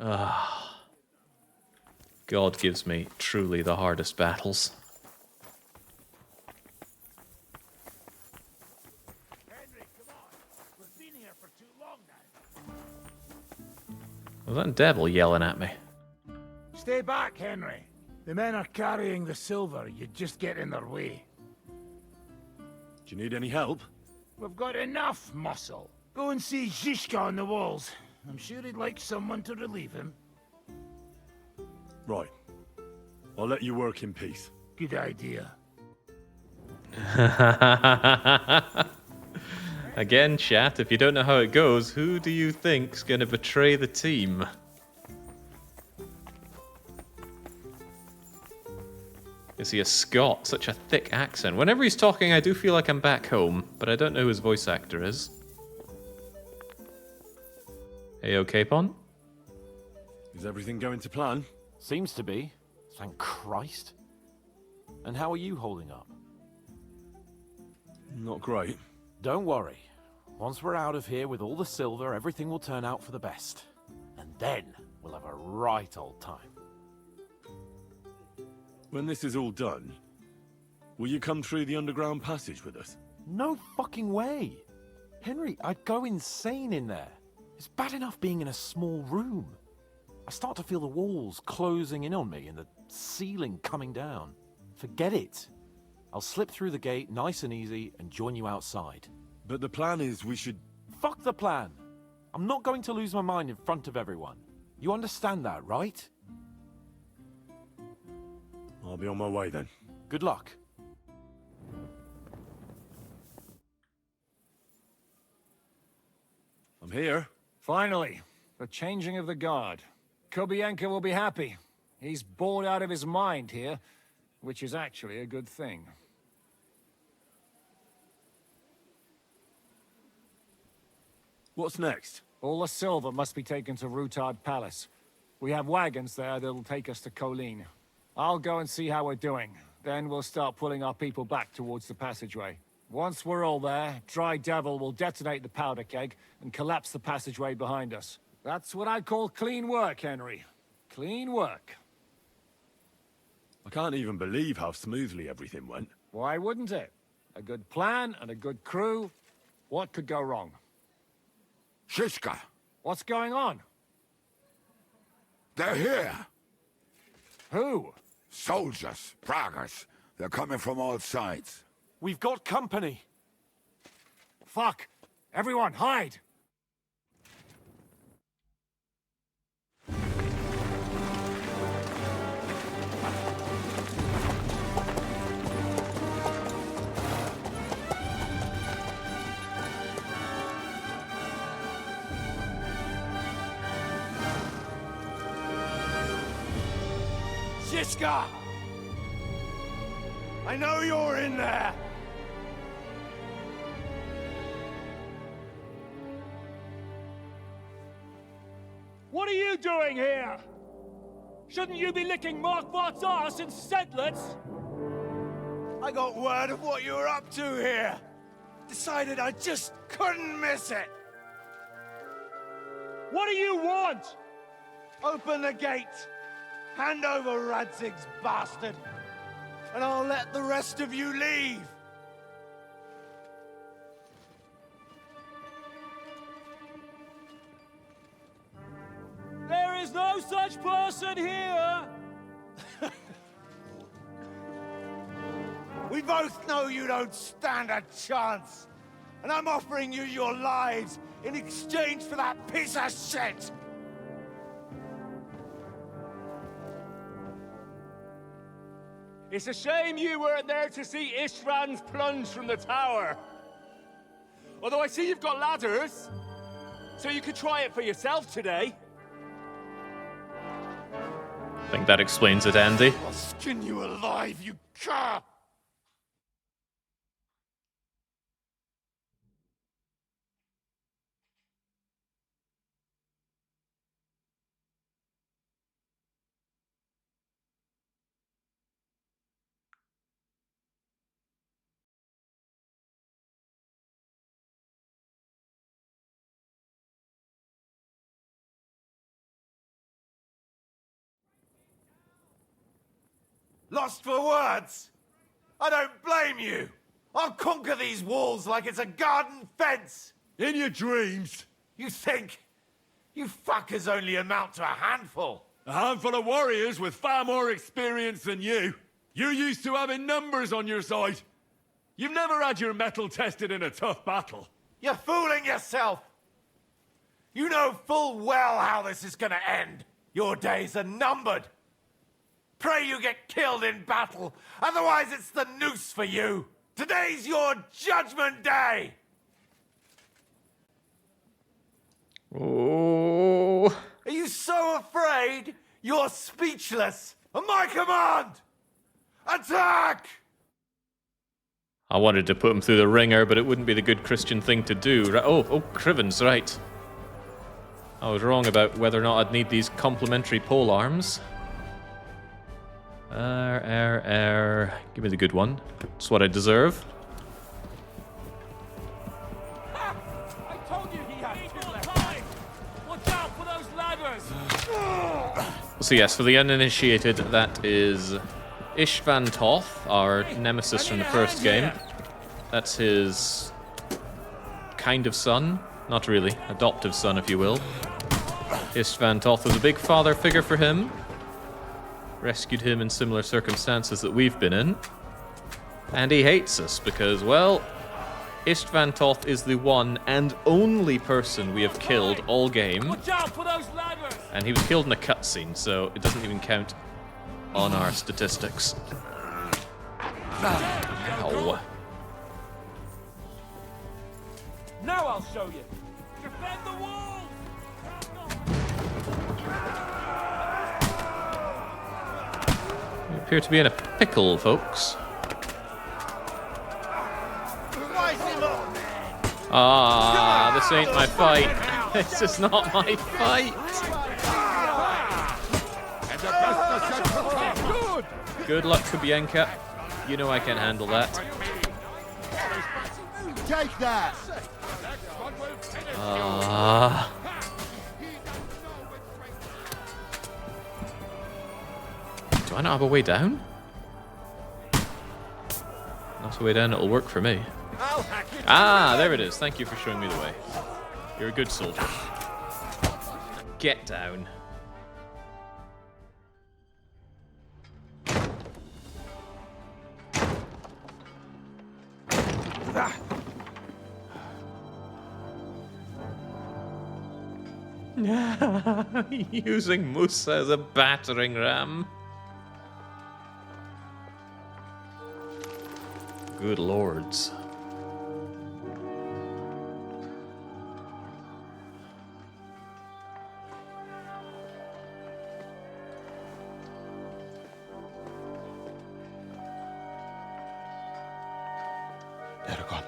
Ah. God gives me truly the hardest battles. Was that devil yelling at me? Stay back, Henry. The men are carrying the silver. You'd just get in their way. Do you need any help? We've got enough muscle. Go and see Zhishka on the walls. I'm sure he'd like someone to relieve him. Right. I'll let you work in peace. Good idea. Again, chat, if you don't know how it goes, who do you think's gonna betray the team? Is he a Scot? Such a thick accent. Whenever he's talking, I do feel like I'm back home, but I don't know who his voice actor is. Hey, okay, Capon? Is everything going to plan? Seems to be. Thank Christ. And how are you holding up? Not great. Don't worry. Once we're out of here with all the silver, everything will turn out for the best. And then we'll have a right old time. When this is all done, will you come through the underground passage with us? No fucking way. Henry, I'd go insane in there. It's bad enough being in a small room. I start to feel the walls closing in on me and the ceiling coming down. Forget it. I'll slip through the gate nice and easy and join you outside. But the plan is we should... Fuck the plan. I'm not going to lose my mind in front of everyone. You understand that, right? I'll be on my way then. Good luck. I'm here. Finally, the changing of the guard. Kobienko will be happy. He's bored out of his mind here, which is actually a good thing. What's next? All the silver must be taken to Rutard Palace. We have wagons there that'll take us to Colleen. I'll go and see how we're doing. Then we'll start pulling our people back towards the passageway. Once we're all there, Dry Devil will detonate the powder keg and collapse the passageway behind us. That's what I call clean work, Henry. Clean work. I can't even believe how smoothly everything went. Why wouldn't it? A good plan and a good crew. What could go wrong? Zhishka! What's going on? They're here! Who? Soldiers, Pragas. They're coming from all sides. We've got company! Fuck! Everyone, hide! Zhishka! I know you're in there! What are you doing here? Shouldn't you be licking Markvart's ass instead, let's? I got word of what you were up to here. Decided I just couldn't miss it. What do you want? Open the gate. Hand over Radzig's bastard. And I'll let the rest of you leave. There is no such person here! We both know you don't stand a chance. And I'm offering you your lives in exchange for that piece of shit! It's a shame you weren't there to see Ishtvan's plunge from the tower. Although I see you've got ladders, so you could try it for yourself today. I think that explains it, Andy. I'll skin you alive, you cur! Lost for words? I don't blame you. I'll conquer these walls like it's a garden fence. In your dreams. You think? You fuckers only amount to a handful. A handful of warriors with far more experience than you. You're used to having numbers on your side. You've never had your mettle tested in a tough battle. You're fooling yourself. You know full well how this is gonna end. Your days are numbered. Pray you get killed in battle, otherwise it's the noose for you. Today's your judgment day. Oh. Are you so afraid you're speechless? On my command, attack! I wanted to put him through the ringer, but it wouldn't be the good Christian thing to do. Oh, Criven's right. I was wrong about whether or not I'd need these complementary pole arms. Give me the good one. It's what I deserve. I told you he had two left. Watch out for those ladders. So yes, for the uninitiated, that is Ishtvan Toth, our nemesis from the first game. That's his kind of son. Not really. Adoptive son, if you will. Ishtvan Toth was a big father figure for him. Rescued him in similar circumstances that we've been in. And he hates us because, well, Ishtvan Toth is the one and only person we have killed all game. Watch out for those ladders. And he was killed in a cutscene, so it doesn't even count on our statistics. Ow. Now I'll show you. Defend the walls. We appear to be in a pickle, folks. Ah, this ain't my fight. This is not my fight. Good luck, Kubienka. You know I can handle that. Take that! Do I not have a way down? Not a way down, it'll work for me. Ah, there it is. Thank you for showing me the way. You're a good soldier. Get down. Using Musa as a battering ram. Good lords. Eragon.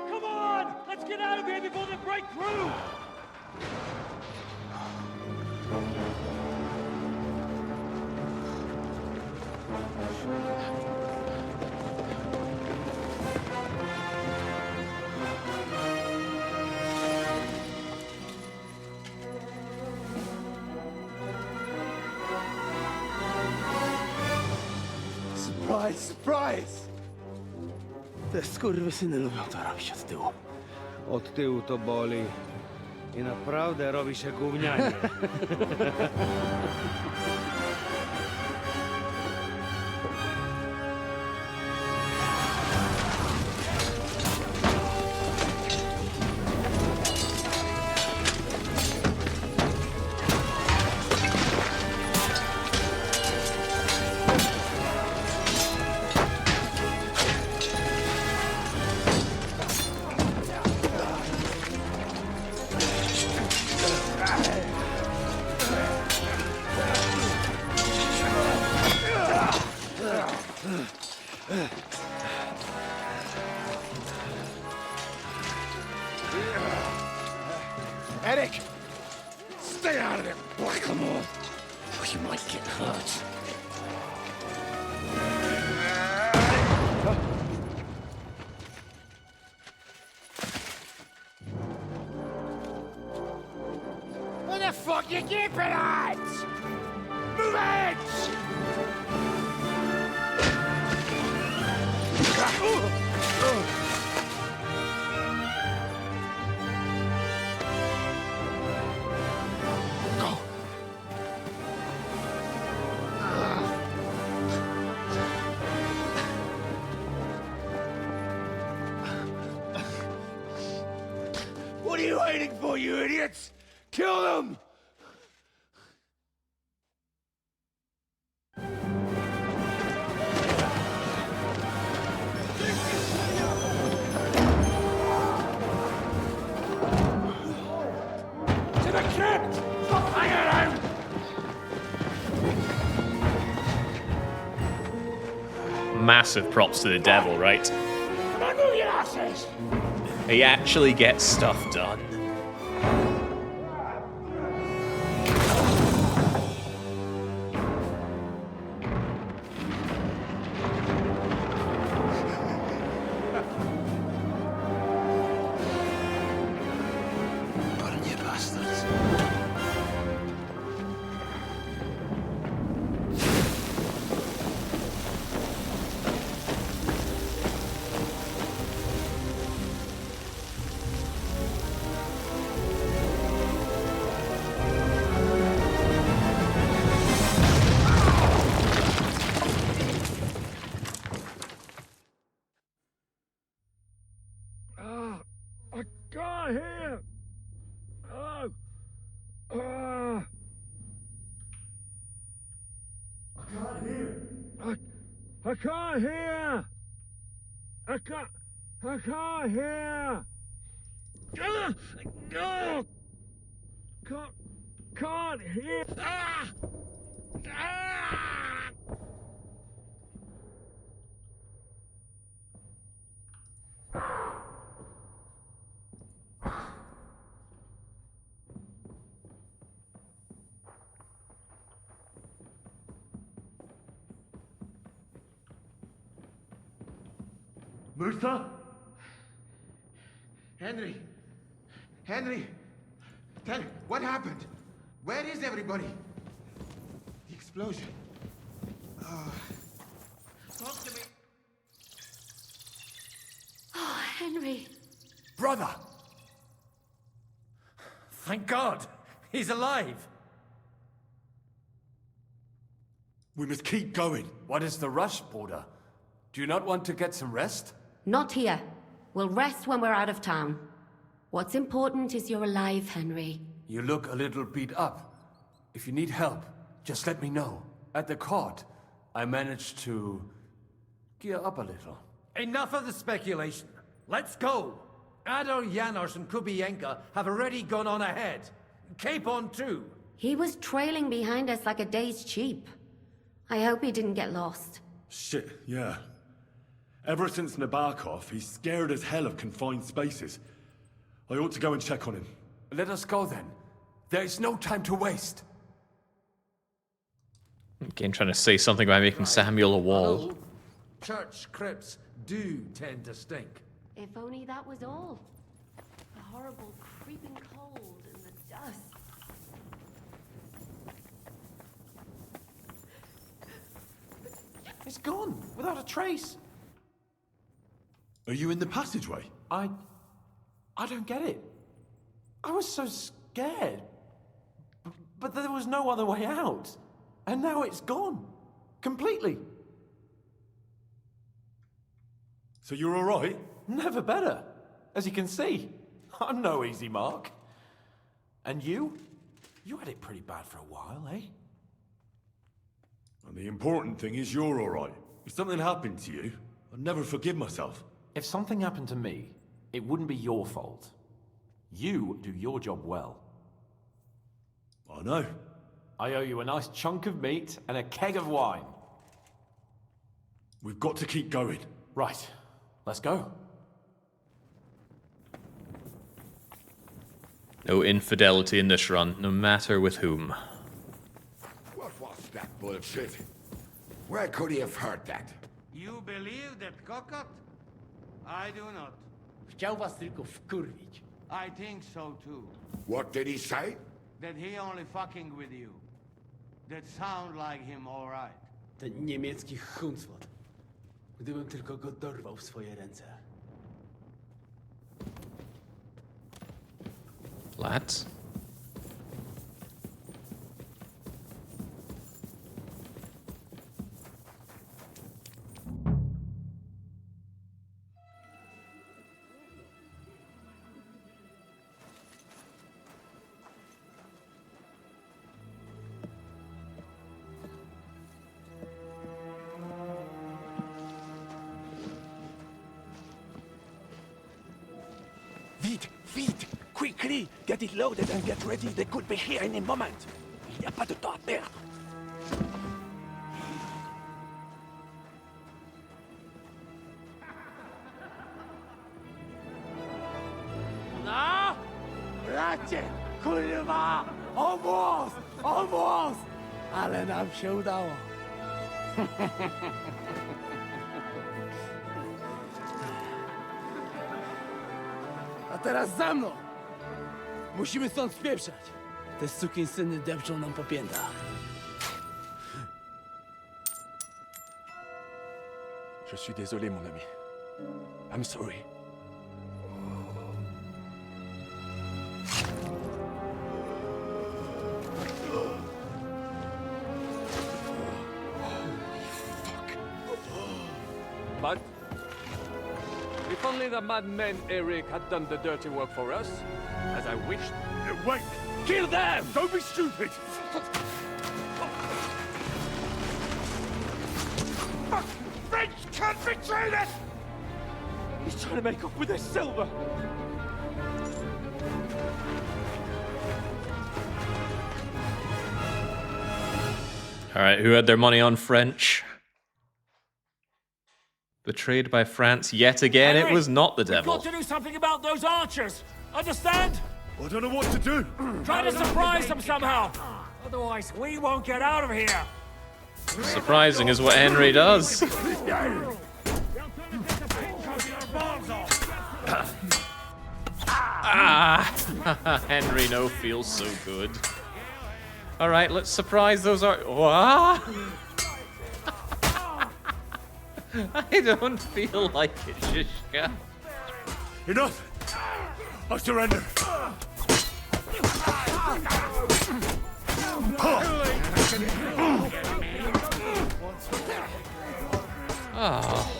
Come on! Let's get out of here before they break through! Surprise, surprise! Te skurwysyny lubią to robić od tyłu. Od tyłu to boli. I naprawdę robi się gównianie. Eric! Stay out of there, Blackamoor! Or you might get hurt. Where the fuck you keeping at? Move it! What are you waiting for, you idiots? Kill them! To the crypt! Stop hanging out! Massive props to the devil, right? Come on, move your asses! He actually gets stuff done. Burn you bastards. I can't hear! Oh! I can't hear! I can't hear! I can't hear! Can't hear! Ah! Ah! Musa? Henry! Henry! What happened? Where is everybody? The explosion. Talk to me. Oh, Henry. Brother! Thank God! He's alive! We must keep going. What is the rush, Porter? Do you not want to get some rest? Not here. We'll rest when we're out of town. What's important is you're alive, Henry. You look a little beat up. If you need help, just let me know. At the court, I managed to gear up a little. Enough of the speculation. Let's go. Adar Janos and Kubienka have already gone on ahead. Capon too. He was trailing behind us like a dazed sheep. I hope he didn't get lost. Shit, yeah. Ever since Nabokov, he's scared as hell of confined spaces. I ought to go and check on him. Let us go then. There is no time to waste. Again, trying to say something by making Samuel a wall. Hello? Church crypts do tend to stink. If only that was all. The horrible creeping cold and the dust. It's gone, without a trace. Are you in the passageway? I don't get it. I was so scared. But there was no other way out. And now it's gone. Completely. So you're alright? Never better. As you can see, I'm no easy mark. And you? You had it pretty bad for a while, eh? And the important thing is you're alright. If something happened to you, I'd never forgive myself. If something happened to me, it wouldn't be your fault. You do your job well. I know. I owe you a nice chunk of meat and a keg of wine. We've got to keep going. Right. Let's go. No infidelity in this run, no matter with whom. What was that bullshit? Where could he have heard that? You believe that cockot? I do not. Chciał was tylko wkurwić. I think so too. What did he say? That he only fucking with you. That sound like him all right. Ten niemiecki chuncwot. Gdybym tylko go dorwał w swoje ręce. Lads. Vite! Quickly! Get it loaded and get ready. They could be here any moment. Il n'y a pas de temps à perdre. No! Bracie! Kurwa! Almost! Ale nam się udało. A teraz za mną! Musimy stąd spieprzać. Te sukinsyny depczą nam po piętach. Je suis désolé, mon ami. I'm sorry. But if only the madman Eric had done the dirty work for us, as I wished. Wait! Kill them! Don't be stupid! French can't betray us! He's trying to make up with his silver. Alright, who had their money on French? Betrayed by France yet again. Henry, It was not the We've devil. got to do something about those archers. Understand? I don't know what to do. Try to surprise them somehow. Otherwise, we won't get out of here. Surprising is what Henry does. Henry no feels so good. Alright, let's surprise those what? I don't feel like it, Shishka. Enough! I surrender. Oh.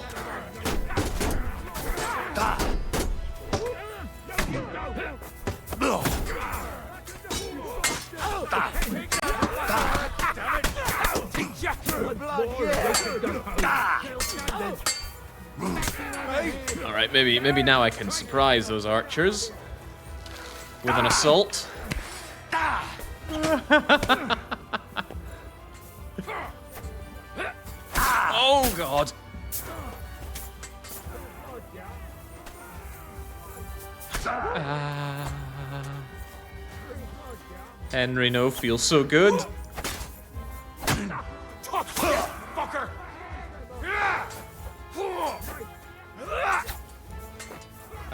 Alright, maybe now I can surprise those archers with an assault. Oh god. Henry no feels so good.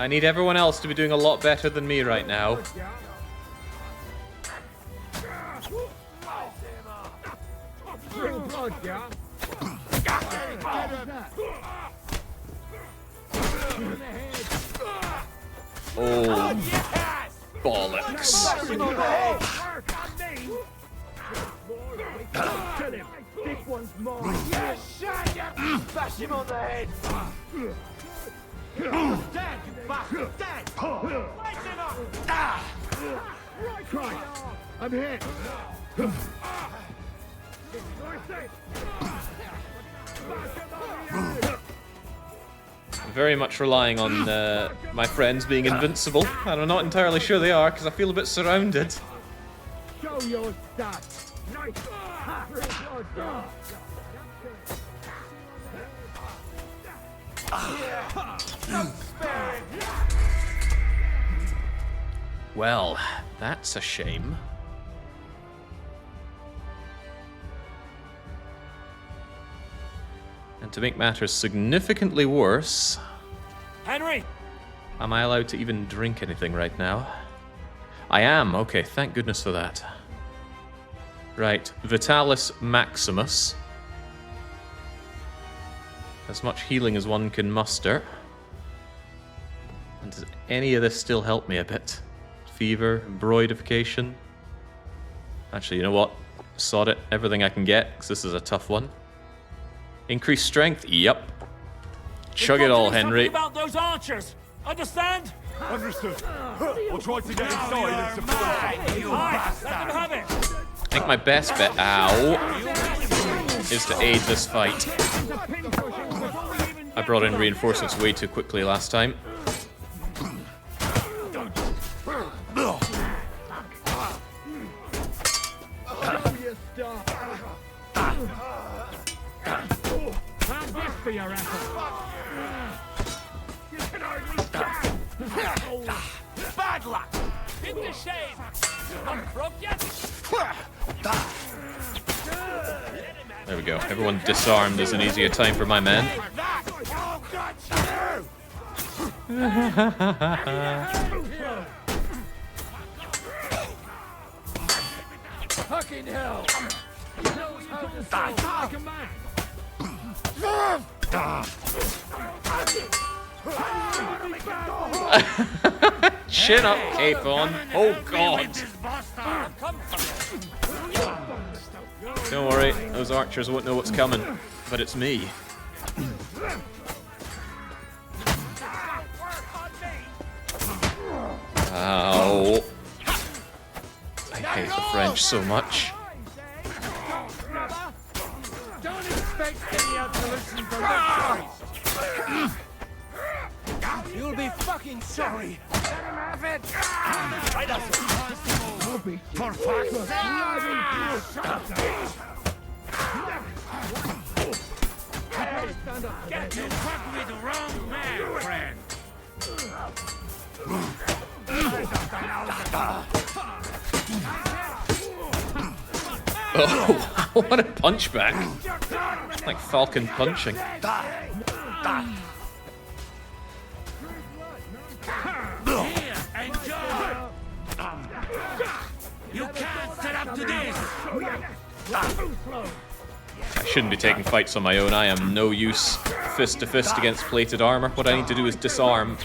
I need everyone else to be doing a lot better than me right now. Oh, bollocks. This one's mine. Yes, shut up! Bash him on the head! Dead, you bastard! Dead! Light him up! Right, Christ! I'm hit! I'm very much relying on my friends being invincible, and I'm not entirely sure they are because I feel a bit surrounded. Show your stats! Nice! Well, that's a shame. And to make matters significantly worse, Henry! am I allowed to even drink anything right now? I am. Okay, thank goodness for that. Right, Vitalis Maximus. As much healing as one can muster. And does any of this still help me a bit? Fever, broidification. Actually, you know what? Sod it. Everything I can get, because this is a tough one. Increased strength? Yep. Chug it all, Henry. About those archers, understand? Understood. We'll try to get inside and support them. Let them have it. I think my best bet, is to aid this fight. I brought in reinforcements way too quickly last time. For your effort. Bad luck! In the shade! Not broke yet? There we go. Everyone disarmed is an easier time for my men. Fucking hell! He knows how to fight like a man! Chin up, Capon. Oh god. Don't worry, those archers won't know what's coming, but it's me. Ow. I hate the French so much. Don't expect any absolution from this choice. You'll be fucking sorry. Let him have it. For fuck's sake! Get you fucked with the wrong man, friend. Oh, what a punchback. Like Falcon punching. Here, enjoy. You can't set up to this. I shouldn't be taking fights on my own. I am no use fist to fist against plated armor. What I need to do is disarm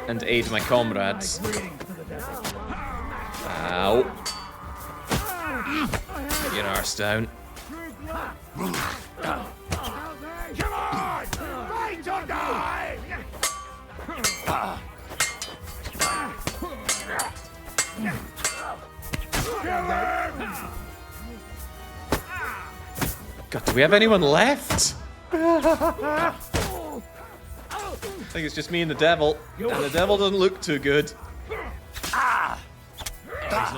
and aid my comrades. Ow. Get your arse down. Come on! Fight or die! God, do we have anyone left? I think it's just me and the devil. And the devil doesn't look too good. He's not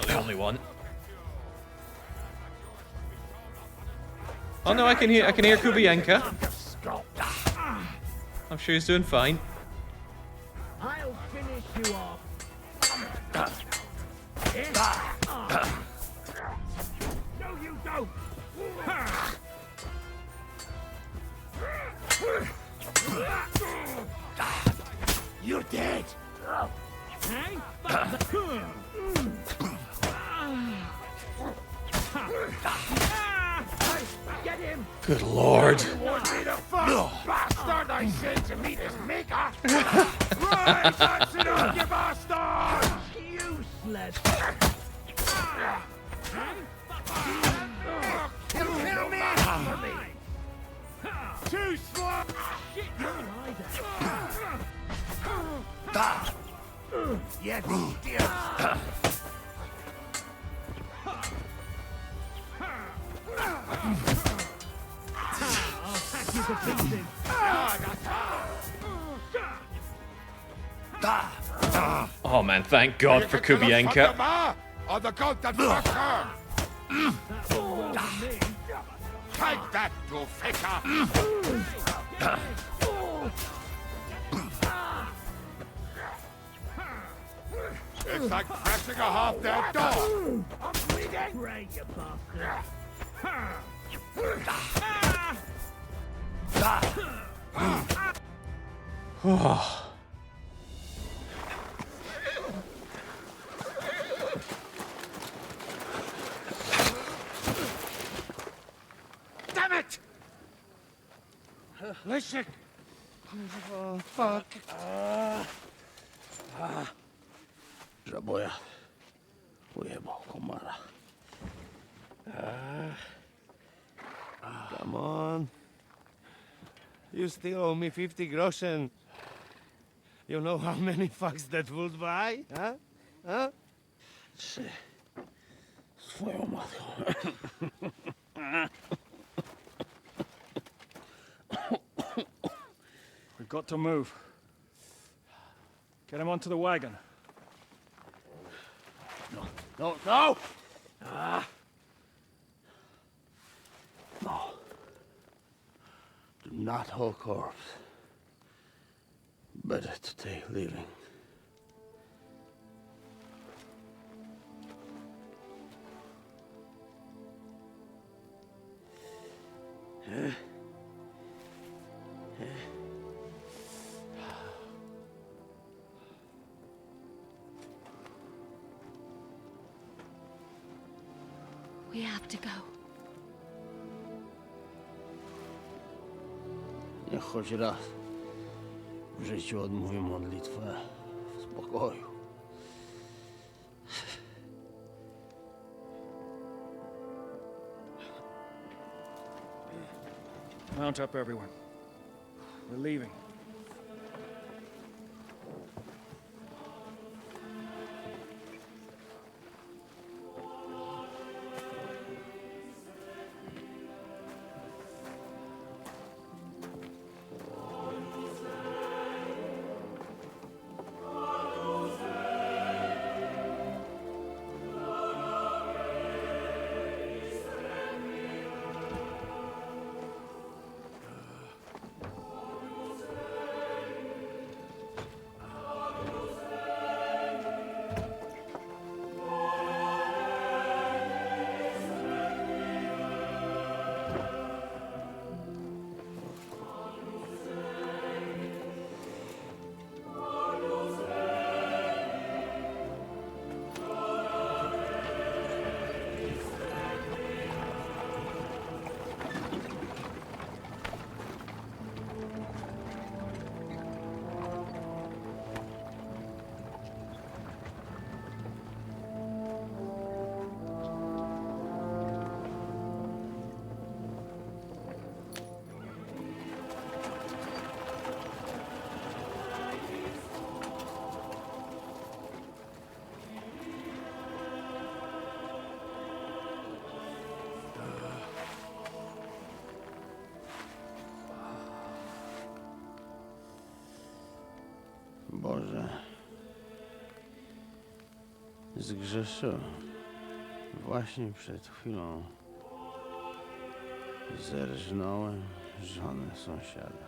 the only one. Oh no, I can hear Kubienka. I'm sure he's doing fine. I'll finish you off. No, you don't. Get him! Good lord. You want me to fuck? Bastard, I said to meet his maker! Right, that's enough, you bastard! Useless! He'll kill me! Too slow! Yes, dear! I'll pack you to pieces! Oh man, thank God for Kubienka. Or the goat that fucked her! Take that, you faker! It's like crashing a half-dead dog! I'm bleeding! Right, you bastard! Damn it! Listen! Oh, fuck. Żaboja. Ujebał komara. Come on. You still owe me 50 groschen. You know how many fucks that would buy? Huh? Huh? Swoją matką. We've got to move. Get him onto the wagon. No! No! Do not hold corpse. Better to take living. We have to go. Niech choć raz w życiu odmówię modlitwę w spokoju. Mount up, everyone. We're leaving. Boże, zgrzeszyłem. Właśnie przed chwilą zerżnąłem żonę sąsiada.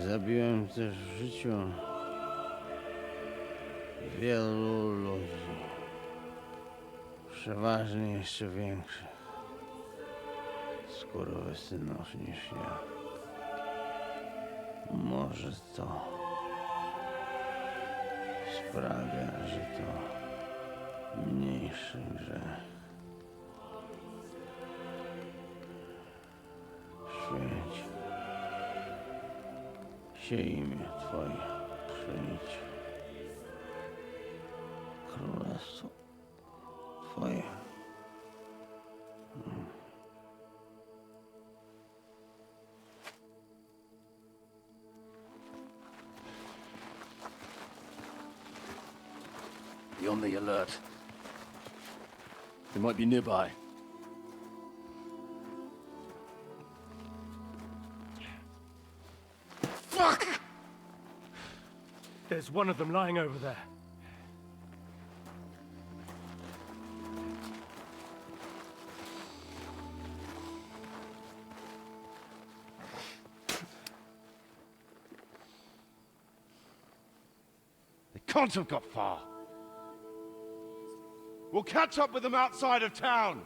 Zabiłem też w życiu wielu ludzi, przeważnie jeszcze większych skurwysynów niż ja. Może to sprawia, że to mniejszy grzech. Świeć się imię Twoje, przyjdź królestwo Twoje. Be on the alert. They might be nearby. Fuck! There's one of them lying over there. They can't have got far. We'll catch up with them outside of town.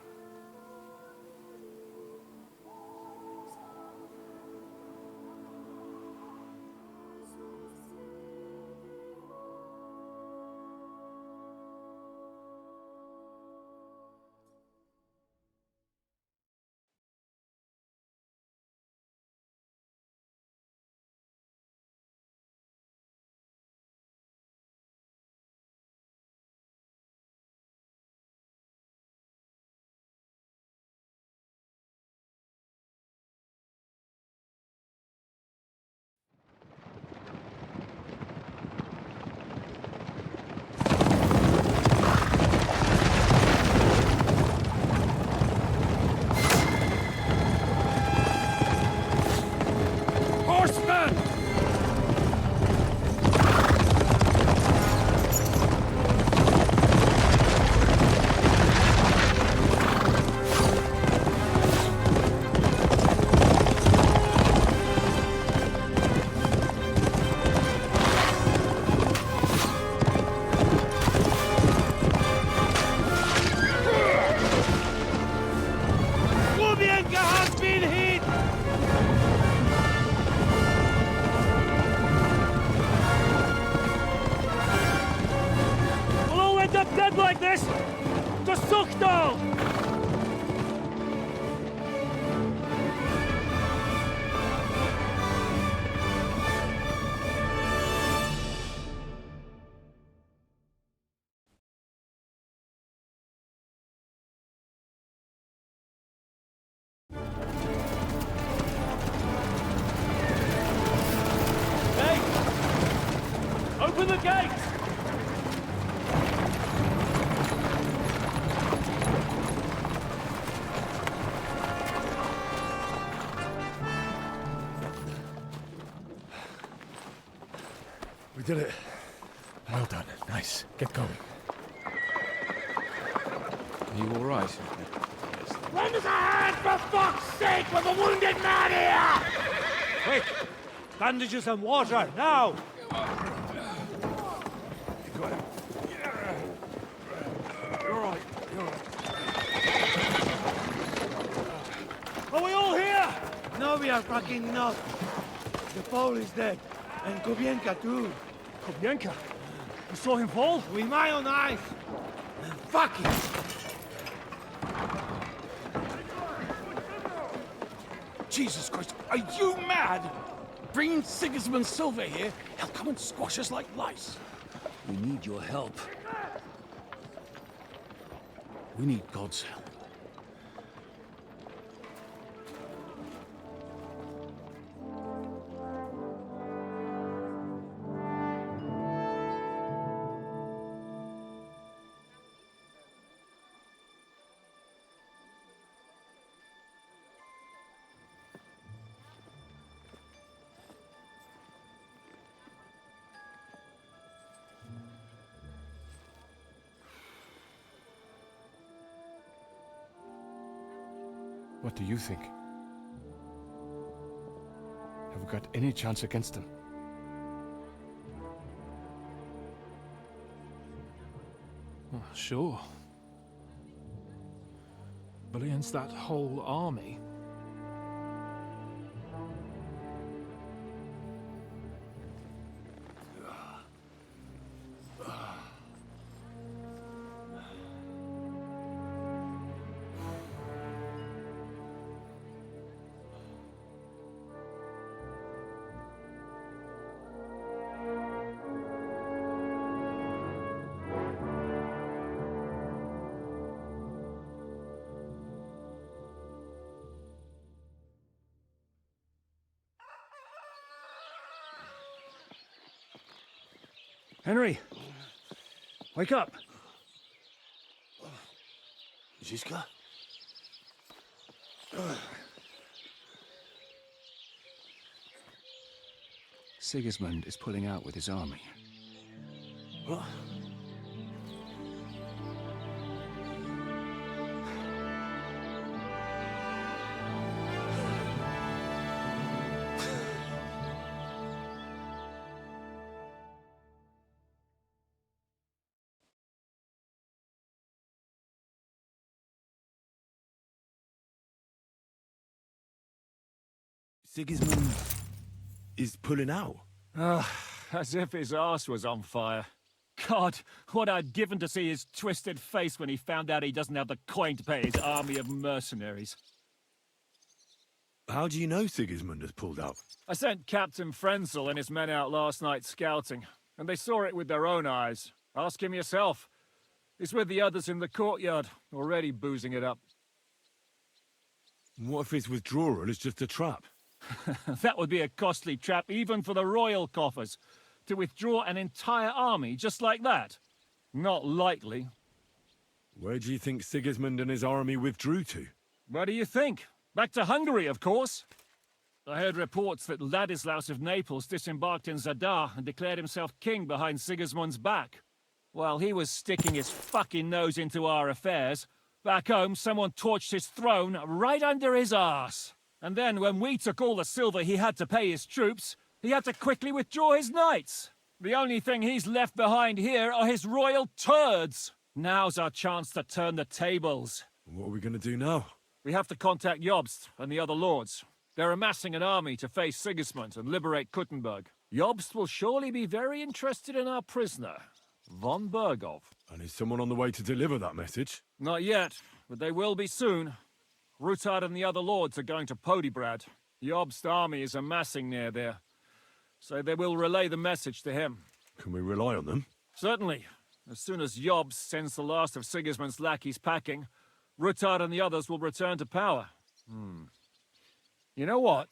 Open the gates! We did it. Well done. Nice. Get going. Are you all right? Lend us a hand, for fuck's sake, with a wounded man here! Quick! Bandages and water, now! You're right. Are we all here? No, we are fucking not. The Pole is dead. And Kubienka too. Kubienka? You saw him fall? With my own eyes. Fuck it! Jesus Christ, are you mad? Bringing Sigismund Silva here, he'll come and squash us like lice. We need your help. We need God's help. What do you think? Have we got any chance against them? Well, sure. But against that whole army... Henry! Wake up! Ziska? Sigismund is pulling out with his army. What? Sigismund is pulling out. As if his arse was on fire. God, what I'd given to see his twisted face when he found out he doesn't have the coin to pay his army of mercenaries. How do you know Sigismund has pulled out? I sent Captain Frenzel and his men out last night scouting, and they saw it with their own eyes. Ask him yourself. He's with the others in the courtyard, already boozing it up. What if his withdrawal is just a trap? That would be a costly trap even for the royal coffers. To withdraw an entire army just like that? Not likely. Where do you think Sigismund and his army withdrew to? What do you think? Back to Hungary, of course. I heard reports that Ladislaus of Naples disembarked in Zadar and declared himself king behind Sigismund's back. While he was sticking his fucking nose into our affairs, back home someone torched his throne right under his arse. And then when we took all the silver he had to pay his troops, he had to quickly withdraw his knights. The only thing he's left behind here are his royal turds. Now's our chance to turn the tables. What are we going to do now? We have to contact Jobst and the other lords. They're amassing an army to face Sigismund and liberate Kuttenberg. Jobst will surely be very interested in our prisoner, von Bergov. And is someone on the way to deliver that message? Not yet, but they will be soon. Rutard and the other lords are going to Podibrad. Jobst's army is amassing near there, so they will relay the message to him. Can we rely on them? Certainly. As soon as Jobst sends the last of Sigismund's lackeys packing, Rutard and the others will return to power. You know what?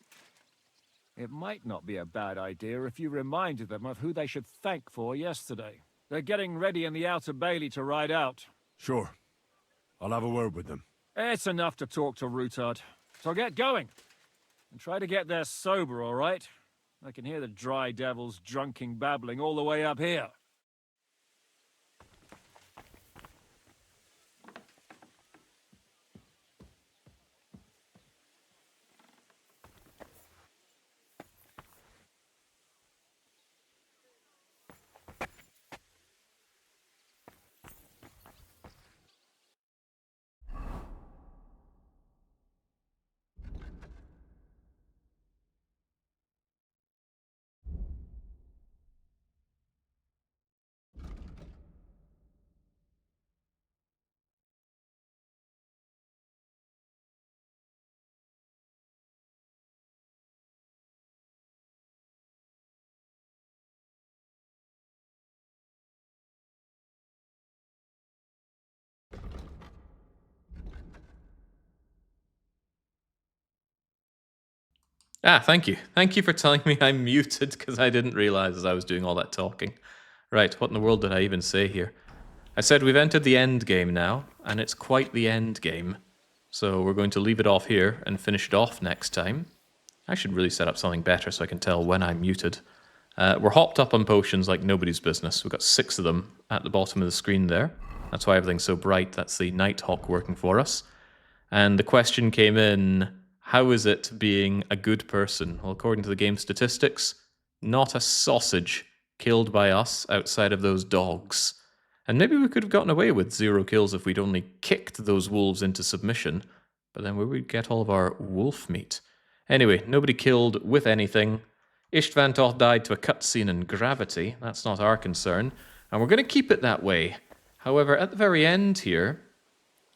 It might not be a bad idea if you reminded them of who they should thank for yesterday. They're getting ready in the Outer Bailey to ride out. Sure. I'll have a word with them. It's enough to talk to Rutard. So get going. And try to get there sober, all right? I can hear the dry devils drunking babbling all the way up here. Thank you. Thank you for telling me I'm muted, because I didn't realize as I was doing all that talking. Right, what in the world did I even say here? I said we've entered the end game now, and it's quite the end game. So we're going to leave it off here and finish it off next time. I should really set up something better so I can tell when I'm muted. We're hopped up on potions like nobody's business. We've got 6 of them at the bottom of the screen there. That's why everything's so bright. That's the Nighthawk working for us. And the question came in, how is it being a good person? Well, according to the game statistics, not a sausage killed by us outside of those dogs. And maybe we could have gotten away with 0 kills if we'd only kicked those wolves into submission. But then where would we get all of our wolf meat? Anyway, nobody killed with anything. Istvan Toth died to a cutscene in Gravity. That's not our concern. And we're going to keep it that way. However, at the very end here,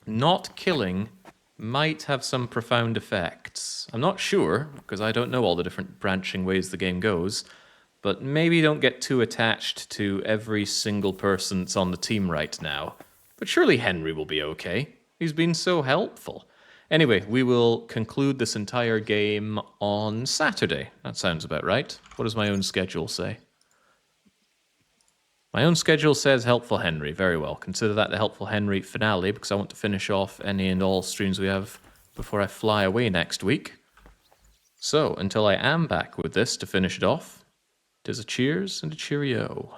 not killing might have some profound effects. I'm not sure, because I don't know all the different branching ways the game goes, but maybe don't get too attached to every single person that's on the team right now. But surely Henry will be okay. He's been so helpful. Anyway, we will conclude this entire game on Saturday. That sounds about right. What does my own schedule say? My own schedule says Helpful Henry. Very well. Consider that the Helpful Henry finale, because I want to finish off any and all streams we have before I fly away next week. So, until I am back with this to finish it off, it is a cheers and a cheerio.